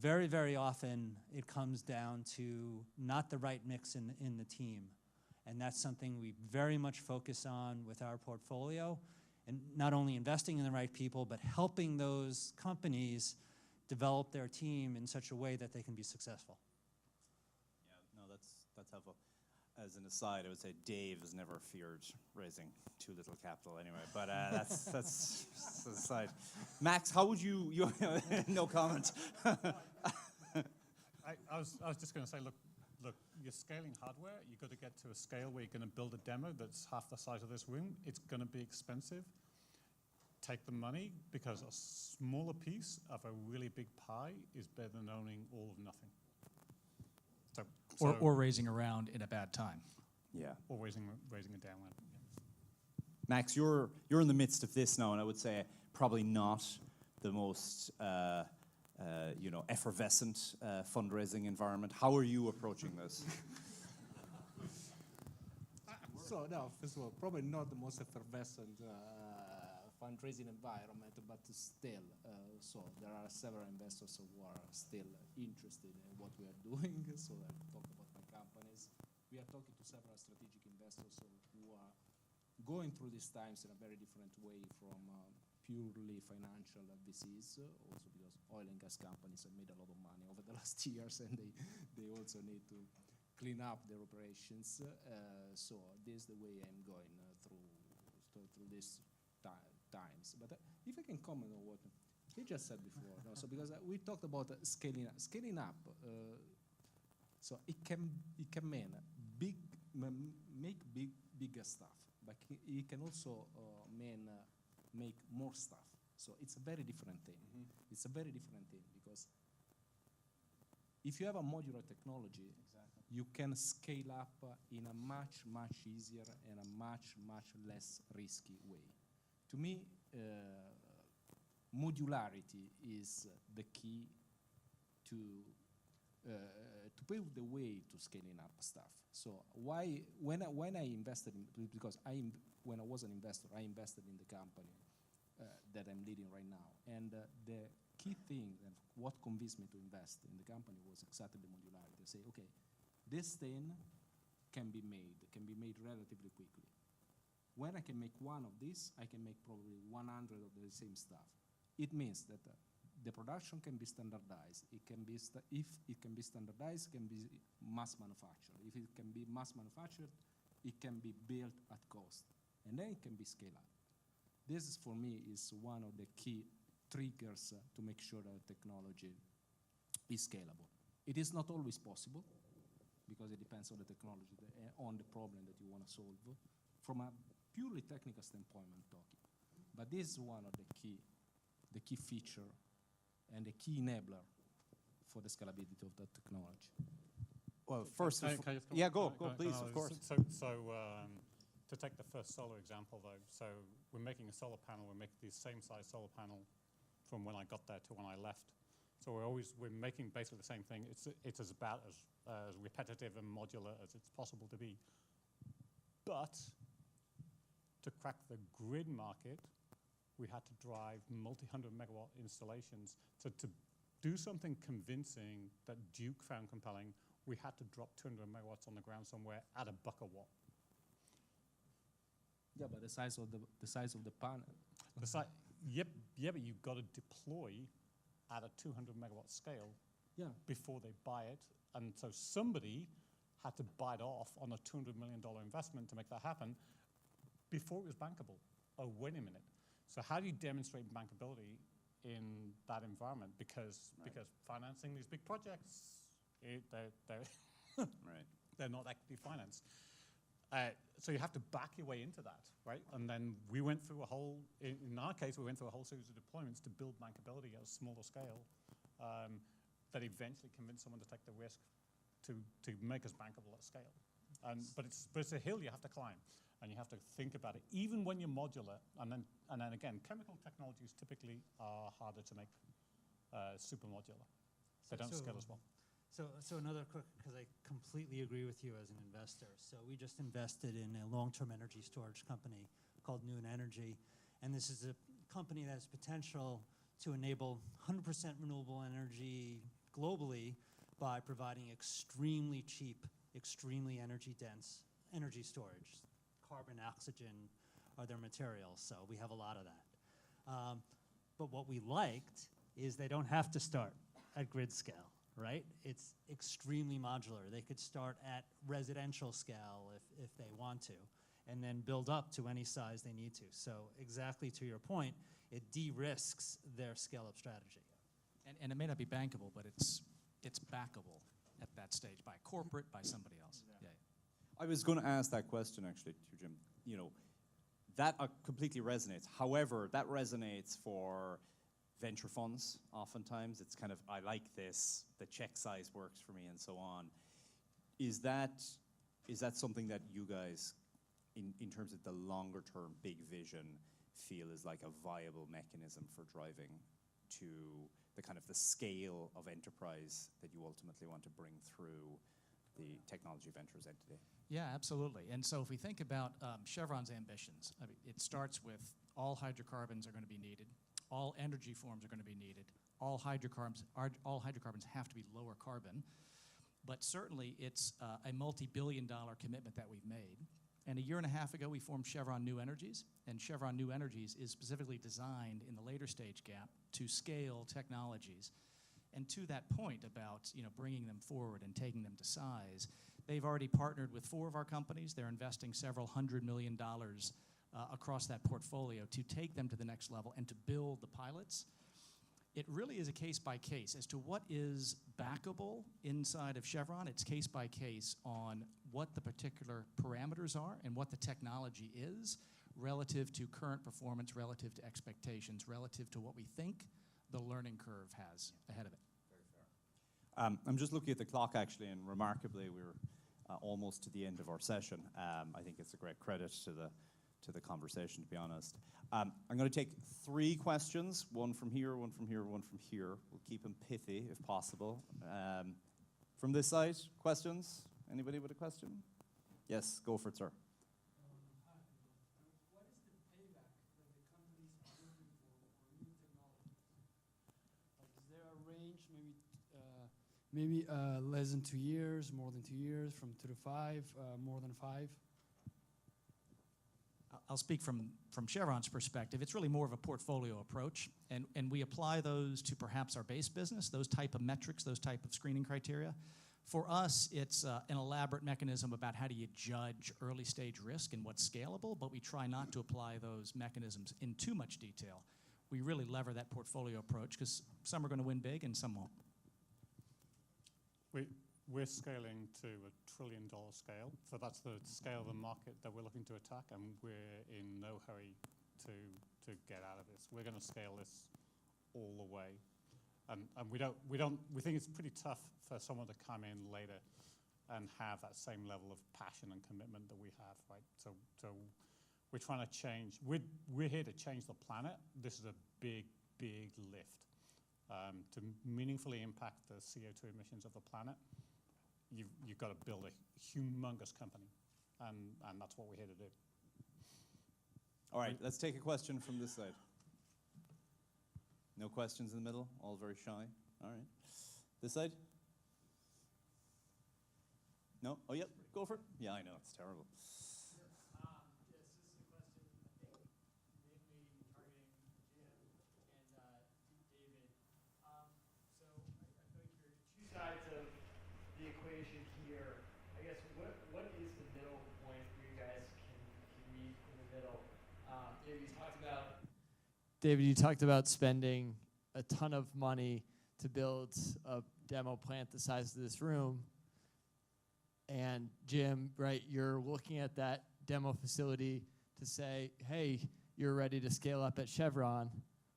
very, very often it comes down to not the right mix in the team. And that's something we very much focus on with our portfolio, and not only investing in the right people, but helping those companies develop their team in such a way that they can be successful. Yeah, no, that's helpful. As an aside, I would say Dave has never feared raising too little capital anyway, but that's an aside. Max, how would you no comment. I was just going to say, look, you're scaling hardware. You've got to get to a scale where you're going to build a demo that's half the size of this room. It's going to be expensive. Take the money, because a smaller piece of a really big pie is better than owning all of nothing. Or raising around in a bad time. Yeah. Or raising a down round. Yeah. Max, you're in the midst of this now, and I would say probably not the most you know, effervescent fundraising environment. How are you approaching this? So no, first of all, probably not the most effervescent fundraising environment, but still, so there are several investors who are still interested in what we are doing. So I talked about my companies. We are talking to several strategic investors who are going through these times in a very different way from purely financial VCs, also because oil and gas companies have made a lot of money over the last years, and they also need to clean up their operations. So this is the way I'm going through these times. But if I can comment on what he just said before, no? So because we talked about scaling up. Scaling up, so it can mean bigger stuff, but it can also mean make more stuff. So it's a very different thing. It's a very different thing because if you have a modular technology, you can scale up in a much easier and a much less risky way. To me, modularity is the key to pave the way to scaling up stuff. So when I invested in, because when I was an investor, I invested in the company that I'm leading right now, and the key thing and what convinced me to invest in the company was exactly the modularity. They say, okay, this thing can be made relatively quickly. When I can make one of these, I can make probably 100 of the same stuff. It means that the production can be standardized. If it can be standardized, it can be mass manufactured. If it can be mass manufactured, it can be built at cost, and then it can be scaled up. This is, for me, is one of the key triggers to make sure that technology is scalable. It is not always possible because it depends on the technology, on the problem that you want to solve. From a purely technical standpoint, I'm talking. But this is one of the key feature and the key enabler for the scalability of that technology. Well, first, go, please, of course. To take the first solar example, though, so we're making a solar panel. We're making the same size solar panel from when I got there to when I left. So we're making basically the same thing. It's about as repetitive and modular as it's possible to be. But to crack the grid market, we had to drive multi-hundred megawatt installations. So to do something convincing that Duke found compelling, we had to drop 200 megawatts on the ground somewhere at $1 a watt. Yeah, but the size of the panel. Yeah, but you've got to deploy at a 200 megawatt scale before they buy it. And so somebody had to bite off on a $200 million investment to make that happen before it was bankable. Oh, wait a minute. So how do you demonstrate bankability in that environment? Because financing these big projects, they're not actively financed. So you have to back your way into that, right? And then we went through in our case, we went through a whole series of deployments to build bankability at a smaller scale that eventually convinced someone to take the risk to make us bankable at scale. But it's a hill you have to climb, and you have to think about it, even when you're modular. And then again, chemical technologies typically are harder to make super modular. They don't scale as well. So another quick, because I completely agree with you as an investor. So we just invested in a long-term energy storage company called New Energy, and this is a company that has potential to enable 100% renewable energy globally by providing extremely cheap, extremely energy-dense energy storage. Carbon, oxygen are their materials, so we have a lot of that. But what we liked is they don't have to start at grid scale. Right? It's extremely modular. They could start at residential scale if they want to, and then build up to any size they need to. So exactly to your point, it de-risks their scale-up strategy. And it may not be bankable, but it's backable at that stage by corporate, by somebody else. Yeah. I was going to ask that question actually to Jim. You know, that completely resonates. However, that resonates for venture funds. Oftentimes, it's kind of, I like this, the check size works for me, and so on. Is that something that you guys, in terms of the longer term big vision, feel is like a viable mechanism for driving to the kind of the scale of enterprise that you ultimately want to bring through the technology ventures entity? Yeah, absolutely. And so if we think about Chevron's ambitions, I mean, it starts with all hydrocarbons are going to be needed. All energy forms are going to be needed. All hydrocarbons have to be lower carbon. But certainly, it's a multi-billion-dollar commitment that we've made. And a year and a half ago, we formed Chevron New Energies. And Chevron New Energies is specifically designed in the later stage gap to scale technologies. And to that point about bringing them forward and taking them to size, they've already partnered with 4 of our companies. They're investing several $100 million across that portfolio to take them to the next level and to build the pilots. It really is a case by case as to what is backable inside of Chevron. It's case by case on what the particular parameters are and what the technology is relative to current performance, relative to expectations, relative to what we think the learning curve has ahead of it. I'm just looking at the clock, actually, and remarkably, we're almost to the end of our session. I think it's a great credit to the conversation, to be honest. I'm going to take 3 questions, one from here, one from here, one from here. We'll keep them pithy, if possible. From this side, questions? Anybody with a question? Yes, go for it, sir. Is there a range, maybe less than 2 years, more than 2 years, from 2 to 5, more than 5? I'll speak from Chevron's perspective. It's really more of a portfolio approach, and we apply those to perhaps our base business, those type of metrics, those type of screening criteria. For us, it's an elaborate mechanism about how do you judge early stage risk and what's scalable, but we try not to apply those mechanisms in too much detail. We really lever that portfolio approach because some are going to win big and some won't. We're scaling to $1 trillion scale, so that's the scale of the market that we're looking to attack, and we're in no hurry to get out of this. We're going to scale this all the way, and we think it's pretty tough for someone to come in later and have that same level of passion and commitment that we have, right? So we're trying to change. We're here to change the planet. This is a big lift to meaningfully impact the CO2 emissions of the planet. You've got to build a humongous company, and that's what we're here to do. All right, let's take a question from this side. No questions in the middle? All very shy? All right. This side? No? Oh, yep, go for it. Yeah, I know, it's terrible. Sides of the equation here. I guess what is the middle point where you guys can meet in the middle? David, you talked about spending a ton of money to build a demo plant the size of this room. And Jim, right, you're looking at that demo facility to say, hey, you're ready to scale up at Chevron.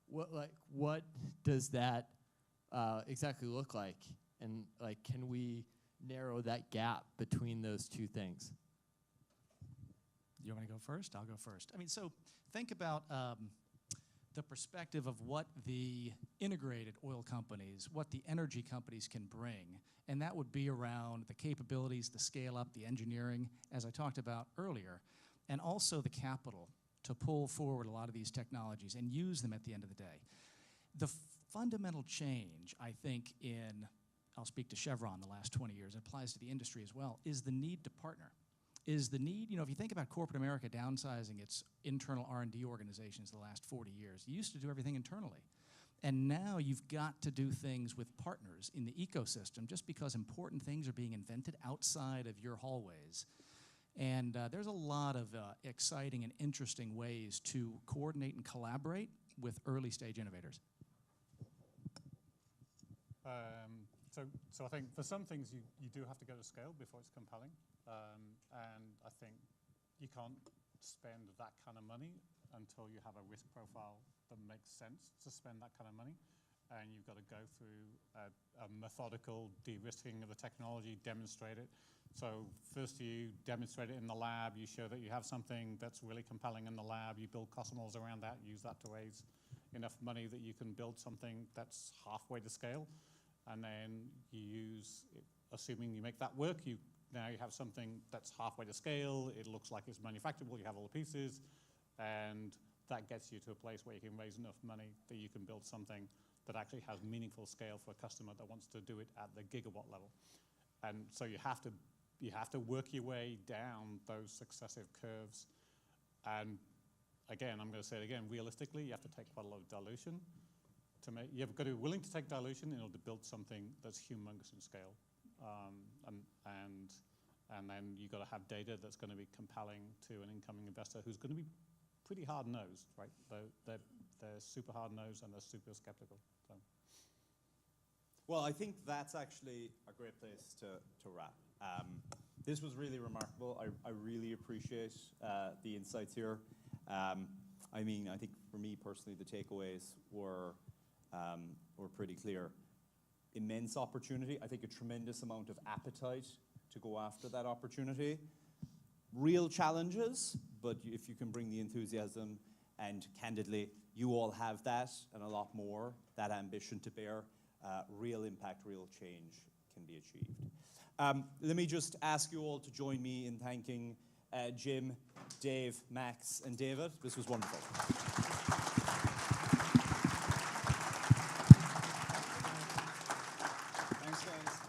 What does that exactly look like? And can we narrow that gap between those two things? You want me to go first? I'll go first. I mean, so think about the perspective of what the integrated oil companies, what the energy companies can bring, and that would be around the capabilities, the scale up, the engineering, as I talked about earlier, and also the capital to pull forward a lot of these technologies and use them at the end of the day. The fundamental change, I think, I'll speak to Chevron the last 20 years, it applies to the industry as well, is the need to partner. Is the need, if you think about corporate America downsizing its internal R&D organizations the last 40 years, you used to do everything internally. And now you've got to do things with partners in the ecosystem just because important things are being invented outside of your hallways. And there's a lot of exciting and interesting ways to coordinate and collaborate with early stage innovators. So I think for some things you do have to go to scale before it's compelling, and I think you can't spend that kind of money until you have a risk profile that makes sense to spend that kind of money, and you've got to go through a methodical de-risking of the technology, demonstrate it. So first you demonstrate it in the lab, you show that you have something that's really compelling in the lab, you build cost models around that, use that to raise enough money that you can build something that's halfway to scale. And then you use, assuming you make that work, now you have something that's halfway to scale, it looks like it's manufacturable, you have all the pieces, and that gets you to a place where you can raise enough money that you can build something that actually has meaningful scale for a customer that wants to do it at the gigawatt level. And so you have to work your way down those successive curves. And again, I'm going to say it again, realistically, you have to take quite a lot of dilution. You've got to be willing to take dilution in order to build something that's humongous in scale. And then you've got to have data that's going to be compelling to an incoming investor who's going to be pretty hard-nosed, right? They're super hard-nosed and they're super skeptical. So. Well, I think that's actually a great place to wrap. This was really remarkable. I really appreciate the insights here. I mean, I think for me personally, the takeaways were pretty clear. Immense opportunity. I think a tremendous amount of appetite to go after that opportunity. Real challenges, but if you can bring the enthusiasm, and candidly, you all have that and a lot more, that ambition to bear, real impact, real change can be achieved. Let me just ask you all to join me in thanking Jim, Dave, Max, and David. This was wonderful. Thanks, guys.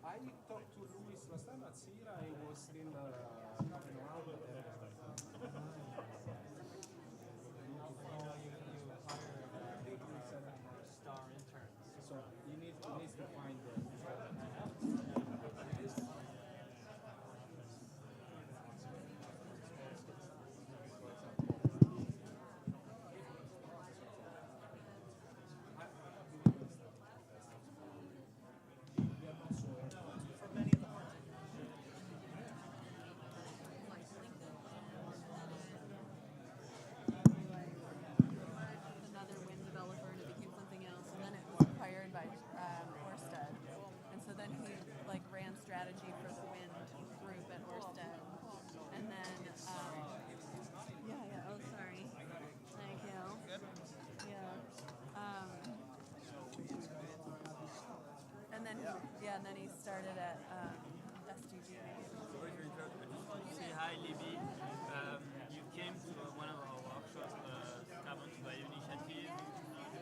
I talked to Luis last time at CERA. I was still talking around with star interns. So you need to find the another wind developer and it became something else, and then it was acquired by Ørsted, and so then he like ran strategy for the wind group at Ørsted, and then oh sorry, thank you, and then he started at SDG. Sorry to interrupt. I just want to say hi, Libby. You came to one of our workshops, Carbon to Bio initiative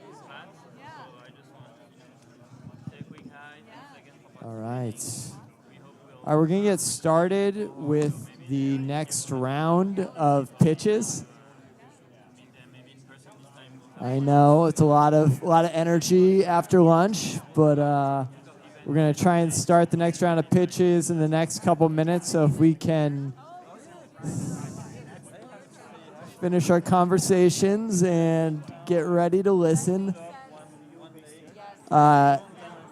in France. Yeah. So I just want to say a quick hi. Thanks again for All right. All right, we're going to get started with the next round of pitches. I know it's a lot of energy after lunch, but we're going to try and start the next round of pitches in the next couple minutes. So if we can finish our conversations and get ready to listen.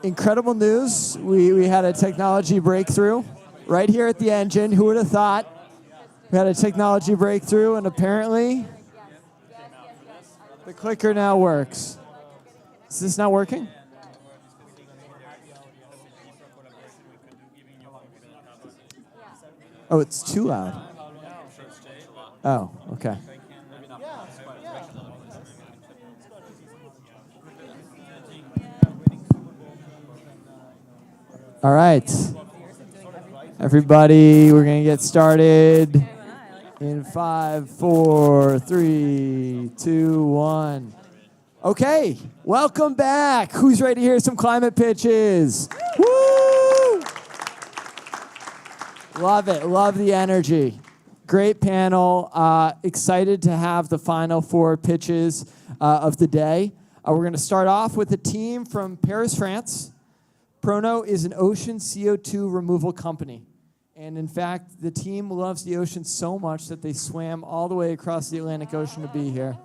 Incredible news. We had a technology breakthrough right here at the engine. Who would have thought? We had a technology breakthrough, and apparently the clicker now works. Is this not working? Oh, it's too loud. Oh, okay. All right. Everybody, we're going to get started in 5, 4, 3, 2, 1. Okay, welcome back. Who's ready to hear some climate pitches? Woo! Love it. Love the energy. Great panel. Excited to have the final 4 pitches of the day. We're going to start off with a team from Paris, France. Prono is an ocean CO2 removal company. And in fact, the team loves the ocean so much that they swam all the way across the Atlantic Ocean to be here.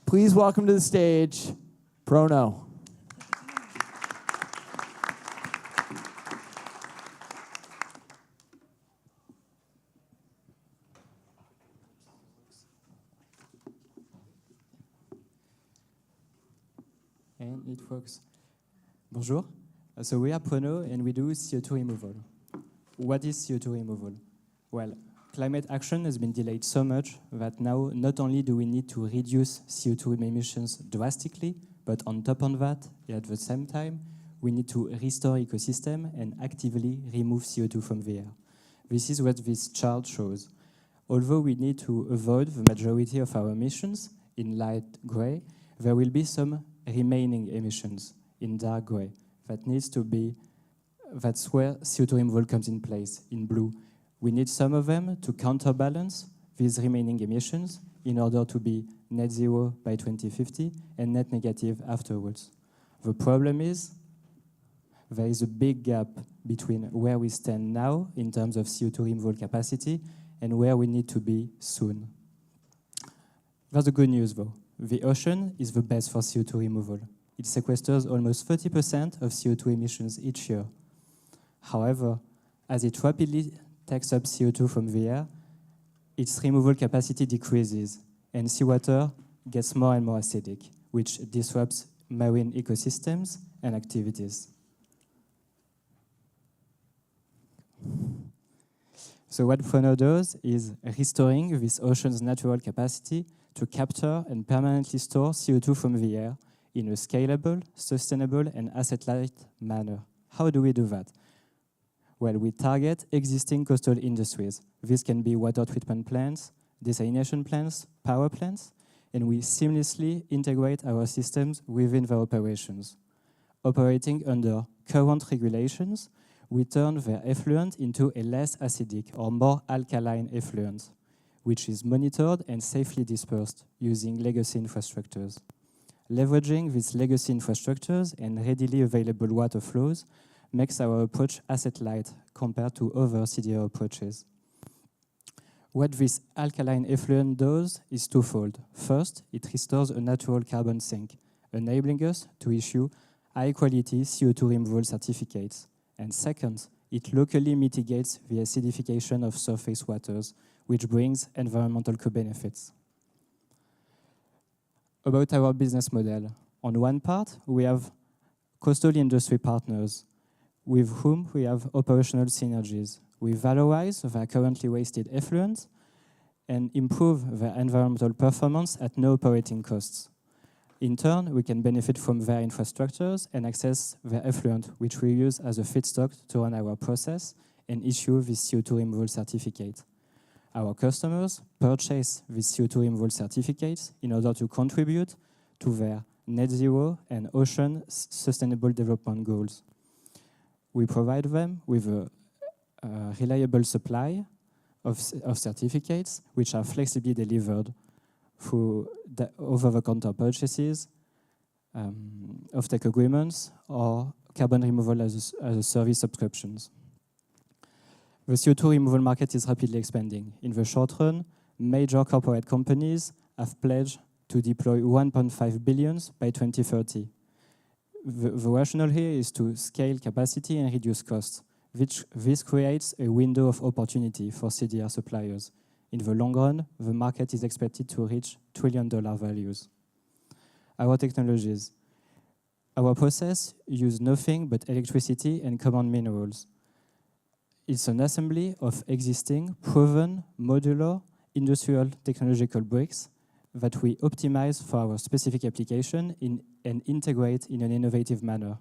Please welcome to the stage, Prono. And it works. Bonjour. So we are Prono and we do CO2 removal. What is CO2 removal? Well, climate action has been delayed so much that now not only do we need to reduce CO2 emissions drastically, but on top of that, at the same time, we need to restore ecosystem and actively remove CO2 from the air. This is what this chart shows. Although we need to avoid the majority of our emissions in light gray, there will be some remaining emissions in dark gray. That's where CO2 removal comes in place, in blue. We need some of them to counterbalance these remaining emissions in order to be net zero by 2050 and net negative afterwards. The problem is there is a big gap between where we stand now in terms of CO2 removal capacity and where we need to be soon. There's the good news though. The ocean is the best for CO2 removal. It sequesters almost 30% of CO2 emissions each year. However, as it rapidly takes up CO2 from the air, its removal capacity decreases and seawater gets more and more acidic, which disrupts marine ecosystems and activities. So what Prono does is restoring this ocean's natural capacity to capture and permanently store CO2 from the air in a scalable, sustainable, and asset-light manner. How do we do that? Well, we target existing coastal industries. This can be water treatment plants, desalination plants, power plants, and we seamlessly integrate our systems within their operations. Operating under current regulations, we turn their effluent into a less acidic or more alkaline effluent, which is monitored and safely dispersed using legacy infrastructures. Leveraging these legacy infrastructures and readily available water flows makes our approach asset-light compared to other CDR approaches. What this alkaline effluent does is twofold. First, it restores a natural carbon sink, enabling us to issue high-quality CO2 removal certificates. And second, it locally mitigates the acidification of surface waters, which brings environmental co-benefits. About our business model. On one part, we have coastal industry partners with whom we have operational synergies. We valorize their currently wasted effluent and improve their environmental performance at no operating costs. In turn, we can benefit from their infrastructures and access their effluent, which we use as a feedstock to run our process and issue this CO2 removal certificate. Our customers purchase these CO2 removal certificates in order to contribute to their net zero and ocean sustainable development goals. We provide them with a reliable supply of certificates, which are flexibly delivered through over-the-counter purchases, offtake agreements, or carbon removal as a service subscriptions. The CO2 removal market is rapidly expanding. In the short run, major corporate companies have pledged to deploy 1.5 billion by 2030. The rationale here is to scale capacity and reduce costs. This creates a window of opportunity for CDR suppliers. In the long run, the market is expected to reach trillion-dollar values. Our technologies. Our process uses nothing but electricity and common minerals. It's an assembly of existing, proven, modular, industrial technological bricks that we optimize for our specific application and integrate in an innovative manner.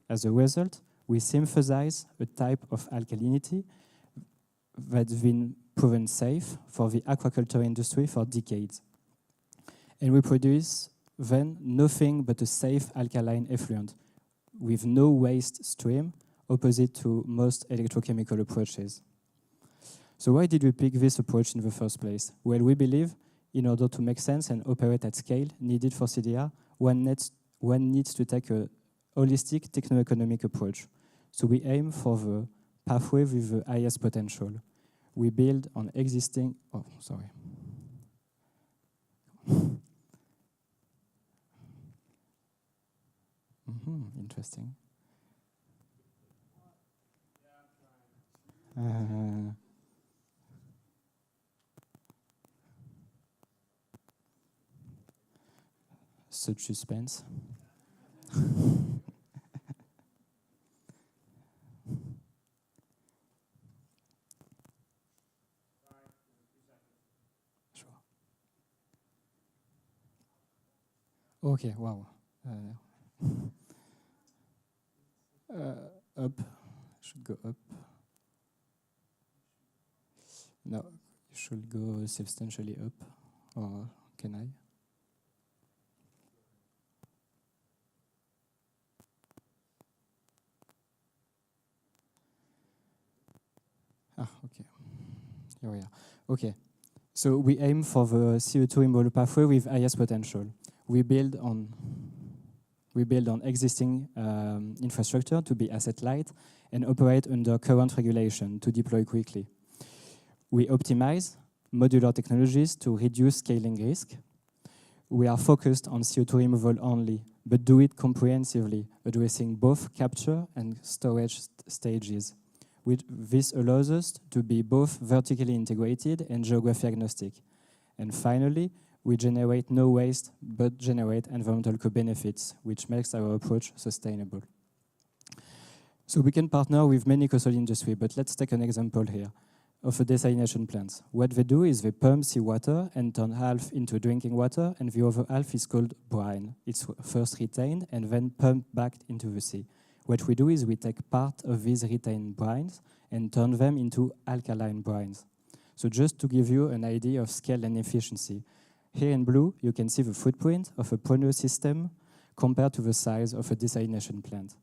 As a result, we synthesize a type of alkalinity that's been proven safe for the aquaculture industry for decades. And we produce then nothing but a safe alkaline effluent with no waste stream, opposite to most electrochemical approaches. So why did we pick this approach in the first place? Well, we believe in order to make sense and operate at scale needed for CDR, one needs to take a holistic techno-economic approach. So we aim for the pathway with the highest potential. We build on existing, interesting. Such suspense. Sure. Okay, wow. Up, should go up. No, you should go substantially up, or can I? Ah, okay. Here we are. Okay. So we aim for the CO2 removal pathway with highest potential. We build on existing infrastructure to be asset light and operate under current regulation to deploy quickly. We optimize modular technologies to reduce scaling risk. We are focused on CO2 removal only, but do it comprehensively, addressing both capture and storage stages. This allows us to be both vertically integrated and geography agnostic. And finally, we generate no waste, but generate environmental co-benefits, which makes our approach sustainable. So we can partner with many coastal industry, but let's take an example here of a desalination plant. What they do is they pump seawater and turn half into drinking water, and the other half is called brine. It's first retained and then pumped back into the sea. What we do is we take part of these retained brines and turn them into alkaline brines. So just to give you an idea of scale and efficiency, here in blue, you can see the footprint of a Prono system compared to the size of a desalination plant.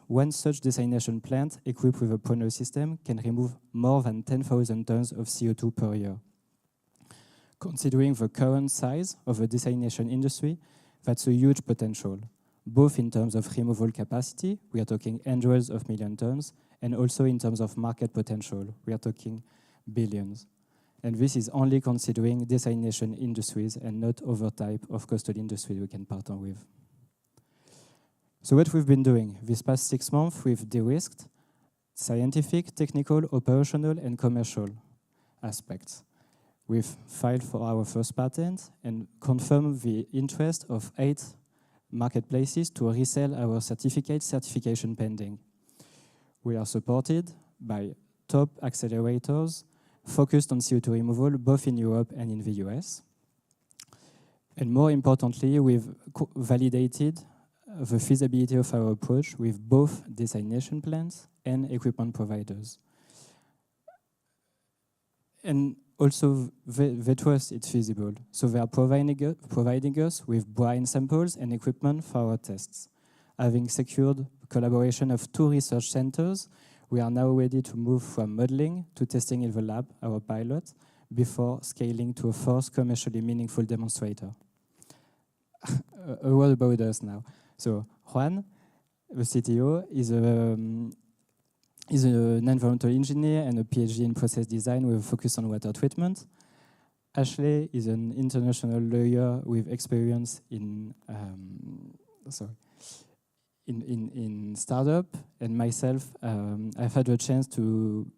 One such desalination plant equipped with a Prono system can remove more than 10,000 tons of CO2 per year. Considering the current size of the desalination industry, that's a huge potential, both in terms of removal capacity, we are talking hundreds of million tons, and also in terms of market potential, we are talking billions. And this is only considering desalination industries and not other type of coastal industry we can partner with. So what we've been doing this past 6 months, we've de-risked scientific, technical, operational, and commercial aspects. We've filed for our first patent and confirmed the interest of 8 marketplaces to resell our certification pending. We are supported by top accelerators focused on CO2 removal, both in Europe and in the US. And more importantly, we've validated the feasibility of our approach with both desalination plants and equipment providers. And also, they trust it's feasible. So they are providing us with brine samples and equipment for our tests. Having secured collaboration of 2 research centers, we are now ready to move from modeling to testing in the lab, our pilot, before scaling to a first commercially meaningful demonstrator. A word about us now. So Juan, the CTO, is an environmental engineer and a PhD in process design with a focus on water treatment. Ashley is an international lawyer with experience in startup, and myself, I've had a chance to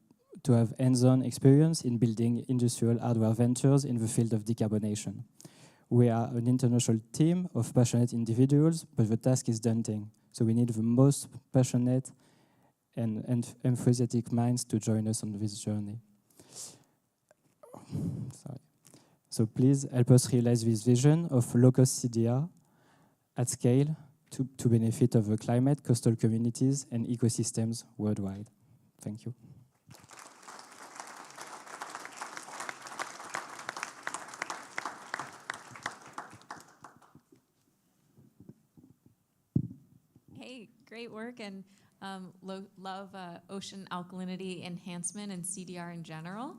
have hands-on experience in building industrial hardware ventures in the field of decarbonation. We are an international team of passionate individuals, but the task is daunting. So we need the most passionate and enthusiastic minds to join us on this journey. Sorry. So please help us realize this vision of low-cost CDR at scale to benefit of the climate, coastal communities, and ecosystems worldwide. Thank you. Hey, great work, and love ocean alkalinity enhancement and CDR in general.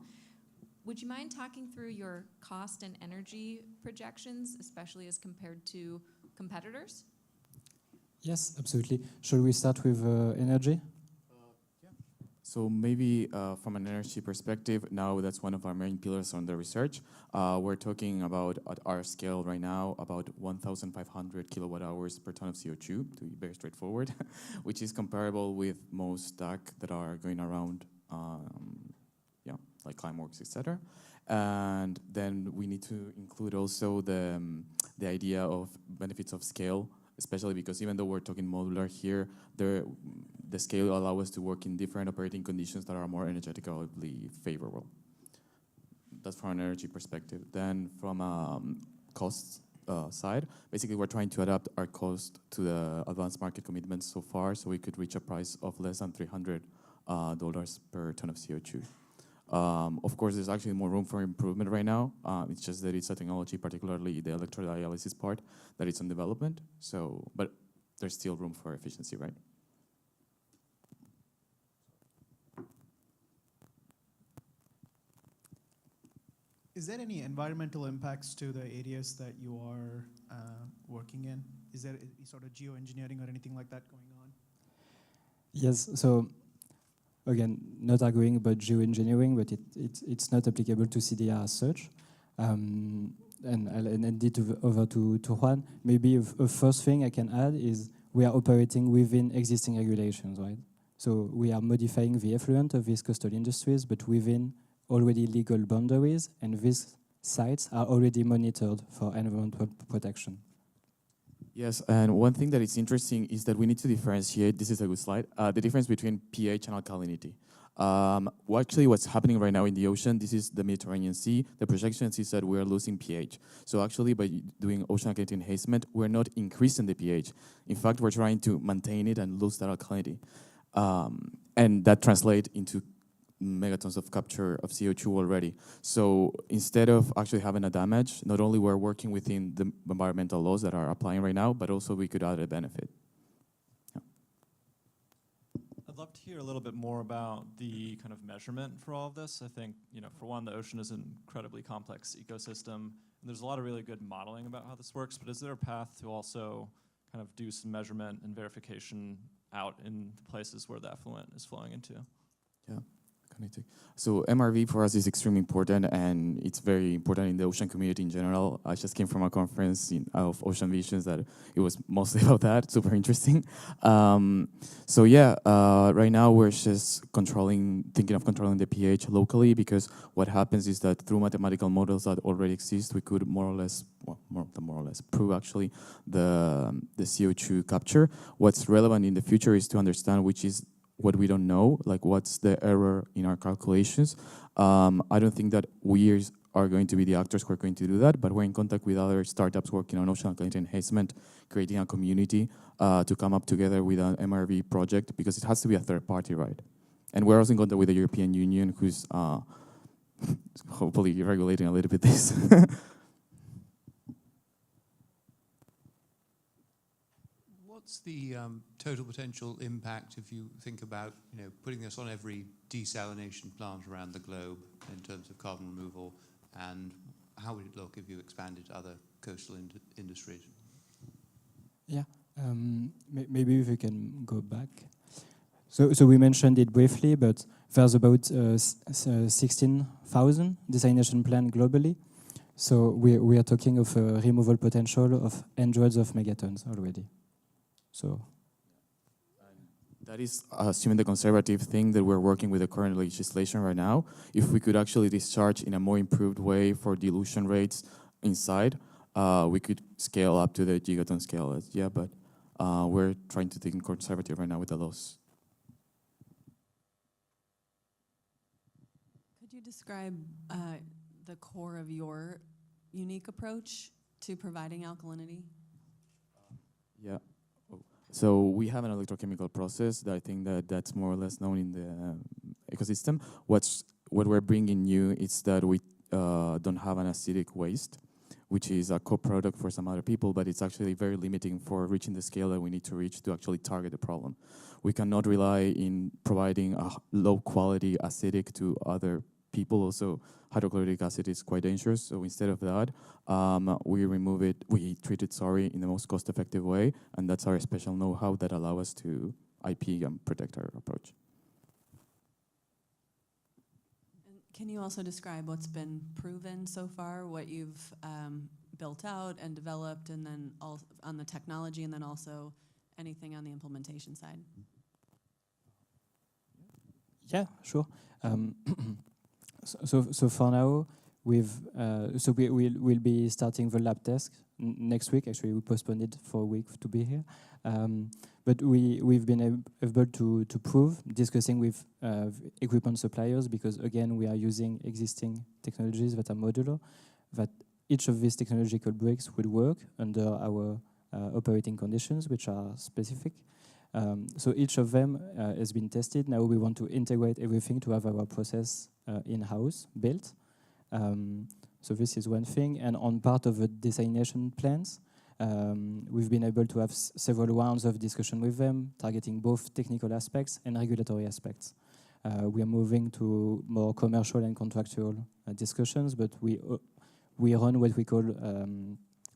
Would you mind talking through your cost and energy projections, especially as compared to competitors? Yes, absolutely. Shall we start with energy? So maybe from an energy perspective, now that's one of our main pillars on the research. We're talking about, at our scale right now, about 1,500 kilowatt hours per ton of CO2, to be very straightforward, which is comparable with most stack that are going around, like Climeworks, etc. And then we need to include also the idea of benefits of scale, especially because even though we're talking modular here, the scale allows us to work in different operating conditions that are more energetically favorable. That's from an energy perspective. Then from a cost side, basically we're trying to adapt our cost to the advanced market commitments so far, so we could reach a price of less than $300 per ton of CO2. Of course, there's actually more room for improvement right now. It's just that it's a technology, particularly the electrodialysis part, that it's in development. So, but there's still room for efficiency, right? Is there any environmental impacts to the areas that you are working in? Is there any sort of geoengineering or anything like that going on? Yes, so again, not arguing about geoengineering, but it's not applicable to CDR as such. And I'll hand it over to Juan. Maybe a first thing I can add is we are operating within existing regulations, right? So we are modifying the effluent of these coastal industries, but within already legal boundaries, and these sites are already monitored for environmental protection. Yes, and one thing that is interesting is that we need to differentiate, this is a good slide, the difference between pH and alkalinity. Well, actually, what's happening right now in the ocean, this is the Mediterranean Sea. The projections is that we are losing pH. So actually, by doing ocean alkalinity enhancement, we're not increasing the pH. In fact, we're trying to maintain it and lose that alkalinity. And that translates into megatons of capture of CO2 already. So instead of actually having a damage, not only we're working within the environmental laws that are applying right now, but also we could add a benefit. Yeah. I'd love to hear a little bit more about the kind of measurement for all of this. I think, for one, the ocean is an incredibly complex ecosystem, and there's a lot of really good modeling about how this works, but is there a path to also kind of do some measurement and verification out in the places where the effluent is flowing into? Yeah. So MRV for us is extremely important, and it's very important in the ocean community in general. I just came from a conference of Ocean Visions that it was mostly about that, super interesting. So yeah, right now we're just thinking of controlling the pH locally, because what happens is that through mathematical models that already exist, we could more or less prove actually the CO2 capture. What's relevant in the future is to understand which is what we don't know, like what's the error in our calculations. I don't think that we are going to be the actors who are going to do that, but we're in contact with other startups working on ocean alkalinity enhancement, creating a community to come up together with an MRV project, because it has to be a third party, right? And we're also in contact with the European Union, who's hopefully regulating a little bit this. What's the total potential impact if you think about putting this on every desalination plant around the globe in terms of carbon removal, and how would it look if you expanded to other coastal industries? Yeah, maybe if we can go back. So we mentioned it briefly, but there's about 16,000 desalination plants globally. So we are talking of a removal potential of hundreds of megatons already. So that is assuming the conservative thing that we're working with the current legislation right now. If we could actually discharge in a more improved way for dilution rates inside, we could scale up to the gigaton scale. Yeah, but we're trying to think conservative right now with the laws. Could you describe the core of your unique approach to providing alkalinity? Yeah. So we have an electrochemical process that I think that's more or less known in the ecosystem. What we're bringing new is that we don't have an acidic waste, which is a co-product for some other people, but it's actually very limiting for reaching the scale that we need to reach to actually target the problem. We cannot rely in providing a low-quality acidic to other people. Also, hydrochloric acid is quite dangerous. So instead of that, we treat it, in the most cost-effective way, and that's our special know-how that allow us to IP and protect our approach. And can you also describe what's been proven so far, what you've built out and developed, and then on the technology, and then also anything on the implementation side? Yeah, sure. So for now, we'll be starting the lab test next week. Actually, we postponed it for a week to be here. But we've been able to prove, discussing with equipment suppliers, because again, we are using existing technologies that are modular, that each of these technological bricks would work under our operating conditions, which are specific. So each of them has been tested. Now we want to integrate everything to have our process in-house built. So this is one thing. And on part of the desalination plans, we've been able to have several rounds of discussion with them, targeting both technical aspects and regulatory aspects. We are moving to more commercial and contractual discussions, but we run what we call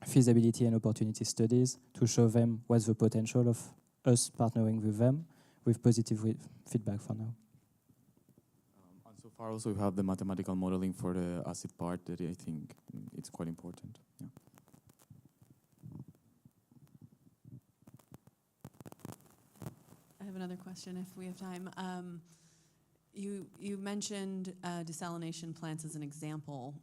feasibility and opportunity studies to show them what's the potential of us partnering with them, with positive feedback for now. And so far also we have the mathematical modeling for the acid part that I think it's quite important. Yeah. I have another question if we have time. You mentioned desalination plants as an example.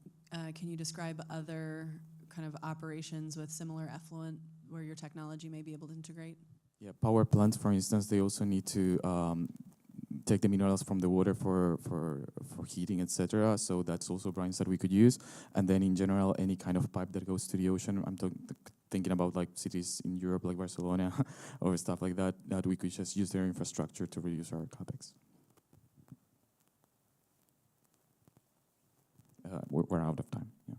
Can you describe other kind of operations with similar effluent where your technology may be able to integrate? Yeah, power plants, for instance, they also need to take the minerals from the water for heating, etc. So that's also brines that we could use. And then in general, any kind of pipe that goes to the ocean, I'm thinking about like cities in Europe like Barcelona or stuff like that, that we could just use their infrastructure to reduce our capex. We're out of time. Yeah.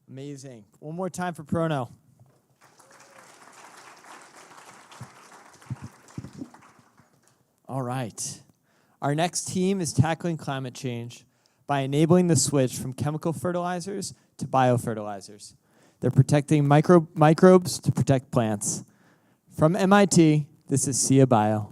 Amazing. One more time for Prono. All right. Our next team is tackling climate change by enabling the switch from chemical fertilizers to biofertilizers. They're protecting microbes to protect plants. From MIT, this is Sia Bio.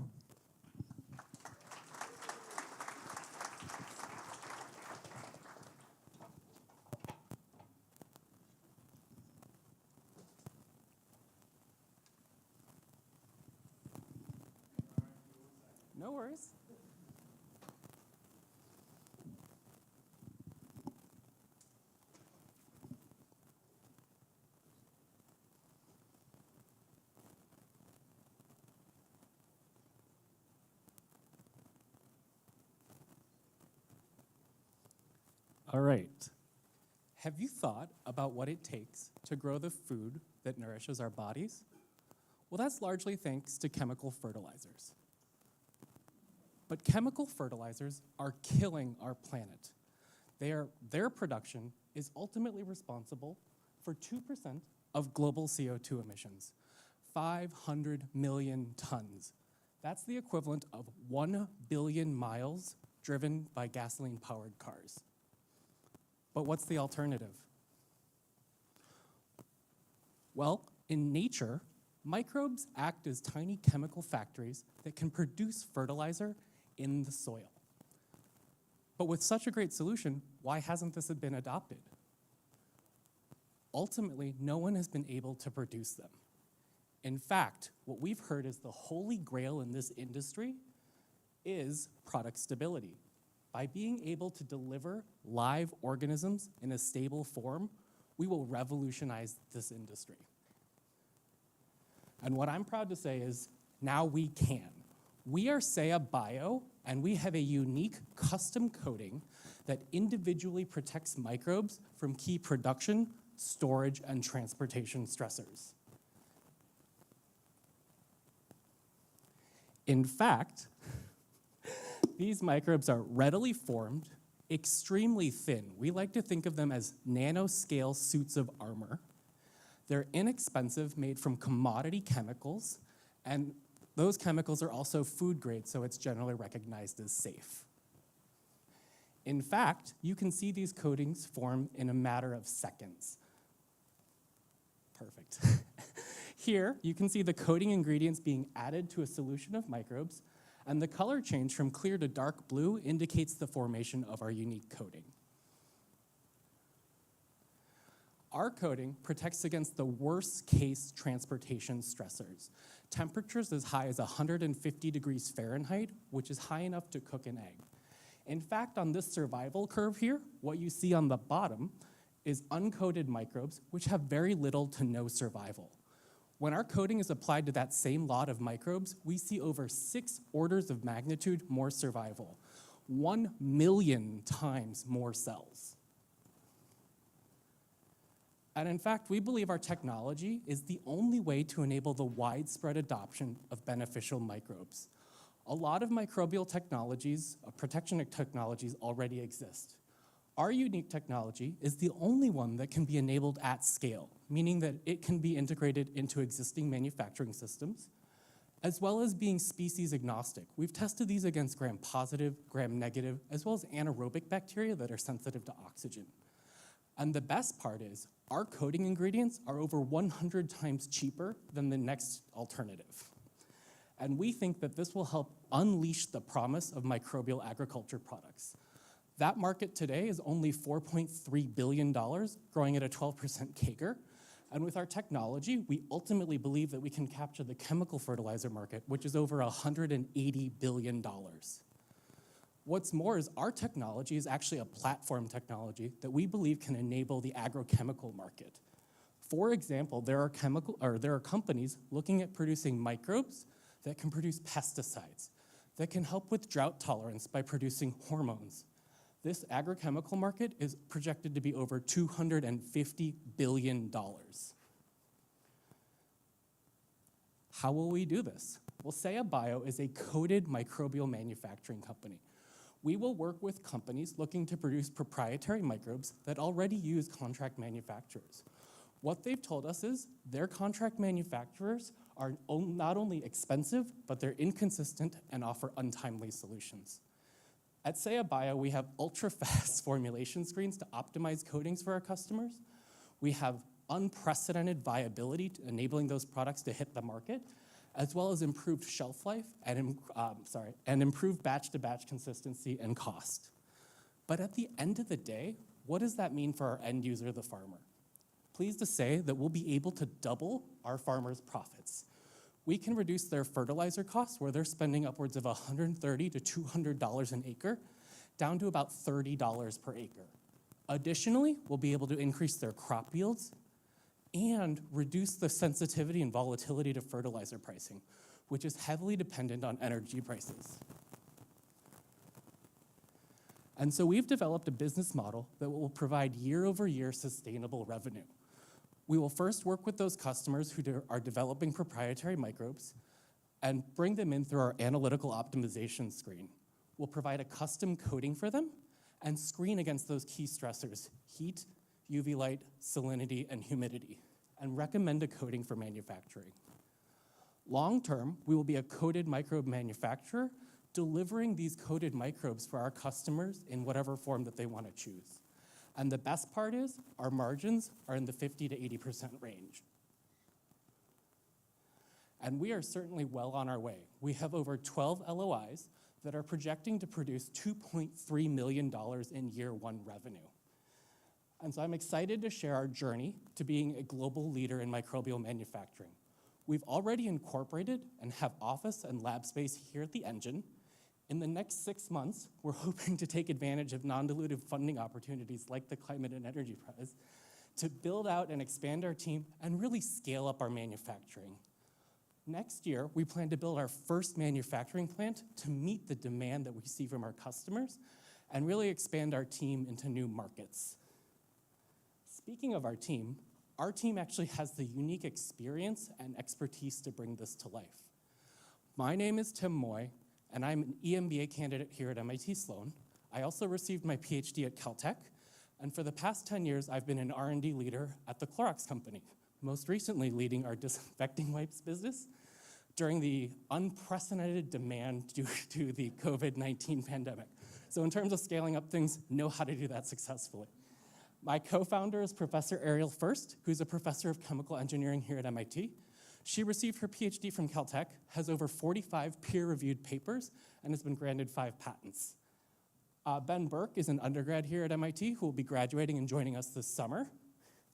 No worries. All right. Have you thought about what it takes to grow the food that nourishes our bodies? Well, that's largely thanks to chemical fertilizers. But chemical fertilizers are killing our planet. Their production is ultimately responsible for 2% of global CO2 emissions, 500 million tons. That's the equivalent of 1 billion miles driven by gasoline-powered cars. But what's the alternative? Well, in nature, microbes act as tiny chemical factories that can produce fertilizer in the soil. But with such a great solution, why hasn't this been adopted? Ultimately, no one has been able to produce them. In fact, what we've heard is the holy grail in this industry is product stability. By being able to deliver live organisms in a stable form, we will revolutionize this industry. And what I'm proud to say is, now we can. We are CEP Bio, and we have a unique custom coating that individually protects microbes from key production, storage, and transportation stressors. In fact, these microbes are readily formed, extremely thin. We like to think of them as nanoscale suits of armor. They're inexpensive, made from commodity chemicals, and those chemicals are also food grade, so it's generally recognized as safe. In fact, you can see these coatings form in a matter of seconds. Perfect. Here, you can see the coating ingredients being added to a solution of microbes, and the color change from clear to dark blue indicates the formation of our unique coating. Our coating protects against the worst case transportation stressors. Temperatures as high as 150 degrees Fahrenheit, which is high enough to cook an egg. In fact, on this survival curve here, what you see on the bottom is uncoated microbes, which have very little to no survival. When our coating is applied to that same lot of microbes, we see over 6 orders of magnitude more survival, 1 million times more cells. And in fact, we believe our technology is the only way to enable the widespread adoption of beneficial microbes. A lot of microbial technologies, protection technologies already exist. Our unique technology is the only one that can be enabled at scale, meaning that it can be integrated into existing manufacturing systems, as well as being species agnostic. We've tested these against gram-positive, gram-negative, as well as anaerobic bacteria that are sensitive to oxygen. And the best part is, our coating ingredients are over 100 times cheaper than the next alternative. And we think that this will help unleash the promise of microbial agriculture products. That market today is only $4.3 billion, growing at a 12% CAGR. And with our technology, we ultimately believe that we can capture the chemical fertilizer market, which is over $180 billion. What's more is our technology is actually a platform technology that we believe can enable the agrochemical market. For example, there are companies looking at producing microbes that can produce pesticides, that can help with drought tolerance by producing hormones. This agrochemical market is projected to be over $250 billion. How will we do this? Well, Seya Bio is a coated microbial manufacturing company. We will work with companies looking to produce proprietary microbes that already use contract manufacturers. What they've told us is their contract manufacturers are not only expensive, but they're inconsistent and offer untimely solutions. At Seya Bio, we have ultra-fast formulation screens to optimize coatings for our customers. We have unprecedented viability, enabling those products to hit the market, as well as improved shelf life and improved batch-to-batch consistency and cost. But at the end of the day, what does that mean for our end user, the farmer? Pleased to say that we'll be able to double our farmers' profits. We can reduce their fertilizer costs, where they're spending upwards of $130 to $200 an acre, down to about $30 per acre. Additionally, we'll be able to increase their crop yields and reduce the sensitivity and volatility to fertilizer pricing, which is heavily dependent on energy prices. And so we've developed a business model that will provide year-over-year sustainable revenue. We will first work with those customers who are developing proprietary microbes and bring them in through our analytical optimization screen. We'll provide a custom coating for them and screen against those key stressors: heat, UV light, salinity, and humidity, and recommend a coating for manufacturing. Long-term, we will be a coated microbe manufacturer, delivering these coated microbes for our customers in whatever form that they want to choose. And the best part is, our margins are in the 50 to 80% range. And we are certainly well on our way. We have over 12 LOIs that are projecting to produce $2.3 million in year one revenue. And so I'm excited to share our journey to being a global leader in microbial manufacturing. We've already incorporated and have office and lab space here at the Engine. In the next 6 months, we're hoping to take advantage of non-dilutive funding opportunities like the Climate and Energy Prize to build out and expand our team and really scale up our manufacturing. Next year, we plan to build our first manufacturing plant to meet the demand that we see from our customers and really expand our team into new markets. Speaking of our team actually has the unique experience and expertise to bring this to life. My name is Tim Moy, and I'm an EMBA candidate here at MIT Sloan. I also received my PhD at Caltech, and for the past 10 years, I've been an R&D leader at the Clorox Company, most recently leading our disinfecting wipes business during the unprecedented demand due to the COVID-19 pandemic. So in terms of scaling up things, know how to do that successfully. My co-founder is Professor Ariel First, who's a professor of chemical engineering here at MIT. She received her PhD from Caltech, has over 45 peer-reviewed papers, and has been granted 5 patents. Ben Burke is an undergrad here at MIT who will be graduating and joining us this summer.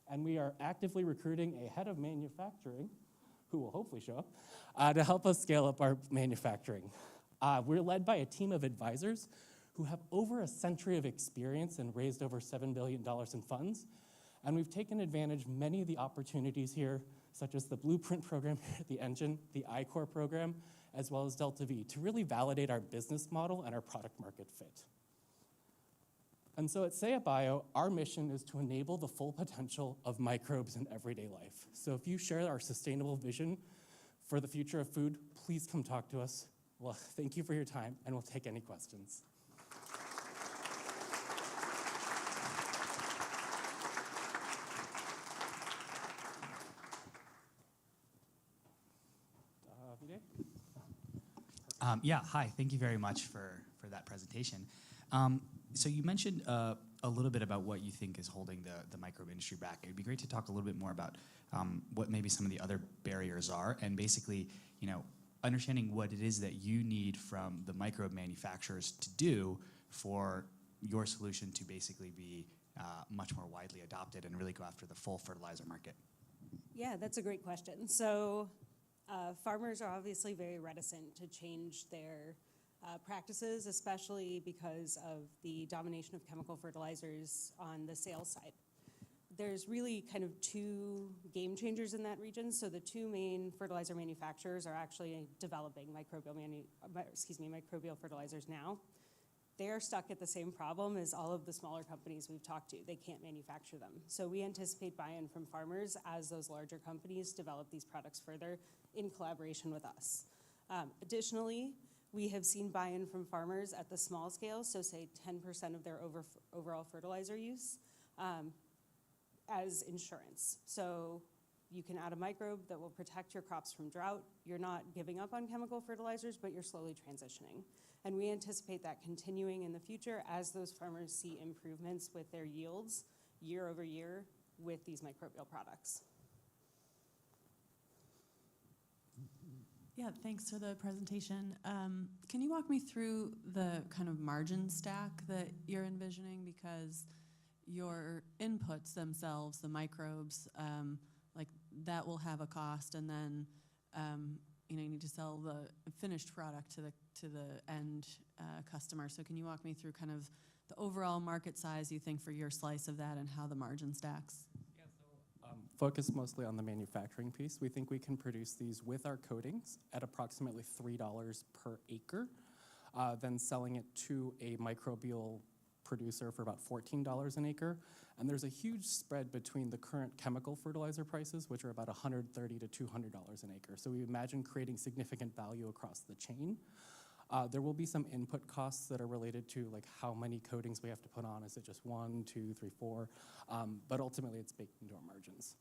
And we are actively recruiting a head of manufacturing, who will hopefully show up, to help us scale up our manufacturing. We're led by a team of advisors who have over a century of experience and raised over $7 billion in funds. And we've taken advantage of many of the opportunities here, such as the Blueprint program here at the Engine, the I-Core program, as well as Delta V, to really validate our business model and our product market fit. And so at Seya Bio, our mission is to enable the full potential of microbes in everyday life. So if you share our sustainable vision for the future of food, please come talk to us. Well, thank you for your time, and we'll take any questions. Yeah, hi. Thank you very much for that presentation. So you mentioned a little bit about what you think is holding the microbe industry back. It'd be great to talk a little bit more about what maybe some of the other barriers are, and basically, understanding what it is that you need from the microbe manufacturers to do for your solution to basically be much more widely adopted and really go after the full fertilizer market. Yeah, that's a great question. So farmers are obviously very reticent to change their practices, especially because of the domination of chemical fertilizers on the sales side. There's really kind of two game changers in that region. So the two main fertilizer manufacturers are actually developing microbial fertilizers now. They're stuck at the same problem as all of the smaller companies we've talked to. They can't manufacture them. So we anticipate buy-in from farmers as those larger companies develop these products further in collaboration with us. Additionally, we have seen buy-in from farmers at the small scale, so say 10% of their overall fertilizer use, as insurance. So you can add a microbe that will protect your crops from drought. You're not giving up on chemical fertilizers, but you're slowly transitioning. And we anticipate that continuing in the future as those farmers see improvements with their yields year over year with these microbial products. Yeah, thanks for the presentation. Can you walk me through the kind of margin stack that you're envisioning? Because your inputs themselves, the microbes, like that will have a cost, and then you need to sell the finished product to the end customer. So can you walk me through kind of the overall market size you think for your slice of that and how the margin stacks? Focus mostly on the manufacturing piece. We think we can produce these with our coatings at approximately $3 per acre, then selling it to a microbial producer for about $14 an acre. And there's a huge spread between the current chemical fertilizer prices, which are about $130 to $200 an acre. So we imagine creating significant value across the chain. There will be some input costs that are related to like how many coatings we have to put on. Is it just 1, 2, 3, 4? But ultimately it's baked into our margins.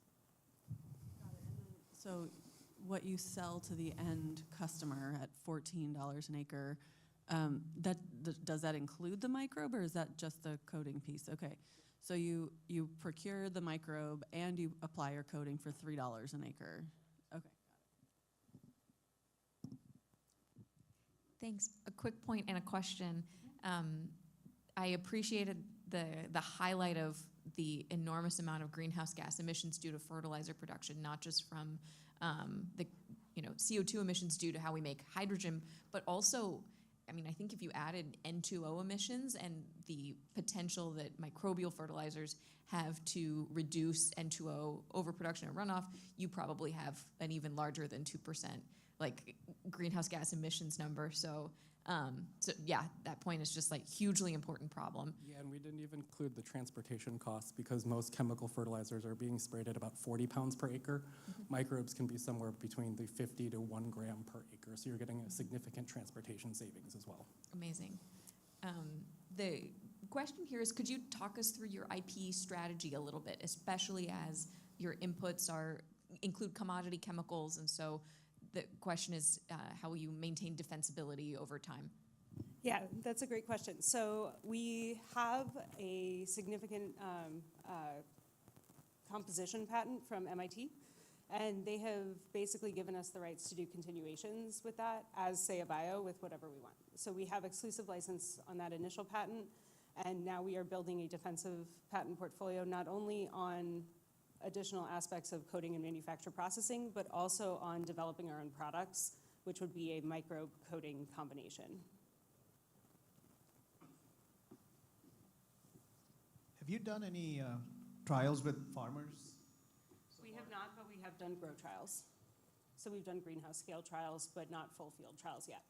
So what you sell to the end customer at $14 an acre, does that include the microbe, or is that just the coating piece? Okay, so you procure the microbe and you apply your coating for $3 an acre. Okay. Thanks. A quick point and a question. I appreciated the highlight of the enormous amount of greenhouse gas emissions due to fertilizer production, not just from the CO2 emissions due to how we make hydrogen, but also, I mean, I think if you added N2O emissions and the potential that microbial fertilizers have to reduce N2O overproduction and runoff, you probably have an even larger than 2% like greenhouse gas emissions number. So yeah, that point is just like hugely important problem. Yeah, and we didn't even include the transportation costs because most chemical fertilizers are being sprayed at about 40 pounds per acre. Mm-hmm. Microbes can be somewhere between the 50 to 1 gram per acre, so you're getting a significant transportation savings as well. Amazing. The question here is, could you talk us through your IP strategy a little bit, especially as your inputs include commodity chemicals, and so the question is, how will you maintain defensibility over time? Yeah, that's a great question. So we have a significant composition patent from MIT, and they have basically given us the rights to do continuations with that as, say, a bio with whatever we want. So we have exclusive license on that initial patent, and now we are building a defensive patent portfolio not only on additional aspects of coating and manufacture processing, but also on developing our own products, which would be a microbe coating combination. Have you done any trials with farmers? We have not, but we have done grow trials. So we've done greenhouse scale trials, but not full field trials yet.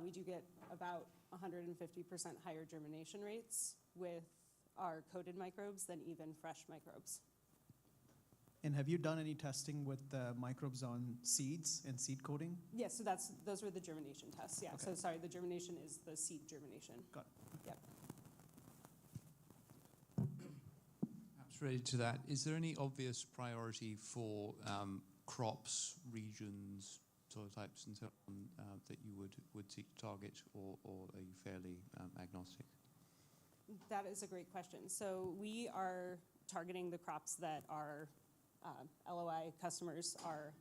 We do get about 150% higher germination rates with our coated microbes than even fresh microbes. And have you done any testing with microbes on seeds and seed coating? Yes, so those were the germination tests. Yeah. Okay. So sorry, the germination is the seed germination. Got it. Yep. Perhaps related to that, is there any obvious priority for crops, regions, soil types, and so on that you would seek to target, or are you fairly agnostic? That is a great question. So we are targeting the crops that our LOI customers are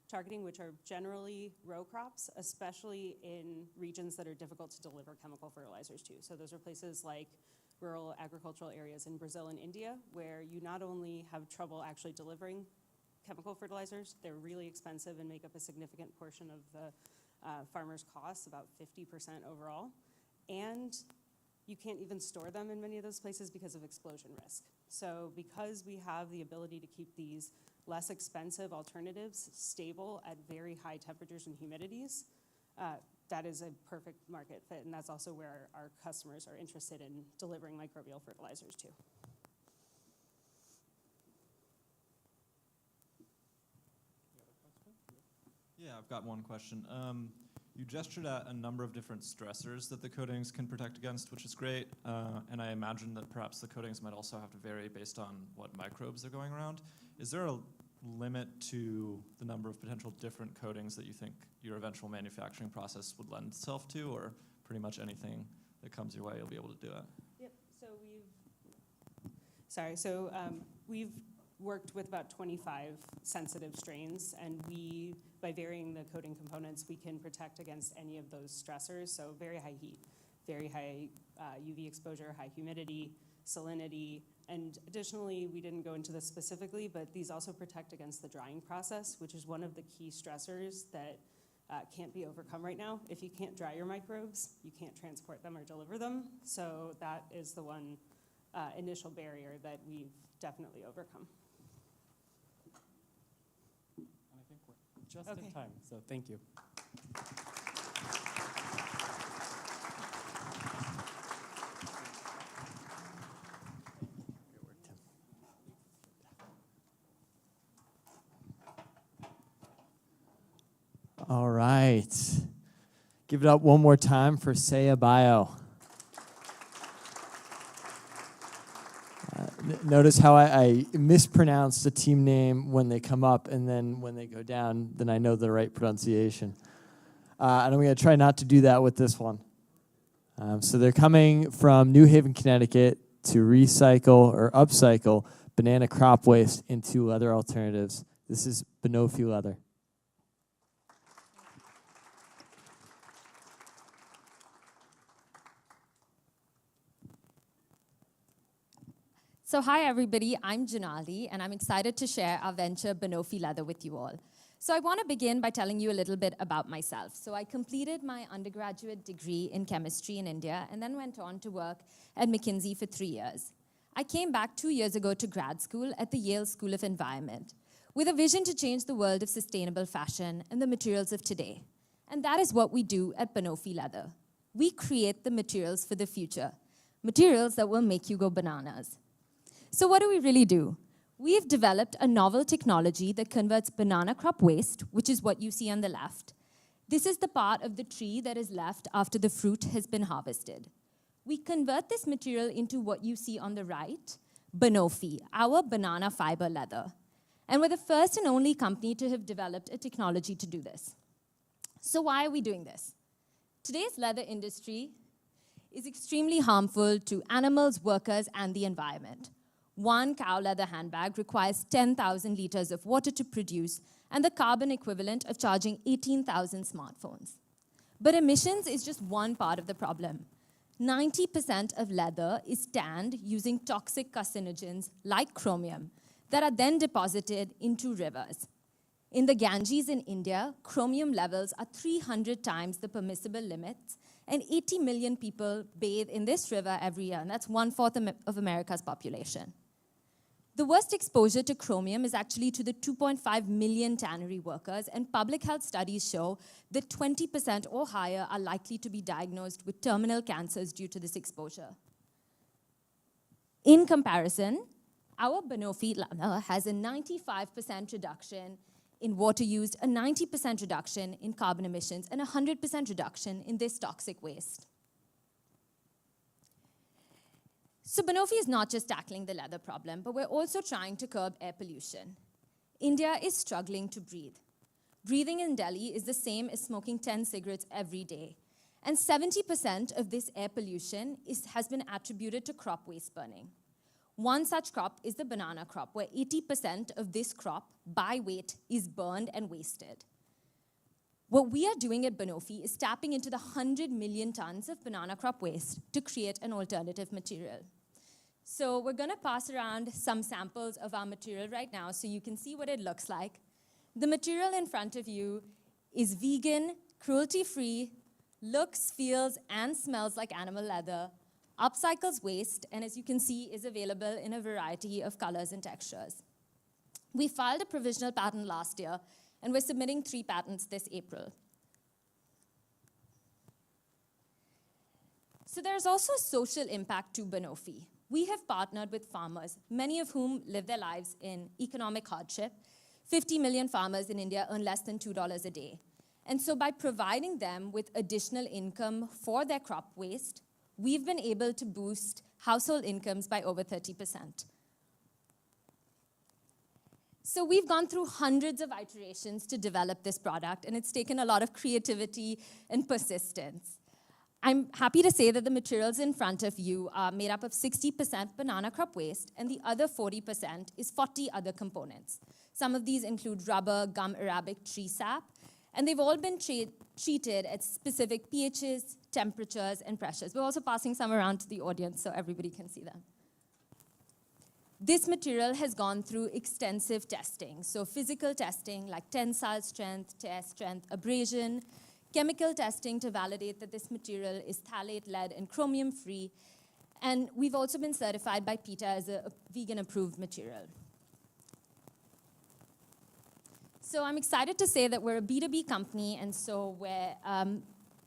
targeting, which are generally row crops, especially in regions that are difficult to deliver chemical fertilizers to. So those are places like rural agricultural areas in Brazil and India, where you not only have trouble actually delivering chemical fertilizers, they're really expensive and make up a significant portion of the farmer's costs, about 50% overall. And you can't even store them in many of those places because of explosion risk. So because we have the ability to keep these less expensive alternatives stable at very high temperatures and humidities, that is a perfect market fit, and that's also where our customers are interested in delivering microbial fertilizers to. Yeah, I've got one question. You gestured at a number of different stressors that the coatings can protect against, which is great. And I imagine that perhaps the coatings might also have to vary based on what microbes are going around. Is there a limit to the number of potential different coatings that you think your eventual manufacturing process would lend itself to, or pretty much anything that comes your way, you'll be able to do it? Yep, so we've worked with about 25 sensitive strains, and by varying the coating components, we can protect against any of those stressors. So very high heat, very high UV exposure, high humidity, salinity, and additionally, we didn't go into this specifically, but these also protect against the drying process, which is one of the key stressors that can't be overcome right now. If you can't dry your microbes, you can't transport them or deliver them. So that is the one initial barrier that we've definitely overcome. And I think we're just in time, so thank you. All right. Give it up one more time for Saya Bio. Notice how I mispronounce the team name when they come up, and then when they go down, then I know the right pronunciation. And I'm going to try not to do that with this one. So they're coming from New Haven, Connecticut to recycle or upcycle banana crop waste into leather alternatives. This is Benofi leather. So hi everybody, I'm Janali, and I'm excited to share our venture Benofi Leather with you all. So I want to begin by telling you a little bit about myself. So I completed my undergraduate degree in chemistry in India and then went on to work at McKinsey for 3 years. I came back 2 years ago to grad school at the Yale School of Environment with a vision to change the world of sustainable fashion and the materials of today. And that is what we do at Benofi Leather. We create the materials for the future, materials that will make you go bananas. So what do we really do? We've developed a novel technology that converts banana crop waste, which is what you see on the left. This is the part of the tree that is left after the fruit has been harvested. We convert this material into what you see on the right, Benofi, our banana fiber leather. And we're the first and only company to have developed a technology to do this. So why are we doing this? Today's leather industry is extremely harmful to animals, workers, and the environment. One cow leather handbag requires 10,000 liters of water to produce and the carbon equivalent of charging 18,000 smartphones. But emissions is just one part of the problem. 90% of leather is tanned using toxic carcinogens like chromium that are then deposited into rivers. In the Ganges in India, chromium levels are 300 times the permissible limits, and 80 million people bathe in this river every year, and that's 1/4 of America's population. The worst exposure to chromium is actually to the 2.5 million tannery workers, and public health studies show that 20% or higher are likely to be diagnosed with terminal cancers due to this exposure. In comparison, Our Benofi leather has a 95% reduction in water used, a 90% reduction in carbon emissions, and a 100% reduction in this toxic waste. So Benofi is not just tackling the leather problem, but we're also trying to curb air pollution. India is struggling to breathe. Breathing in Delhi is the same as smoking 10 cigarettes every day. And 70% of this air pollution has been attributed to crop waste burning. One such crop is the banana crop, where 80% of this crop, by weight, is burned and wasted. What we are doing at Benofi is tapping into the 100 million tons of banana crop waste to create an alternative material. So we're going to pass around some samples of our material right now so you can see what it looks like. The material in front of you is vegan, cruelty-free, looks, feels, and smells like animal leather, upcycles waste, and as you can see, is available in a variety of colors and textures. We filed a provisional patent last year, and we're submitting 3 patents this April. So there's also a social impact to Benofi. We have partnered with farmers, many of whom live their lives in economic hardship. 50 million farmers in India earn less than $2 a day. And so by providing them with additional income for their crop waste, we've been able to boost household incomes by over 30%. So we've gone through hundreds of iterations to develop this product, and it's taken a lot of creativity and persistence. I'm happy to say that the materials in front of you are made up of 60% banana crop waste, and the other 40% is 40 other components. Some of these include rubber, gum arabic, tree sap, and they've all been treated at specific pHs, temperatures, and pressures. We're also passing some around to the audience so everybody can see them. This material has gone through extensive testing, so physical testing like tensile strength, tear strength, abrasion, chemical testing to validate that this material is phthalate, lead, and chromium-free, and we've also been certified by PETA as a vegan-approved material. So I'm excited to say that we're a B2B company, and so we're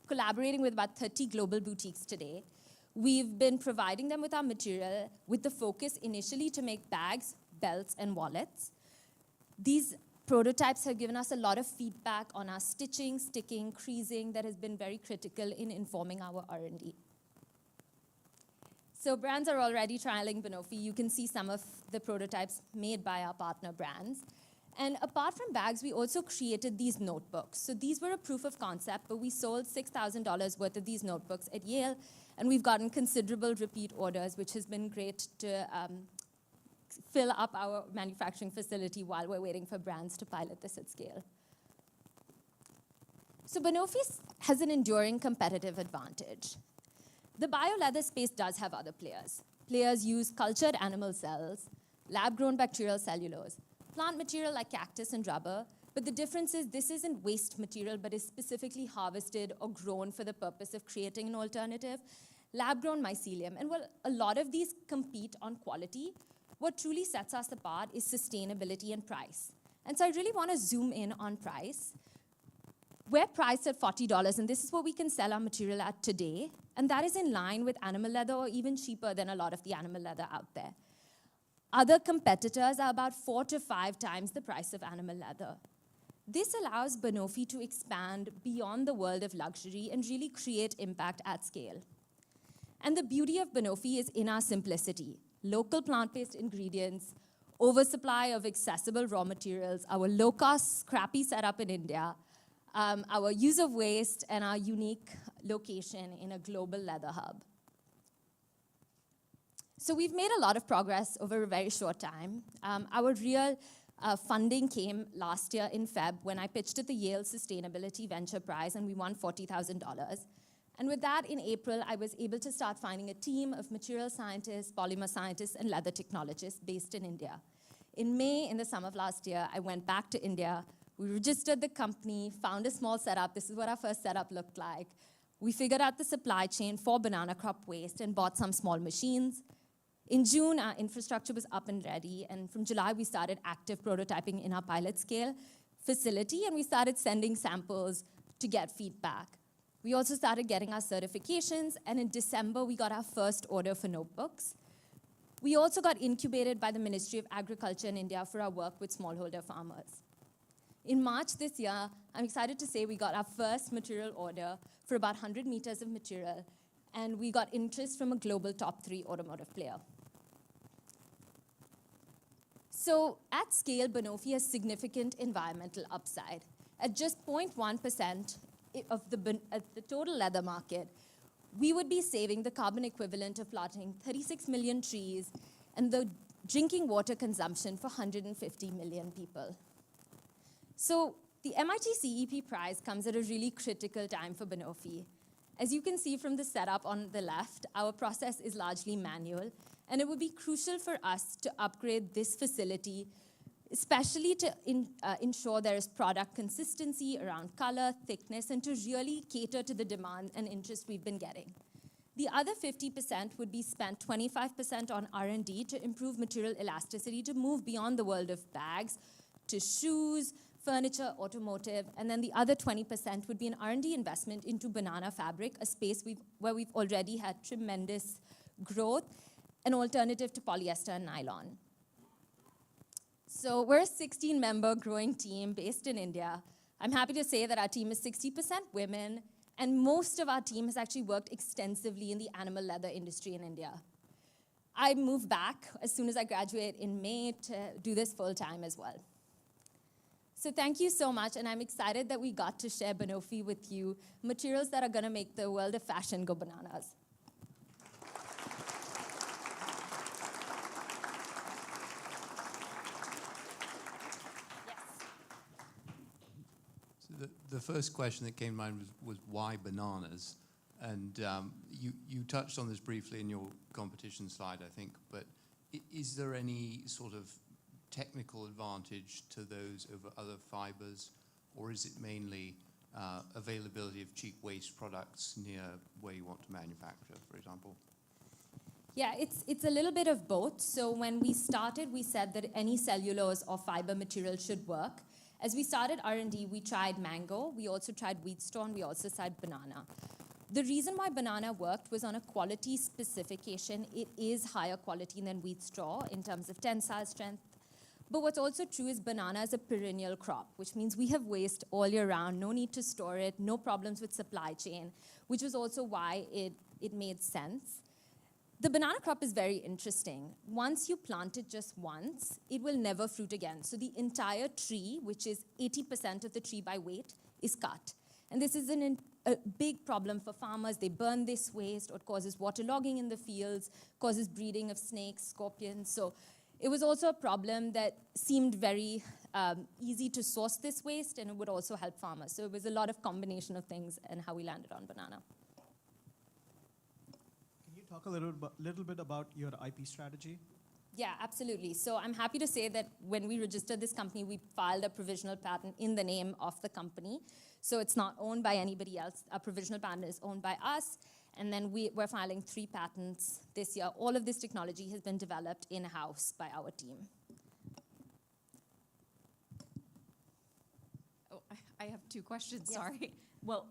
collaborating with about 30 global boutiques today. We've been providing them with our material with the focus initially to make bags, belts, and wallets. These prototypes have given us a lot of feedback on our stitching, sticking, creasing that has been very critical in informing our R&D. So brands are already trialing Benofi. You can see some of the prototypes made by our partner brands. And apart from bags, we also created these notebooks. So these were a proof of concept, but we sold $6,000 worth of these notebooks at Yale, and we've gotten considerable repeat orders, which has been great to fill up our manufacturing facility while we're waiting for brands to pilot this at scale. So Benofi has an enduring competitive advantage. The bioleather space does have other players. Players use cultured animal cells, lab-grown bacterial cellulose, plant material like cactus and rubber, but the difference is this isn't waste material, but is specifically harvested or grown for the purpose of creating an alternative, lab-grown mycelium. And while a lot of these compete on quality, what truly sets us apart is sustainability and price. And so I really want to zoom in on price. We're priced at $40, and this is what we can sell our material at today, and that is in line with animal leather or even cheaper than a lot of the animal leather out there. Other competitors are about 4 to 5 times the price of animal leather. This allows Benofi to expand beyond the world of luxury and really create impact at scale. And the beauty of Benofi is in our simplicity. Local plant-based ingredients, oversupply of accessible raw materials, our low-cost, scrappy setup in India, our use of waste, and our unique location in a global leather hub. So we've made a lot of progress over a very short time. Our real funding came last year in Feb when I pitched at the Yale Sustainability Venture Prize, and we won $40,000. And with that, in April, I was able to start finding a team of material scientists, polymer scientists, and leather technologists based in India. In May, in the summer of last year, I went back to India. We registered the company, found a small setup. This is what our first setup looked like. We figured out the supply chain for banana crop waste and bought some small machines. In June, our infrastructure was up and ready, and from July, we started active prototyping in our pilot scale facility, and we started sending samples to get feedback. We also started getting our certifications, and in December, we got our first order for notebooks. We also got incubated by the Ministry of Agriculture in India for our work with smallholder farmers. In March this year, I'm excited to say we got our first material order for about 100 meters of material, and we got interest from a global top 3 automotive player. So at scale, Benofi has significant environmental upside. At just 0.1% of the total leather market, we would be saving the carbon equivalent of planting 36 million trees and the drinking water consumption for 150 million people. So the MIT CEP prize comes at a really critical time for Benofi. As you can see from the setup on the left, our process is largely manual, and it would be crucial for us to upgrade this facility, especially to ensure there is product consistency around color, thickness, and to really cater to the demand and interest we've been getting. The other 50% would be spent 25% on R&D to improve material elasticity to move beyond the world of bags to shoes, furniture, automotive, and then the other 20% would be an R&D investment into banana fabric, a space where we've already had tremendous growth, an alternative to polyester and nylon. So we're a 16-member growing team based in India. I'm happy to say that our team is 60% women, and most of our team has actually worked extensively in the animal leather industry in India. I moved back as soon as I graduate in May to do this full-time as well. So thank you so much, and I'm excited that we got to share Benofi with you, materials that are going to make the world of fashion go bananas. So the first question that came to mind was why bananas? And you touched on this briefly in your competition slide, I think, but is there any sort of technical advantage to those over other fibers, or is it mainly availability of cheap waste products near where you want to manufacture, for example? Yeah, it's a little bit of both. So when we started, we said that any cellulose or fiber material should work. As we started R&D, we tried mango, we also tried wheat straw, and we also tried banana. The reason why banana worked was on a quality specification. It is higher quality than wheat straw in terms of tensile strength. But what's also true is banana is a perennial crop, which means we have waste all year round, no need to store it, no problems with supply chain, which is also why it made sense. The banana crop is very interesting. Once you plant it just once, it will never fruit again. So the entire tree, which is 80% of the tree by weight, is cut. And this is a big problem for farmers. They burn this waste, or it causes waterlogging in the fields, causes breeding of snakes, scorpions. So it was also a problem that seemed very easy to source this waste, and it would also help farmers. So it was a lot of combination of things and how we landed on banana. Can you talk a little bit about your IP strategy? Yeah, absolutely. So I'm happy to say that when we registered this company, we filed a provisional patent in the name of the company. So it's not owned by anybody else. A provisional patent is owned by us. And then we're filing 3 patents this year. All of this technology has been developed in-house by our team. Oh, I have 2 questions, Yes. sorry. Well,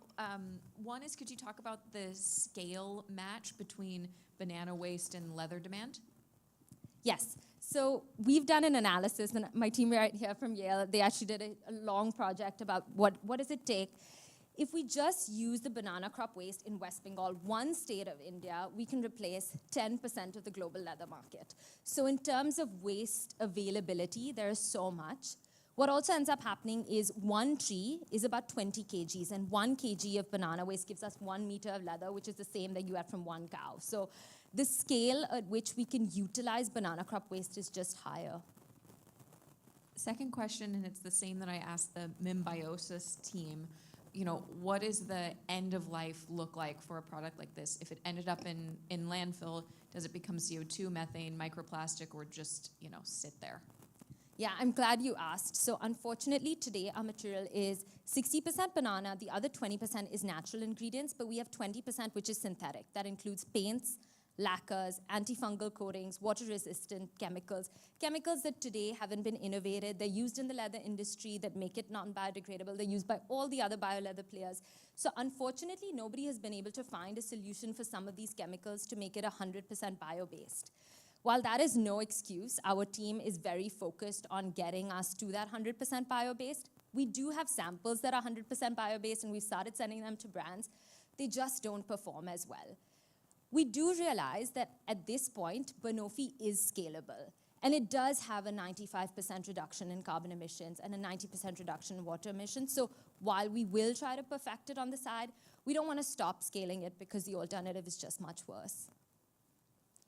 one is, could you talk about the scale match between banana waste and leather demand? Yes. So we've done an analysis, and my team right here from Yale, they actually did a long project about what does it take. If we just use the banana crop waste in West Bengal, one state of India, we can replace 10% of the global leather market. So in terms of waste availability, there is so much. What also ends up happening is one tree is about 20 kgs, and 1 kg of banana waste gives us 1 meter of leather, which is the same that you had from one cow. So the scale at which we can utilize banana crop waste is just higher. Second question, and it's the same that I asked the Mimbiosis team. You know, what does the end of life look like for a product like this? If it ended up in landfill, does it become CO2, methane, microplastic, or just, sit there? Yeah, I'm glad you asked. So unfortunately, today our material is 60% banana, the other 20% is natural ingredients, but we have 20% which is synthetic. That includes paints, lacquers, antifungal coatings, water-resistant chemicals, chemicals that today haven't been innovated. They're used in the leather industry that make it non-biodegradable. They're used by all the other bio-leather players. So unfortunately, nobody has been able to find a solution for some of these chemicals to make it 100% bio-based. While that is no excuse, our team is very focused on getting us to that 100% bio-based. We do have samples that are 100% bio-based, and we've started sending them to brands. They just don't perform as well. We do realize that at this point, Benofi is scalable. And it does have a 95% reduction in carbon emissions and a 90% reduction in water emissions. So while we will try to perfect it on the side, we don't want to stop scaling it because the alternative is just much worse.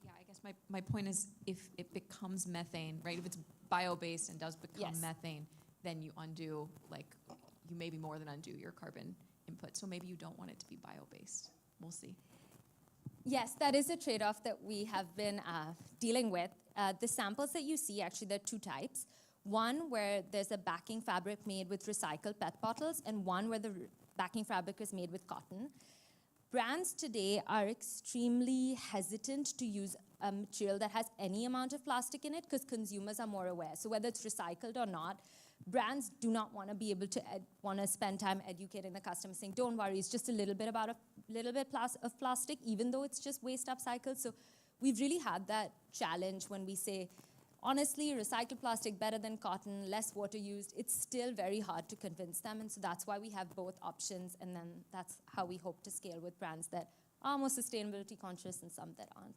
Yeah, I guess my point is if it becomes methane, right? If it's bio-based and does become methane, then you undo, like, you maybe more than undo your carbon input. So maybe you don't want it to be bio-based. We'll see. Yes, that is a trade-off that we have been dealing with. The samples that you see, actually, there are two types. One where there's a backing fabric made with recycled PET bottles, and one where the backing fabric is made with cotton. Brands today are extremely hesitant to use a material that has any amount of plastic in it because consumers are more aware. So whether it's recycled or not, brands do not want to be able to want to spend time educating the customer, saying, don't worry, it's just a little bit of plastic, even though it's just waste upcycled. So we've really had that challenge when we say, honestly, recycled plastic better than cotton, less water used. It's still very hard to convince them, and so that's why we have both options, and then that's how we hope to scale with brands that are more sustainability conscious and some that aren't.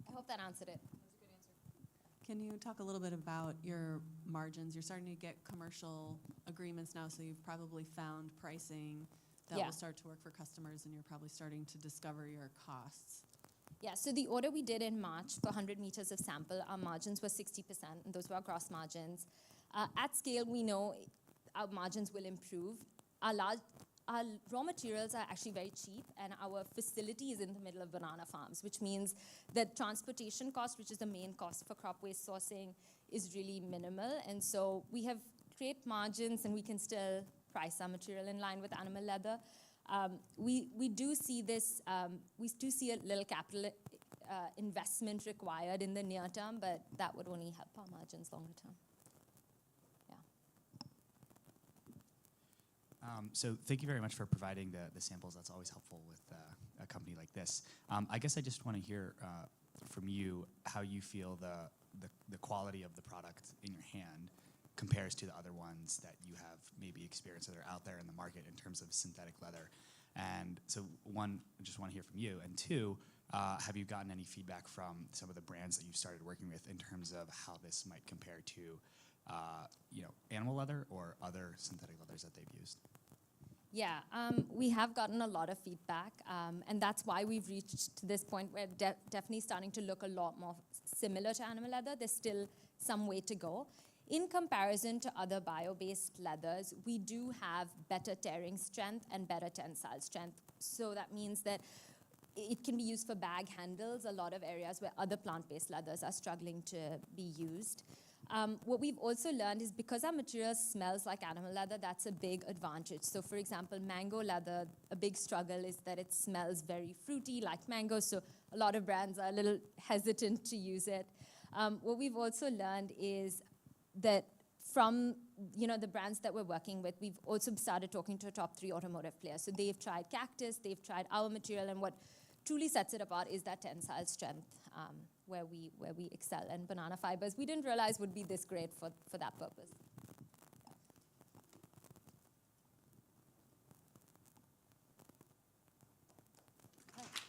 I hope that answered it. Can you talk a little bit about your margins? You're starting to get commercial agreements now, so you've probably found pricing that will start to work for customers, and you're probably starting to discover your costs. Yeah, so the order we did in March for 100 meters of sample, our margins were 60%, and those were our gross margins. At scale, we know our margins will improve. Our raw materials are actually very cheap, and our facility is in the middle of banana farms, which means that transportation cost, which is the main cost for crop waste sourcing, is really minimal. And so we have great margins, and we can still price our material in line with animal leather. We do see this, we do see a little capital investment required in the near term, but that would only help our margins longer term. So thank you very much for providing the samples. That's always helpful with a company like this. I guess I just want to hear from you how you feel the quality of the product in your hand compares to the other ones that you have maybe experienced that are out there in the market in terms of synthetic leather. And so one, I just want to hear from you. And two, have you gotten any feedback from some of the brands that you've started working with in terms of how this might compare to animal leather or other synthetic leathers that they've used? Yeah, we have gotten a lot of feedback, and that's why we've reached to this point where definitely starting to look a lot more similar to animal leather. There's still some way to go. In comparison to other bio-based leathers, we do have better tearing strength and better tensile strength. So that means that it can be used for bag handles, a lot of areas where other plant-based leathers are struggling to be used. What we've also learned is because our material smells like animal leather, that's a big advantage. So for example, mango leather, a big struggle is that it smells very fruity like mango, so a lot of brands are a little hesitant to use it. What we've also learned is that from the brands that we're working with, we've also started talking to top 3 automotive players. So they've tried Cactus, they've tried our material, and what truly sets it apart is that tensile strength where we excel. And banana fibers, we didn't realize would be this great for that purpose.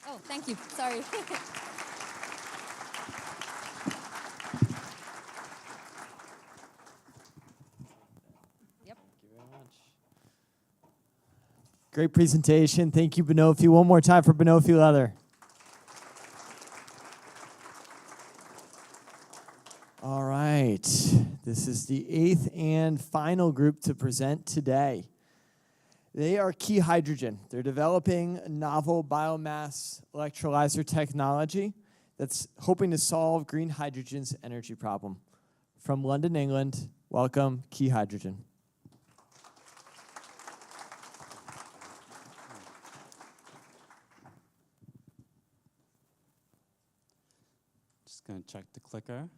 Oh, thank you. Sorry. Great presentation. Thank you, Benofi. One more time for Benofi Leather. All right. This is the 8th and final group to present today. They are Key Hydrogen. They're developing a novel biomass electrolyzer technology that's hoping to solve green hydrogen's energy problem. From London, England, welcome, Key Hydrogen. Just going to check the clicker.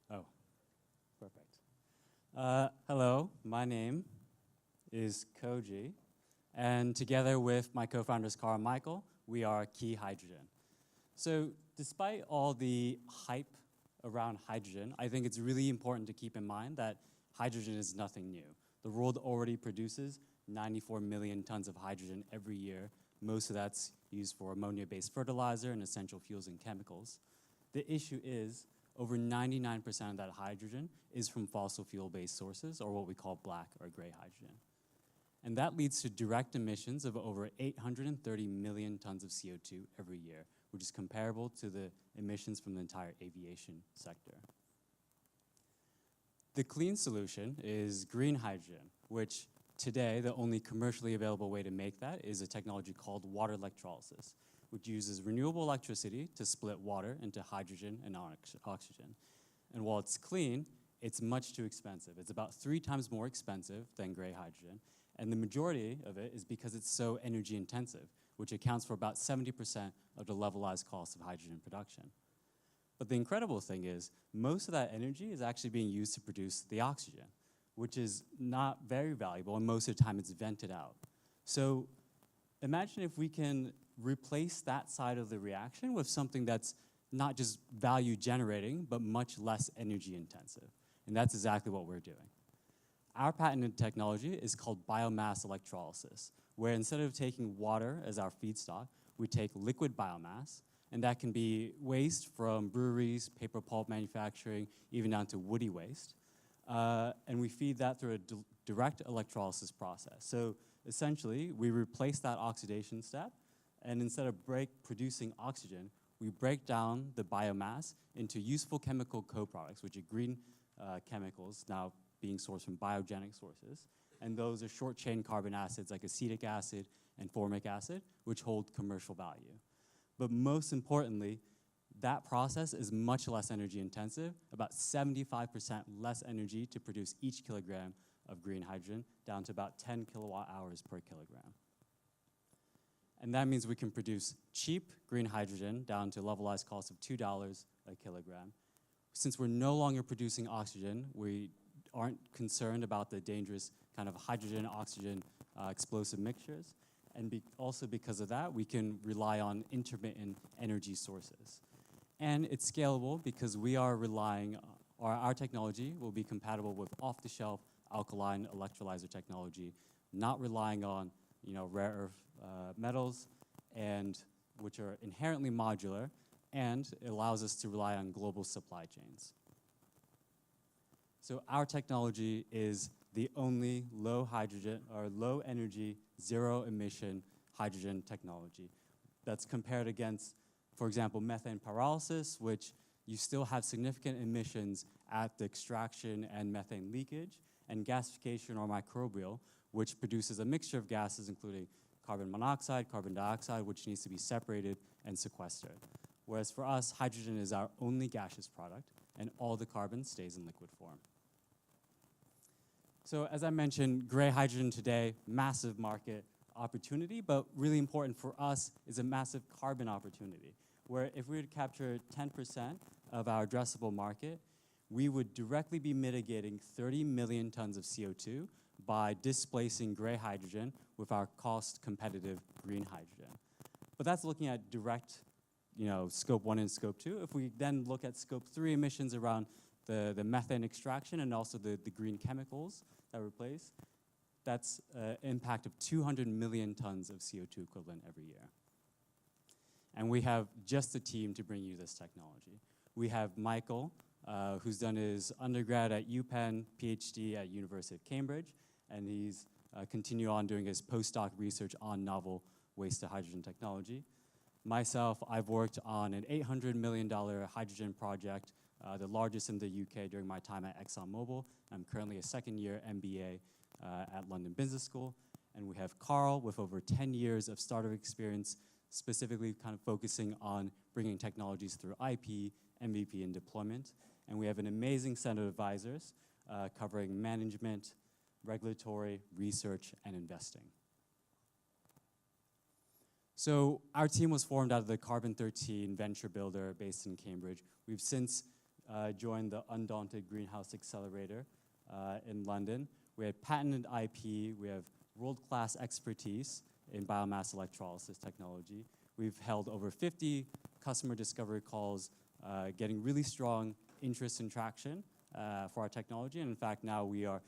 Oh, perfect. Hello, my name is Koji. And together with my co-founders, Carl and Michael, we are Key Hydrogen. So despite all the hype around hydrogen, I think it's really important to keep in mind that hydrogen is nothing new. The world already produces 94 million tons of hydrogen every year. Most of that's used for ammonia-based fertilizer and essential fuels and chemicals. The issue is over 99% of that hydrogen is from fossil fuel-based sources, or what we call black or gray hydrogen. And that leads to direct emissions of over 830 million tons of CO2 every year, which is comparable to the emissions from the entire aviation sector. The clean solution is green hydrogen, which today the only commercially available way to make that is a technology called water electrolysis, which uses renewable electricity to split water into hydrogen and oxygen. And while it's clean, it's much too expensive. It's about 3 times more expensive than gray hydrogen. And the majority of it is because it's so energy intensive, which accounts for about 70% of the levelized cost of hydrogen production. But the incredible thing is, most of that energy is actually being used to produce the oxygen, which is not very valuable, and most of the time it's vented out. So imagine if we can replace that side of the reaction with something that's not just value generating, but much less energy intensive. And that's exactly what we're doing. Our patented technology is called biomass electrolysis, where instead of taking water as our feedstock, we take liquid biomass, and that can be waste from breweries, paper pulp manufacturing, even down to woody waste. And we feed that through a direct electrolysis process. So essentially, we replace that oxidation step, and instead of producing oxygen, we break down the biomass into useful chemical co-products, which are green chemicals now being sourced from biogenic sources. And those are short-chain carbon acids like acetic acid and formic acid, which hold commercial value. But most importantly, that process is much less energy intensive, about 75% less energy to produce each kilogram of green hydrogen, down to about 10 kilowatt hours per kilogram. And that means we can produce cheap green hydrogen down to a levelized cost of $2 a kilogram. Since we're no longer producing oxygen, we aren't concerned about the dangerous kind of hydrogen-oxygen explosive mixtures. And also because of that, we can rely on intermittent energy sources. And it's scalable because we are relying, or our technology will be compatible with off-the-shelf alkaline electrolyzer technology, not relying on rare earth metals, and which are inherently modular, and it allows us to rely on global supply chains. So our technology is the only low hydrogen or low energy, zero emission hydrogen technology that's compared against, for example, methane pyrolysis, which you still have significant emissions at the extraction and methane leakage, and gasification or microbial, which produces a mixture of gases including carbon monoxide, carbon dioxide, which needs to be separated and sequestered. Whereas for us, hydrogen is our only gaseous product, and all the carbon stays in liquid form. So as I mentioned, gray hydrogen today, massive market opportunity, but really important for us is a massive carbon opportunity, where if we were to capture 10% of our addressable market, we would directly be mitigating 30 million tons of CO2 by displacing gray hydrogen with our cost-competitive green hydrogen. But that's looking at direct, scope 1 and scope 2. If we then look at scope 3 emissions around the methane extraction and also the green chemicals that replace, that's an impact of 200 million tons of CO2 equivalent every year. And we have just the team to bring you this technology. We have Michael, who's done his undergrad at UPenn, PhD at University of Cambridge, and he's continued on doing his postdoc research on novel waste-to-hydrogen technology. Myself, I've worked on an $800 million hydrogen project, the largest in the UK during my time at ExxonMobil. I'm currently a second-year MBA at London Business School. And we have Carl with over 10 years of startup experience, specifically kind of focusing on bringing technologies through IP, MVP, and deployment. And we have an amazing set of advisors covering management, regulatory, research, and investing. So our team was formed out of the Carbon 13 venture builder based in Cambridge. We've since joined the Undaunted Greenhouse Accelerator in London. We had patented IP, we have world-class expertise in biomass electrolysis technology. We've held over 50 customer discovery calls, getting really strong interest and traction for our technology. And in fact, now we are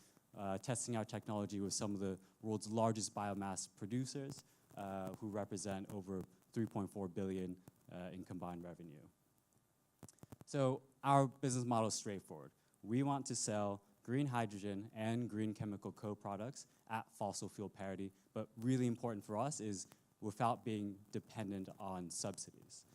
testing our technology with some of the world's largest biomass producers who represent over 3.4 billion in combined revenue. So our business model is straightforward. We want to sell green hydrogen and green chemical co-products at fossil fuel parity, but really important for us is without being dependent on subsidies.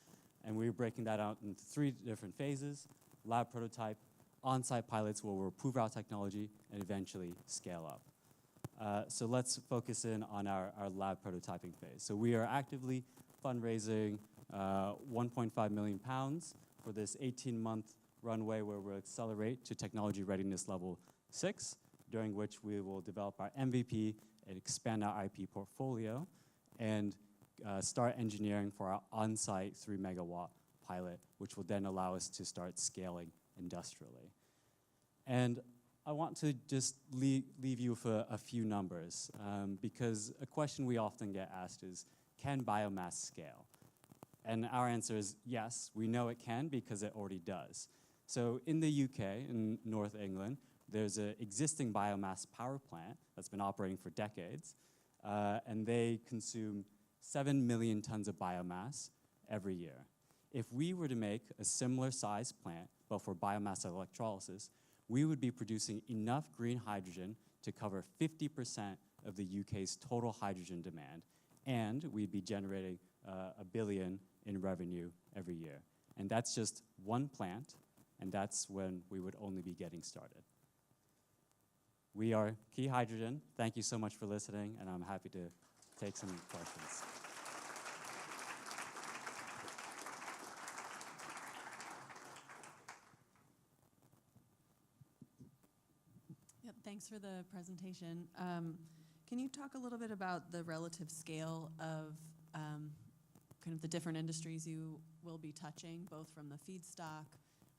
And we're breaking that out into 3 different phases: lab prototype, on-site pilots where we'll prove our technology, and eventually scale up. So let's focus in on our lab prototyping phase. So we are actively fundraising 1.5 million pounds for this 18-month runway where we'll accelerate to technology readiness level 6, during which we will develop our MVP and expand our IP portfolio and start engineering for our on-site 3 megawatt pilot, which will then allow us to start scaling industrially. And I want to just leave you with a few numbers, because a question we often get asked is, can biomass scale? And our answer is yes, we know it can because it already does. So in the UK, in North England, there's an existing biomass power plant that's been operating for decades, and they consume 7 million tons of biomass every year. If we were to make a similar size plant, but for biomass electrolysis, we would be producing enough green hydrogen to cover 50% of the UK's total hydrogen demand, and we'd be generating $1 billion in revenue every year. And that's just one plant, and that's when we would only be getting started. We are Key Hydrogen. Thank you so much for listening, and I'm happy to take some questions. Yep, thanks for the presentation. Can you talk a little bit about the relative scale of kind of the different industries you will be touching, both from the feedstock,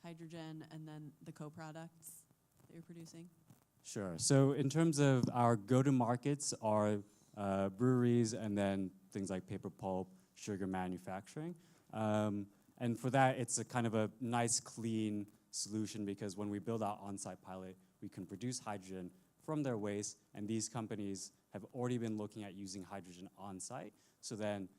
hydrogen, and then the co-products that you're producing? Sure. So in terms of our go-to-markets are breweries and then things like paper pulp, sugar manufacturing. And for that, it's a kind of a nice, clean solution because when we build our on-site pilot, we can produce hydrogen from their waste, and these companies have already been looking at using hydrogen on-site. So then,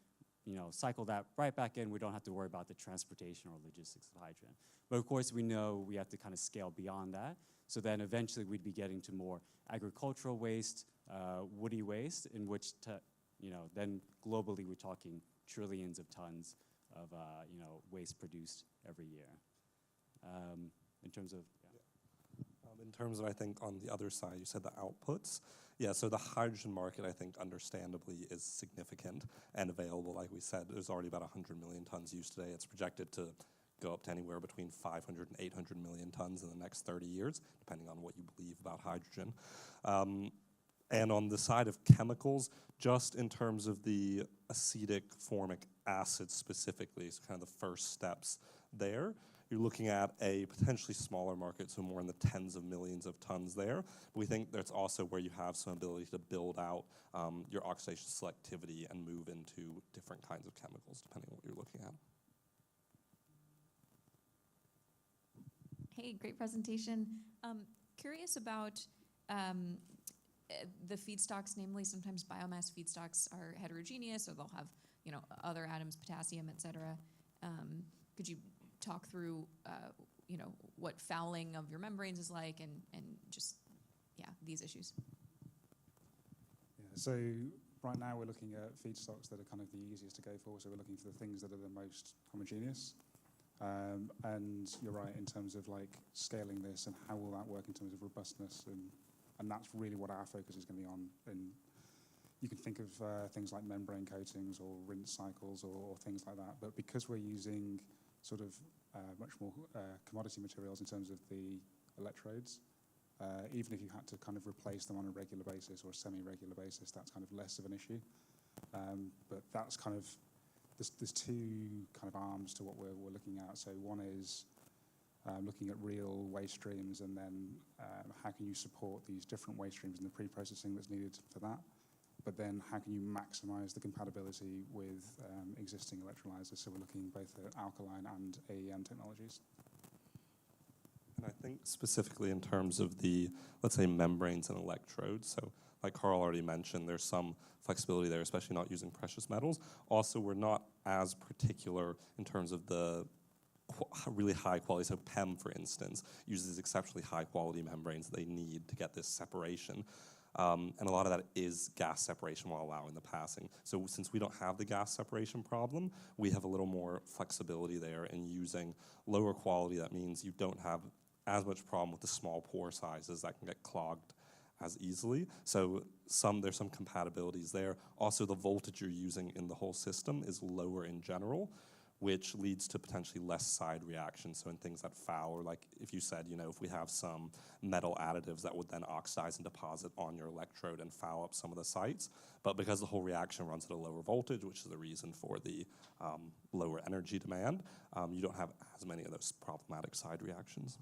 cycle that right back in. We don't have to worry about the transportation or logistics of hydrogen. But of course, we know we have to kind of scale beyond that. So then eventually we'd be getting to more agricultural waste, woody waste, in which, then globally we're talking trillions of tons of, waste produced every year. In terms of, in terms of, I think, on the other side, you said the outputs. Yeah, so the hydrogen market, I think, understandably, is significant and available. Like we said, there's already about 100 million tons used today. It's projected to go up to anywhere between 500 and 800 million tons in the next 30 years, depending on what you believe about hydrogen. And on the side of chemicals, just in terms of the acetic formic acid specifically, so kind of the first steps there, you're looking at a potentially smaller market, so more in the tens of millions of tons there. We think that's also where you have some ability to build out your oxidation selectivity and move into different kinds of chemicals, depending on what you're looking at. Hey, great presentation. Curious about the feedstocks, namely sometimes biomass feedstocks are heterogeneous, or they'll have other atoms, potassium, et cetera. Could you talk through what fouling of your membranes is like and just, these issues? Yeah, so right now we're looking at feedstocks that are kind of the easiest to go for, so we're looking for the things that are the most homogeneous. And you're right in terms of like scaling this and how will that work in terms of robustness, and that's really what our focus is going to be on. And you can think of things like membrane coatings or rinse cycles or things like that, but because we're using sort of much more commodity materials in terms of the electrodes, even if you had to kind of replace them on a regular basis or a semi-regular basis, that's kind of less of an issue. But that's kind of, there's two kind of arms to what we're looking at. So one is looking at real waste streams, and then how can you support these different waste streams and the pre-processing that's needed for that. but then how can you maximize the compatibility with existing electrolyzers? So we're looking both at alkaline and AEM technologies. And I think specifically in terms of the, let's say, membranes and electrodes, so like Carl already mentioned, there's some flexibility there, especially not using precious metals. Also, we're not as particular in terms of the really high quality. So PEM, for instance, uses exceptionally high quality membranes they need to get this separation. And a lot of that is gas separation while allowing the passing. So since we don't have the gas separation problem, we have a little more flexibility there in using lower quality. That means you don't have as much problem with the small pore sizes that can get clogged as easily. So there's some compatibilities there. Also, the voltage you're using in the whole system is lower in general, which leads to potentially less side reactions. So in things that foul, or like if you said, if we have some metal additives that would then oxidize and deposit on your electrode and foul up some of the sites. But because the whole reaction runs at a lower voltage, which is the reason for the lower energy demand, you don't have as many of those problematic side reactions.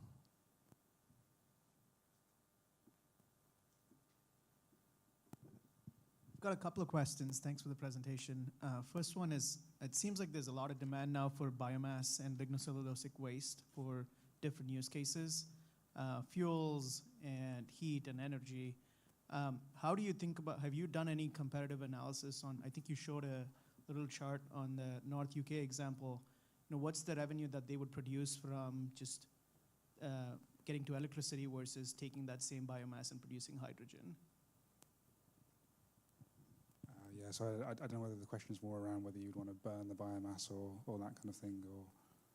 Got a couple of questions. Thanks for the presentation. First one is, it seems like there's a lot of demand now for biomass and lignocellulosic waste for different use cases, fuels and heat and energy. How do you think about, have you done any competitive analysis on, I think you showed a little chart on the North UK example. What's the revenue that they would produce from just getting to electricity versus taking that same biomass and producing hydrogen? Yeah, so I don't know whether the question is more around whether you'd want to burn the biomass or that kind of thing, or...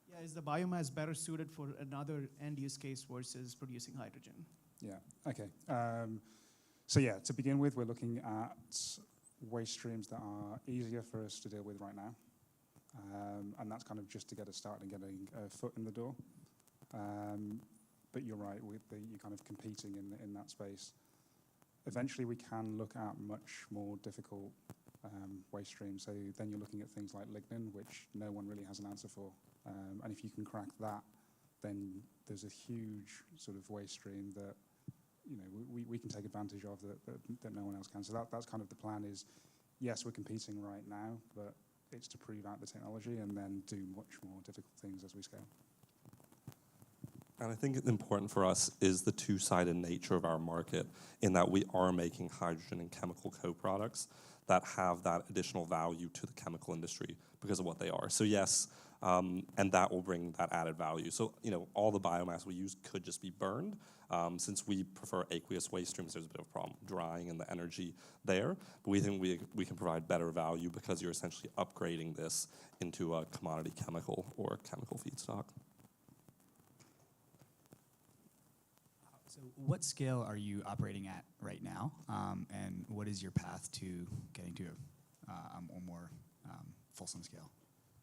Yeah, is the biomass better suited for another end use case versus producing hydrogen? Yeah, okay. So yeah, to begin with, we're looking at waste streams that are easier for us to deal with right now. And that's kind of just to get us started and getting a foot in the door. But you're right, you're kind of competing in that space. Eventually, we can look at much more difficult waste streams. So then you're looking at things like lignin, which no one really has an answer for. And if you can crack that, then there's a huge sort of waste stream that we can take advantage of that no one else can. So that's kind of the plan is, yes, we're competing right now, but it's to prove out the technology and then do much more difficult things as we scale. And I think important for us is the two-sided nature of our market in that we are making hydrogen and chemical co-products that have that additional value to the chemical industry because of what they are. So yes, and that will bring that added value. So, all the biomass we use could just be burned. Since we prefer aqueous waste streams, there's a bit of a problem drying and the energy there. But we think we can provide better value because you're essentially upgrading this into a commodity chemical or chemical feedstock. So what scale are you operating at right now? And what is your path to getting to a more fulsome scale?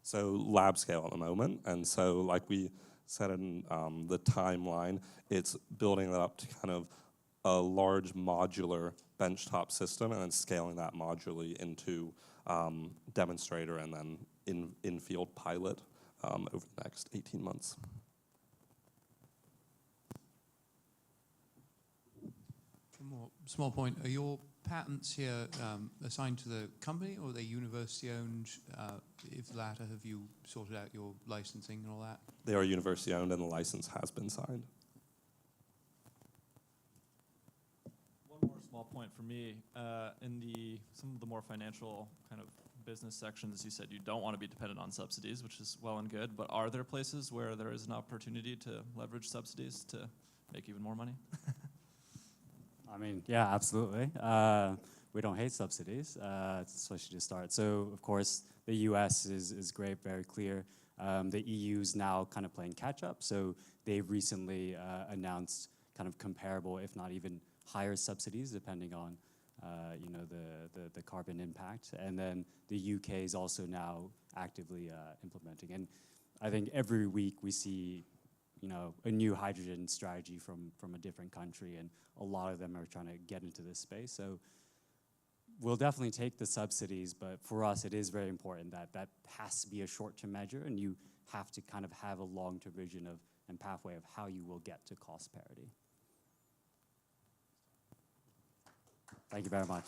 So lab scale at the moment. And so like we said in the timeline, it's building that up to kind of a large modular benchtop system and then scaling that modularly into demonstrator and then in-field pilot over the next 18 months. One more small point. Are your patents here assigned to the company or are they university owned? If the latter, have you sorted out your licensing and all that? They are university owned and the license has been signed. One more small point for me. In some of the more financial kind of business sections, you said you don't want to be dependent on subsidies, which is well and good, but are there places where there is an opportunity to leverage subsidies to make even more money? I mean, yeah, absolutely. We don't hate subsidies, especially to start. So, of course, the US is great, very clear. The EU's now kind of playing catch up. So they've recently announced kind of comparable, if not even higher subsidies, depending on the carbon impact. And then the UK is also now actively implementing. And I think every week we see a new hydrogen strategy from a different country, and a lot of them are trying to get into this space. So we'll definitely take the subsidies, but for us, it is very important that has to be a short-term measure, and you have to kind of have a long-term vision and pathway of how you will get to cost parity. Thank you very much.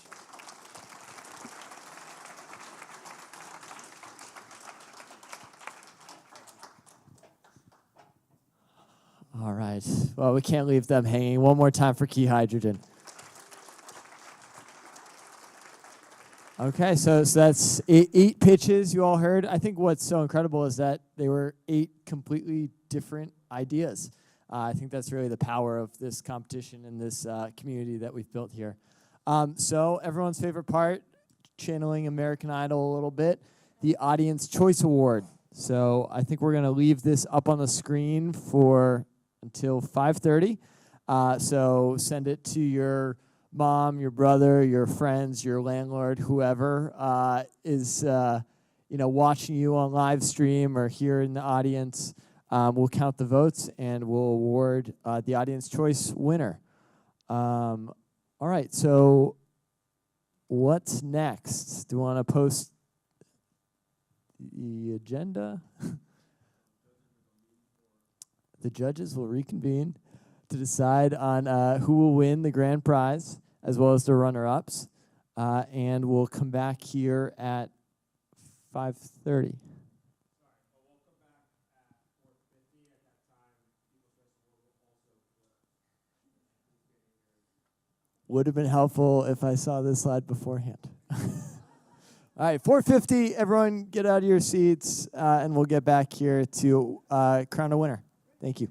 All right. Well, we can't leave them hanging. One more time for Key Hydrogen. Okay, so that's eight pitches you all heard. I think what's so incredible is that they were 8 completely different ideas. I think that's really the power of this competition and this community that we've built here. So everyone's favorite part, channeling American Idol a little bit, the Audience Choice Award. So I think we're going to leave this up on the screen for until 5:30. So send it to your mom, your brother, your friends, your landlord, whoever is watching you on live stream or here in the audience. We'll count the votes and we'll award the Audience Choice winner. All right, so what's next? Do you want to post the agenda? The judges will reconvene to decide on who will win the grand prize, as well as the runner-ups, and we'll come back here at 5:30. Would have been helpful if I saw this slide beforehand. All right, 4:50, everyone get out of your seats, and we'll get back here to crown a winner. Thank you.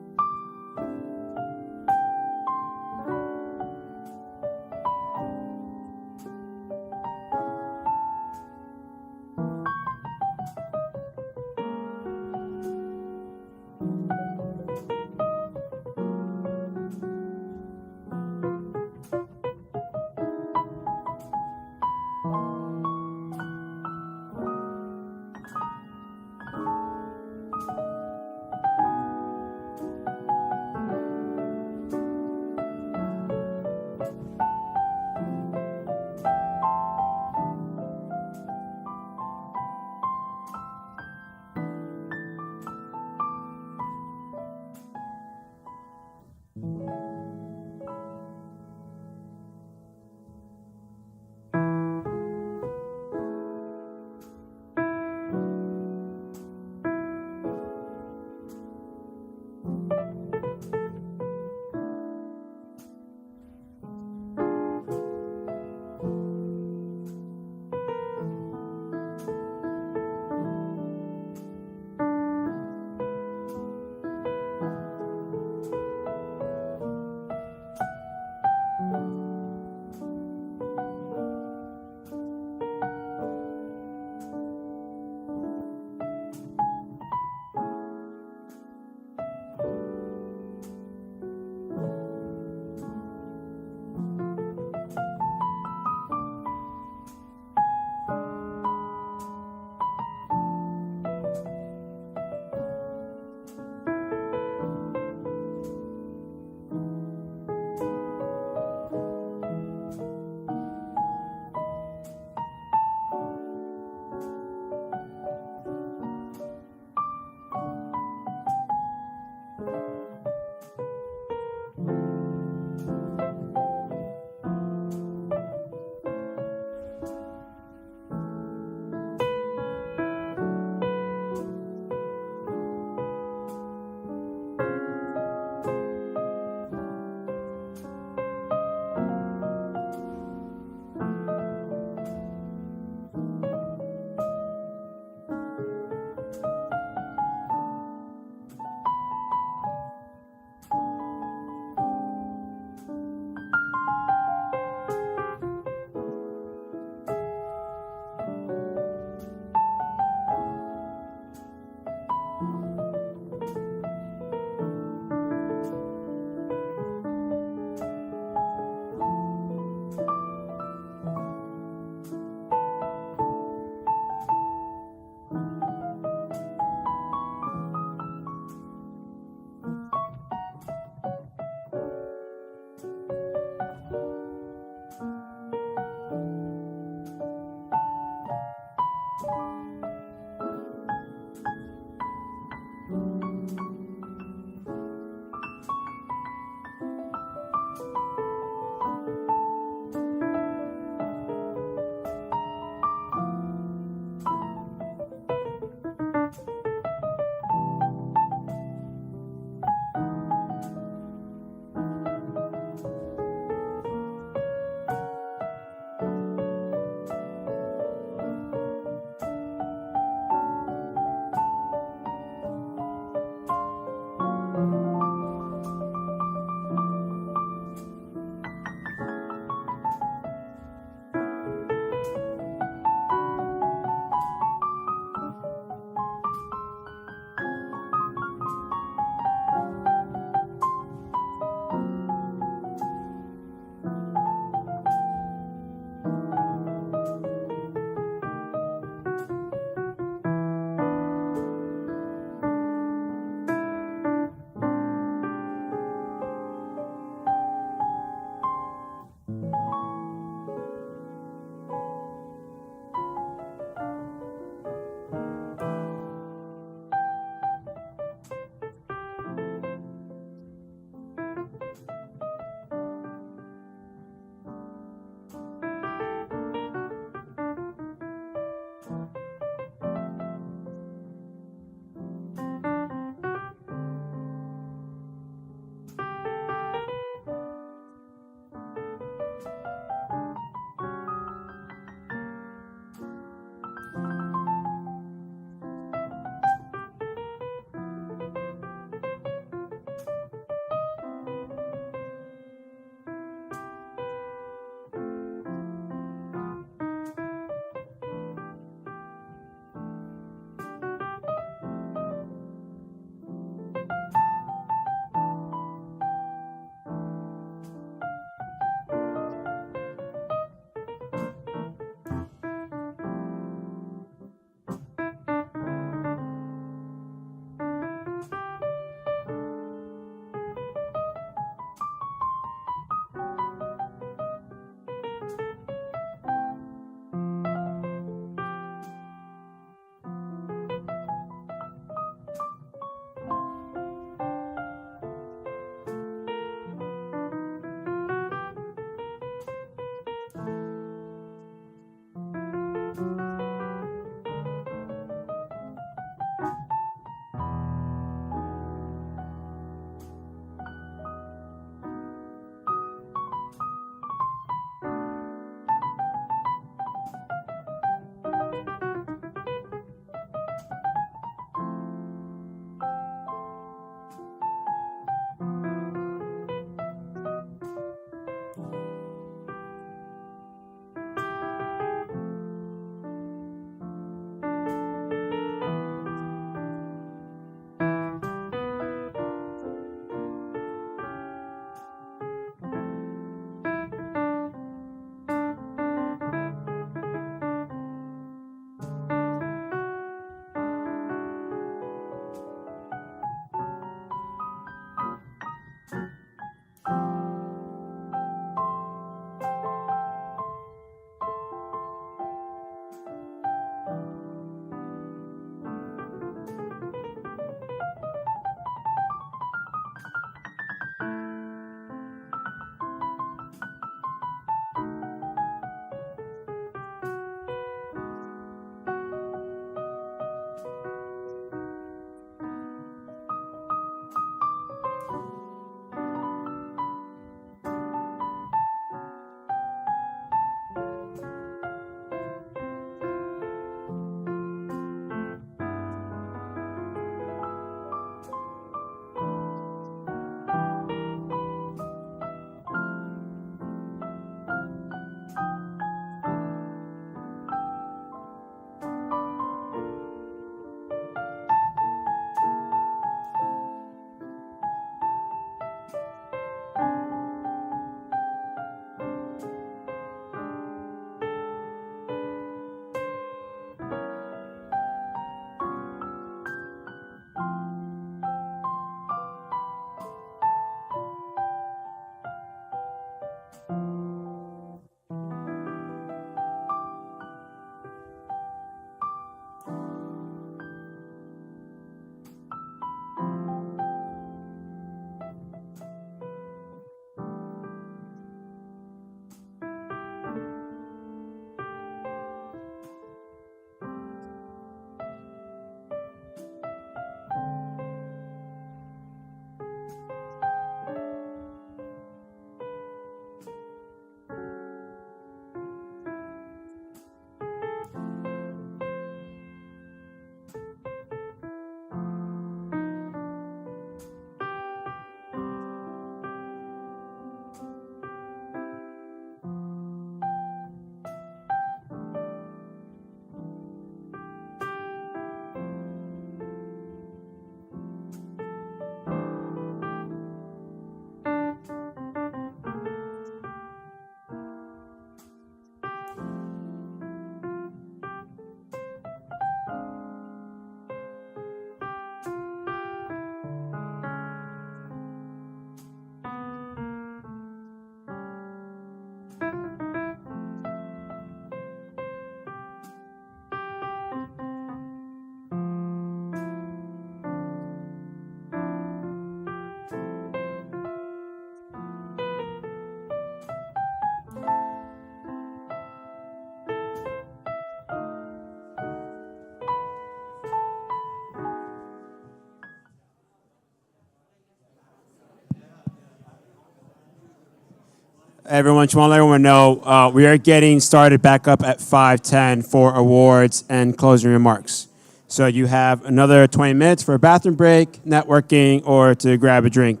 everyone, just want to let everyone know we are getting started back up at 5:10 for awards and closing remarks. So you have another 20 minutes for a bathroom break, networking, or to grab a drink.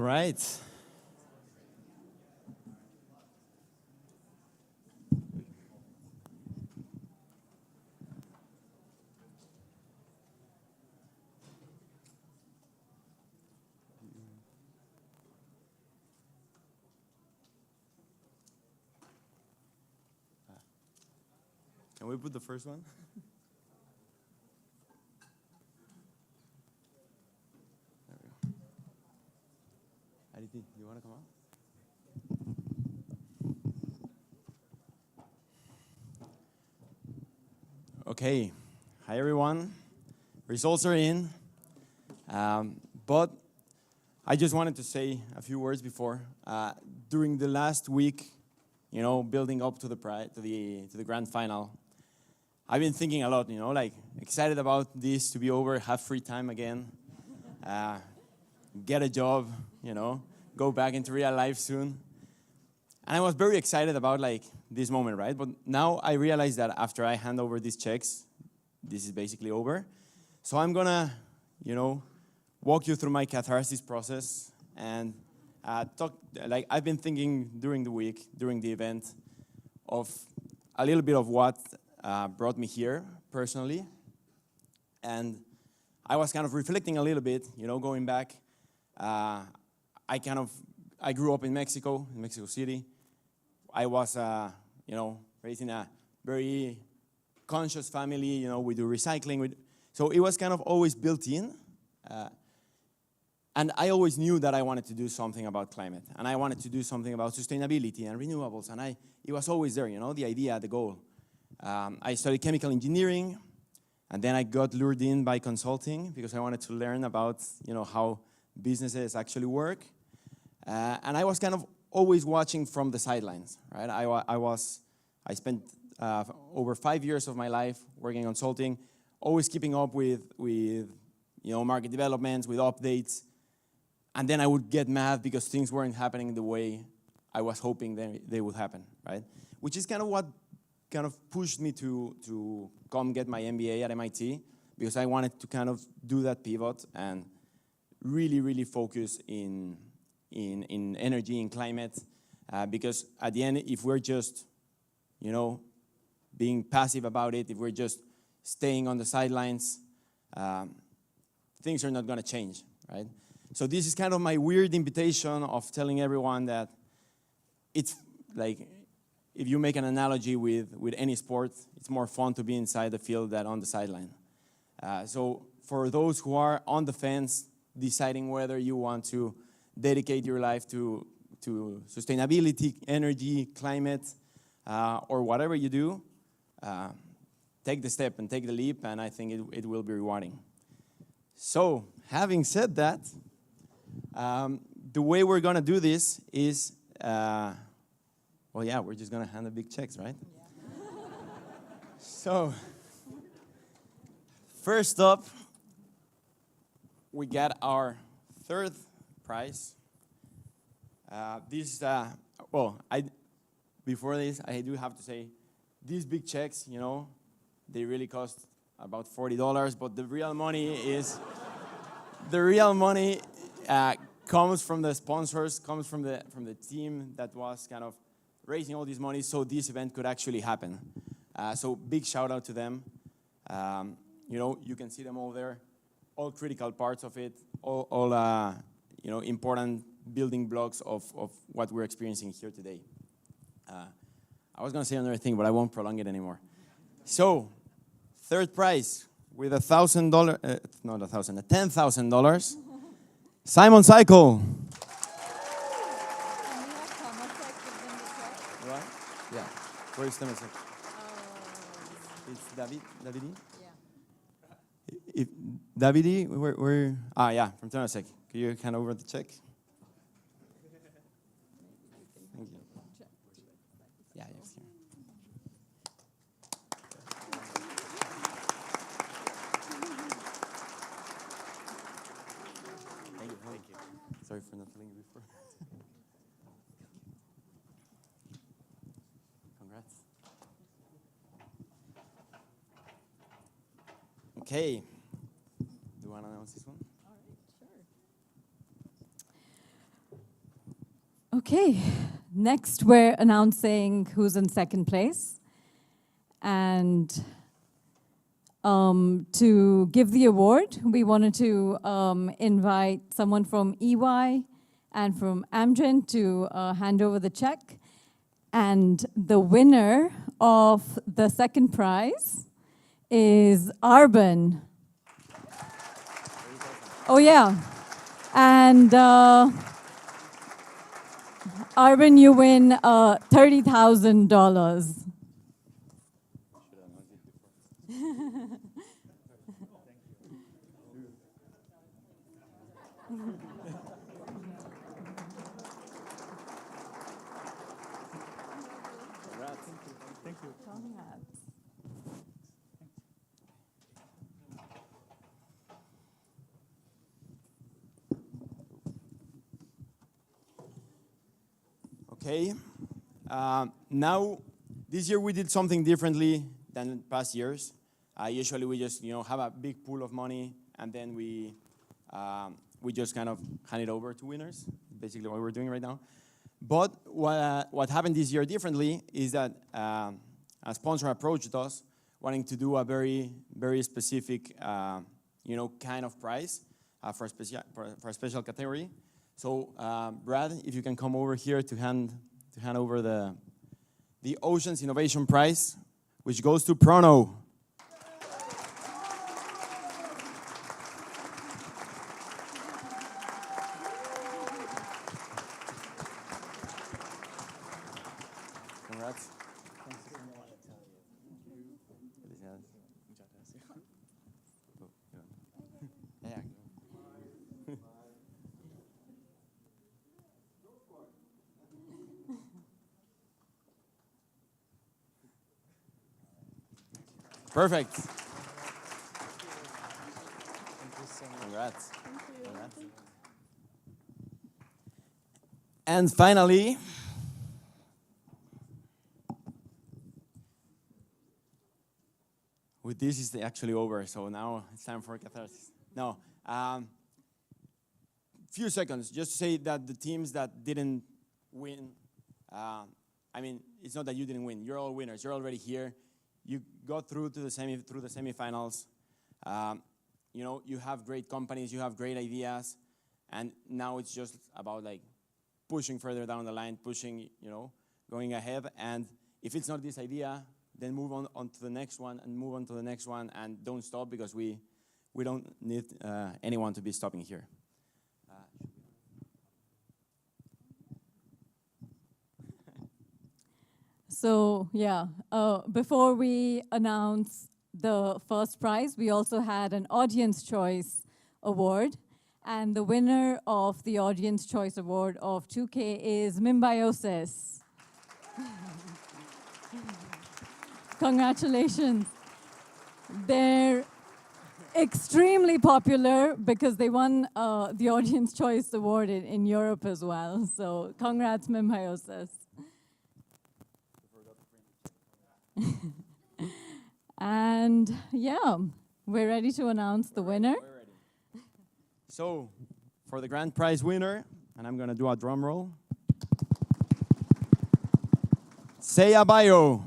right. Can we put the first one? There we go. Aditi, you want to come out? Okay. Hi, everyone. Results are in. But I just wanted to say a few words before. During the last week, you know, building up to the grand final, I've been thinking a lot, you know, like excited about this to be over, have free time again, get a job, you know, go back into real life soon. And I was very excited about like this moment, right? But now I realize that after I hand over these checks, this is basically over. So I'm gonna, you know, walk you through my catharsis process and talk, like I've been thinking during the week, during the event, of a little bit of what brought me here personally. And I was kind of reflecting a little bit, you know, going back. I grew up in Mexico City. I was, you know, raised in a very conscious family, you know, we do recycling. So it was kind of always built in. And I always knew that I wanted to do something about climate. And I wanted to do something about sustainability and renewables. And it was always there, you know, the idea, the goal. I studied chemical engineering, and then I got lured in by consulting because I wanted to learn about, you know, how businesses actually work. And I was kind of always watching from the sidelines, right? I spent over 5 years of my life working on consulting, always keeping up with you know, market developments, with updates. And then I would get mad because things weren't happening the way I was hoping they would happen, right? Which is kind of what kind of pushed me to come get my MBA at MIT, because I wanted to kind of do that pivot and really, really focus in energy and climate, because at the end, if we're just, you know, being passive about it, if we're just staying on the sidelines, things are not going to change, right? So this is kind of my weird invitation of telling everyone that it's like, if you make an analogy with any sport, it's more fun to be inside the field than on the sideline. So for those who are on the fence, deciding whether you want to dedicate your life to sustainability, energy, climate, or whatever you do, take the step and take the leap, and I think it will be rewarding. So having said that, the way we're going to do this is, well, yeah, we're just going to hand the big checks, right? Yeah. So, first up, we got our third prize. Before this, I do have to say, these big checks, you know, they really cost about $40, but the real money is, comes from the sponsors, comes from the team that was kind of raising all this money so this event could actually happen. So big shout out to them. You know, you can see them all there, all critical parts of it, all you know, important building blocks of what we're experiencing here today. I was going to say another thing, but I won't prolong it anymore. So, third prize with $10,000, Simon Cycle. Right? Yeah. Where is Simon Cycle? It's Davidi? Yeah. Davidi, where? Ah, yeah, from Temasek. Could you hand over the check? Thank you. Yeah, yes. Thank you. Sorry for not telling you before. Congrats. Okay. Do you want to announce this one? All right, sure. Okay, next we're announcing who's in second place. And to give the award, we wanted to invite someone from EY and from Amgen to hand over the check. And the winner of the second prize is Arben. Oh yeah, and Arben, you win $30,000. Thank you. Okay. Now, this year we did something differently than past years. Usually we just have a big pool of money and then we just kind of hand it over to winners. Basically what we're doing right now. But what happened this year differently is that a sponsor approached us wanting to do a very, very specific kind of prize for a special category. So Brad, if you can come over here to hand over the Oceans Innovation Prize, which goes to Prono. Congrats. Perfect. Congrats. Congrats. And finally, with this is actually over, so now it's time for catharsis. No, few seconds, just to say that the teams that didn't win, I mean, it's not that you didn't win. You're all winners. You're already here. You got through to the semifinals. You have great companies. You have great ideas, and now it's just about like pushing further down the line, pushing, going ahead. And if it's not this idea, then move on to the next one and move on to the next one, and don't stop because we don't need anyone to be stopping here. So yeah, before we announce the first prize, we also had an Audience Choice Award. And the winner of the Audience Choice Award of 2K is Mimbiosis. Congratulations. They're extremely popular because they won the Audience Choice Award in Europe as well. So congrats, Mimbiosis. And yeah, we're ready to announce the winner. We're ready. So, for the grand prize winner, and I'm gonna do a drum roll. Seiya Bio.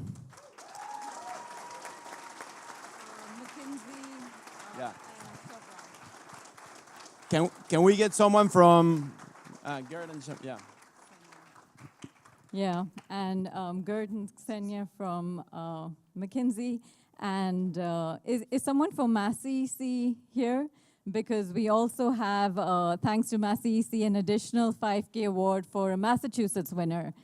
Yeah. Can we get someone from Garrett and yeah. Yeah, and Gert and Ksenia from McKinsey. And is someone from Massey EC here? Because we also have, thanks to Massey EC, an additional 5K award for a Massachusetts winner.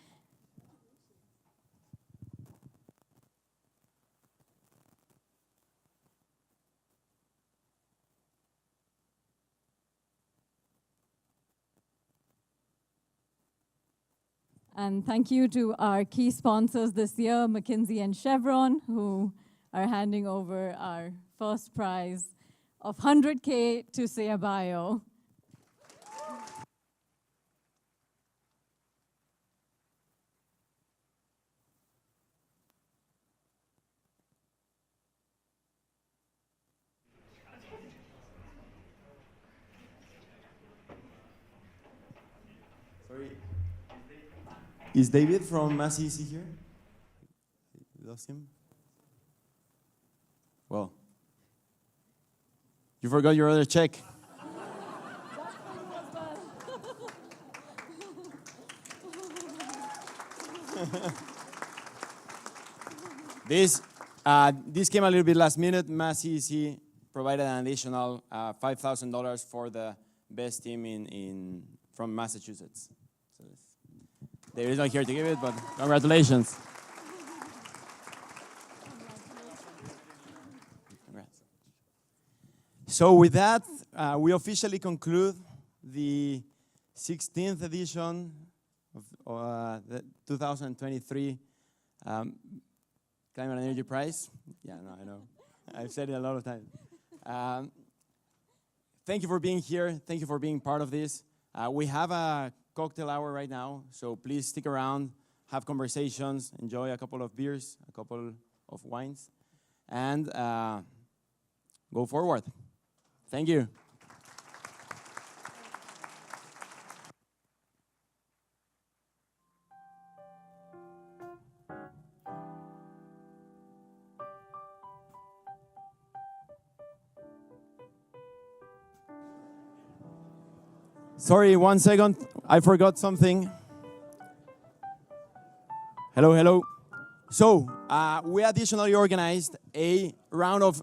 And thank you to our key sponsors this year, McKinsey and Chevron, who are handing over our first prize of 100K to Seiya Bio. Sorry. Is David from CEC here? Lost him? Well, you forgot your other check. This came a little bit last minute. CEC provided an additional $5,000 for the best team from Massachusetts. So David is not here to give it, but congratulations. Congrats. So with that, we officially conclude the 16th edition of the 2023 Climate and Energy Prize. Yeah, no, I know. I've said it a lot of times. Thank you for being here. Thank you for being part of this. We have a cocktail hour right now, so please stick around, have conversations, enjoy a couple of beers, a couple of wines, and go forward. Thank you. Sorry, 1 second. I forgot something. Hello, hello. So we additionally organized a round of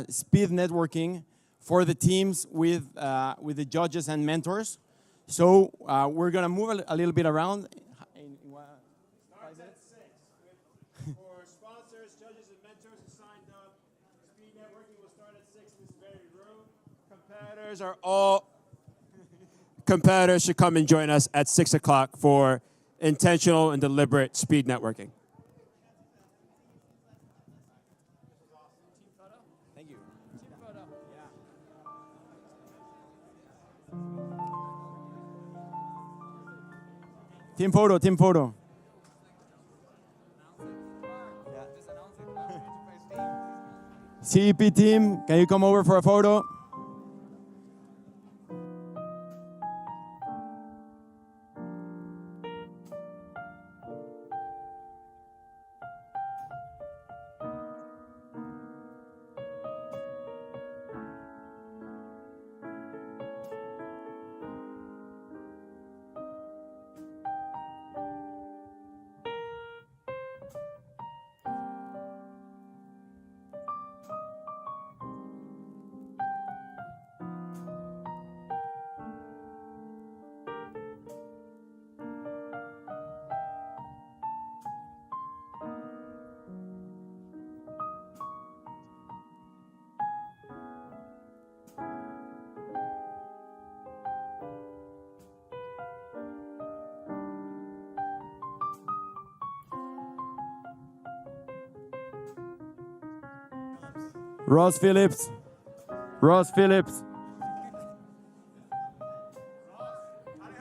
speed networking for the teams with the judges and mentors. So we're gonna move a little bit around. Starts at 6. For sponsors, judges, and mentors who signed up, speed networking will start at 6 in this very room. Competitors should come and join us at 6 o'clock for intentional and deliberate speed networking. Thank you. Team photo, team photo. CEP team, can you come over for a photo? Ross Phillips. Ross Phillips.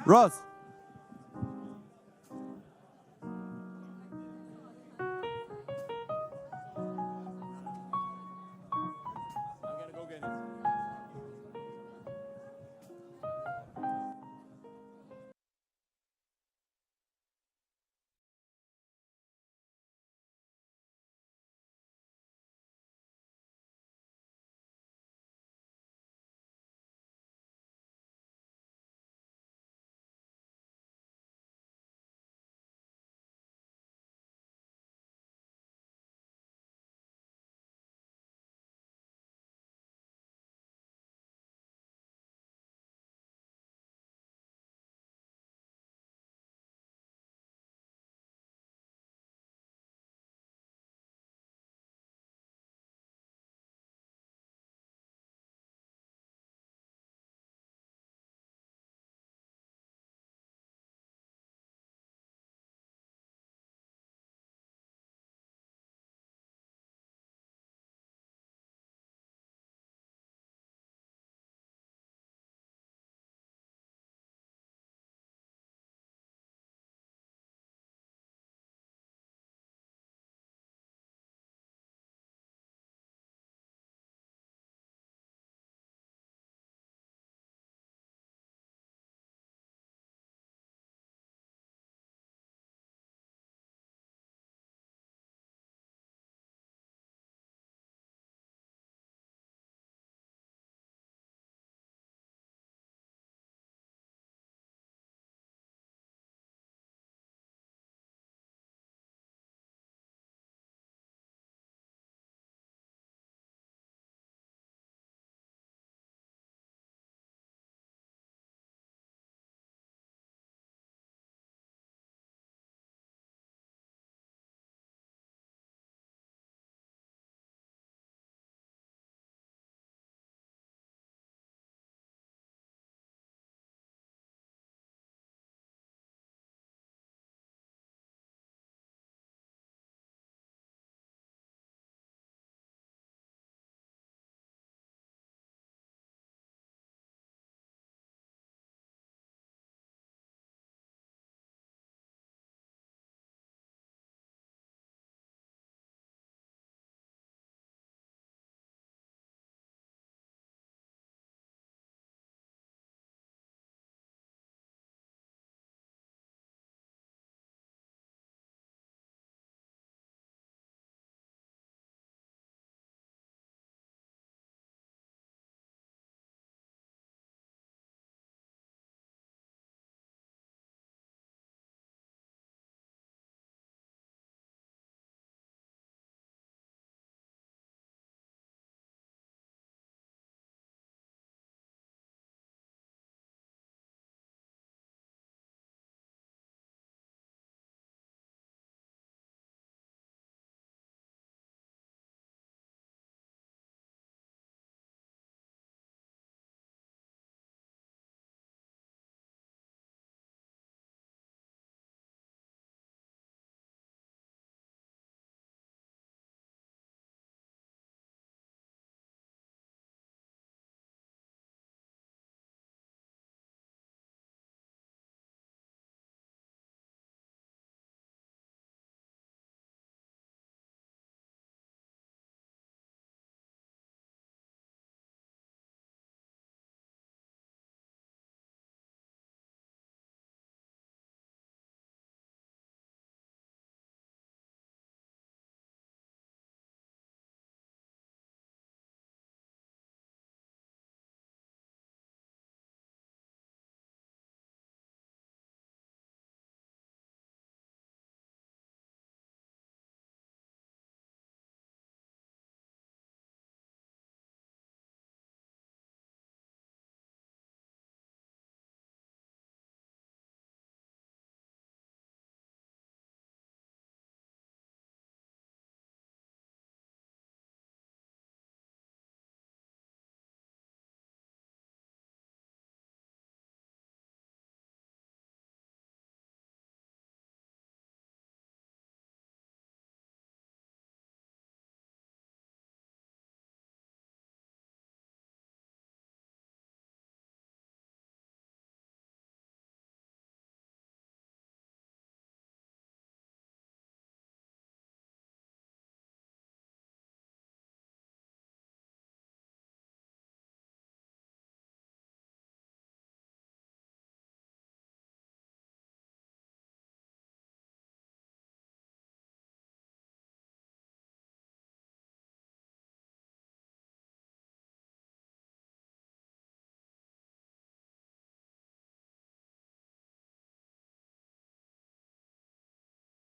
Ross.